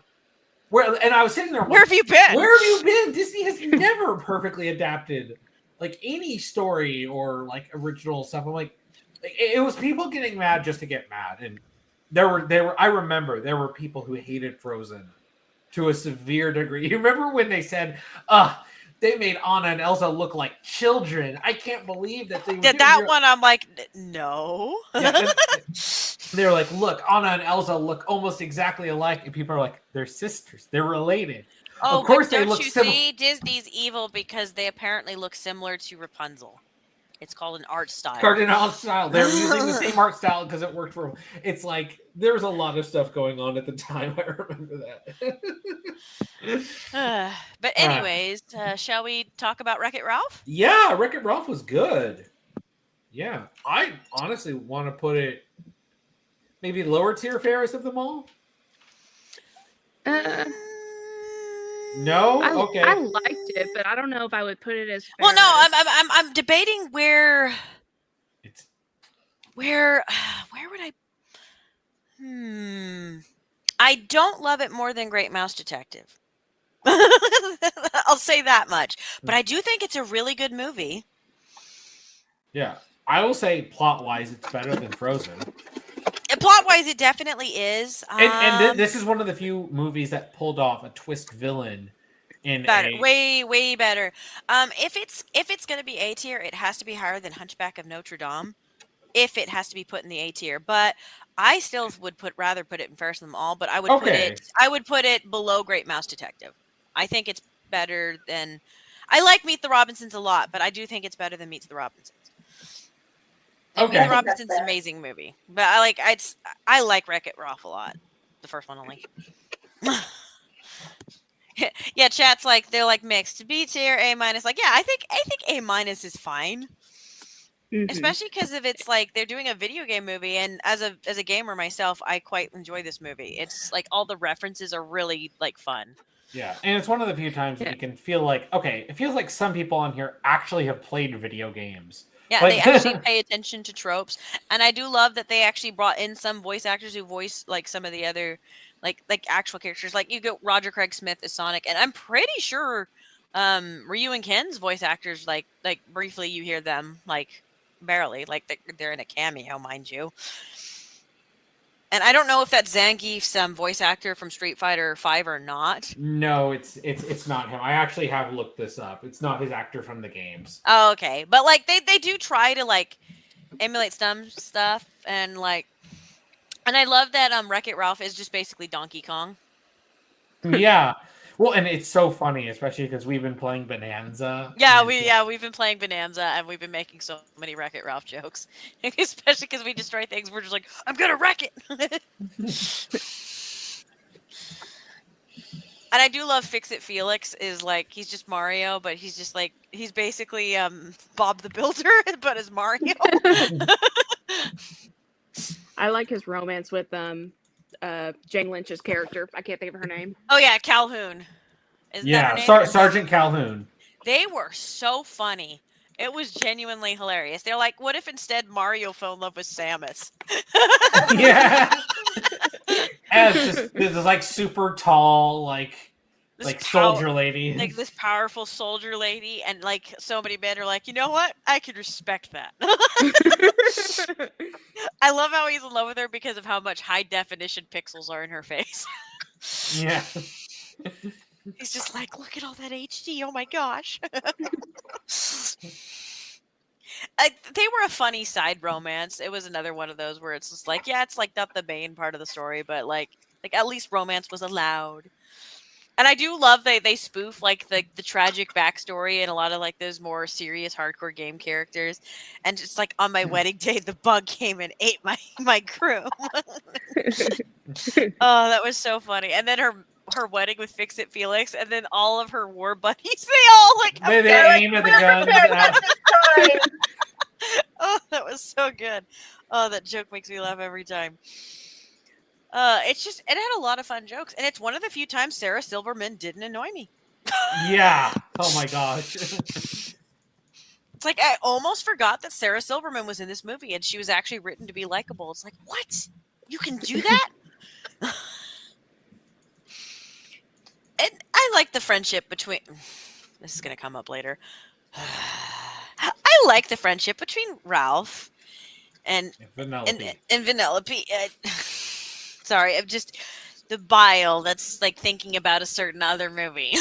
and I was sitting there. Where have you been? Where have you been? Disney has never perfectly adapted like any story or like original stuff. I'm like, it was people getting mad just to get mad, and there were. I remember there were people who hated Frozen to a severe degree. You remember when they said, they made Anna and Elsa look like children. I can't believe that they did that one. I'm like, no. Yeah, they were like, look, Anna and Elsa look almost exactly alike, and people are like, they're sisters, they're related. Oh, of course but they don't look you similar. see? Disney's evil because they apparently look similar to Rapunzel. It's called an art style. Cardinal style. They're using the same art style because it worked for. It's like there was a lot of stuff going on at the time. I remember that. But anyways, shall we talk about Wreck-It Ralph? Yeah, Wreck-It Ralph was good. Yeah, I honestly want to put it maybe lower tier fairest of them all. No, okay. I liked it, but I don't know if I would put it as fairest. Well, no, I'm debating where would I? I don't love it more than Great Mouse Detective. I'll say that much. But I do think it's a really good movie. Yeah, I will say plot-wise, it's better than Frozen. Plot-wise, it definitely is. And this is one of the few movies that pulled off a twist villain in way better. If it's going to be A tier, it has to be higher than Hunchback of Notre Dame. If it has to be put in the A tier, but I still would rather put it in fairest of them all. But I would put it below Great Mouse Detective. I think it's better than. I like Meet the Robinsons a lot, but I do think it's better than Meet the Robinsons. And Meet the Robinsons is an amazing movie, but I like Wreck-It Ralph a lot. The first one only. Yeah, chat's like they're like mixed. B tier, A minus. Like, yeah, I think A minus is fine. Mm-hmm. Especially because if it's like they're doing a video game movie, and as a gamer myself, I quite enjoy this movie. It's like all the references are really like fun. Yeah, and it's one of the few times that you can feel like, okay, it feels like some people on here actually have played video games. Yeah, they actually pay attention to tropes, and I do love that they actually brought in some voice actors who voice like some of the other like actual characters. Like you get Roger Craig Smith as Sonic, and I'm pretty sure Ryu and Ken's voice actors like briefly you hear them like barely, like they're in a cameo, mind you. And I don't know if that's Zangief's voice actor from Street Fighter 5 or not. No, it's not him. I actually have looked this up. It's not his actor from the games. Oh, okay. But like they do try to like emulate some stuff, and like, and I love that Wreck-It Ralph is just basically Donkey Kong. Yeah. Well, and it's so funny, especially because we've been playing Bonanza. We've been playing Bonanza, and we've been making so many Wreck-It Ralph jokes, especially because we destroy things. We're just like, I'm gonna wreck it. And I do love Fix It Felix. Is like he's just Mario, but he's just like he's basically Bob the Builder, but as Mario. I like his romance with Jane Lynch's character. I can't think of her name. Oh yeah, Calhoun. Isn't Yeah, that her name? Sergeant Calhoun. They were so funny. It was genuinely hilarious. They're like, what if instead Mario fell in love with Samus? Yeah. And it's just this like super tall, soldier lady. Like this powerful soldier lady, and like so many men are like, you know what? I could respect that. I love how he's in love with her because of how much high definition pixels are in her face. Yeah. He's just like, look at all that HD. Oh my gosh. They were a funny side romance. It was another one of those where it's just like, yeah, it's like not the main part of the story, but like at least romance was allowed. And I do love they spoof like the tragic backstory and a lot of like those more serious hardcore game characters. And just like on my wedding day, the bug came and ate my crew. Oh, that was so funny. And then her wedding with Fix It Felix, and then all of her war buddies, they all like they aim at the guns. Oh, that was so good. Oh, that joke makes me laugh every time. It had a lot of fun jokes, and it's one of the few times Sarah Silverman didn't annoy me. Yeah. Oh my gosh. It's like I almost forgot that Sarah Silverman was in this movie, and she was actually written to be likable. It's like, what? You can do that? And I like the friendship between. This is going to come up later. I like the friendship between Ralph and Vanellope. And Vanellope. Sorry, I'm just the bile that's like thinking about a certain other movie.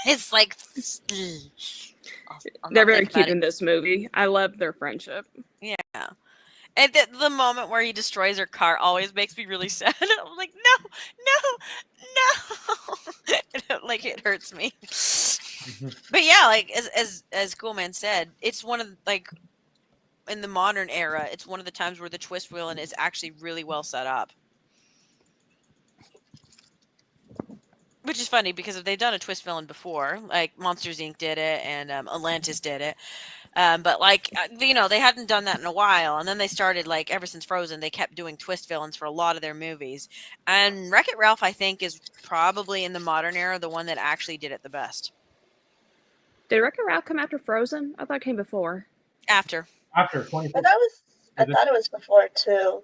It's like they're very cute in this movie. I love their friendship. Yeah. And the moment where he destroys her car always makes me really sad. I'm like, no. Like it hurts me. But yeah, like as Coolman said, it's one of like in the modern era, it's one of the times where the twist villain is actually really well set up. Which is funny because they've done a twist villain before, like Monsters Inc. did it and Atlantis did it. But like, they hadn't done that in a while. And then they started like ever since Frozen, they kept doing twist villains for a lot of their movies. And Wreck-It Ralph, I think, is probably in the modern era, the one that actually did it the best. Did Wreck-It Ralph come after Frozen? I thought it came before. After 2014. I thought it was before too.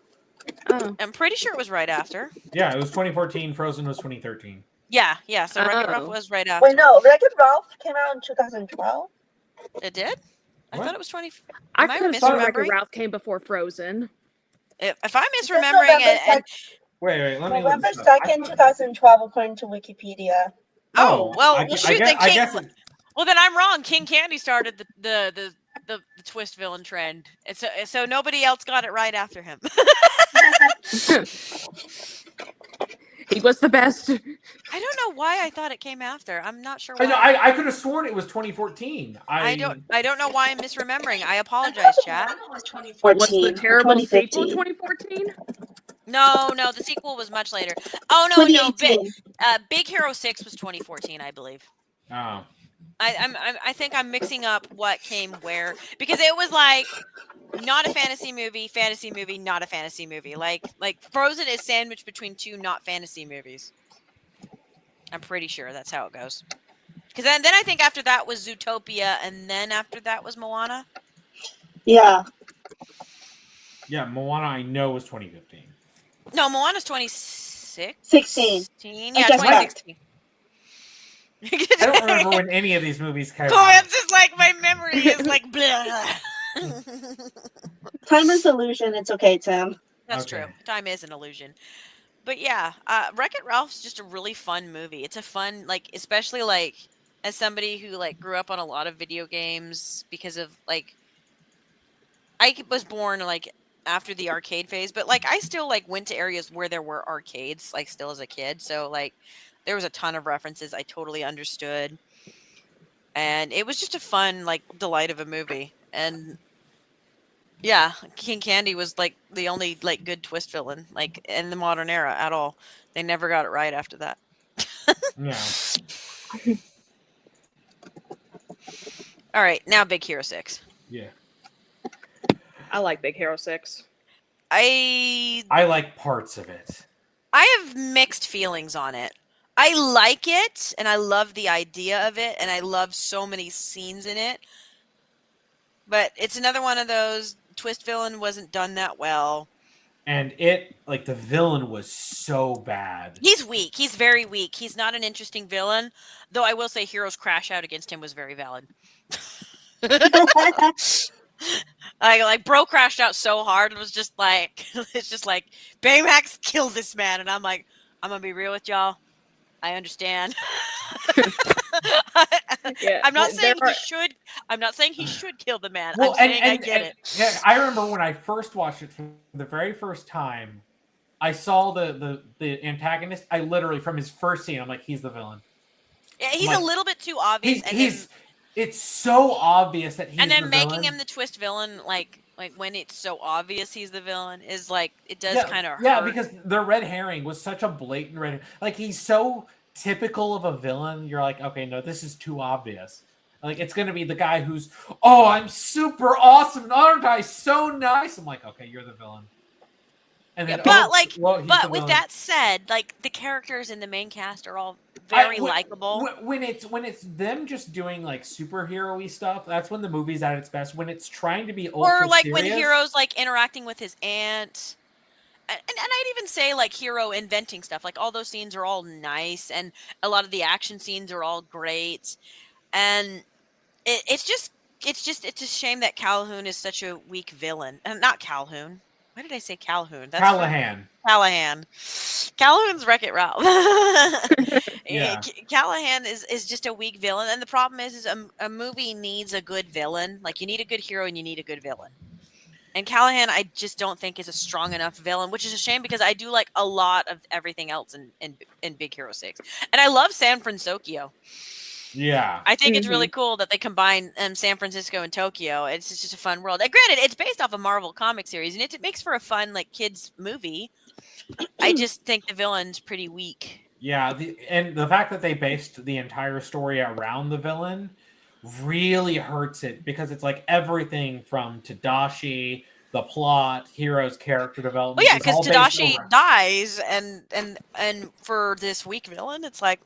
Oh. I'm pretty sure it was right after. Yeah, it was 2014. Frozen was 2013. Yeah. So Wreck-It Ralph was right after. Wait, no, Wreck-It Ralph came out in 2012. It did? I What? thought it was 20. I Am I could have thought misremembering? Wreck-It Ralph came before Frozen. If I'm misremembering it, Wait, let me November look this up. 2nd, 2012, according to Wikipedia. Well, then I'm wrong. King Candy started the twist villain trend, and so nobody else got it right after him. He was the best. I don't know why I thought it came after. I'm not sure I why. know. I could have sworn it was 2014. I don't know why I'm misremembering. I apologize, chat. Was 2014. What's the terrible sequel? 2015. 2014. No, the sequel was much later. Oh no, 2018. Big Hero 6 was 2014, I believe. Oh. I think I'm mixing up what came where, because it was like not a fantasy movie, not a fantasy movie. Like Frozen is sandwiched between two not fantasy movies. I'm pretty sure that's how it goes. Because then I think after that was Zootopia, and then after that was Moana. Yeah. Yeah, Moana I know was 2015. No, Moana's 2016. 16. Yeah, 2016. I don't remember when any of these movies came Oh, out. it's just like my memory is like blah. Time is illusion. It's okay, Tim. That's Okay. true. Time is an illusion. But yeah, Wreck-It Ralph's just a really fun movie. It's a fun, like, especially like as somebody who like grew up on a lot of video games because of like I was born like after the arcade phase, but like I still like went to areas where there were arcades, like still as a kid. So like there was a ton of references I totally understood, and it was just a fun like delight of a movie. And yeah, King Candy was like the only like good twist villain like in the modern era at all. They never got it right after that. Yeah. All right, now Big Hero 6. Yeah. I like Big Hero 6. I I like parts of it. have mixed feelings on it. I like it and I love the idea of it and I love so many scenes in it. But it's another one of those twist villain wasn't done that well. And it, like, the villain was so bad. He's weak. He's very weak. He's not an interesting villain, though I will say Hero's crash out against him was very valid. Like bro crashed out so hard. It was just like it's just like Baymax killed this man, and I'm like, I'm gonna be real with y'all. I understand. Yeah, I'm not saying there he are- should. I'm not saying he should kill the man. Well, I'm saying I get it. Yeah, I remember when I first watched it for the very first time, I saw the antagonist. I literally, from his first scene, I'm like, he's the villain. Yeah, he's like, a little bit too obvious, It's so obvious that he's and then the making villain. him the twist villain, like when it's so obvious he's the villain, is like it does kind of hurt. Yeah, because the red herring was such a blatant red. Like he's so typical of a villain. You're like, okay, no, this is too obvious. Like it's gonna be the guy who's, oh, I'm super awesome, aren't I? So nice. I'm like, okay, you're the villain. And then, but he's the but with villain. that said, like the characters in the main cast are all very likable. When it's them just doing like superhero-y stuff, that's when the movie's at its best. When it's trying to be ultra Or like serious, when Hero's like interacting with his aunt. And I'd even say like Hero inventing stuff. Like all those scenes are all nice, and a lot of the action scenes are all great. And it's a shame that Calhoun is such a weak villain. Not Calhoun. Why did I say Calhoun? That's Callahan. Callahan. Calhoun's Wreck-It Ralph. Yeah. Callahan is just a weak villain, and the problem is a movie needs a good villain. Like you need a good hero and you need a good villain. And Callahan, I just don't think is a strong enough villain, which is a shame because I do like a lot of everything else in Big Hero 6, and I love San Francisco. Yeah. I think it's really cool that they combine San Francisco and Tokyo. It's just a fun world. Granted, it's based off a Marvel comic series, and it makes for a fun like kids movie. I just think the villain's pretty weak. Yeah, and the fact that they based the entire story around the villain really hurts it because it's like everything from Tadashi, the plot, Hero's character development. Well, yeah, is all because based Tadashi around- dies, and for this weak villain, it's like,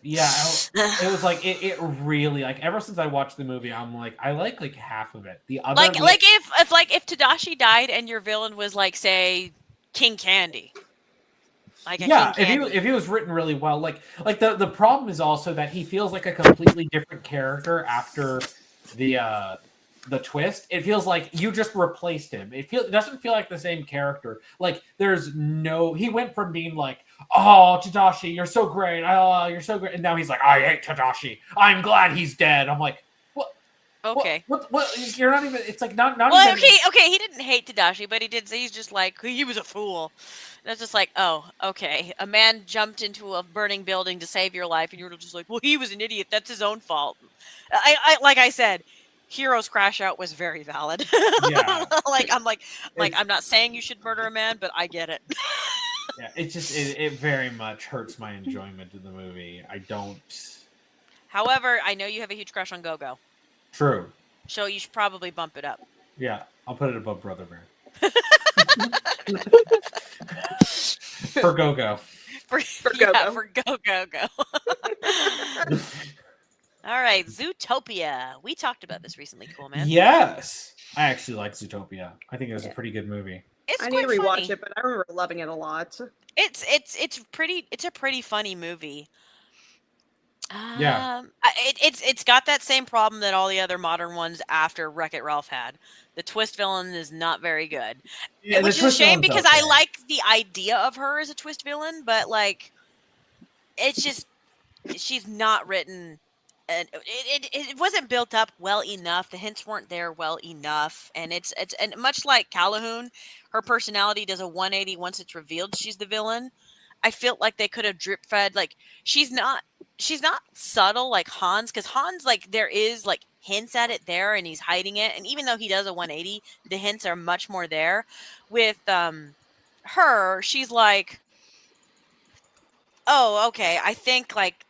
Yeah, it was like it really like ever since I watched the movie, I'm like I like half of it. The other like if Tadashi died and your villain was like say King Candy. Like King Candy. if he was written really well, like the problem is also that he feels like a completely different character after the twist. It feels like you just replaced him. It doesn't feel like the same character. Like he went from being like, oh, Tadashi, you're so great. Oh, you're so great. And now he's like, I hate Tadashi. I'm glad he's dead. I'm like, what? Okay. What? You're not even, it's like not Well, even. okay, he didn't hate Tadashi, but he's just like, he was a fool. That's just like, oh, okay. A man jumped into a burning building to save your life, and you're just like, well, he was an idiot. That's his own fault. Like I said, Hero's crash out was very valid. Yeah. I'm not saying you should murder a man, but I get it. Yeah, it just it very much hurts my enjoyment of the movie. I don't. However, I know you have a huge crush on Go-Go, True. so you should probably bump it up. Yeah, I'll put it above Brother Bear. For Go-Go. For Go-Go. For Go-Go. All right, Zootopia. We talked about this recently, cool man. Yes, I actually like Zootopia. I think it was a pretty good movie. It's I need to quite rewatch funny. it, but I remember loving it a lot. It's a pretty funny movie. Yeah. It's got that same problem that all the other modern ones after Wreck-It Ralph had. The twist villain is not very good, Yeah, the which is a twist shame villain's because I okay. like the idea of her as a twist villain, but like, it's just she's not written, and it wasn't built up well enough. The hints weren't there well enough, and it's and much like Calhoun, her personality does a 180 once it's revealed she's the villain. I feel like they could have drip fed, like, she's not subtle like Hans, because Hans, like, there is like hints at it there and he's hiding it, and even though he does a 180, the hints are much more there. With her, she's like, oh, okay, I think like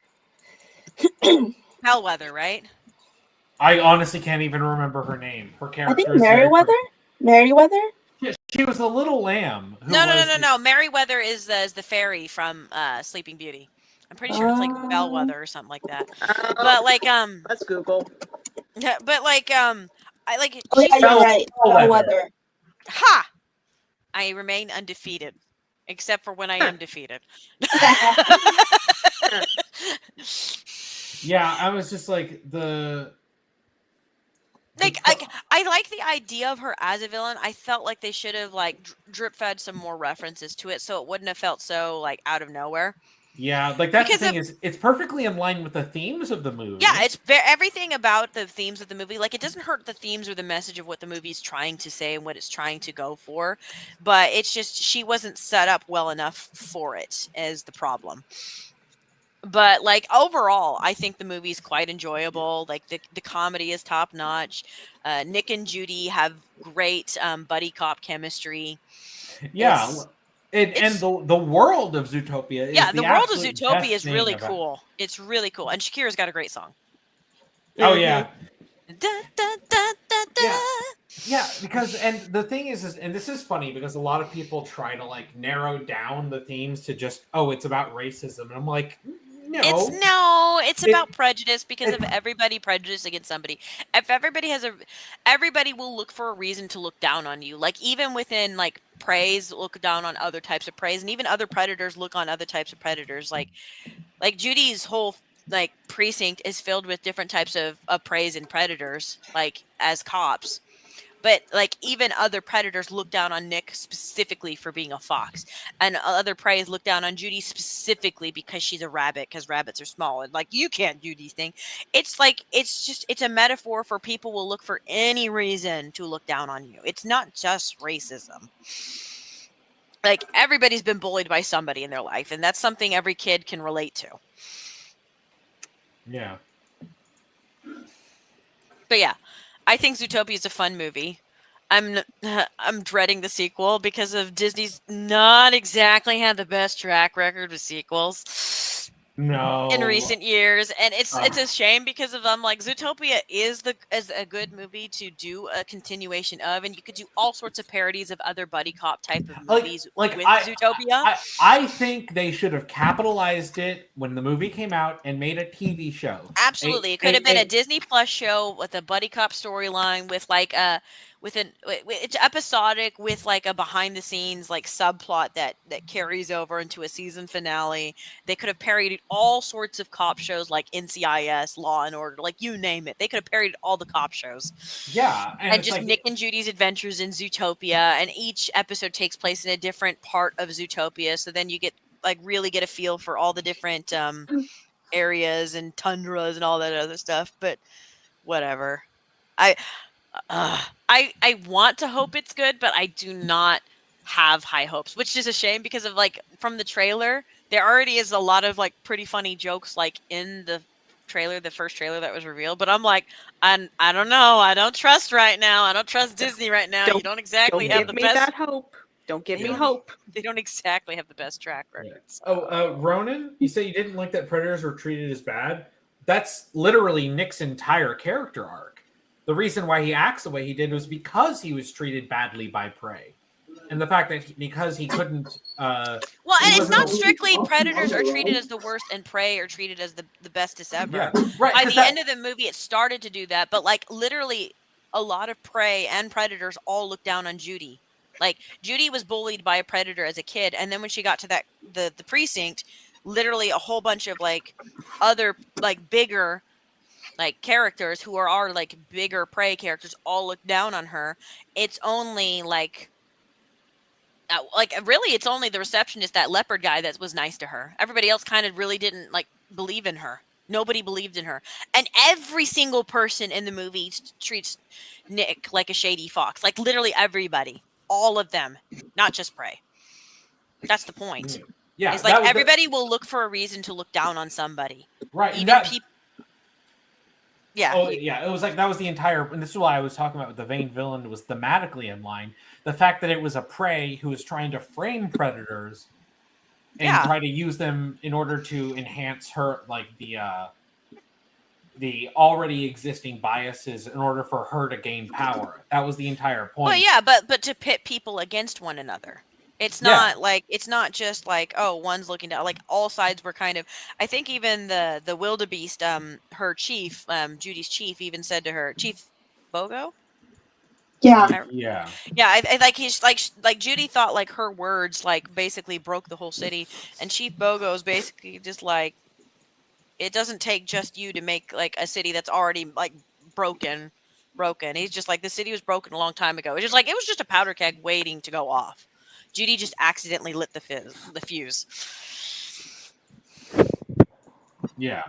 Hellweather, right? I honestly can't even remember her name. Her I character think is very Merryweather. Merryweather. She was the little lamb. Who No. Merryweather is the fairy from Sleeping Beauty. I'm pretty sure it's like Bellwether or something like that. But like Let's Google. yeah, but like I like Oh she's yeah, you're Bell- right. Bellwether. Bellwether. ha. I remain undefeated, except for when I am defeated. Yeah, I was just like the. Like I like the idea of her as a villain. I felt like they should have like drip fed some more references to it, so it wouldn't have felt so like out of nowhere. Yeah, like that's Because the thing is, it's perfectly in line with the themes of the movie. Yeah, it's everything about the themes of the movie. Like, it doesn't hurt the themes or the message of what the movie's trying to say and what it's trying to go for, but it's just she wasn't set up well enough for it as the problem. But like overall, I think the movie's quite enjoyable. Like the comedy is top notch. Nick and Judy have great buddy cop chemistry. Yeah, It's- and it's- the world of Zootopia. Is Yeah, the the world of absolute Zootopia best is thing really about it. cool. It's really cool, and Shakira's got a great song. Oh yeah, Da, da, da, da, da. Yeah. yeah. Because and the thing is, and this is funny because a lot of people try to like narrow down the themes to just it's about racism, and I'm like, no, It's It- about prejudice because it- of everybody prejudiced against somebody. If everybody will look for a reason to look down on you. Like, even within like praise, look down on other types of praise, and even other predators look on other types of predators. Like Judy's whole like precinct is filled with different types of praise and predators, like as cops. But like even other predators look down on Nick specifically for being a fox, and other preys look down on Judy specifically because she's a rabbit, because rabbits are small and like you can't do these things. It's like it's a metaphor for people will look for any reason to look down on you. It's not just racism. Like, everybody's been bullied by somebody in their life, and that's something every kid can relate to. yeah. But yeah, I think Zootopia is a fun movie. I'm dreading the sequel because of Disney's not exactly had the best track record with sequels No, in recent years, and it's Ah. a shame because of like Zootopia is a good movie to do a continuation of, and you could do all sorts of parodies of other buddy cop type of movies with Zootopia. I think they should have capitalized it when the movie came out and made a TV show. Absolutely, it could have been a Disney Plus show with a buddy cop storyline with like it's episodic with like a behind the scenes like subplot that carries over into a season finale. They could have parodied all sorts of cop shows like NCIS, Law and Order, like you name it. They could have parodied all the cop shows. Yeah, And it's just like, Nick and Judy's adventures in Zootopia, and each episode takes place in a different part of Zootopia, so then you really get a feel for all the different areas and tundras and all that other stuff. But whatever. I want to hope it's good, but I do not have high hopes, which is a shame because of like from the trailer, there already is a lot of like pretty funny jokes like in the trailer, the first trailer that was revealed. But I'm like, I don't know. I don't trust right now. I don't trust Disney right now. You don't exactly have Don't the give me best. that hope. Don't give me hope. They don't exactly have the best track record. Yeah. Oh, Ronan, you say you didn't like that predators were treated as bad? That's literally Nick's entire character arc. The reason why he acts the way he did was because he was treated badly by prey. And the fact that because he couldn't... well, and it's not strictly predators are treated as the worst and prey are treated as the bestest ever. Yeah, right. By the end of the movie, it started to do that. But like literally a lot of prey and predators all look down on Judy. Like Judy was bullied by a predator as a kid. And then when she got to the precinct, literally a whole bunch of like other like bigger like characters who are like bigger prey characters all look down on her. It's only like really it's only the receptionist, that leopard guy, that was nice to her. Everybody else kind of really didn't like believe in her. Nobody believed in her. And every single person in the movie treats Nick like a shady fox. Like literally everybody. All of them. Not just prey. That's the point. Yeah, it's like everybody will look for a reason to look down on somebody. Right. Even people. Yeah. Oh, yeah. It was like that was the entire, and this is why I was talking about the vain villain was thematically in line. The fact that it was a prey who was trying to frame predators and try to use them in order to enhance her, like the already existing biases in order for her to gain power. That was the entire point. Well, yeah, but to pit people against one another. It's not like, it's not just like, oh, one's looking down. Like all sides were kind of, I think even the wildebeest, her chief, Judy's chief, even said to her, Chief Bogo? Yeah. Yeah. Yeah, I like he's like Judy thought like her words like basically broke the whole city, and Chief Bogo's basically just like, it doesn't take just you to make like a city that's already like broken. He's just like, the city was broken a long time ago. It's just like, it was just a powder keg waiting to go off. Judy just accidentally lit the fuse. Yeah.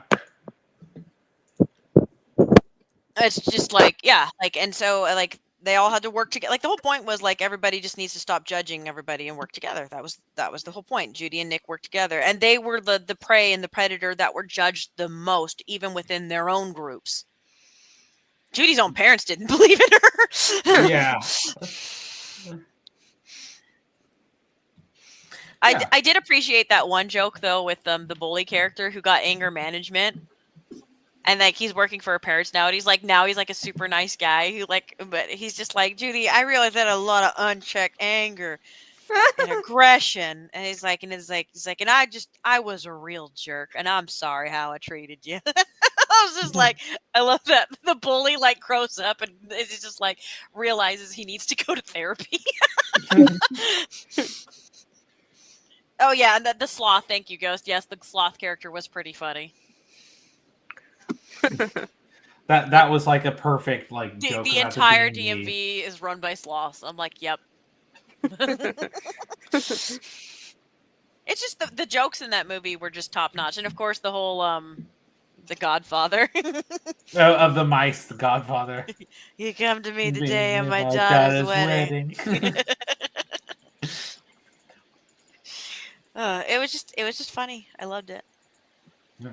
It's just like, yeah, like, and so like they all had to work together. Like the whole point was like everybody just needs to stop judging everybody and work together. That was the whole point. Judy and Nick worked together, and they were the prey and the predator that were judged the most, even within their own groups. Judy's own parents didn't believe in her. Yeah. I did appreciate that one joke though with the bully character who got anger management, and like he's working for her parents now, and he's like a super nice guy who like, but he's just like, Judy, I realize that a lot of unchecked anger and aggression, and he's like, and I was a real jerk, and I'm sorry how I treated you. I was just like, I love that the bully like grows up and it's just like realizes he needs to go to therapy. Oh yeah, and the sloth. Thank you, Ghost. Yes, the sloth character was pretty funny. That was like a perfect like joke. The entire DMV is run by sloths. I'm like, yep. It's just the jokes in that movie were just top notch, and of course the whole the Godfather of the mice, the Godfather. You come to me the day of my daughter's wedding. It was just funny. I loved it. Yeah.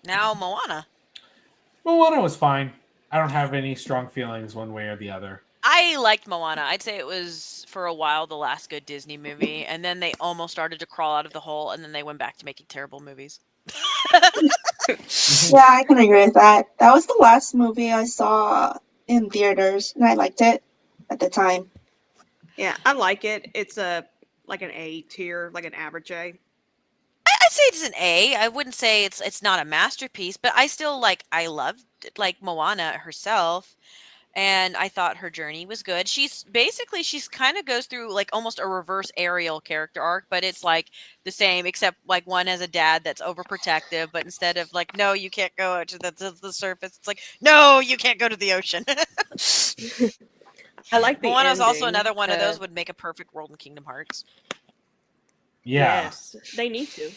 Now Moana. Moana was fine. I don't have any strong feelings one way or the other. I liked Moana. I'd say it was for a while the last good Disney movie, and then they almost started to crawl out of the hole, and then they went back to making terrible movies. Yeah, I can agree with that. That was the last movie I saw in theaters, and I liked it at the time. Yeah, I like it. It's like an A tier, like an average A. I'd say it's an A. I wouldn't say it's not a masterpiece, but I still I loved like Moana herself, and I thought her journey was good. She's kind of goes through like almost a reverse Ariel character arc, but it's like the same, except like one has a dad that's overprotective, but instead of like, no, you can't go to the surface, it's like, no, you can't go to the ocean. I like the Moana's also ending. another one of those would make a perfect world in Kingdom Hearts. Yeah. Yes, they need to.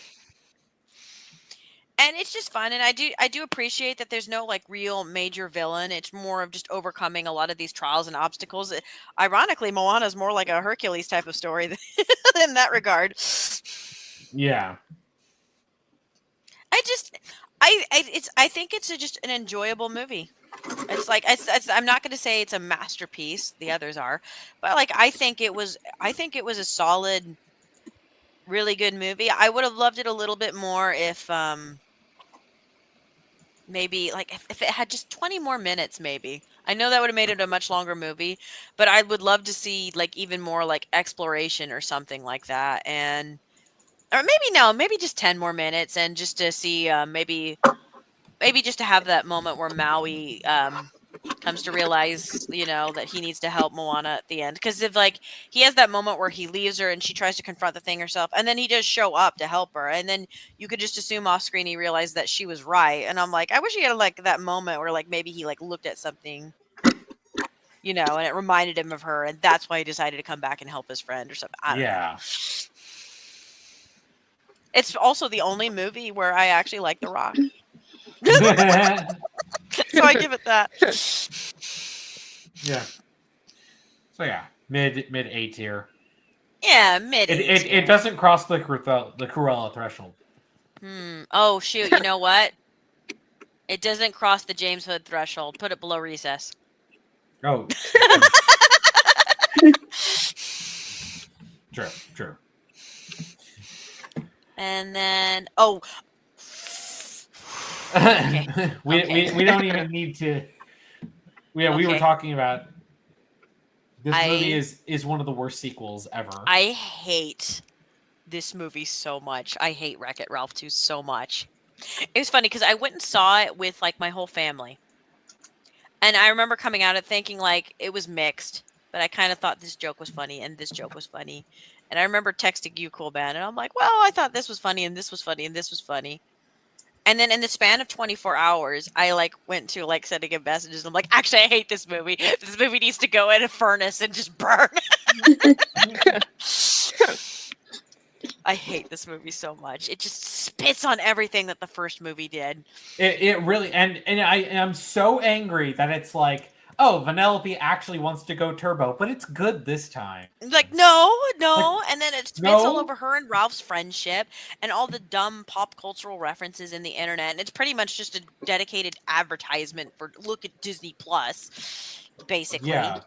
And it's just fun, and I do appreciate that there's no like real major villain. It's more of just overcoming a lot of these trials and obstacles. Ironically, Moana is more like a Hercules type of story in that regard. Yeah. I think it's just an enjoyable movie. It's like I'm not going to say it's a masterpiece. The others are, but like I think it was a solid, really good movie. I would have loved it a little bit more if maybe like if it had just 20 more minutes. Maybe I know that would have made it a much longer movie, but I would love to see like even more like exploration or something like that, or maybe just 10 more minutes, and just to see maybe just to have that moment where Maui kind comes to realize, that he needs to help Moana at the end. Because if he has that moment where he leaves her and she tries to confront the thing herself, and then he does show up to help her, and then you could just assume off screen he realized that she was right. And I'm like, I wish he had that moment where maybe he looked at something, and it reminded him of her, and that's why he decided to come back and help his friend or something. I don't know. It's also the only movie where I actually like The Rock. So I give it that. Yeah. So yeah, mid A tier. Yeah, mid. It doesn't cross the Cruella threshold. Oh shoot! You know what? It doesn't cross the James Hood threshold. Put it below Recess. Oh. True. And then okay. We don't even need to. We were talking about this movie is one of the worst sequels ever. I hate this movie so much. I hate Wreck-It Ralph 2 so much. It was funny because I went and saw it with my whole family, and I remember coming out of it thinking it was mixed, but I kind of thought this joke was funny and this joke was funny. And I remember texting you, Cool Band, and I'm like, well, I thought this was funny and this was funny and this was funny. And then in the span of 24 hours, I went to sending him messages. I'm like, actually, I hate this movie. This movie needs to go in a furnace and just burn. I hate this movie so much. It just spits on everything that the first movie did. It really, and I am so angry that it's oh, Vanellope actually wants to go turbo, but it's good this time. No. And then it spits all over her and Ralph's friendship and all the dumb pop cultural references in the internet. And it's pretty much just a dedicated advertisement for look at Disney Plus, basically. Yeah,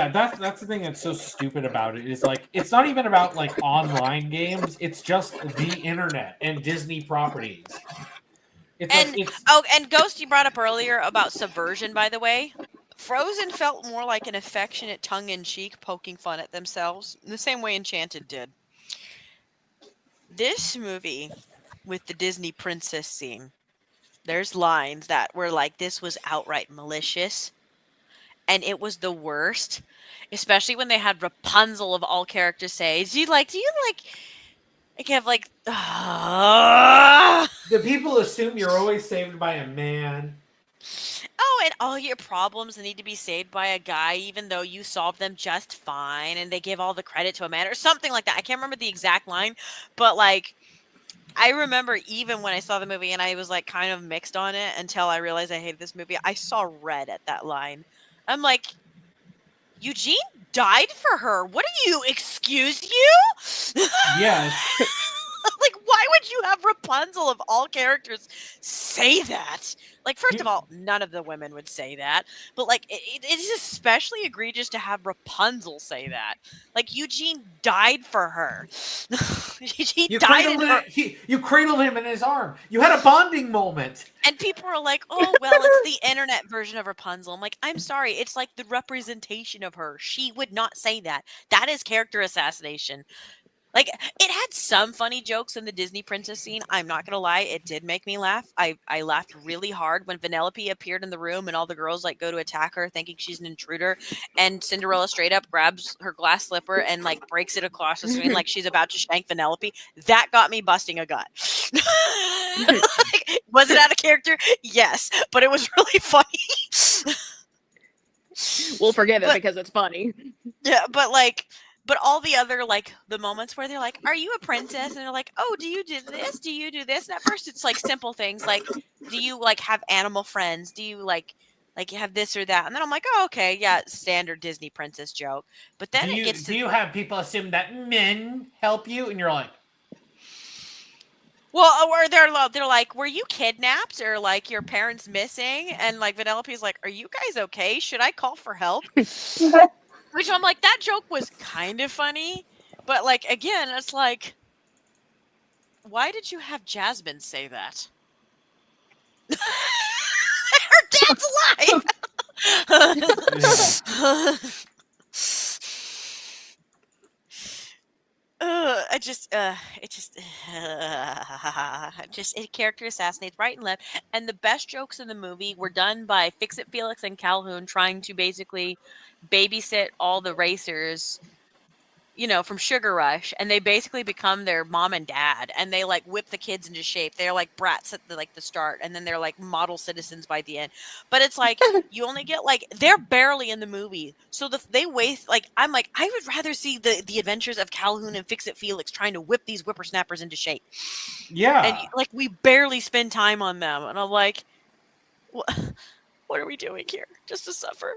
that's the thing that's so stupid about it is it's not even about online games. It's just the internet and Disney properties. And Ghost, you brought up earlier about subversion, by the way. Frozen felt more like an affectionate tongue-in-cheek poking fun at themselves, in the same way Enchanted did. This movie, with the Disney princess scene, there's lines that were this was outright malicious, and it was the worst, especially when they had Rapunzel of all characters say, do you have the people assume you're always saved by a man. Oh, and all your problems need to be saved by a guy, even though you solved them just fine, and they give all the credit to a man, or something like that. I can't remember the exact line, but I remember even when I saw the movie and I was kind of mixed on it until I realized I hated this movie. I saw red at that line. I'm like, Eugene died for her. What are you? Excuse you? Yes. Why would you have Rapunzel of all characters say that? First of all, none of the women would say that. But it is especially egregious to have Rapunzel say that. Eugene died for her. You cradled him in his arm. You had a bonding moment. And people are like, oh, well, it's the internet version of Rapunzel. I'm like, I'm sorry. It's the representation of her. She would not say that. That is character assassination. It had some funny jokes in the Disney princess scene. I'm not going to lie. It did make me laugh. I laughed really hard when Vanellope appeared in the room and all the girls go to attack her thinking she's an intruder. And Cinderella straight up grabs her glass slipper and breaks it across the screen like she's about to shank Vanellope. That got me busting a gut. Was it out of character? Yes. But it was really funny. We'll forgive it because it's funny. Yeah, but all the other the moments where they're are you a princess? And they're oh, do you do this? Do you do this? And at first it's simple things do you have animal friends? Do you have this or that? And then I'm oh, okay, yeah, standard Disney princess joke. But then do you have people assume that men help you? And you're well, or they're were you kidnapped or your parents missing? And Vanellope's are you guys okay? Should I call for help? Which I'm that joke was kind of funny, but again, it's why did you have Jasmine say that? Her dad's alive. just a character assassinates right and left. And the best jokes in the movie were done by Fix-It Felix and Calhoun trying to basically babysit all the racers, from Sugar Rush, and they basically become their mom and dad, and they like whip the kids into shape. They're like brats at the start, and then they're like model citizens by the end. But it's like you only get they're barely in the movie, so they waste. I'm like, I would rather see the adventures of Calhoun and Fix It Felix trying to whip these whippersnappers into shape. Yeah, And we barely spend time on them, and I'm like, what are we doing here? Just to suffer.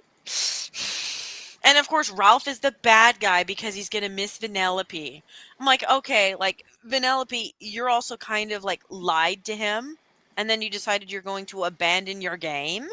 And of course, Ralph is the bad guy because he's gonna miss Vanellope. I'm like, okay, Vanellope, you're also kind of lied to him, and then you decided you're going to abandon your game.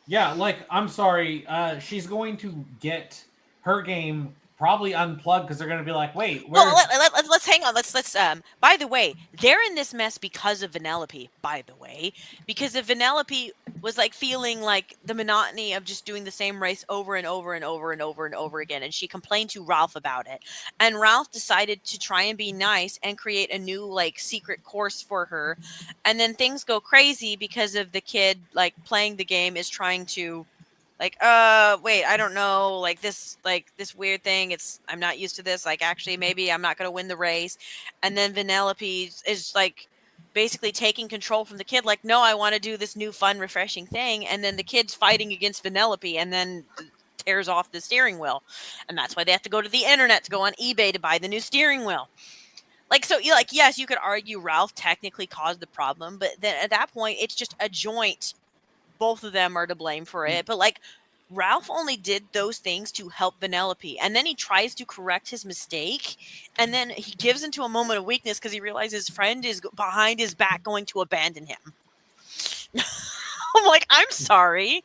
Yeah, I'm sorry, she's going to get her game probably unplugged because they're going to be like, wait, where? Well, let's hang on. Let's. By the way, they're in this mess because of Vanellope. By the way, because if Vanellope was feeling the monotony of just doing the same race over and over and over and over and over again, and she complained to Ralph about it, and Ralph decided to try and be nice and create a new secret course for her, and then things go crazy because of the kid playing the game is trying to. Wait, I don't know, this weird thing. I'm not used to this. Actually, maybe I'm not going to win the race. And then Vanellope is basically taking control from the kid. No, I want to do this new, fun, refreshing thing. And then the kid's fighting against Vanellope and then tears off the steering wheel. And that's why they have to go to the internet to go on eBay to buy the new steering wheel. Yes, you could argue Ralph technically caused the problem, but then at that point, it's just a joint. Both of them are to blame for it, but Ralph only did those things to help Vanellope, and then he tries to correct his mistake, and then he gives into a moment of weakness because he realizes his friend is behind his back going to abandon him. I'm I'm sorry.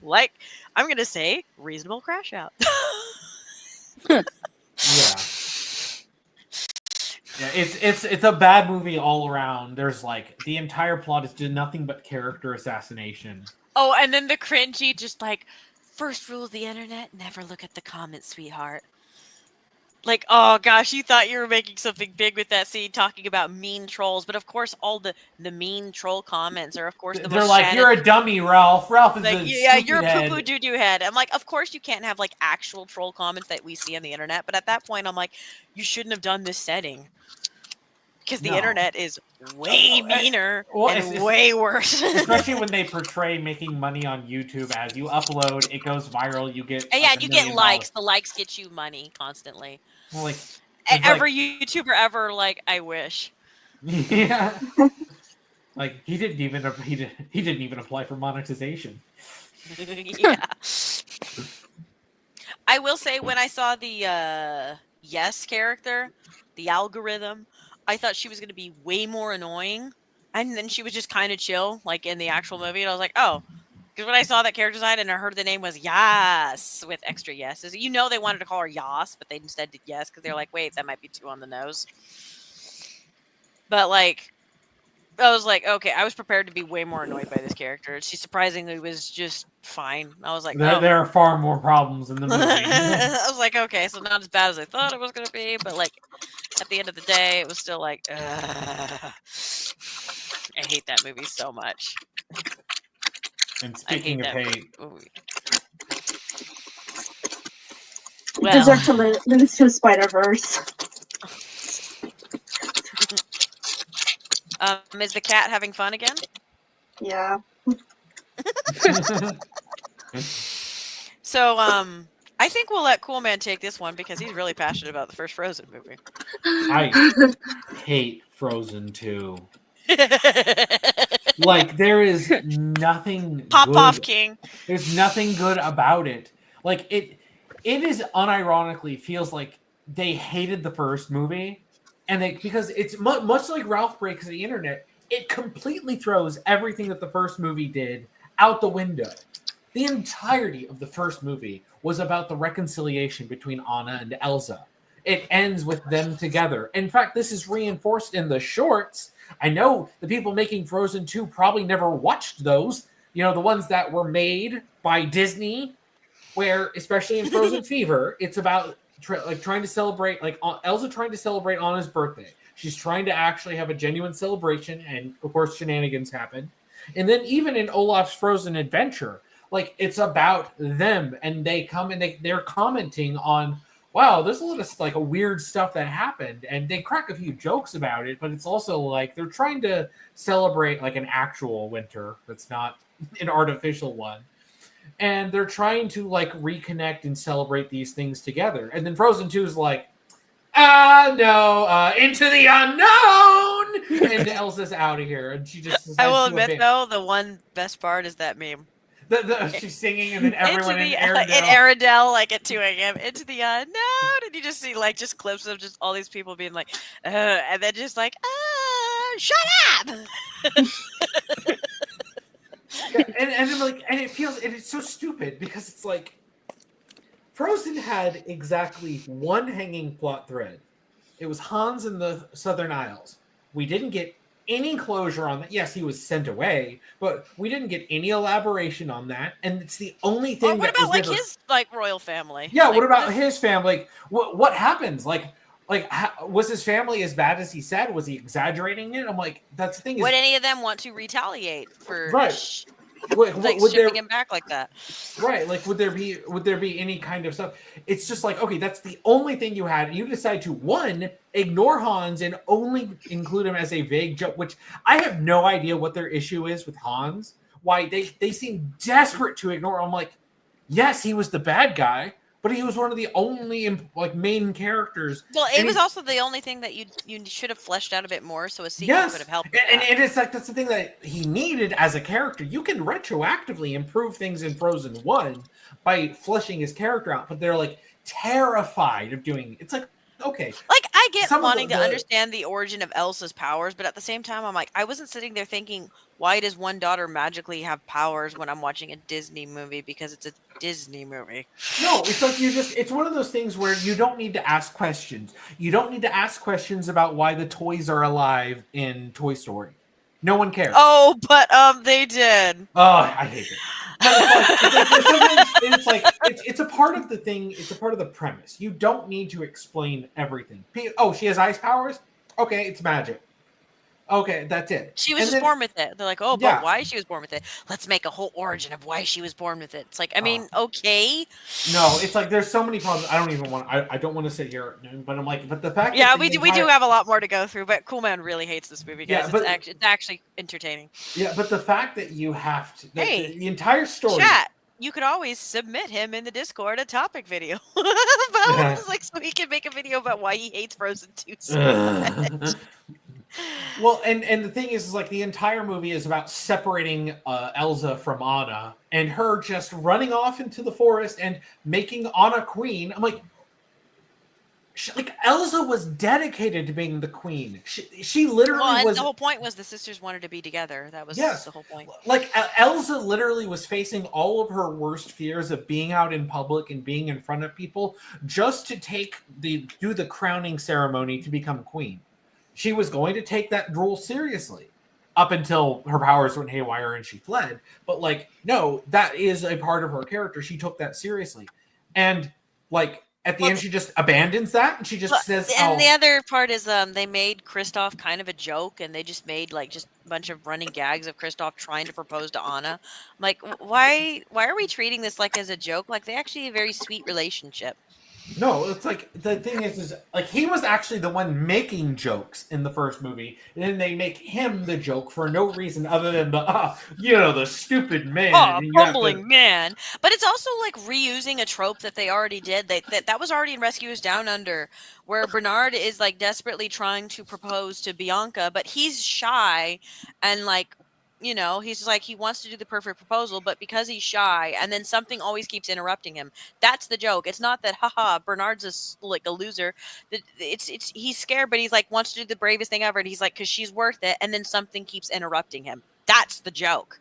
I'm gonna say reasonable crash out. Yeah. Yeah, it's a bad movie all around. There's the entire plot is just nothing but character assassination. Oh, and then the cringy, just first rule of the internet: never look at the comments, sweetheart. Oh gosh, you thought you were making something big with that scene, talking about mean trolls, but of course, all the mean troll comments are, of course, the they're most. You're a dummy, Ralph. Ralph is you're a poo poo doo doo head. I'm of course you can't have actual troll comments that we see on the internet, but at that point, I'm you shouldn't have done this setting. Because the internet is way meaner and way worse. Especially when they portray making money on YouTube. As you upload, it goes viral. You get you get likes. The likes get you money constantly. Well, every YouTuber ever, I wish. Yeah. He didn't even apply for monetization. Yeah. I will say when I saw the Yes character, the algorithm, I thought she was going to be way more annoying, and then she was just kind of chill, in the actual movie, and I was oh, because when I saw that character design and I heard the name was Yas with extra yeses, they wanted to call her Yas, but they instead did Yes, because they're wait, that might be too on the nose. But, I was okay, I was prepared to be way more annoyed by this character. She surprisingly was just fine. I was there are far more problems in the movie. I was okay, so not as bad as I thought it was going to be, but, at the end of the day, it was still I hate that movie so much. And speaking of hate, You deserve to lose to Spider-Verse. Is the cat having fun again? Yeah. So, I think we'll let Cool Man take this one because he's really passionate about the first Frozen movie. I hate Frozen 2. There is nothing Pop good. off, King. There's nothing good about it. It is unironically feels like they hated the first movie, and because it's much like Ralph Breaks the Internet, it completely throws everything that the first movie did out the window. The entirety of the first movie was about the reconciliation between Anna and Elsa. It ends with them together. In fact, this is reinforced in the shorts. I know the people making Frozen 2 probably never watched those. The ones that were made by Disney, where, especially in Frozen Fever, it's about trying to celebrate, Elsa trying to celebrate Anna's birthday. She's trying to actually have a genuine celebration, and of course shenanigans happen. And then even in Olaf's Frozen Adventure, like it's about them, and they come and they're commenting on, wow, there's a lot of like a weird stuff that happened, and they crack a few jokes about it, but it's also like they're trying to celebrate like an actual winter that's not an artificial one. And they're trying to like reconnect and celebrate these things together. And then Frozen 2 is like, no, into the unknown, and Elsa's out of here, and she just. I will admit though, the one best part is that meme. She's singing, and then everyone in Arendelle, like at 2 a.m. into the unknown, and you just see like just clips of just all these people being like, and then just like, shut up. Yeah, and I'm like, and it feels, and it's so stupid because it's like, Frozen had exactly one hanging plot thread. It was Hans in the Southern Isles. We didn't get any closure on that. Yes, he was sent away, but we didn't get any elaboration on that. And it's the only thing. Or what about like his like royal family? Yeah, like, what about his family? What happens? Like, was his family as bad as he said? Was he exaggerating it? I'm like, that's the thing. Would any of them want to retaliate for like shipping him back like that? Right, like would there be any kind of stuff? It's just like, okay, that's the only thing you had. You decide to one, ignore Hans and only include him as a vague joke, which I have no idea what their issue is with Hans. Why they seem desperate to ignore. I'm like, yes, he was the bad guy, but he was one of the only like main characters. Well, it was also the only thing that you should have fleshed out a bit more, so a sequel could have helped. And it's like that's the thing that he needed as a character. You can retroactively improve things in Frozen 1 by fleshing his character out, but they're like terrified of doing it. It's like, okay. Like, I get wanting to understand the origin of Elsa's powers, but at the same time, I'm like, I wasn't sitting there thinking, why does one daughter magically have powers when I'm watching a Disney movie? Because it's a Disney movie. No, it's like it's one of those things where you don't need to ask questions. You don't need to ask questions about why the toys are alive in Toy Story. No one cares. Oh, but they did. Oh, I hate it. It's a part of the thing. It's a part of the premise. You don't need to explain everything. Oh, she has ice powers? Okay, it's magic. Okay, that's it. She was just born with it. They're like, oh, but why she was born with it? Let's make a whole origin of why she was born with it. It's like, I mean, okay. No, it's like there's so many problems. I don't even want. I don't want to sit here, but I'm like, but the fact. Yeah, we do have a lot more to go through. But Cool Man really hates this movie, guys. Yeah, it's actually entertaining. Yeah, but the fact that you have to, the entire story. Chat. You could always submit him in the Discord a topic video about like so he can make a video about why he hates Frozen 2 so much. Well, and the thing is like the entire movie is about separating Elsa from Anna and her just running off into the forest and making Anna queen. I'm like, Elsa was dedicated to being the queen. She literally was. The whole point was the sisters wanted to be together. That was the whole point. Like Elsa literally was facing all of her worst fears of being out in public and being in front of people just to do the crowning ceremony to become queen. She was going to take that role seriously up until her powers went haywire and she fled. But like, no, that is a part of her character. She took that seriously. And like at the end, she just abandons that and she just says, and the other part is they made Kristoff kind of a joke and they just made like just a bunch of running gags of Kristoff trying to propose to Anna. I'm like, why are we treating this like as a joke? Like they actually have a very sweet relationship. No, it's like the thing is like he was actually the one making jokes in the first movie, and then they make him the joke for no reason other than the stupid man, bumbling man. But it's also like reusing a trope that they already did. That was already in Rescuers Down Under, where Bernard is like desperately trying to propose to Bianca, but he's shy and like. You know, he's like, he wants to do the perfect proposal, but because he's shy and then something always keeps interrupting him. That's the joke. It's not that, Bernard's a loser. He's scared, but he's like, wants to do the bravest thing ever. And he's like, cause she's worth it. And then something keeps interrupting him. That's the joke.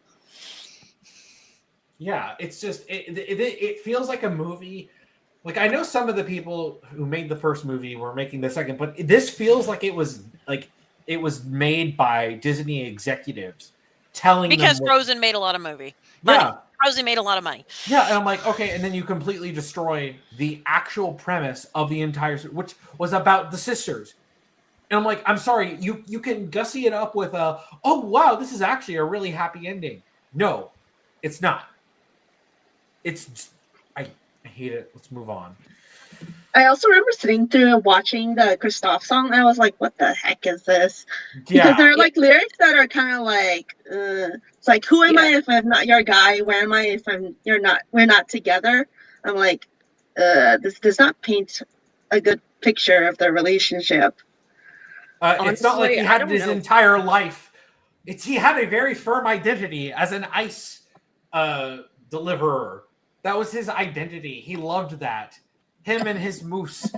Yeah. It's just, it feels like a movie. Like I know some of the people who made the first movie were making the second, but this feels like it was made by Disney executives. Because Frozen made a lot of money. Frozen made a lot of money. Yeah, and I'm like, okay, and then you completely destroy the actual premise of the entire, which was about the sisters. And I'm like, I'm sorry, you can gussy it up with a, oh wow, this is actually a really happy ending. No, it's not. It's just, I hate it. Let's move on. I also remember sitting through and watching the Christoph song, and I was like, "What the heck is this?" Because Yeah, there are like lyrics that are kind of like, it's like, "Who am I if I'm not your guy? Where am I if you're not? We're not together." I'm like, this does not paint a good picture of the relationship. it's not like he Honestly, I had don't his know. entire life. He had a very firm identity as an ice deliverer. That was his identity. He loved that. Him and his moose.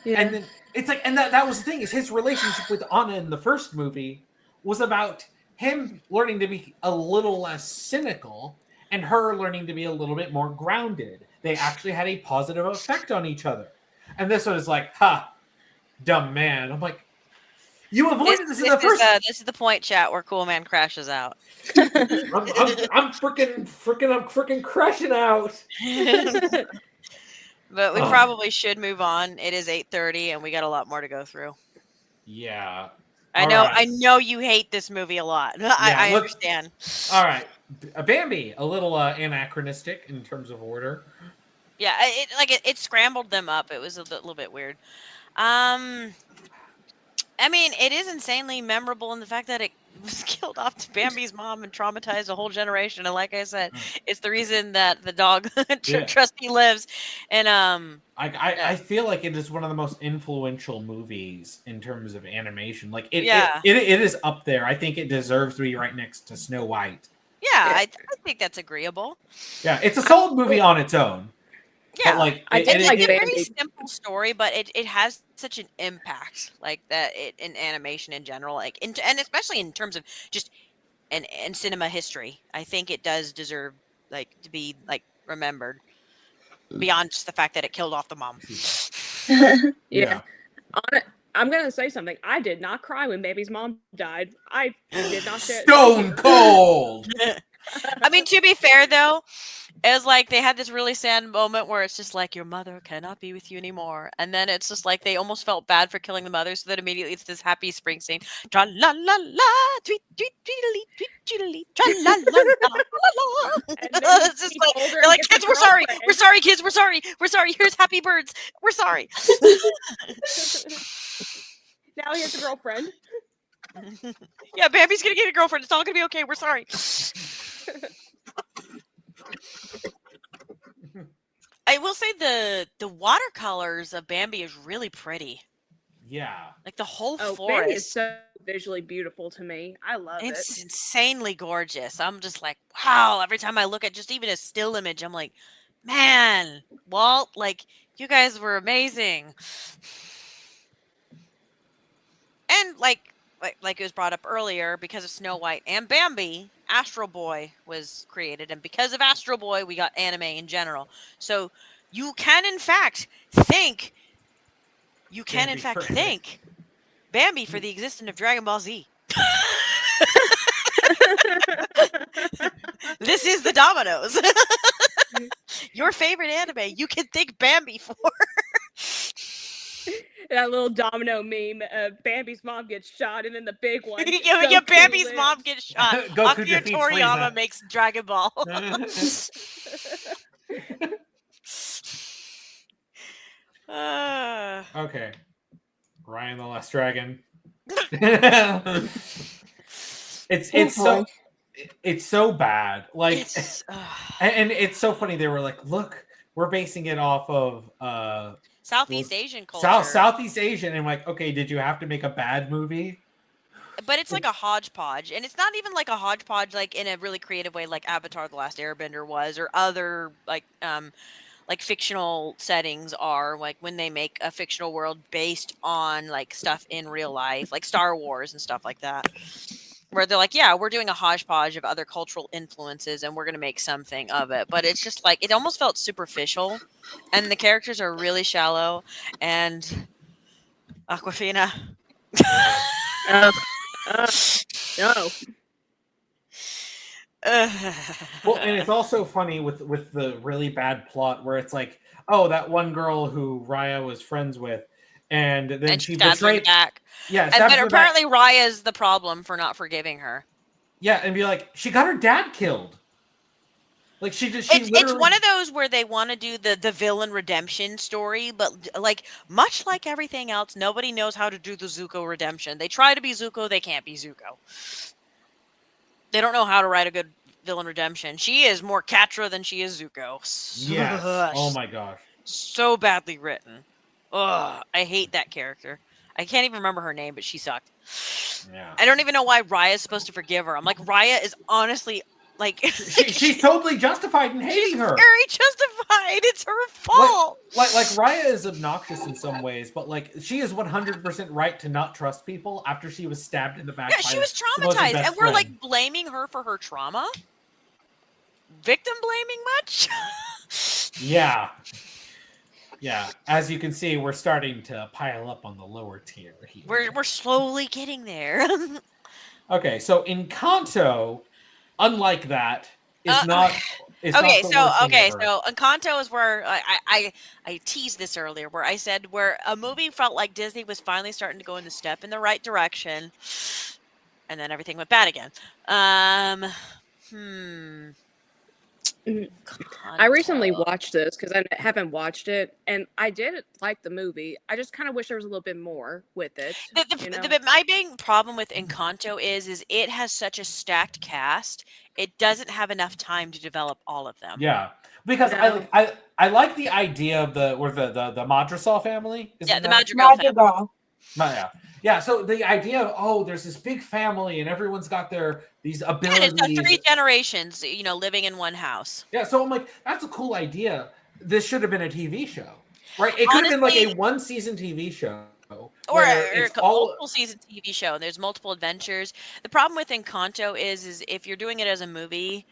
Yeah. And then it's like, and that was the thing, is his relationship with Anna in the first movie was about him learning to be a little less cynical and her learning to be a little bit more grounded. They actually had a positive effect on each other. And this one is like, ha, dumb man. I'm like, you avoided this in the first. This is the point, chat, where Cool Man crashes out. I'm freaking crashing out. But we probably should move on. It is 8:30, and we got a lot more to go through. Yeah. I know you hate this movie a lot. I understand. All right, Bambi, a little anachronistic in terms of order. Yeah, it scrambled them up. It was a little bit weird. I mean, it is insanely memorable in the fact that it was killed off to Bambi's mom and traumatized a whole generation. And like I said, it's the reason that the dog Trusty lives. And I feel like it is one of the most influential movies in terms of animation. Like it is up there. I think it deserves to be right next to Snow White. Yeah, I think that's agreeable. Yeah, it's a solid movie on its own. Yeah, but like it's like a very simple story, but it has such an impact, like that in animation in general, like and especially in terms of just and cinema history. I think it does deserve like to be like remembered beyond just the fact that it killed off the mom. Yeah. I'm gonna say something. I did not cry when Baby's mom died. I did not. Stone cold. I mean, to be fair though, it was like they had this really sad moment where it's just like your mother cannot be with you anymore, and then it's just like they almost felt bad for killing the mother, so that immediately it's this happy Springsteen, tra la la la, tweet tweet tweedly tweet tweedly, tra la la la la. It's just like they're like, kids, we're sorry, kids, we're sorry. Here's Happy Birds, we're sorry. Now he has a girlfriend. Yeah, Bambi's gonna get a girlfriend. It's all gonna be okay. We're sorry. I will say the watercolors of Bambi is really pretty. Yeah. Like the whole forest. Bambi is so visually beautiful to me. I love it. It's insanely gorgeous. I'm just like, wow. Every time I look at just even a still image, I'm like, man, Walt, like you guys were amazing. And like it was brought up earlier, because of Snow White and Bambi, Astro Boy was created, and because of Astro Boy, we got anime in general. So you can in fact thank Bambi for the existence of Dragon Ball Z. This is the dominoes. Your favorite anime, you can thank Bambi for. That little domino meme, Bambi's mom gets shot, and then the big one. Yeah, Bambi's mom gets shot. Goku Akira defeats Toriyama Frieza. makes Dragon Ball. Okay. Ryan the Last Dragon. It's so bad. Like and it's so funny. They were like, look, we're basing it off of Southeast Asian culture. Southeast Asian. And I'm like, okay, did you have to make a bad movie? But it's like a hodgepodge, and it's not even like a hodgepodge like in a really creative way like Avatar: The Last Airbender was, or other like fictional settings are, like when they make a fictional world based on like stuff in real life, like Star Wars and stuff like that, where they're like, yeah, we're doing a hodgepodge of other cultural influences and we're going to make something of it. But it's just like, it almost felt superficial, and the characters are really shallow, and Awkwafina. No. Well, and it's also funny with the really bad plot where it's like, oh, that one girl who Raya was friends with and then And she stabs her in the betrayed. back. Yeah, And stabs but her in the back. apparently Raya's the problem for not forgiving her. Yeah, and be like, she got her dad killed. Like she It's literally. one of those where they want to do the villain redemption story, but like much like everything else, nobody knows how to do the Zuko redemption. They try to be Zuko, they can't be Zuko. They don't know how to write a good villain redemption. She is more Catra than she is Zuko. Yes. Oh Ugh, my gosh. so badly written. Ugh, I hate that character. I can't even remember her name, but she sucked. Yeah. I don't even know why Raya is supposed to forgive her. I'm like, Raya is honestly like She's totally justified in hating she's her. very justified. It's her fault. Like Raya is obnoxious in some ways, but like she is 100% right to not trust people after she was stabbed in the back. Yeah, she was traumatized, and we're like blaming her for her trauma. Victim blaming much? Yeah. Yeah. As you can see, we're starting to pile up on the lower tier here. We're slowly getting there. Okay, so Encanto, unlike that, is not. Is okay, not the so worst thing okay, ever. so Encanto is where I teased this earlier, where I said where a movie felt like Disney was finally starting to go in the step in the right direction, and then everything went bad again. I recently Encanto. watched this because I haven't watched it, and I did like the movie. I just kind of wish there was a little bit more with it. My big problem with Encanto is it has such a stacked cast. It doesn't have enough time to develop all of them. Yeah, because No. I like the idea of the Madrasal family. Yeah, the Madrigal family. Yeah, so the idea of there's this big family and everyone's got these Yeah, abilities. and it's 3 generations, living in one house. Yeah, so I'm like, that's a cool idea. This should have been a TV show, right? It could have been like a 1-season TV show. Or it's multiple season TV show, and there's multiple adventures. The problem with Encanto is if you're doing it as a movie,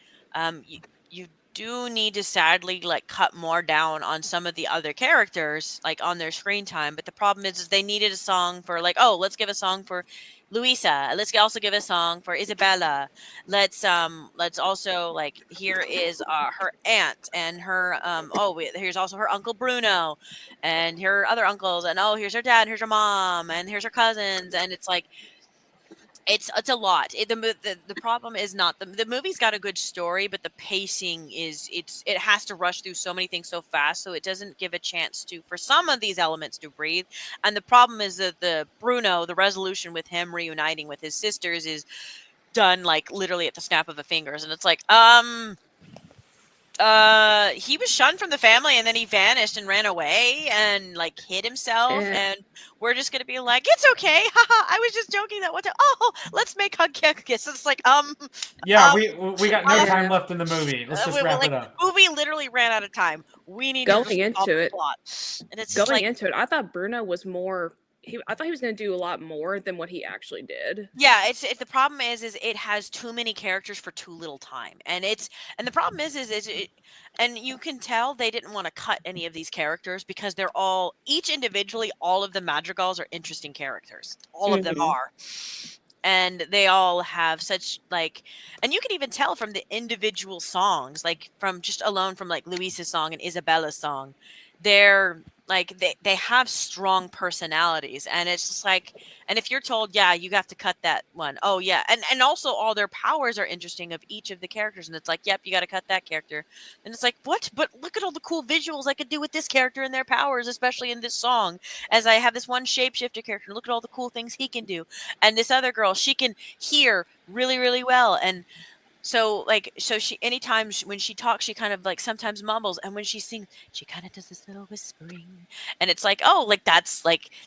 you do need to sadly like cut more down on some of the other characters, like on their screen time. But the problem is they needed a song for like, let's give a song for Luisa. Let's also give a song for Isabella. Let's also like here is her aunt and her here's also her uncle Bruno and her other uncles, and here's her dad, and here's her mom, and here's her cousins, and it's like it's a lot. The problem is not the movie's got a good story, but the pacing it has to rush through so many things so fast, so it doesn't give a chance for some of these elements to breathe. And the problem is that the resolution with him reuniting with his sisters is done like literally at the snap of a fingers, and it's like he was shunned from the family, and then he vanished and ran away and like hid himself, and we're just gonna be like, it's okay, haha, I was just joking that one time. Let's make hug kiss. It's like yeah, we got no time left in the movie. Let's just wrap it up. Movie literally ran out of time. We need going into it. Plot. And it's going into it, I thought Bruno was more. I thought he was going to do a lot more than what he actually did. Yeah, it's the problem is it has too many characters for too little time, and the problem is and you can tell they didn't want to cut any of these characters because they're each individually, all of the madrigals are interesting characters. All of them are. And they all have such like, and you can even tell from the individual songs, like from like Luisa's song and Isabella's song, they're like they have strong personalities, and it's just like, and if you're told, yeah, you have to cut that one, and also all their powers are interesting of each of the characters, and it's like, yep, you got to cut that character, and it's like, what? But look at all the cool visuals I could do with this character and their powers, especially in this song, as I have this one shapeshifter character, look at all the cool things he can do, and this other girl, she can hear really, really well, and so she anytime when she talks, she kind of like sometimes mumbles, and when she sings, she kind of does this little whispering, and it's like,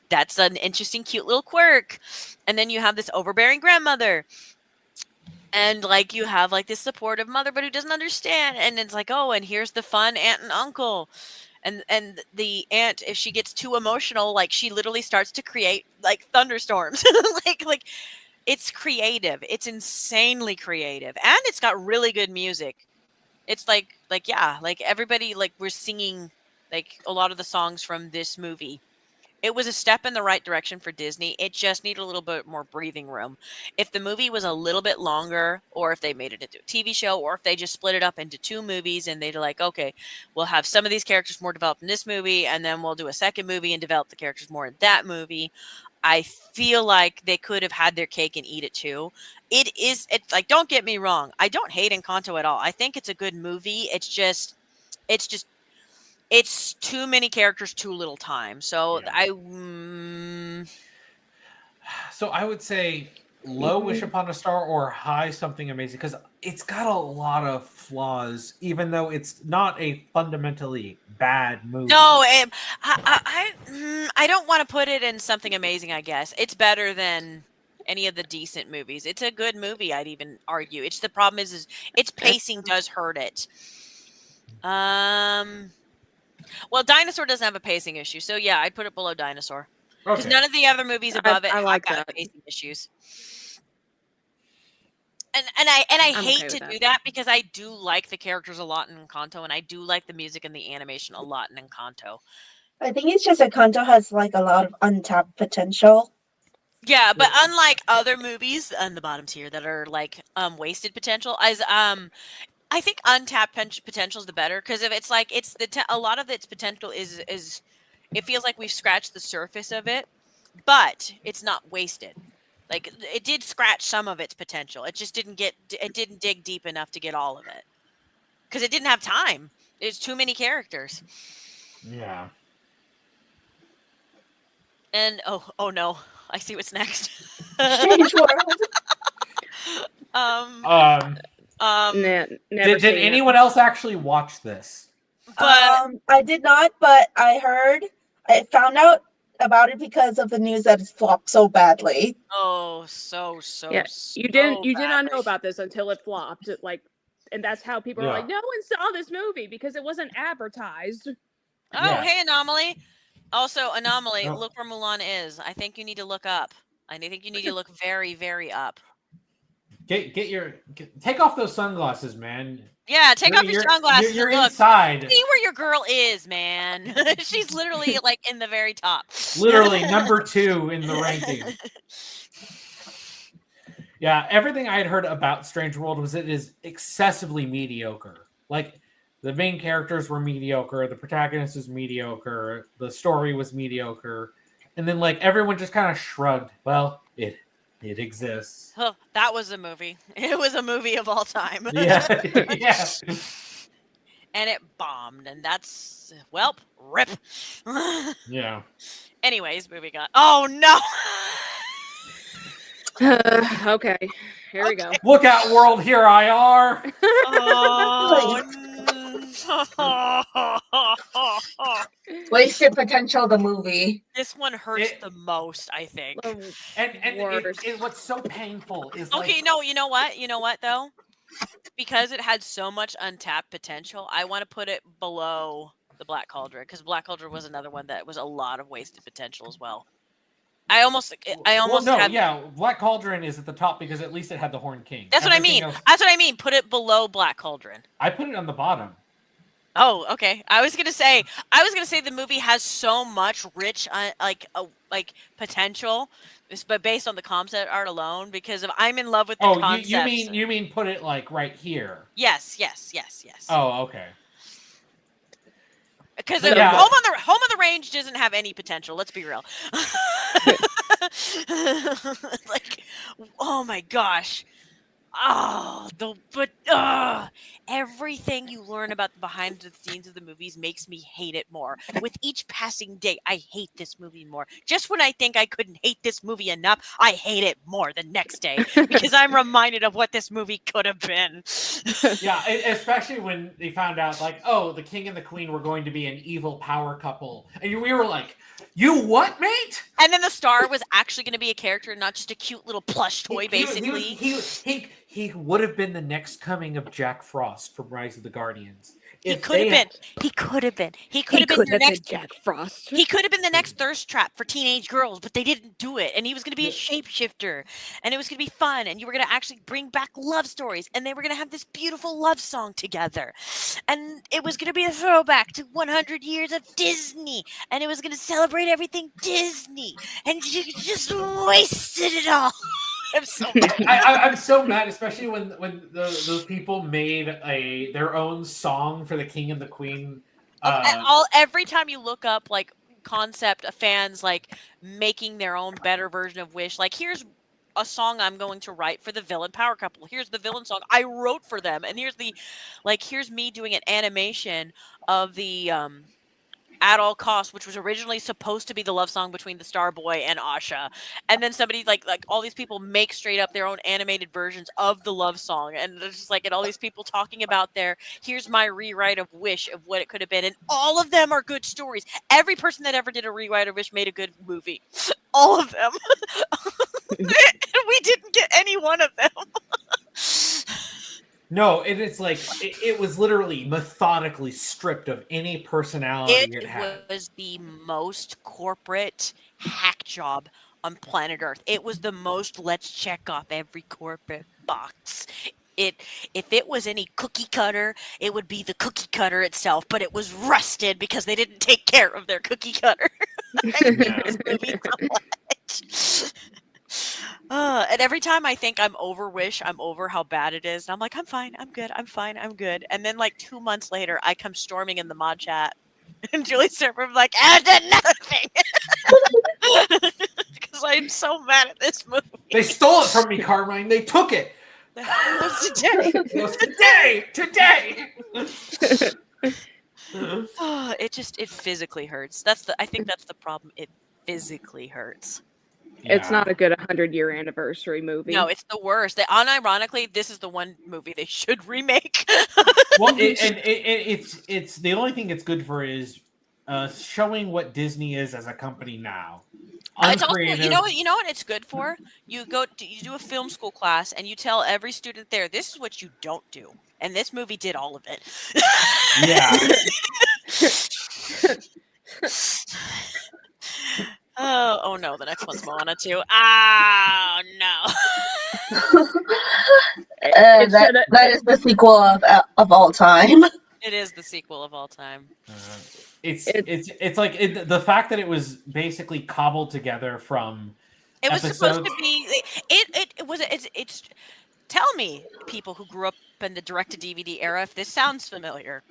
that's an interesting, cute little quirk. And then you have this overbearing grandmother, and like you have like this supportive mother, but who doesn't understand, and it's like, and here's the fun aunt and uncle. And the aunt, if she gets too emotional, like she literally starts to create like thunderstorms, like. It's creative. It's insanely creative, and it's got really good music. It's like everybody, like we're singing like a lot of the songs from this movie, It was a step in the right direction for Disney. It just needed a little bit more breathing room. If the movie was a little bit longer, or if they made it into a TV show, or if they just split it up into 2 movies and they're like, okay, we'll have some of these characters more developed in this movie, and then we'll do a second movie and develop the characters more in that movie. I feel like they could have had their cake and eat it too. It's like, don't get me wrong. I don't hate Encanto at all. I think it's a good movie. It's too many characters, too little time. So Yeah. So I would say low Wish Upon a Star or high Something Amazing, because it's got a lot of flaws, even though it's not a fundamentally bad movie. No, I don't want to put it in Something Amazing, I guess. It's better than any of the decent movies. It's a good movie, I'd even argue. It's the problem is its pacing does hurt it. Well, Dinosaur doesn't have a pacing issue, so yeah, I'd put it below Dinosaur. Because none of the other movies above it I like have got that. pacing issues. And I I'm hate okay to with that. do that because I do like the characters a lot in Encanto, and I do like the music and the animation a lot in Encanto. I think it's just Encanto has like a lot of untapped potential. Yeah, but unlike other movies on the bottom tier that are like wasted potential, I think untapped potential is the better, because if it's like a lot of its potential is it feels like we've scratched the surface of it, but it's not wasted. Like, it did scratch some of its potential. It just didn't dig deep enough to get all of it, because it didn't have time. There's too many characters. Yeah. And oh no, I see what's next. Strange World. Never Did seen it. anyone else actually watch this? But I did not, but I found out about it because of the news that it's flopped so badly. so Yeah, so you did not badly. know about this until it flopped. And that's how people are Yeah. like, no one saw this movie because it wasn't advertised. Oh, Yeah. hey, Anomaly. Also, Anomaly, Oh. look where Mulan is. I think you need to look up. I think you need to look very, very up. Take off those sunglasses, man. Yeah, take off your sunglasses. You're and look. inside. See where your girl is, man. She's literally like in the very top. Literally number 2 in the ranking. Yeah, everything I had heard about Strange World was it is excessively mediocre. Like, the main characters were mediocre, the protagonist was mediocre, the story was mediocre, and then like everyone just kind of shrugged. Well, it exists. Oh, that was a movie. It was a movie of all time. Yeah, yeah. And it bombed, and that's welp, rip. Yeah. Anyways, moving on. Oh no. Okay, here we go. Look out, world! Here I are. Oh, Wasted potential, the movie. this one hurts the most, I think. And what's so painful is Okay, like, no, you know what though? Because it had so much untapped potential, I want to put it below the Black Cauldron, because Black Cauldron was another one that was a lot of wasted potential as well. I almost Black Cauldron is at the top because at least it had the Horned King. That's what I mean. That's what I mean. Put it below Black Cauldron. I put it on the bottom. Oh, okay. I was gonna say the movie has so much rich potential, but based on the concept art alone, because I'm in love with the concepts. You mean put it like right here? Yes. Oh, okay. Because Home of the Range doesn't have any potential. Let's be real. Like, oh my gosh. Everything you learn about the behind the scenes of the movies makes me hate it more. With each passing day, I hate this movie more. Just when I think I couldn't hate this movie enough, I hate it more the next day because I'm reminded of what this movie could have been. Yeah, especially when they found out, like, oh, the king and the queen were going to be an evil power couple, and we were like, "You what, mate?" And then the star was actually going to be a character, not just a cute little plush toy, basically. He would have been the next coming of Jack Frost from Rise of the Guardians. He if could have they been. He could have been. He could He have been could your have been next. Jack Frost. He could have been the next thirst trap for teenage girls, but they didn't do it. And he was going to be a shapeshifter, and it was going to be fun. And you were going to actually bring back love stories, and they were going to have this beautiful love song together. And it was going to be a throwback to 100 years of Disney, and it was going to celebrate everything Disney. And you just wasted it all. I'm so mad. I'm so mad, especially when those people made their own song for the King and the Queen. Every time you look up like concept of fans like making their own better version of Wish, like here's a song I'm going to write for the villain power couple. Here's the villain song I wrote for them, and here's me doing an animation of the At All Costs, which was originally supposed to be the love song between the Star Boy and Asha, and then somebody like all these people make straight up their own animated versions of the love song, and there's just and all these people talking about here's my rewrite of Wish of what it could have been, and all of them are good stories. Every person that ever did a rewrite of Wish made a good movie, all of them. And we didn't get any one of them. No, it's like it was literally methodically stripped of any personality it had. It was the most corporate hack job on planet Earth. It was the most let's check off every corporate box. If it was any cookie cutter, it would be the cookie cutter itself, but it was rusted because they didn't take care of their cookie cutter. This movie so much. And every time I think I'm over Wish, I'm over how bad it is. And I'm like, I'm fine. I'm good. I'm fine. I'm good. And then 2 months later, I come storming in the mod chat. And Julie Serpent like, add another thing. Because I'm so mad at this movie. They stole it from me, Carmine. They took it. It was today. It was today. It physically hurts. I think that's the problem. It physically hurts. Yeah. It's not a good 100-year anniversary movie. No, it's the worst. Unironically, this is the one movie they should remake. Well, it's the only thing it's good for is showing what Disney is as a company now. It's also, you know what it's good for? You do a film school class and you tell every student there, this is what you don't do. And this movie did all of it. Yeah. Oh no, the next one's Moana too. Oh no. That is the sequel of all time. It is the sequel of all time. It's like the fact that it was basically cobbled together from. It was supposed to be. It's. Tell me, people who grew up in the direct-to-DVD era, if this sounds familiar.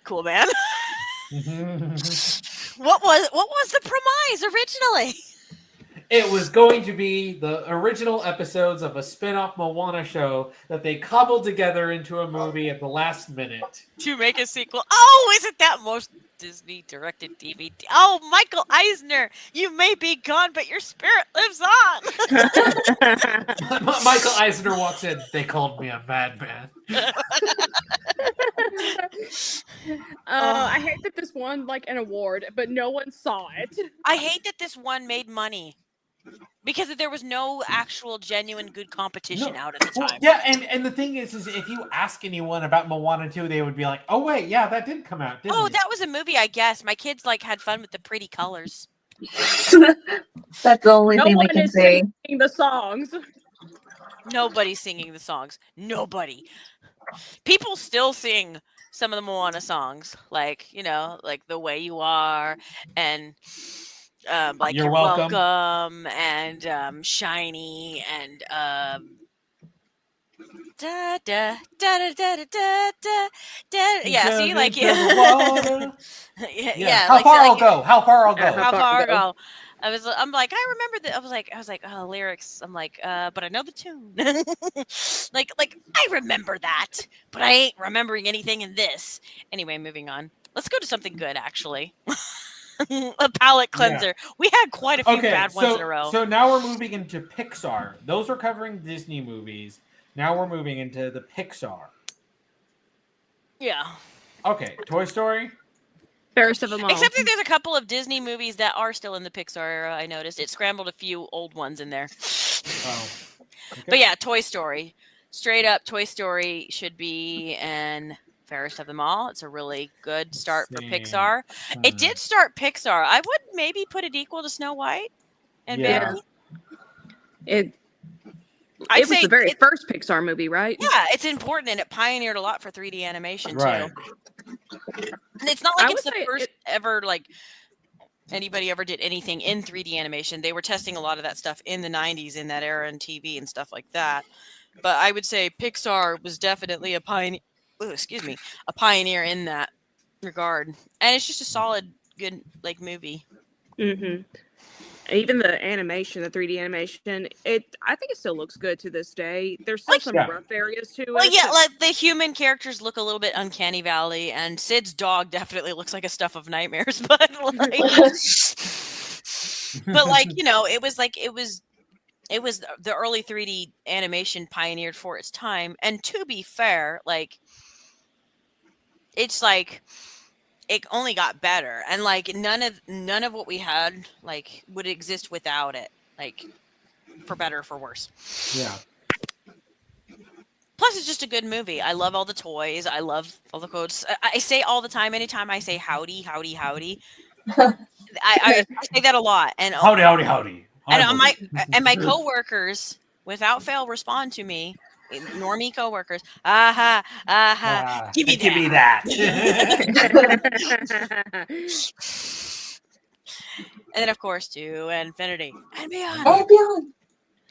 Cool, man. What was the premise originally? It was going to be the original episodes of a spin-off Moana show that they cobbled together into a movie at the last minute. To make a sequel. Oh, isn't that most Disney directed DVD? Oh, Michael Eisner, you may be gone, but your spirit lives on. Michael Eisner walks in. They called me a madman. I hate that this won an award, but no one saw it. I hate that this one made money. Because there was no actual genuine good competition out at the time. Well, yeah, and the thing is if you ask anyone about Moana 2, they would be like, oh wait, yeah, that did come out, didn't it? That was a movie, I guess. My kids had fun with the pretty colors. That's the only thing we can say. Singing the songs. Nobody's singing the songs. Nobody. People still sing some of the Moana songs, like The Way You Are, and You're welcome and Shiny and da da da da da da da. Yeah, see, yeah. How far I'll go? How far I'll go? I'm like, I remember that. I was like, oh, lyrics. I'm like, but I know the tune. like I remember that, but I ain't remembering anything in this. Anyway, moving on. Let's go to something good, actually. A palate cleanser. Yeah. We had quite a few bad ones in a row. So now we're moving into Pixar. Those are covering Disney movies. Now we're moving into the Pixar. Yeah. Okay, Toy Story. Fairest of them all. Except that there's a couple of Disney movies that are still in the Pixar era, I noticed. It scrambled a few old ones in there. Oh. Okay. But yeah, Toy Story. Straight up, Toy Story should be an fairest of them all. It's a really good start for Same. Pixar. It did start Pixar. I would maybe put it equal to Snow White and Yeah. Bambi. It I'd was say the very first Pixar movie, right? Yeah, it's important and it pioneered a lot for 3D animation Right. too. And it's not like I it's would the say first ever like anybody ever did anything in 3D animation. They were testing a lot of that stuff in the 90s in that era and TV and stuff like that. But I would say Pixar was definitely a pioneer. A pioneer in that regard, and it's just a solid, good like movie. Mm-hmm. Even the animation, the 3D animation, I think it still looks good to this day. There's still some rough areas to it. Well, yeah, like the human characters look a little bit uncanny valley, and Sid's dog definitely looks like a stuff of nightmares. But like, it was the early 3D animation pioneered for its time. And to be fair, like it's like it only got better, and like none of what we had like would exist without it, like for better or for worse. Yeah. Plus, it's just a good movie. I love all the toys. I love all the quotes. I say all the time. Anytime I say howdy, howdy, howdy, I say that a lot. And Howdy, howdy, howdy. And my coworkers, without fail, respond to me. Normie coworkers, aha, give me that. And then, of course, to infinity and beyond. And beyond.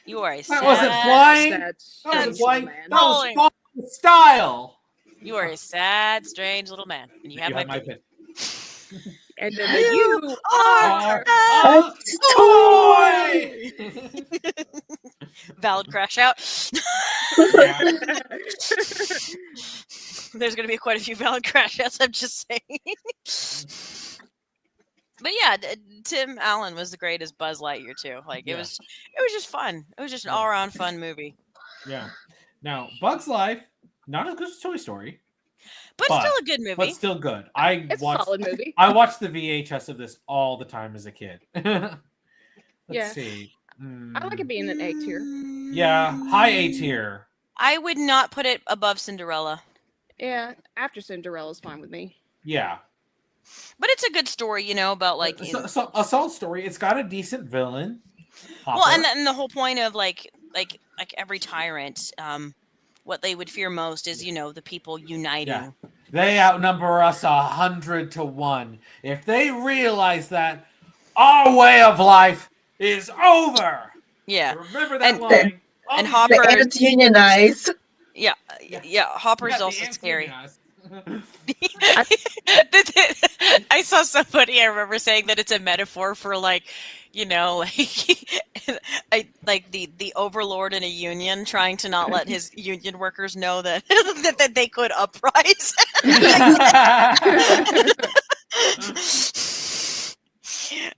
You are a That wasn't flying. That wasn't flying. That was falling style. You are a sad, strange little man, and you have my pin. And then you are a toy. Valid crash out. There's going to be quite a few valid crash outs, I'm just saying. But yeah, Tim Allen was the greatest Buzz Lightyear too. Like it was just fun. It was just an all-around fun movie. Yeah. Now, Bug's Life, not as good as Toy Story. But still a good movie. But still good. It's a solid movie. I watched the VHS of this all the time as a kid. Let's see. I like it being an A tier. Yeah, high A tier. I would not put it above Cinderella. Yeah, after Cinderella is fine with me. Yeah. But it's a good story, about like a solid story. It's got a decent villain. Hopper. Well, and the whole point of like every tyrant, what they would fear most is, the people uniting. Yeah. They outnumber us 100 to 1. If they realize that our way of life is over. Yeah. Remember that line. And Hopper is unionized. Yeah. Hopper's also scary. I saw somebody, I remember saying that it's a metaphor for like the overlord in a union trying to not let his union workers know that that they could uprise.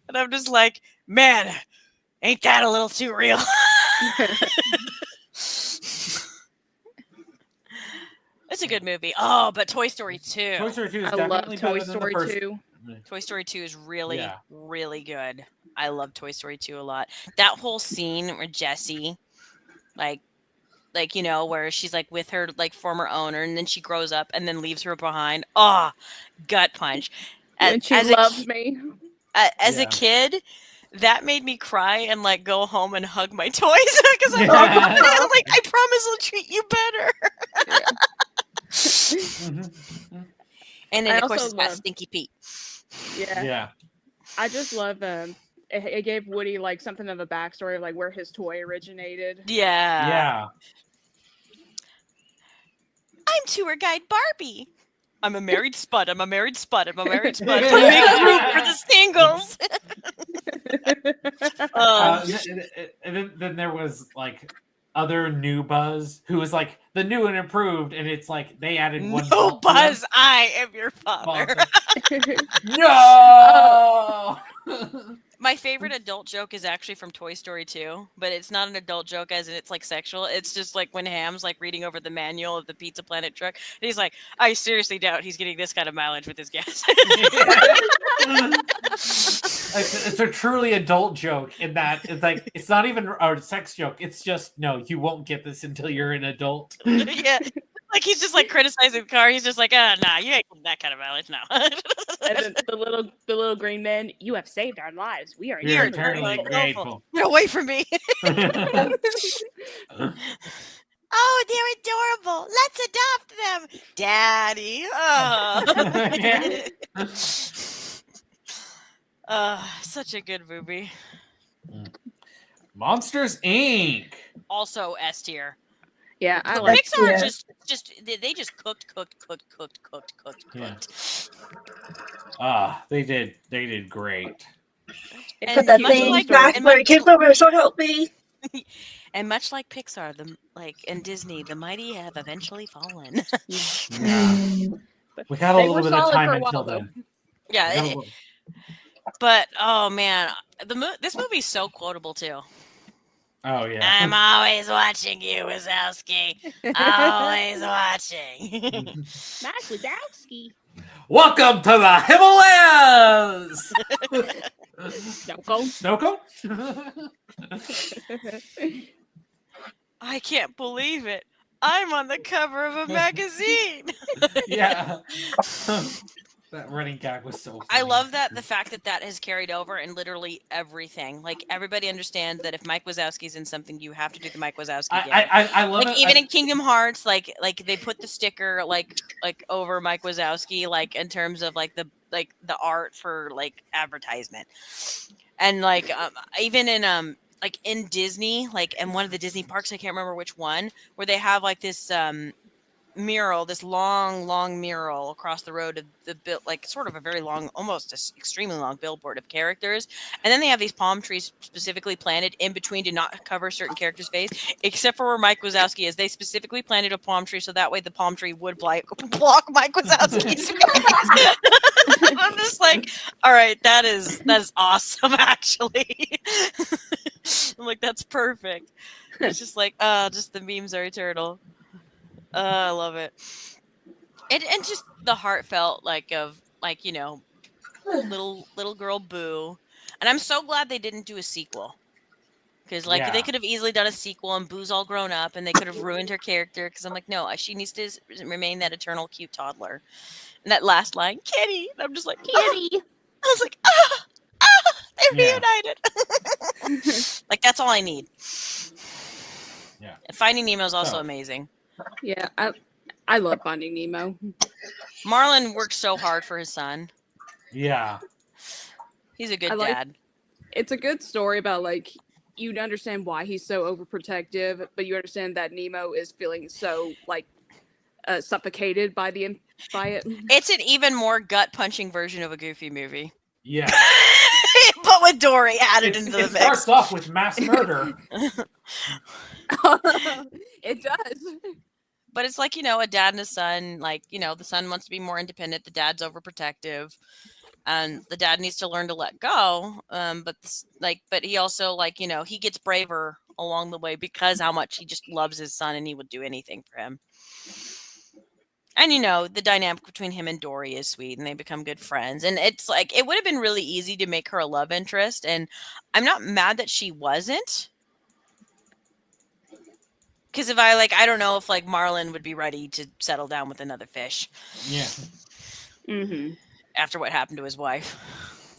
And I'm just like, man, ain't that a little too real? It's a good movie. Oh, but Toy Story 2. Toy Story 2 is I definitely love Toy better Story than the first. 2. Toy Story 2 is really, really good. I love Toy Story 2 a lot. That whole scene where Jessie, where she's like with her like former owner, and then she grows up and then leaves her behind. Oh, gut punch. And she loves me. As a kid, that made me cry and like go home and hug my toys because I'm like, I promise I'll treat you better. And then, of course, it's got Stinky Pete. Yeah. I just love it gave Woody like something of a backstory of like where his toy originated. Yeah. I'm tour guide Barbie. I'm a married spud. I'm a married spud. I'm a married spud. Big group for the singles. And then there was like other new Buzz who was like the new and improved, and it's like they added one. No Buzz, I am your father. No. My favorite adult joke is actually from Toy Story 2, but it's not an adult joke as in it's like sexual. It's just like when Ham's like reading over the manual of the Pizza Planet truck, and he's like, I seriously doubt he's getting this kind of mileage with his gas. It's a truly adult joke in that it's like it's not even a sex joke. It's just no, you won't get this until you're an adult. Yeah. Like he's just like criticizing the car. He's just like, oh nah, you ain't that kind of mileage now. And then the little green man, you have saved our lives. We are You're eternally eternally grateful. grateful. Get away from me. Oh, they're adorable. Let's adopt them. Daddy. Oh. Such a good movie. Monsters Inc. Also S tier. Yeah, I But like. Pixar yeah. they just cooked. Yeah. They did great. And Put that much thing like- back and where much- it came from. So help me. And much like Pixar, and Disney, the mighty have eventually fallen. Yeah. We got a They little were bit of solid time for a until while, though. then. Yeah, but oh man, this movie's so quotable too. Oh yeah. I'm always watching you, Wazowski. Always watching. Max Wazowski. Welcome to the Himalayas. Snow cone? I can't believe it. I'm on the cover of a magazine. Yeah. That running gag was so funny. I love that the fact that has carried over in literally everything. Like everybody understands that if Mike Wazowski's in something, you have to do the Mike Wazowski. I love like it. even in Kingdom Hearts, like they put the sticker like over Mike Wazowski, like in terms of like the art for like advertisement, and like even in like in Disney, like in one of the Disney parks, I can't remember which one, where they have like this mural, this long mural across the road of the like sort of a very long, almost extremely long billboard of characters, and then they have these palm trees specifically planted in between to not cover certain characters' face, except for where Mike Wazowski is. They specifically planted a palm tree so that way the palm tree would block Mike Wazowski's face. I'm just like, all right, that is awesome, actually. I'm like, that's perfect. It's just like, just the memes are eternal. I love it. And just the heartfelt little girl Boo. And I'm so glad they didn't do a sequel. Because they could have easily done a sequel and Boo's all grown up and they could have ruined her character. Because I'm like, no, she needs to remain that eternal cute toddler. And that last line, Kitty. And I'm just like, Kitty. I was like, they're reunited. Like that's all I need. Yeah. And Finding Nemo is also amazing. Yeah, I love Finding Nemo. Marlon works so hard for his son. Yeah. He's a good dad. It's a good story about like you understand why he's so overprotective, but you understand that Nemo is feeling so like suffocated by it. It's an even more gut punching version of a Goofy movie. Yeah. But with Dory added into the it mix. starts off with mass murder. It does. But it's like, a dad and a son, like, the son wants to be more independent. The dad's overprotective. And the dad needs to learn to let go. But he also he gets braver along the way because how much he just loves his son and he would do anything for him. And, the dynamic between him and Dory is sweet and they become good friends. And it's like, it would have been really easy to make her a love interest. And I'm not mad that she wasn't. Because if I don't know if Marlon would be ready to settle down with another fish. Yeah. Mm-hmm. After what happened to his wife.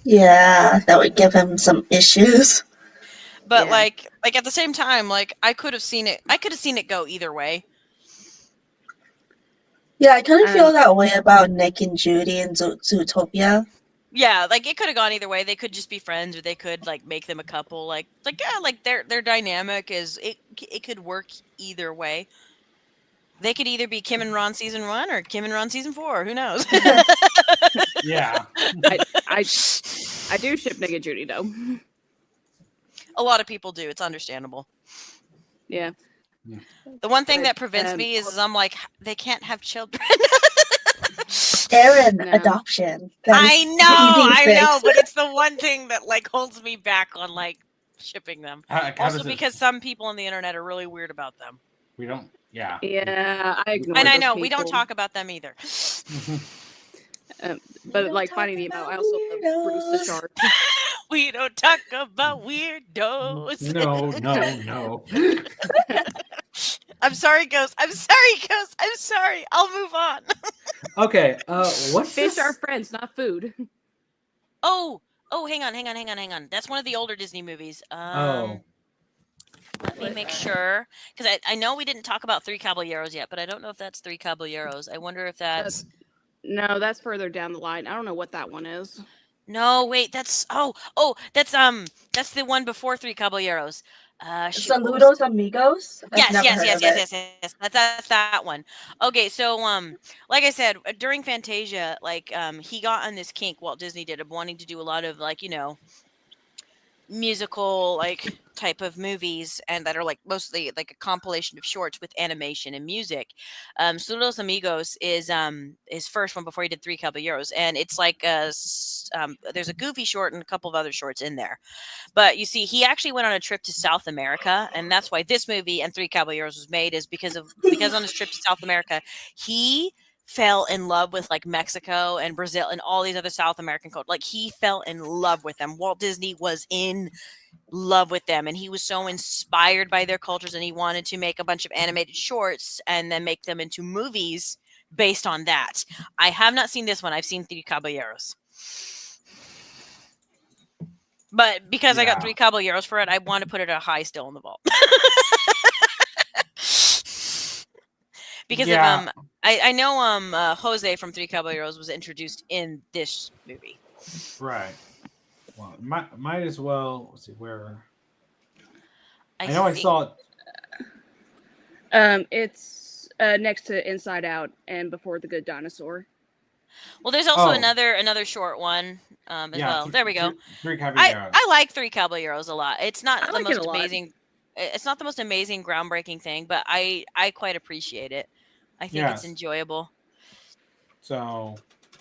Yeah, that would give him some issues. But at the same time, I could have seen it go either way. Yeah, I kind of feel that way about Nick and Judy in Zootopia. Yeah, it could have gone either way. They could just be friends, or they could make them a couple. Their dynamic is it could work either way. They could either be Kim and Ron season 1 or Kim and Ron season 4. Who knows? Yeah. I do ship Nick and Judy though. A lot of people do. It's understandable. Yeah. The one thing that prevents me is I'm like, they can't have children. Aaron, No. adoption. I know, but it's the one thing that holds me back on shipping them. How Also because some people on the internet are really weird about them. we don't. Yeah. Yeah, I agree. And I know we don't talk about them either. But Finding Nemo, I also love Bruce the Shark. We don't talk about weirdos. No. I'm sorry, Ghost. I'm sorry, Ghost. I'm sorry. I'll move on. Okay. What's Fish this? are friends, not food. Oh, hang on. That's one of the older Disney movies. Oh. Let me make sure, because I know we didn't talk about Three Caballeros yet, but I don't know if that's Three Caballeros. I wonder if that's No, that's further down the line. I don't know what that one is. no. Wait, that's that's the one before Three Caballeros. Shoot, what was- Saludos Amigos. I've Yes, never yes, heard yes, of yes, it. yes, yes. That's that one. Okay, so like I said, during Fantasia, like he got on this kink. Walt Disney did of wanting to do a lot of like musical like type of movies, and that are like mostly like a compilation of shorts with animation and music. Saludos Amigos is his first one before he did Three Caballeros, and it's like there's a Goofy short and a couple of other shorts in there. But you see, he actually went on a trip to South America, and that's why this movie and Three Caballeros was made, is because on his trip to South America, he fell in love with like Mexico and Brazil and all these other South American cultures. Like he fell in love with them. Walt Disney was in love with them, and he was so inspired by their cultures, and he wanted to make a bunch of animated shorts and then make them into movies based on that. I have not seen this one. I've seen Three Caballeros. But because I got Three Caballeros for it, I want to put it a high still in the vault. Because of I know Jose from Three Caballeros was introduced in this movie. Right. Well, might as well. Let's see where. I know I saw it. It's next to Inside Out and before The Good Dinosaur. Well, there's also another short one as well. There we go. Three Caballeros. I like Three Caballeros a lot. It's not the like it most a lot. amazing. It's not the most amazing, groundbreaking thing, but I quite appreciate it. I think it's enjoyable. So,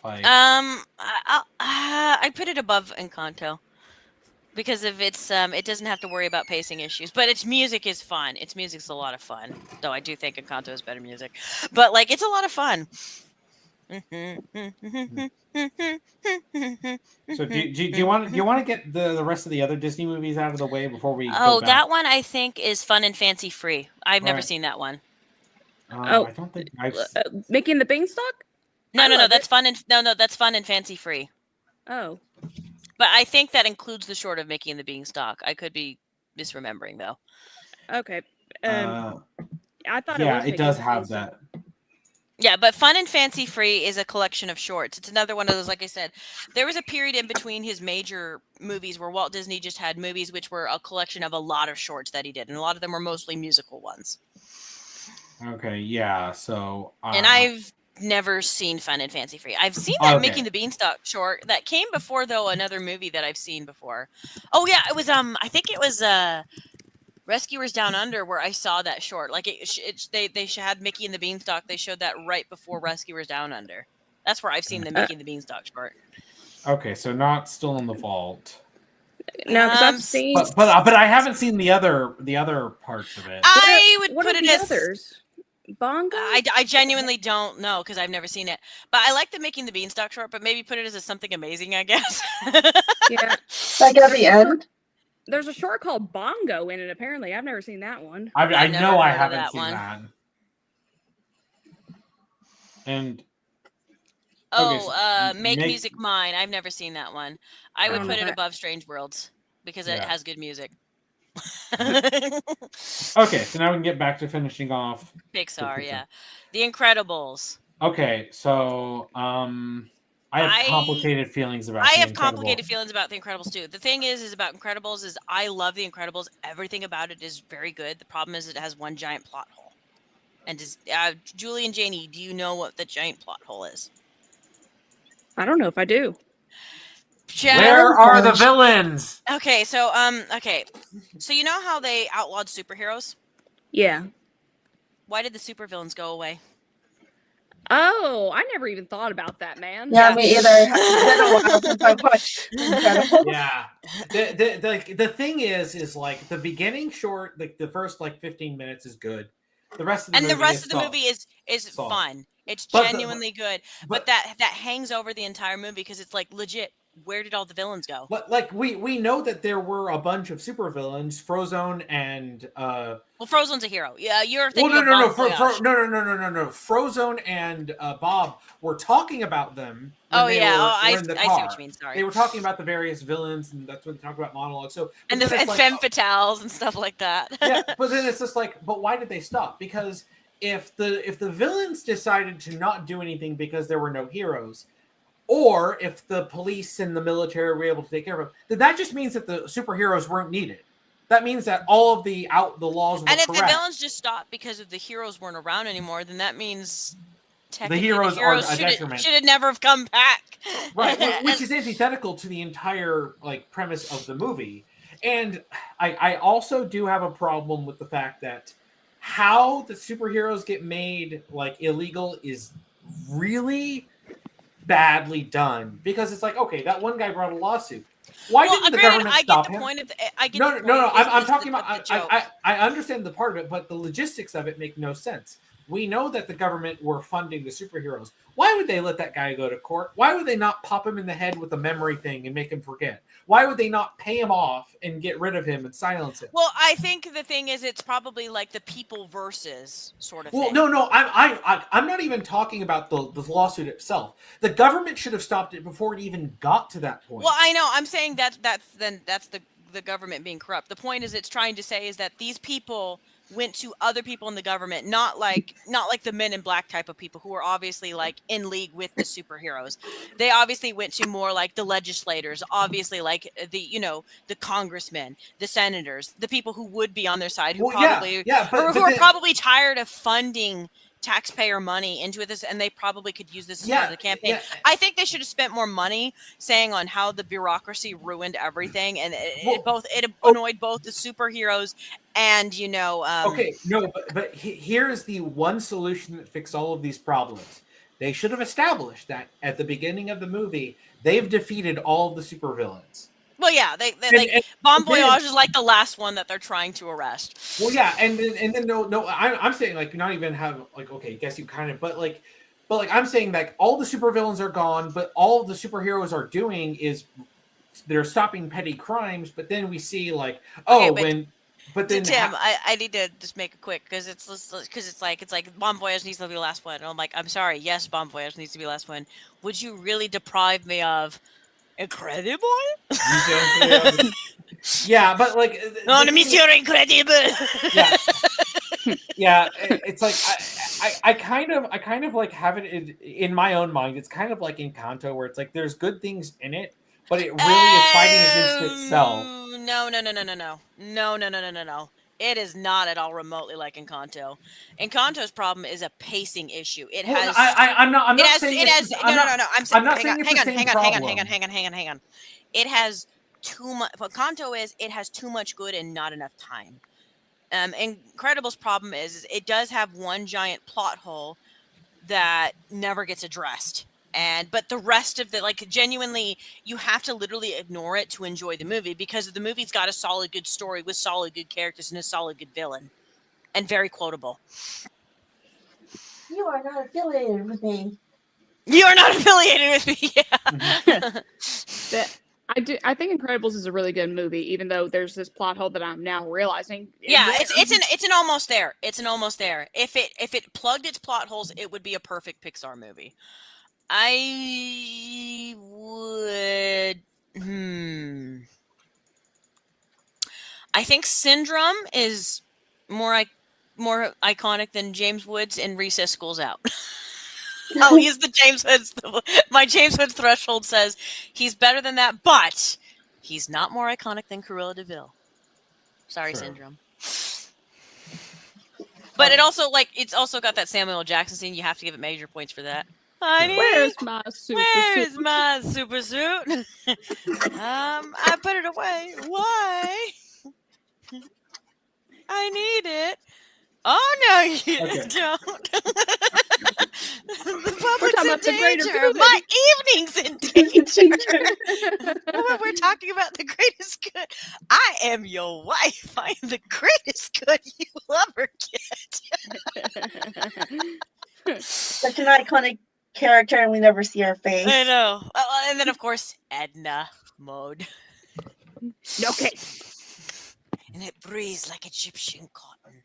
like, I put it above Encanto because of its it doesn't have to worry about pacing issues, but its music is fun. Its music's a lot of fun, though I do think Encanto is better music, but like it's a lot of fun. So do you want to get the rest of the other Disney movies out of the way before we? That one I think is fun and fancy free. I've never seen that one. I don't think I've. Making the Beanstalk? No. That's fun and that's fun and fancy free. Oh, but I think that includes the short of Making the Beanstalk. I could be misremembering though. Okay. I thought it does have that. Yeah, but Fun and Fancy Free is a collection of shorts. It's another one of those, like I said, there was a period in between his major movies where Walt Disney just had movies which were a collection of a lot of shorts that he did, and a lot of them were mostly musical ones. Okay, yeah, so... and I've never seen Fun and Fancy Free. I've seen that Making the Beanstalk short. That came before, though, another movie that I've seen before. Oh, yeah, it was, I think it was... Rescuers Down Under, where I saw that short. Like they had Mickey and the Beanstalk. They showed that right before Rescuers Down Under. That's where I've seen the Mickey and the Beanstalk short. Okay, so not still in the vault. No, because I've seen, but I haven't seen the other parts of it. I would what put are it the as others? Bongo. I genuinely don't know because I've never seen it. But I like the Mickey and the Beanstalk short. But maybe put it as a something amazing, I guess. Yeah, Like at the end. There's a short called Bongo in it. Apparently, I've never seen that one. I know I haven't that seen one. that. And Make Music Mine. I've never seen that one. I would put it above Strange Worlds because it has good music. Okay, so now we can get back to finishing off Pixar. Yeah, The Incredibles. Okay, so I have complicated feelings about. I have complicated feelings about The Incredibles too. The thing is about Incredibles is I love The Incredibles. Everything about it is very good. The problem is it has one giant plot hole. And does Julie and Janie, do you know what the giant plot hole is? I don't know if I do. Where are the villains? Okay, so so you know how they outlawed superheroes? Yeah. Why did the supervillains go away? Oh, I never even thought about that, man. Yeah, me either. It's been a while since I watched Incredibles. Yeah. The thing is like the beginning short, like the first like 15 minutes is good. The rest of the movie is fun. It's genuinely good. But that hangs over the entire movie because it's like legit where did all the villains go? Like we know that there were a bunch of supervillains, Frozone and Well, Frozone's a hero. Yeah, you're thinking well, no, of Bon Voyage. no. Frozone and Bob were talking about them. When they were in the car. I see what you mean. Sorry. They were talking about the various villains, and that's when they talk about monologues. So and femme fatales and stuff like that. Yeah, but then it's just like, but why did they stop? Because if the villains decided to not do anything because there were no heroes, or if the police and the military were able to take care of them, then that just means that the superheroes weren't needed. That means that all of the laws were correct. And if the villains just stopped because of the heroes weren't around anymore, then that means the heroes are a detriment. Should have never have come back. Right, which is antithetical to the entire premise of the movie. And I also do have a problem with the fact that how the superheroes get made illegal is really badly done, because it's like, okay, that one guy brought a lawsuit. Why didn't the government stop him? No. I'm talking about. I understand the part of it, but the logistics of it make no sense. We know that the government were funding the superheroes. Why would they let that guy go to court? Why would they not pop him in the head with a memory thing and make him forget? Why would they not pay him off and get rid of him and silence him? Well, I think the thing is, it's probably like the people versus sort of thing. No. I'm not even talking about the lawsuit itself. The government should have stopped it before it even got to that point. Well, I know. I'm saying that's the government being corrupt. The point is, it's trying to say is that these people went to other people in the government, not like the Men in Black type of people who are obviously in league with the superheroes. They obviously went to more like the legislators, obviously the congressmen, the senators, the people who would be on their side, who who are probably tired of funding taxpayer money into this, and they probably could use this as part of the campaign. I think they should have spent more money saying on how the bureaucracy ruined everything, and it annoyed both the superheroes and but here's the one solution that fixed all of these problems. They should have established that at the beginning of the movie they've defeated all of the supervillains. Well, yeah, Bon Voyage is like the last one that they're trying to arrest. Well, yeah, and then I'm saying not even have okay, guess you kind of, but I'm saying all the supervillains are gone, but all the superheroes are doing is they're stopping petty crimes. But then we see Tim, I need to just make it quick because it's like Bon Voyage needs to be the last one. And I'm like, I'm sorry, yes, Bon Voyage needs to be the last one. Would you really deprive me of Incredible? Yeah, but Monsieur Incredible. Yeah, it's I kind of have it in my own mind. It's kind of like Encanto, where it's there's good things in it, but it really is fighting against itself. No. It is not at all remotely like Encanto. Encanto's problem is a pacing issue. It has. I'm not saying. Hang on. It has too much. What Encanto is, it has too much good and not enough time. Incredible's problem is it does have one giant plot hole that never gets addressed. But the rest of genuinely, you have to literally ignore it to enjoy the movie, because the movie's got a solid good story with solid good characters and a solid good villain, and very quotable. You are not affiliated with me. You are not affiliated with me. Yeah. I think Incredibles is a really good movie, even though there's this plot hole that I'm now realizing. Yeah, it's an almost there. It's an almost there. If it plugged its plot holes, it would be a perfect Pixar movie. I would. I think Syndrome is more iconic than James Woods in Recess School's Out. I'll use the James Woods. My James Woods threshold says he's better than that, but he's not more iconic than Cruella de Vil. Sorry, sure. Syndrome. But it also it's also got that Samuel L. Jackson scene. You have to give it major points for that. Honey, where's my super Where suit? is my super suit? I put it away. Why? I need it. Oh no, you don't. The public's in danger. My evening's in danger. We're talking about the greatest good. I am your wife. I am the greatest good you will ever get. Such an iconic character, and we never see her face. I know. And then of course Edna mode. Okay. And it breathes like Egyptian cotton.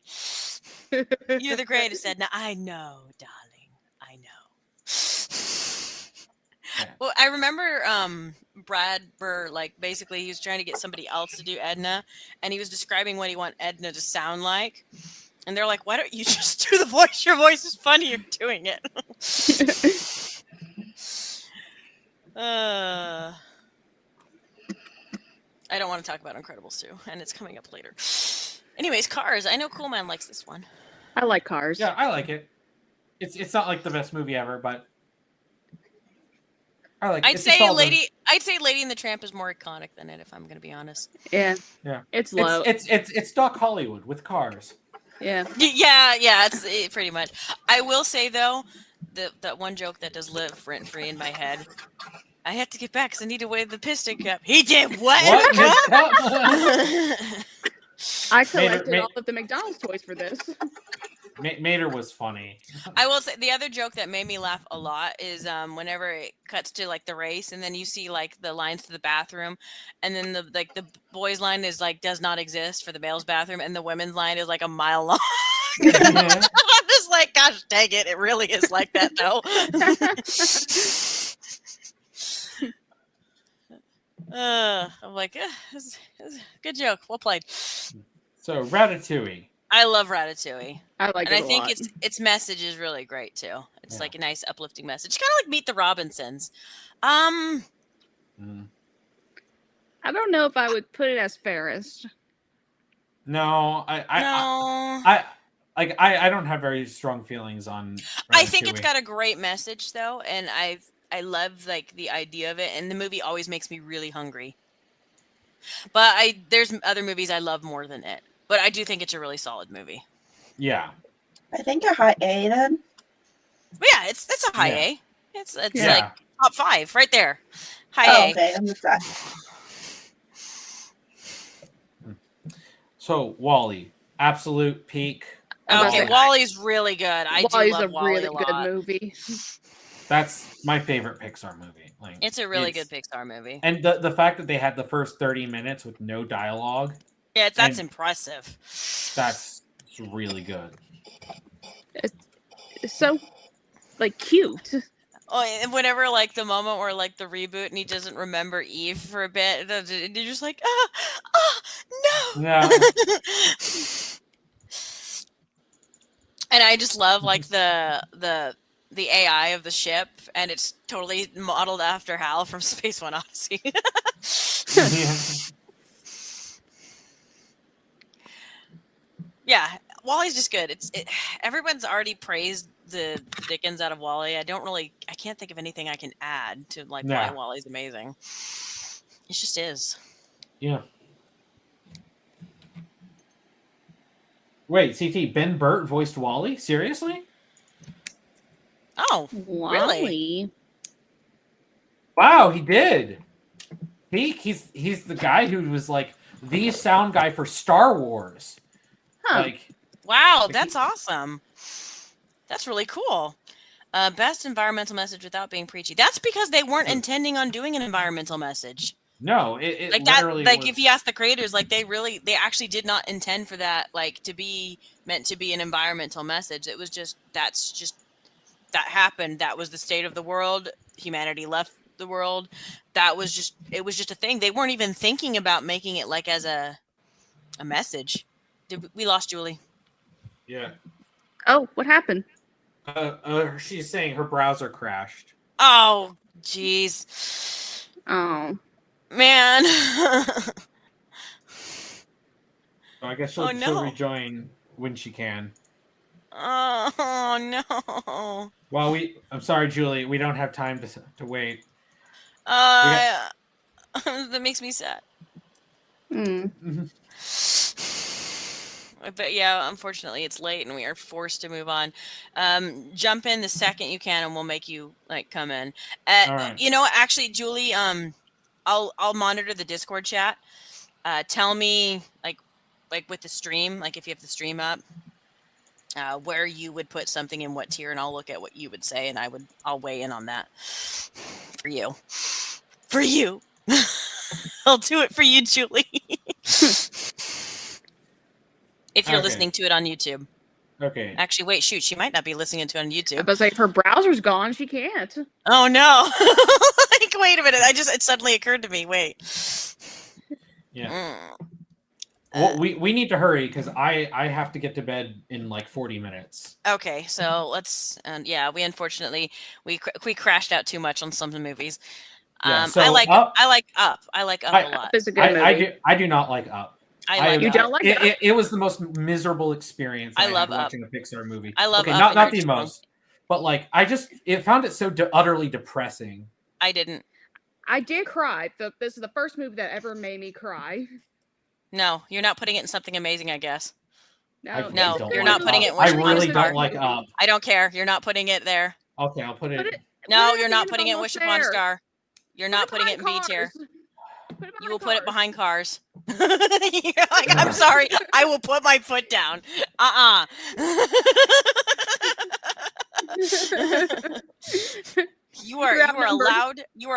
You're the greatest, Edna. I know, darling. I know. Yeah. Well, I remember Brad Burr, like, basically he was trying to get somebody else to do Edna, and he was describing what he want Edna to sound like. And they're like, why don't you just do the voice? Your voice is funnier doing it. I don't want to talk about Incredibles 2, and it's coming up later. Anyways, Cars. I know Cool Man likes this one. I like Cars. Yeah, I like it. It's not like the best movie ever, but I like it. I'd say Lady and the Tramp is more iconic than it, if I'm going to be honest. Yeah. Yeah. It's low. It's Doc Hollywood with Cars. Yeah. Yeah, it's pretty much. I will say though, that one joke that does live rent free in my head. I have to get back because I need to weigh the piston cup. He did what? I collected all of the McDonald's toys for this. Mater was funny. I will say the other joke that made me laugh a lot is whenever it cuts to like the race and then you see like the lines to the bathroom and then the boys line is like does not exist for the male's bathroom and the women's line is like a mile long. I'm just like, gosh dang it really is like that though. I'm like, it's good joke. Well played. So Ratatouille. I love Ratatouille. I like and it I think lot. its message is really great too. It's like a nice uplifting message. Kind of like Meet the Robinsons. I don't know if I would put it as fairest. No, I don't have very strong feelings on Ratatouille. I think it's got a great message though, and I love like the idea of it, and the movie always makes me really hungry. But there's other movies I love more than it. But I do think it's a really solid movie. Yeah. I think a high A then. But yeah, it's a high A. It's like top 5 right there. High A. Okay, I'm with that. So Wall-E, absolute peak. Okay, Wall-E's really good. Wall-E's do love Wall-E really a lot. good movie. That's my favorite Pixar movie. Like, it's a really good Pixar movie. And the fact that they had the first 30 minutes with no dialogue. Yeah, that's impressive. That's really good. It's so like cute. Oh, and whenever like the moment where like the reboot and he doesn't remember Eve for a bit, and you're just like, no. And I just love like the AI of the ship, and it's totally modeled after Hal from Space One Odyssey. Yeah, Wall-E's just good. Everyone's already praised the Dickens out of Wall-E. I can't think of anything I can add to like why Wall-E's amazing. It just is. Yeah. Wait, CT, Ben Burt voiced Wall-E? Seriously? Oh, really? Wall-E. Wow, he did. He's the guy who was like the sound guy for Star Wars. Huh. Like, wow, that's awesome. That's really cool. Best environmental message without being preachy. That's because they weren't intending on doing an environmental message. No, it like literally that. Like was... if you ask the creators, like they actually did not intend for that, like to be meant to be an environmental message. It was just that happened. That was the state of the world. Humanity left the world. It was just a thing. They weren't even thinking about making it like as a message. We lost Julie. Yeah. Oh, what happened? She's saying her browser crashed. Oh, jeez. Oh, man. So I guess she'll rejoin when she can. Oh no. Well, I'm sorry, Julie. We don't have time to wait. That makes me sad. But yeah, unfortunately, it's late and we are forced to move on. Jump in the second you can, and we'll make you like come in. All right. You know, actually, Julie, I'll monitor the Discord chat. Tell me like with the stream, like if you have the stream up, where you would put something in what tier, and I'll look at what you would say, and I'll weigh in on that for you. For you. I'll do it for you, Julie. If you're listening to it on YouTube. Okay. Actually, wait, shoot. She might not be listening to it on YouTube. But like, if her browser's gone, she can't. Oh, no. Like, wait a minute. It suddenly occurred to me. Wait. Yeah. Well, we need to hurry because I have to get to bed in like 40 minutes. Okay, so let's. We unfortunately we crashed out too much on some of the movies. Yeah, so I like Up. I like Up a lot. Up is a good movie. I do not like Up. You don't like it? It was the most miserable experience I had love watching a Pixar movie. I love okay, Up not the most, but like it found it so utterly depressing. I didn't. I did cry. This is the first movie that ever made me cry. No, you're not putting it in something amazing, I guess. No, you're not putting it in I Wish Upon a really Star. don't like Up. I don't care. You're not putting it there. Okay, I'll put it. No, you're not putting it in Wish Upon a Star. You're not putting it in B tier. You will put it behind Cars. You're like, I'm sorry. I will put my foot down. You are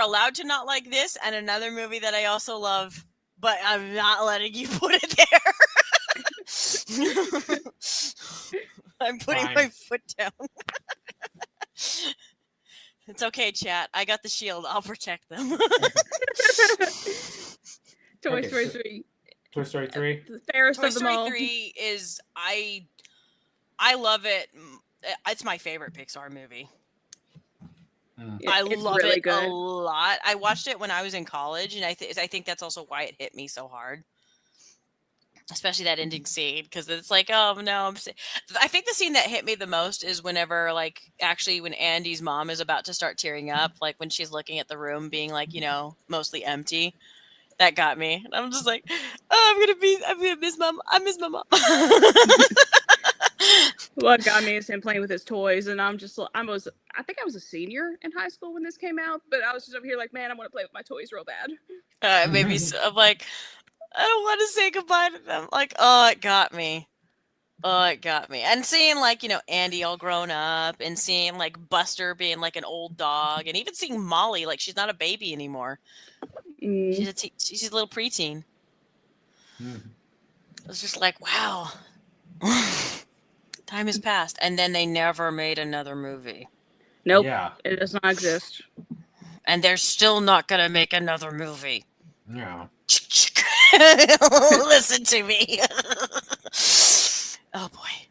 allowed to not like this and another movie that I also love, but I'm not letting you put it there. I'm putting my foot down. It's okay, chat. I got the shield. I'll protect them. Toy Story 3. Toy Story 3? The fairest of them all. Toy Story 3 is I love it. It's my favorite Pixar movie. I love really it good. a lot. I watched it when I was in college, and I think that's also why it hit me so hard. Especially that ending scene, because it's like, oh no, I think the scene that hit me the most is whenever, like, actually when Andy's mom is about to start tearing up, like when she's looking at the room being like, mostly empty. That got me. And I'm just like, oh, I'm gonna miss mom. I miss my mom. What got me is him playing with his toys, and I think I was a senior in high school when this came out, but I was just over here like, man, I want to play with my toys real bad. Maybe I'm like, I don't want to say goodbye to them. Like, oh, it got me. And seeing, like, Andy all grown up, and seeing, like, Buster being like an old dog, and even seeing Molly, like, she's not a baby anymore. She's a little preteen. It was just like, wow. Time has passed. And then they never made another movie. Nope. Yeah. It does not exist. And they're still not going to make another movie. Yeah. Listen to me. Oh, boy.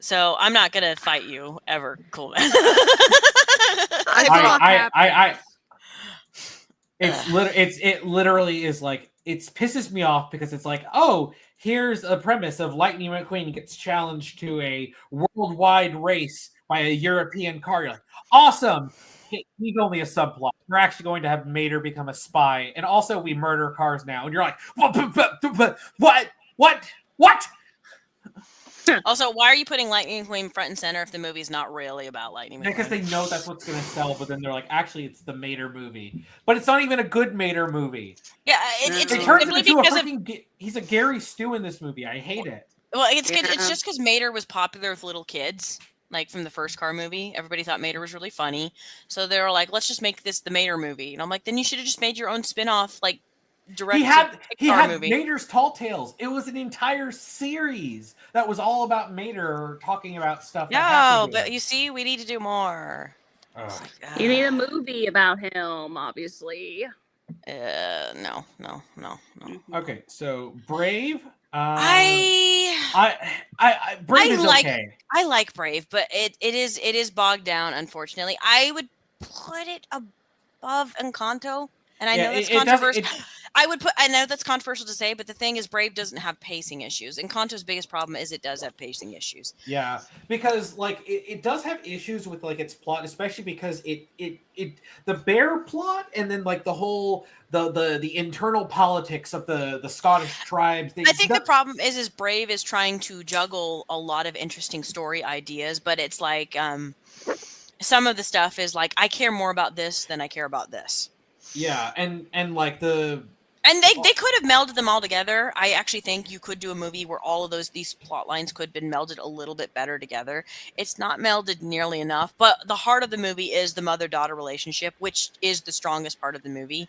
So I'm not going to fight you ever, cool man. It literally is like, it pisses me off because it's like, oh, here's a premise of Lightning McQueen gets challenged to a worldwide race by a European car. You're like, awesome. He's only a subplot. We're actually going to have Mater become a spy, and also we murder cars now. And you're like, what? Also, why are you putting Lightning McQueen front and center if the movie's not really about Lightning McQueen? Because they know that's what's going to sell, but then they're like, actually, it's the Mater movie. But it's not even a good Mater movie. Yeah, it turns into he's a Gary Stu in this movie. I hate it. Well, it's good. It's just because Mater was popular with little kids, like from the first car movie. Everybody thought Mater was really funny, so they were like, let's just make this the Mater movie. And I'm like, then you should have just made your own spin-off, like, direct. He had Mater's Tall Tales. It was an entire series that was all about Mater talking about stuff. No, but you see, we need to do more. You need a movie about him, obviously. No. Okay, so Brave. Brave is okay. I like Brave, but it is bogged down, unfortunately. I would put it above Encanto, and I know that's controversial. I know that's controversial to say, but the thing is, Brave doesn't have pacing issues. Encanto's biggest problem is it does have pacing issues. Yeah, because like it does have issues with like its plot, especially because it the bear plot, and then like the whole the internal politics of the Scottish tribes. I think the problem is Brave is trying to juggle a lot of interesting story ideas, but it's like some of the stuff is like, I care more about this than I care about this. Yeah, and like the And they could have melded them all together. I actually think you could do a movie where all of these plot lines could have been melded a little bit better together. It's not melded nearly enough, but the heart of the movie is the mother-daughter relationship, which is the strongest part of the movie.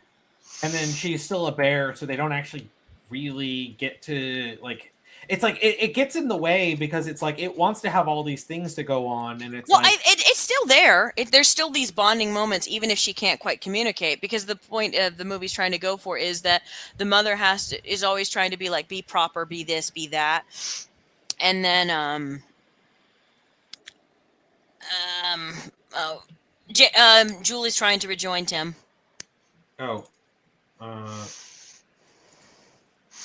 And then she's still a bear, so they don't actually really get to like. It's like it gets in the way because it's like it wants to have all these things to go on, and it's it's still there. There's still these bonding moments, even if she can't quite communicate. Because the point of the movie's trying to go for is that the mother is always trying to be like, be proper, be this, be that, and then Julie's trying to rejoin Tim. Oh.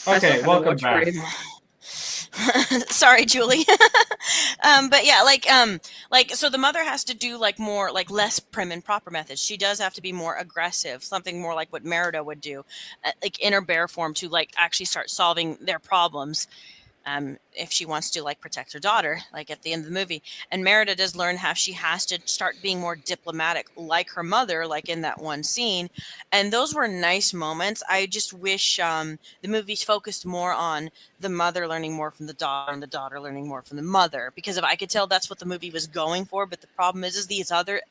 Okay, welcome back. Sorry, Julie. But yeah, so the mother has to do like more, like less prim and proper methods. She does have to be more aggressive, something more like what Merida would do, like in her bear form to like actually start solving their problems. If she wants to like protect her daughter, like at the end of the movie. And Merida does learn how she has to start being more diplomatic like her mother, like in that one scene. And those were nice moments. I just wish the movies focused more on the mother learning more from the daughter and the daughter learning more from the mother, because if I could tell that's what the movie was going for. But the problem is these other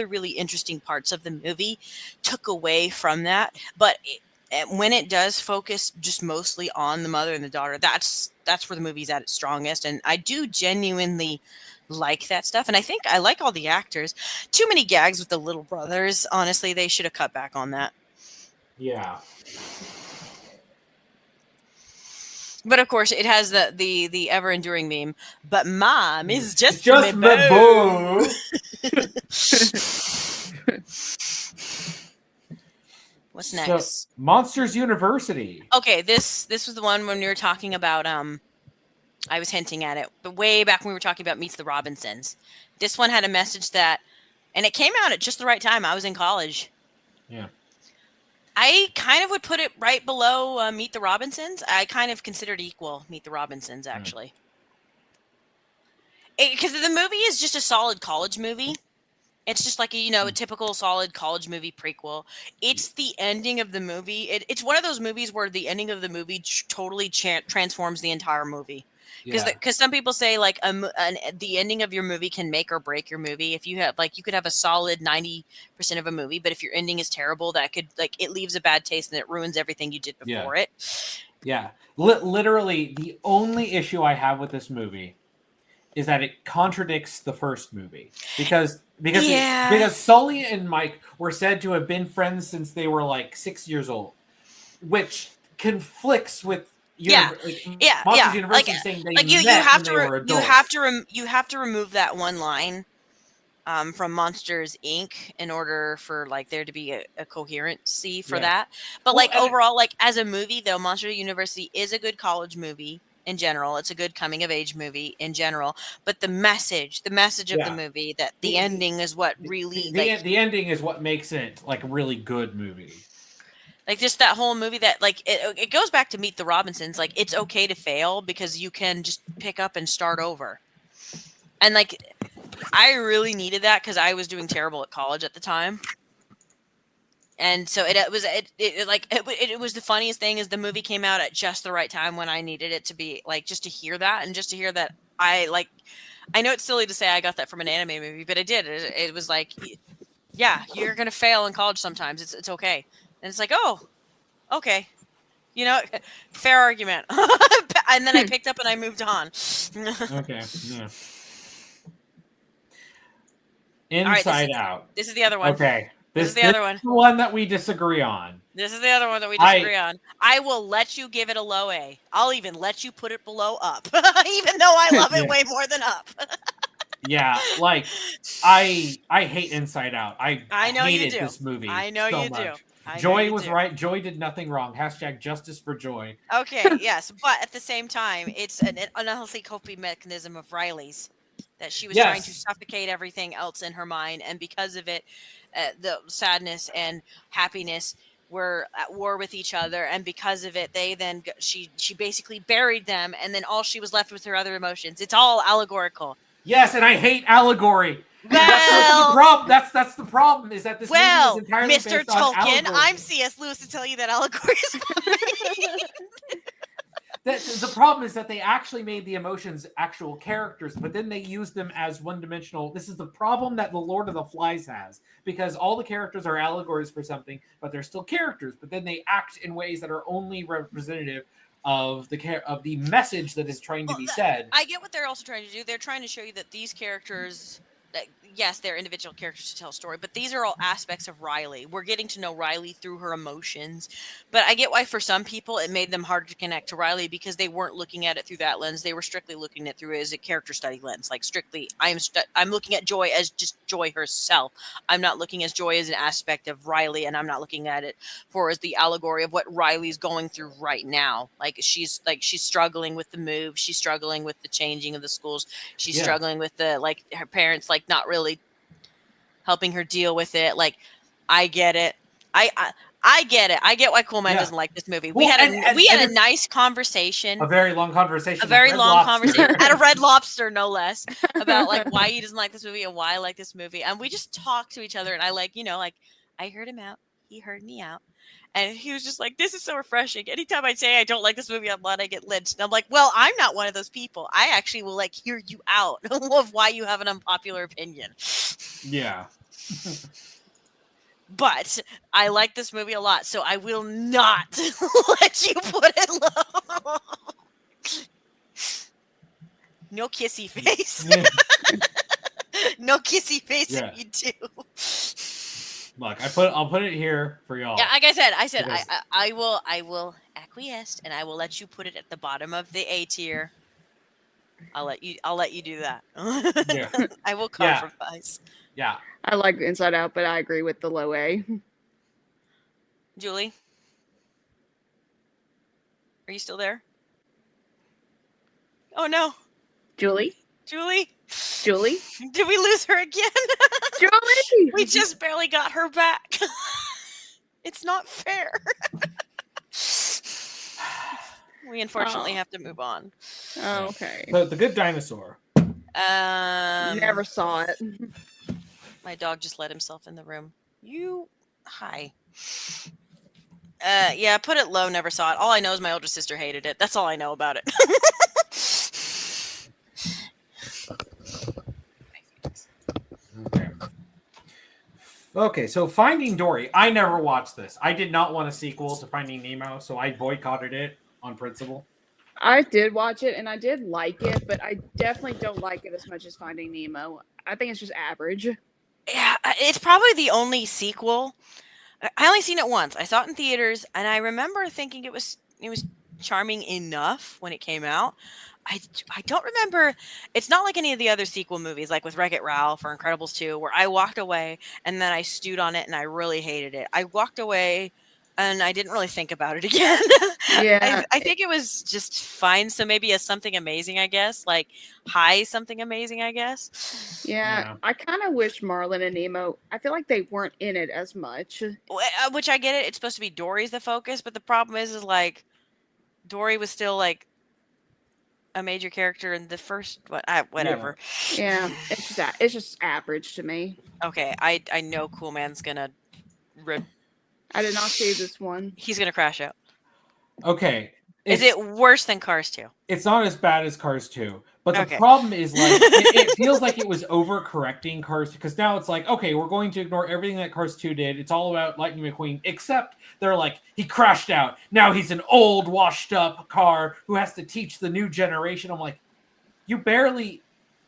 really interesting parts of the movie took away from that. But when it does focus just mostly on the mother and the daughter, that's where the movie's at its strongest. And I do genuinely like that stuff. And I think I like all the actors. Too many gags with the little brothers. Honestly, they should have cut back on that. Yeah. But of course, it has the ever enduring meme. But Mom is just my boo. What's next? So, Monsters University. Okay, this was the one when we were talking about I was hinting at it, but way back when we were talking about Meets the Robinsons. This one had a message and it came out at just the right time. I was in college. Yeah. I kind of would put it right below Meet the Robinsons. I kind of considered equal Meet the Robinsons, actually. Because the movie is just a solid college movie. It's just like a typical solid college movie prequel. It's the ending of the movie. It's one of those movies where the ending of the movie totally transforms the entire movie. Because some people say like the ending of your movie can make or break your movie. If you have you could have a solid 90% of a movie, but if your ending is terrible, that could it leaves a bad taste and it ruins everything you did before it. Yeah, literally the only issue I have with this movie is that it contradicts the first movie because Sully and Mike were said to have been friends since they were like 6 years old, which conflicts with Monsters University saying they met you have when they were adults. You have to remove that one line from Monsters Inc. in order for there to be a coherency for that. But overall, as a movie though, Monsters University is a good college movie. In general, it's a good coming of age movie in general, but the message of the movie, that the ending is what really the ending is what makes it a really good movie. Just that whole movie that it goes back to Meet the Robinsons. It's okay to fail because you can just pick up and start over. And I really needed that because I was doing terrible at college at the time. And so it was the funniest thing is the movie came out at just the right time when I needed it to be just to hear that and just to hear that I know it's silly to say I got that from an anime movie, but I did. It was you're gonna fail in college sometimes. It's okay, and it's oh, okay, fair argument. And then I picked up and I moved on. Okay, yeah. Inside Out. This is the other one. Okay. This is the other one. This is the one that we disagree on. This is the other one that we disagree on. I will let you give it a low A. I'll even let you put it below up, even though I love it way more than up. Yeah, I hate Inside Out. I know hated you do. This movie. I know so you much. do. Joy was right. Joy did nothing wrong. # justice for Joy. Okay, yes, but at the same time, it's an unhealthy coping mechanism of Riley's. That she was trying to suffocate everything else in her mind, and because of it, the sadness and happiness were at war with each other, and because of it, she basically buried them, and then all she was left with her other emotions. It's all allegorical. Yes, and I hate allegory. Well, the problem. That's the problem. Is that this movie is entirely Mr. based on Tolkien, allegory. I'm C.S. Lewis to tell you that allegory is The problem is that they actually made the emotions actual characters, but then they used them as one-dimensional. This is the problem that the Lord of the Flies has, because all the characters are allegories for something, but they're still characters. But then they act in ways that are only representative of the message that is trying to be said. I get what they're also trying to do. They're trying to show you that these characters, yes, they're individual characters to tell a story, but these are all aspects of Riley. We're getting to know Riley through her emotions. But I get why for some people it made them hard to connect to Riley because they weren't looking at it through that lens. They were strictly looking at it through as a character study lens. Like strictly, I'm looking at Joy as just Joy herself. I'm not looking at Joy as an aspect of Riley, and I'm not looking at it for as the allegory of what Riley's going through right now. Like she's struggling with the move. She's struggling with the changing of the schools. She's struggling with the her parents not really helping her deal with it. Like, I get it. I get it. I get why Cool Man doesn't like this movie. We had a nice conversation. A very long conversation. A very long conversation at a Red Lobster, no less, about why he doesn't like this movie and why I like this movie. And we just talked to each other, and I I heard him out. He heard me out. And he was just like, this is so refreshing. Anytime I say I don't like this movie online, I get lynched. And I'm like, well, I'm not one of those people. I actually will hear you out of why you have an unpopular opinion. Yeah. But I like this movie a lot, so I will not let you put it low. No kissy face. No kissy face if you do. Look, I'll put it here for y'all. Yeah, like I said, I will acquiesce, and I will let you put it at the bottom of the A tier. I'll let you do that. Yeah. I will compromise. Yeah. I like Inside Out, but I agree with the low A. Julie, are you still there? Oh no, Julie? Julie, Did we lose her again? Julie! We just barely got her back. It's not fair. We unfortunately have to move on. Oh, okay. The Good Dinosaur. Never saw it. My dog just let himself in the room. Hi. Yeah, put it low, never saw it. All I know is my older sister hated it. That's all I know about it. Okay, so Finding Dory. I never watched this. I did not want a sequel to Finding Nemo, so I boycotted it on principle. I did watch it, and I did like it, but I definitely don't like it as much as Finding Nemo. I think it's just average. Yeah, it's probably the only sequel. I only seen it once. I saw it in theaters, and I remember thinking it was charming enough when it came out. I don't remember. It's not like any of the other sequel movies, like with Wreck-It Ralph or Incredibles 2, where I walked away and then I stewed on it and I really hated it. I walked away and I didn't really think about it again. Yeah. I think it was just fine. So maybe a something amazing, I guess. Like something amazing, I guess. Yeah. I kind of wish Marlin and Nemo, I feel like they weren't in it as much. Which I get it. It's supposed to be Dory's the focus, but the problem is Dory was still a major character in the first whatever. Yeah, it's just average to me. Okay, I know Cool Man's gonna I did not see this one. He's gonna crash out. Okay. Is it worse than Cars 2? It's not as bad as Cars 2. But the Okay. problem is it feels like it was overcorrecting Cars, because now it's okay, we're going to ignore everything that Cars 2 did. It's all about Lightning McQueen, except they're he crashed out. Now he's an old, washed up car who has to teach the new generation. I'm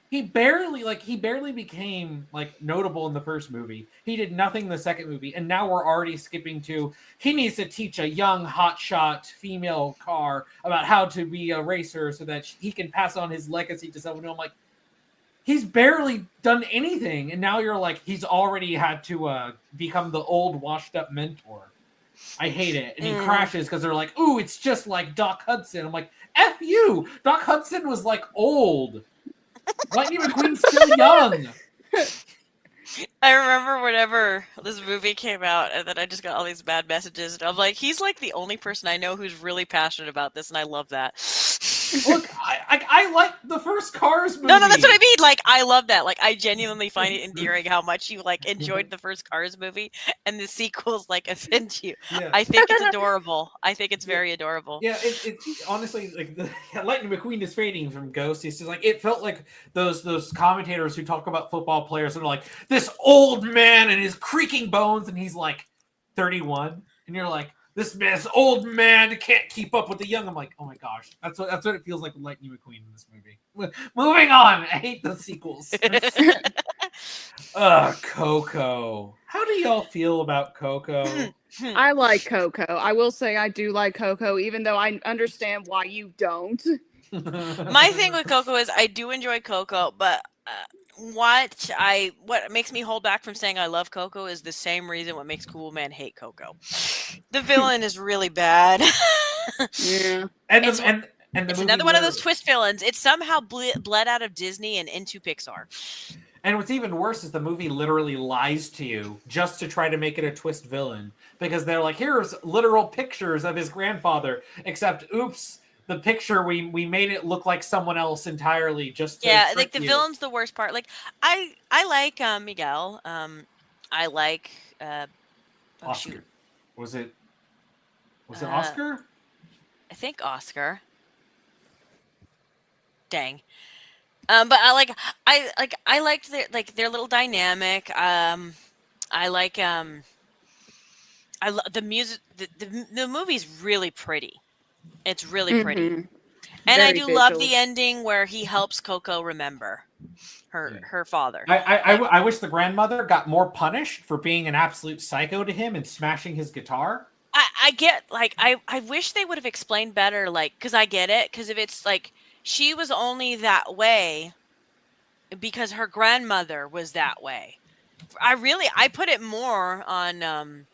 he barely became notable in the first movie. He did nothing in the second movie, and now we're already skipping to he needs to teach a young hotshot female car about how to be a racer so that he can pass on his legacy to someone new. I'm he's barely done anything, and now you're he's already had to become the old washed up mentor. I hate it. And he crashes because they're ooh, it's just like Doc Hudson. I'm F you! Doc Hudson was old. Lightning McQueen's still young. I remember whenever this movie came out, and then I just got all these bad messages, and I'm he's the only person I know who's really passionate about this, and I love that. Look, I like the first Cars movie. No, that's what I mean. Like, I love that. Like, I genuinely find it endearing how much you like enjoyed the first Cars movie, and the sequels like offend you. Yeah. I think it's adorable. I think it's very adorable. Yeah, it honestly, like the Lightning McQueen is fading from Ghost. It's just like it felt like those commentators who talk about football players and are like this old man and his creaking bones, and he's like 31, and you're like, this old man can't keep up with the young. I'm like, oh my gosh, that's what it feels like with Lightning McQueen in this movie. Moving on, I hate the sequels. Coco. How do y'all feel about Coco? I like Coco. I will say I do like Coco, even though I understand why you don't. My thing with Coco is I do enjoy Coco, but what makes me hold back from saying I love Coco is the same reason what makes Cool Man hate Coco. The villain is really bad. Yeah. It's another one of those twist villains. It's somehow bled out of Disney and into Pixar. And what's even worse is the movie literally lies to you just to try to make it a twist villain. Because they're like, here's literal pictures of his grandfather, except, oops, the picture, we made it look like someone else entirely just to like the you. villain's the worst part. Like, I like Miguel. I like Oscar. shoot. Was it Oscar? I think Oscar. Dang. But I liked their little dynamic. I like the music. The movie's really pretty. It's really pretty, and Very I do love visual. the ending where he helps Coco remember her father. I wish the grandmother got more punished for being an absolute psycho to him and smashing his guitar. I get, like, I wish they would have explained better, like, because I get it, because if it's like she was only that way because her grandmother was that way. I put it more on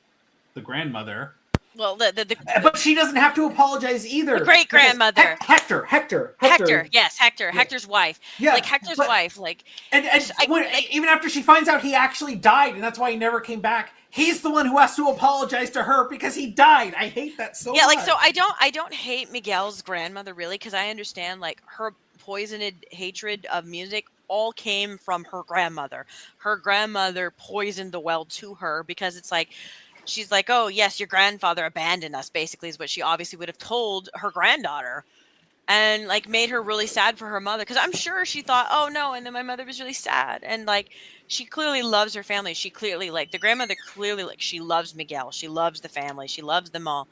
The grandmother. well, But she doesn't have to apologize either. the great grandmother. Hector. Yes, Hector. Yeah. Hector's wife. Yeah, Like Hector's wife. Like, And even after she finds out he actually died, and that's why he never came back, he's the one who has to apologize to her because he died. I hate that so much. yeah, like, so I don't hate Miguel's grandmother really, because I understand, like, her poisoned hatred of music all came from her grandmother. Her grandmother poisoned the well to her because it's like, she's like, oh yes, your grandfather abandoned us, basically, is what she obviously would have told her granddaughter, and like made her really sad for her mother, because I'm sure she thought, oh no, and then my mother was really sad, and like she clearly loves her family. She clearly, like, the grandmother clearly, like, she loves Miguel, she loves the family, she loves them all,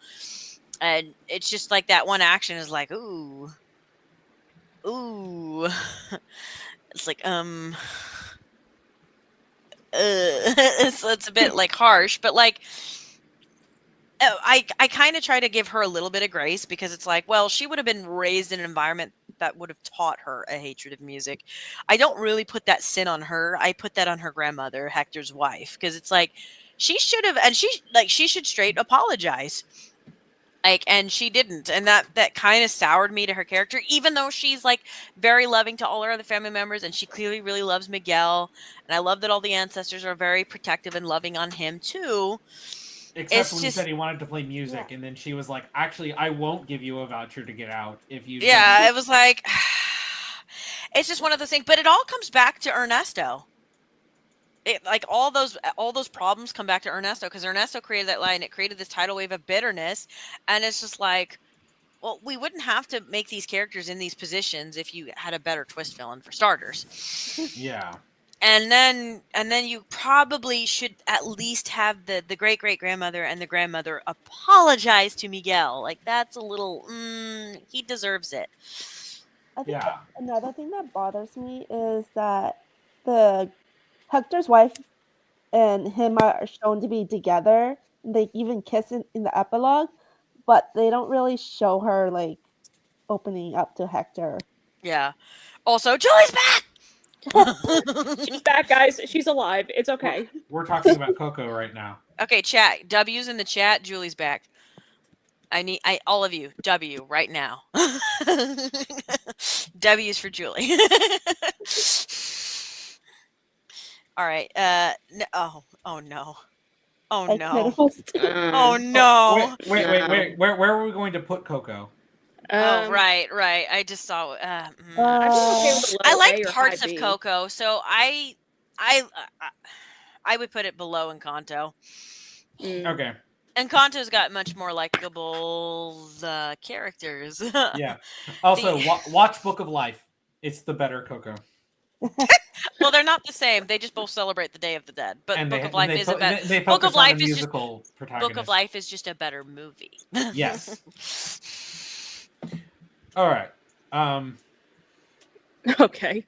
and it's just like that one action is like, ooh, it's like it's a bit like harsh, but like I kind of try to give her a little bit of grace, because it's like, well, she would have been raised in an environment that would have taught her a hatred of music. I don't really put that sin on her. I put that on her grandmother, Hector's wife, because it's like she should have, and she should straight apologize. Like, and she didn't, and that kind of soured me to her character, even though she's like very loving to all her other family members, and she clearly really loves Miguel, and I love that all the ancestors are very protective and loving on him too. Except when he said he wanted to play music, and then she was like, actually, I won't give you a voucher to get out if you... Yeah, it was like... It's just one of those things, but it all comes back to Ernesto. Like, all those problems come back to Ernesto, because Ernesto created that line. It created this tidal wave of bitterness, and it's just like, well, we wouldn't have to make these characters in these positions if you had a better twist villain, for starters. Yeah. And then you probably should at least have the great-great-grandmother and the grandmother apologize to Miguel. Like, that's a little, he deserves it. I think another thing that bothers me is that the Hector's wife and him are shown to be together. They even kiss in the epilogue, but they don't really show her, like, opening up to Hector. Yeah. Also, Julie's back! She's back, guys. She's alive. It's okay. We're talking about Coco right now. Okay, chat. W's in the chat. Julie's back. All of you, W right now. W's for Julie. All right. No. Oh no. Oh no. Oh no. Wait. Where are we going to put Coco? right. I just saw. I'm okay with I low like A or parts high of B. Coco, so I would put it below Encanto. Okay. Encanto's got much more likable characters. Yeah. Also, watch Book of Life. It's the better Coco. Well, they're not the same. They just both celebrate the Day of the Dead. But And Book of Life is a better. they Book of focus on Life the is just musical protagonist. Book of Life is just a better movie. Yes. All right. Okay.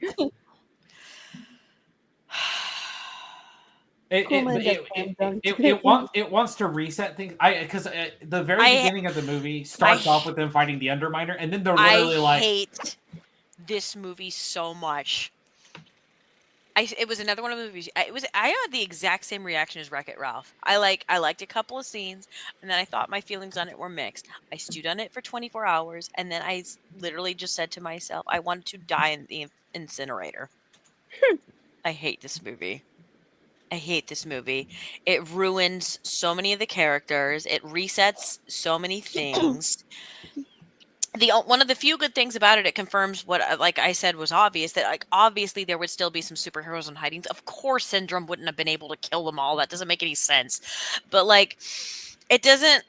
It wants to reset things. Because the very beginning of the movie starts off with them fighting the Underminer, and then they're literally I hate this movie so much. It was another one of the movies. I had the exact same reaction as Wreck-It Ralph. I liked a couple of scenes, and then I thought my feelings on it were mixed. I stewed on it for 24 hours, and then I literally just said to myself, I wanted to die in the incinerator. I hate this movie. It ruins so many of the characters. It resets so many things. One of the few good things about it confirms what, like I said, was obvious, that like obviously there would still be some superheroes in hidings. Of course, Syndrome wouldn't have been able to kill them all. That doesn't make any sense. But like, it doesn't.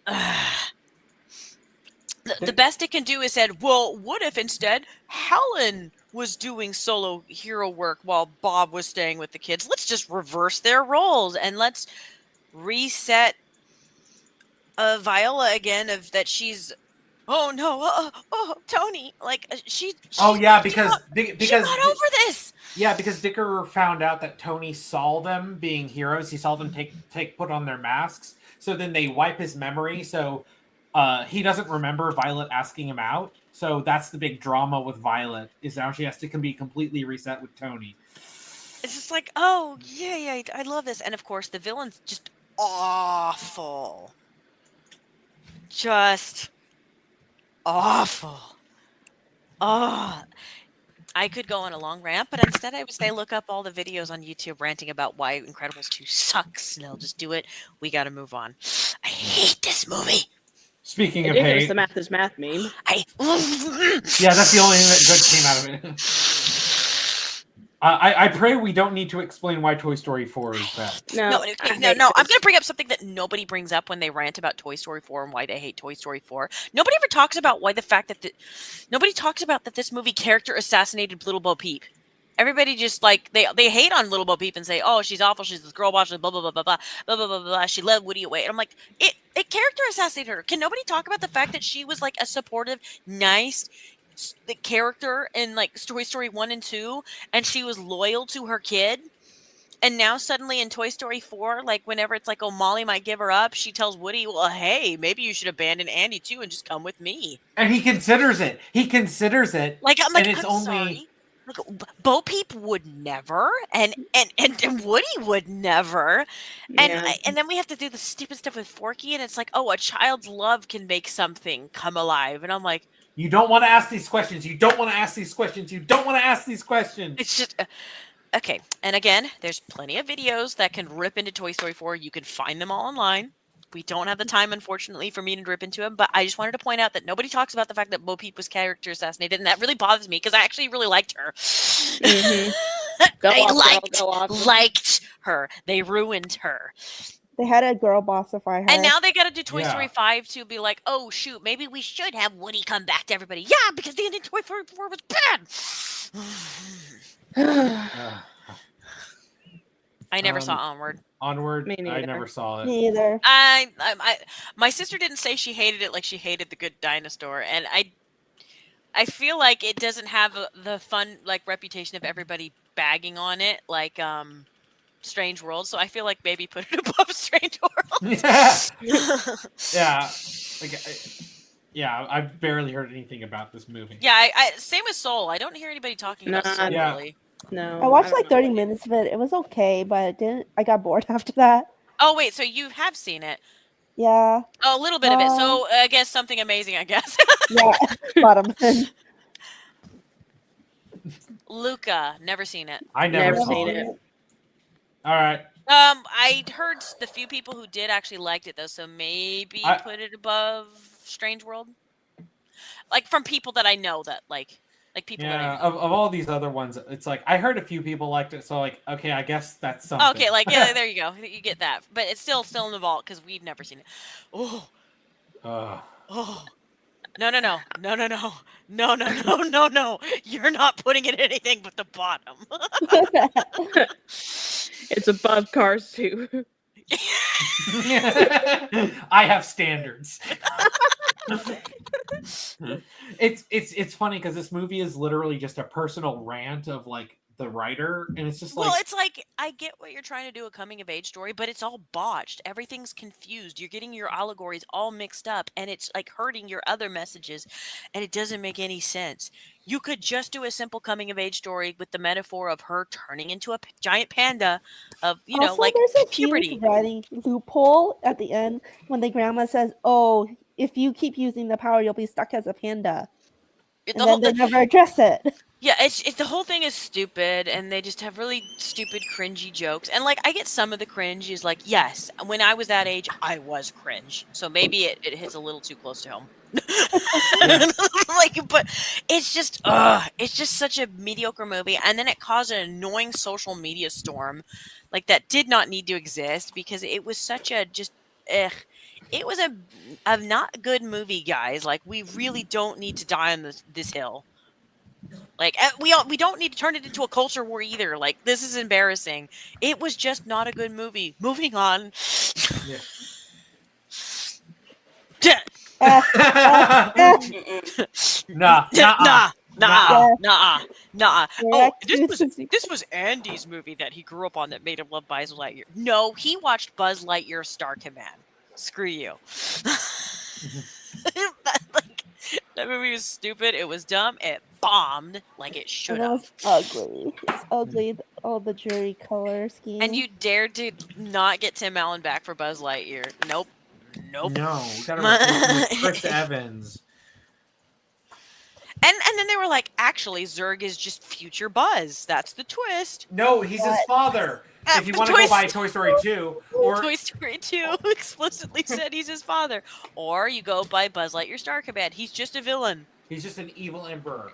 The best it can do is said, well, what if instead Helen was doing solo hero work while Bob was staying with the kids? Let's just reverse their roles and let's reset Viola again, of that she's. Oh no! Tony, like she. Oh yeah, because she got over this. Yeah, because Dicker found out that Tony saw them being heroes. He saw them put on their masks. So then they wipe his memory. So he doesn't remember Violet asking him out. So that's the big drama with Violet, is now she has to be completely reset with Tony. It's just like, oh yeah, I love this, and of course the villain's just awful. Just awful. Oh, I could go on a long rant, but instead I would say look up all the videos on YouTube ranting about why Incredibles 2 sucks, and they'll just do it. We got to move on. I hate this movie. Speaking of hate, the math is math meme. Yeah, that's the only thing that good came out of it. I pray we don't need to explain why Toy Story 4 is bad. No. I'm going to bring up something that nobody brings up when they rant about Toy Story 4 and why they hate Toy Story 4. Nobody ever talks about why nobody talks about that this movie character assassinated Little Bo Peep. Everybody just like they hate on Little Bo Peep and say, "Oh, she's awful. She's this girl boss. Blah blah blah blah blah blah blah blah blah. She led Woody away." And I'm like, it character assassinated her. Can nobody talk about the fact that she was like a supportive, nice the character in like Toy Story 1 and 2, and she was loyal to her kid? And now suddenly in Toy Story 4, like whenever it's like, oh, Molly might give her up, she tells Woody, well, hey, maybe you should abandon Andy too and just come with me. And he considers it. Like, I'm like, and it's I'm only. Sorry. Like, Bo Peep would never, and Woody would never, and then we have to do the stupid stuff with Forky, and it's like, oh, a child's love can make something come alive, and I'm like, you don't want to ask these questions. You don't want to ask these questions. You don't want to ask these questions. It's just okay. And again, there's plenty of videos that can rip into Toy Story 4. You can find them all online. We don't have the time, unfortunately, for me to rip into them, but I just wanted to point out that nobody talks about the fact that Bo Peep was character assassinated, and that really bothers me because I actually really liked her. Mm-hmm. liked her. They ruined her. They had a girl bossify her. And now they got to do Toy Story 5 to be like, oh, shoot, maybe we should have Woody come back to everybody. Yeah, because the end of Toy Story 4 was bad. I never saw Onward. Onward? Me neither. I never saw it. Me either. My sister didn't say she hated it like she hated The Good Dinosaur, and I feel like it doesn't have the fun like reputation of everybody bagging on it like Strange World. So I feel like maybe put it above Strange World. Yeah. Yeah. I've barely heard anything about this movie. Yeah, I same as Soul. I don't hear anybody talking about Soul really. No, I watched like 30 minutes of it. It was okay, but I got bored after that. Oh wait, so you have seen it? Yeah. Oh, a little bit of it. So I guess something amazing. I guess. Yeah. Bottom. Luca, never seen it. I never seen saw it. All right. I heard the few people who did actually liked it though, so maybe put it above Strange World. like from people that I know that like people that I Yeah, know. of all these other ones, it's like I heard a few people liked it, so like, okay, I guess that's something. Okay, like yeah, there you go. You get that, but it's still in the vault because we've never seen it. Oh, oh, no, no, no, no, no, no, no, no, no, no, no! You're not putting it in anything but the bottom. It's above Cars 2. I have standards. It's funny because this movie is literally just a personal rant of like the writer, and it's just like, Well, it's like I get what you're trying to do, a coming of age story, but it's all botched. Everything's confused. You're getting your allegories all mixed up, and it's like hurting your other messages, and it doesn't make any sense. You could just do a simple coming of age story with the metaphor of her turning into a giant panda, of Also, like there's a puberty. huge writing loophole at the end when the grandma says, "Oh, if you keep using the power, you'll be stuck as a panda," and then they never address it. Yeah, it's the whole thing is stupid, and they just have really stupid, cringy jokes. And like, I get some of the cringe is like, yes, when I was that age, I was cringe, so maybe it hits a little too close to home. Like, but it's just such a mediocre movie, and then it caused an annoying social media storm, like that did not need to exist because it was such a just. It was a not good movie, guys. Like, we really don't need to die on this hill. Like, we don't need to turn it into a culture war either. Like, this is embarrassing. It was just not a good movie. Moving on. yeah. Nah. Oh, this was Andy's movie that he grew up on that made him love Buzz Lightyear. No, he watched Buzz Lightyear Star Command. Screw you. That movie was stupid. It was dumb. It bombed like it should And it have. was ugly. It's ugly. All the jury color scheme. And you dared to not get Tim Allen back for Buzz Lightyear. Nope. No, gotta replace him with Chris Evans. And then they were like, actually, Zurg is just future Buzz. That's the twist. No, he's his father. If you want to go buy Toy Story 2, or Toy Story 2 explicitly said he's his father. Or you go buy Buzz Lightyear Star Command. He's just a villain. he's just an evil emperor.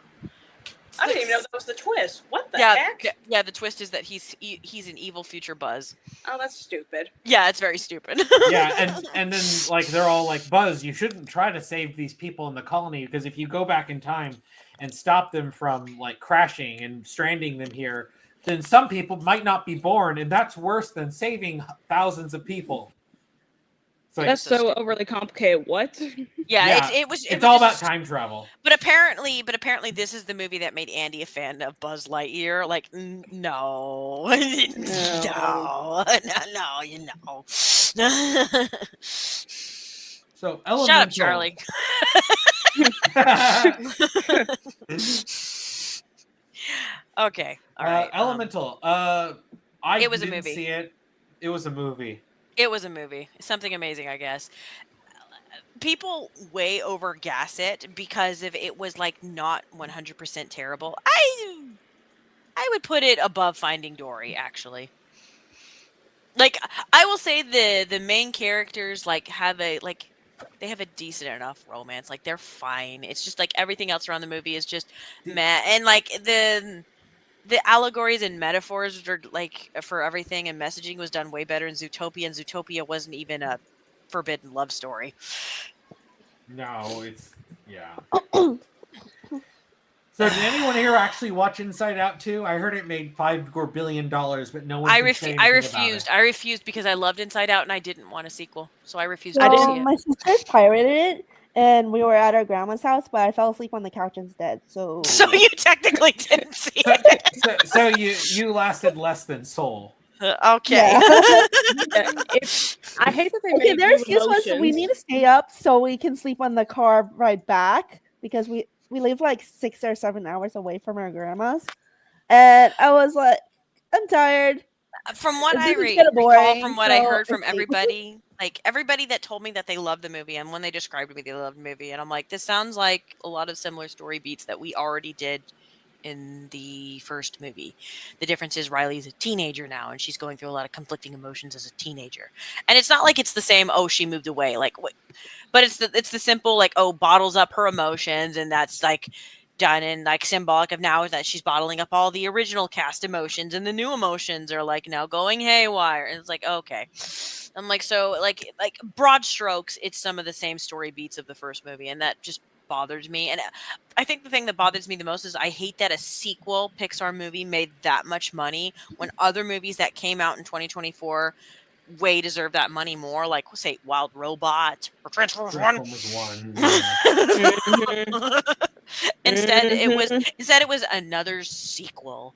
I didn't even know that was the twist. What the heck? Yeah, the twist is that he's an evil future Buzz. Oh, that's stupid. Yeah, it's very stupid. Yeah, and then like they're all like, Buzz, you shouldn't try to save these people in the colony because if you go back in time and stop them from like crashing and stranding them here, then some people might not be born, and that's worse than saving thousands of people. Like, That's so overly complicated. What? Yeah, it's all about time travel. But apparently, this is the movie that made Andy a fan of Buzz Lightyear. Like, no, no, you know. So, Elemental. Shut up, Charlie. Okay, all right. Elemental. It was a didn't movie. see it. It was a movie. It was a movie. Something amazing, I guess. People way overgas it because if it was like not 100% terrible. I would put it above Finding Dory, actually. Like, I will say the main characters like they have a decent enough romance. Like, they're fine. It's just like everything else around the movie is just meh. And like the allegories and metaphors are like for everything and messaging was done way better in Zootopia, and Zootopia wasn't even a forbidden love story. No, it's So did anyone here actually watch Inside Out 2? I heard it made $5 billion, but no one. I refused because I loved Inside Out and I didn't want a sequel, so I refused So to see it. my sisters pirated it, and we were at our grandma's house, but I fell asleep on the couch instead. So you technically didn't see it. So you lasted less than Soul. Okay. Yeah. I hate that they Okay, made their you excuse was we emotions. need to stay up so we can sleep on the car ride back because we live like 6 or 7 hours away from our grandma's, and I was like, I'm tired. From what This I is recall, kinda boring, from what I so heard from I sleep. everybody that told me that they loved the movie, and when they described to me they loved the movie, and I'm like, this sounds like a lot of similar story beats that we already did in the first movie. The difference is Riley's a teenager now, and she's going through a lot of conflicting emotions as a teenager. And it's not like it's the same. Oh, she moved away. Like what? But it's the simple like bottles up her emotions, and that's like done in like symbolic of now that she's bottling up all the original cast emotions, and the new emotions are like now going haywire. And it's like okay, I'm like so like broad strokes, it's some of the same story beats of the first movie, and that just bothers me. And I think the thing that bothers me the most is I hate that a sequel Pixar movie made that much money when other movies that came out in 2024 way deserve that money more, like say Wild Robot or Transformers 1. Instead it was another sequel.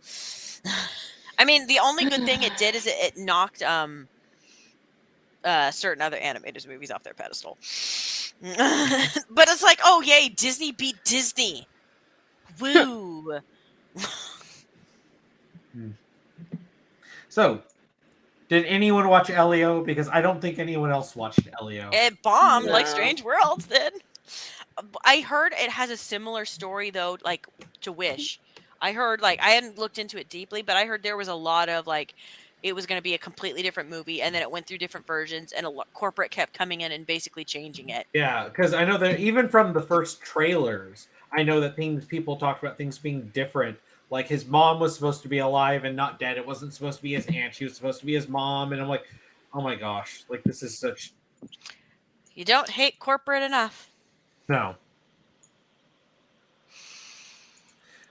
I mean, the only good thing it did is it knocked certain other animated movies off their pedestal. But it's like, oh yay, Disney beat Disney. Woo. So, did anyone watch Elio? Because I don't think anyone else watched Elio. It bombed like Strange Worlds did. I heard it has a similar story though, like to Wish. I heard like I hadn't looked into it deeply, but I heard there was a lot of like it was going to be a completely different movie, and then it went through different versions, and corporate kept coming in and basically changing it. Yeah, because I know that even from the first trailers, I know that people talked about things being different. Like his mom was supposed to be alive and not dead. It wasn't supposed to be his aunt. She was supposed to be his mom. And I'm like, oh my gosh, like this is such. You don't hate corporate enough. No.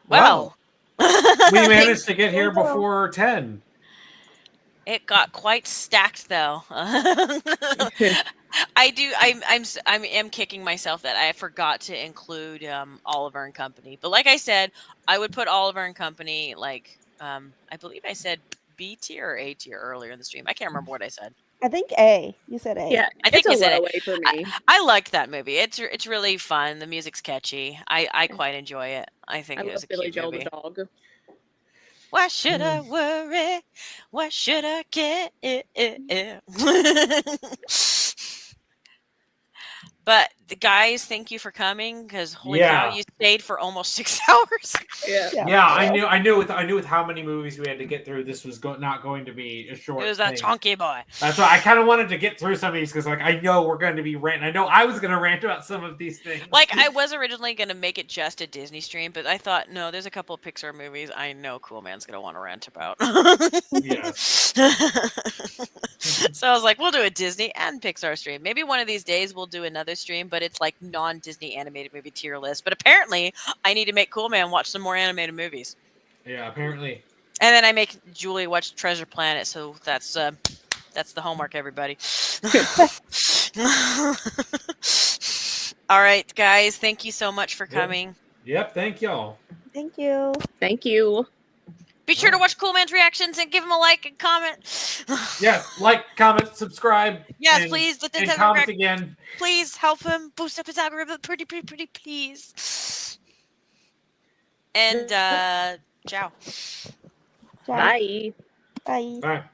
Well, we managed to get here before 10. It got quite stacked, though. I am kicking myself that I forgot to include Oliver and Company. But like I said, I would put Oliver and Company like I believe I said B tier or A tier earlier in the stream. I can't remember what I said. I think A. You said A. Yeah, I think it's you said a it. low A for me. I liked that movie. It's really fun. The music's catchy. I quite enjoy it. I think I it was love a Billy cute Joel movie. the dog. Why should I worry? Why should I care? But the guys, thank you for coming because holy cow, you stayed for almost 6 hours. Yeah, I knew with how many movies we had to get through, this was not going to be a short. It was that chunky boy. That's why I kind of wanted to get through some of these because, like, I know we're going to be ranting. I know I was going to rant about some of these things. Like, I was originally going to make it just a Disney stream, but I thought, no, there's a couple of Pixar movies I know Cool Man's going to want to rant about. Yes. So I was like, we'll do a Disney and Pixar stream. Maybe one of these days we'll do another stream, but it's like non-Disney animated movie tier list. But apparently, I need to make Cool Man watch some more animated movies. Yeah, apparently. And then I make Julie watch Treasure Planet, so that's the homework, everybody. All right, guys, thank you so much for coming. Yep, thank y'all. Thank you. Thank you. Be sure to watch Cool Man's reactions and give him a like and comment. Yes, like, comment, subscribe. Yes, please. And comment again. Please help him boost up his algorithm. Pretty, please. And ciao. Bye. Bye. Bye.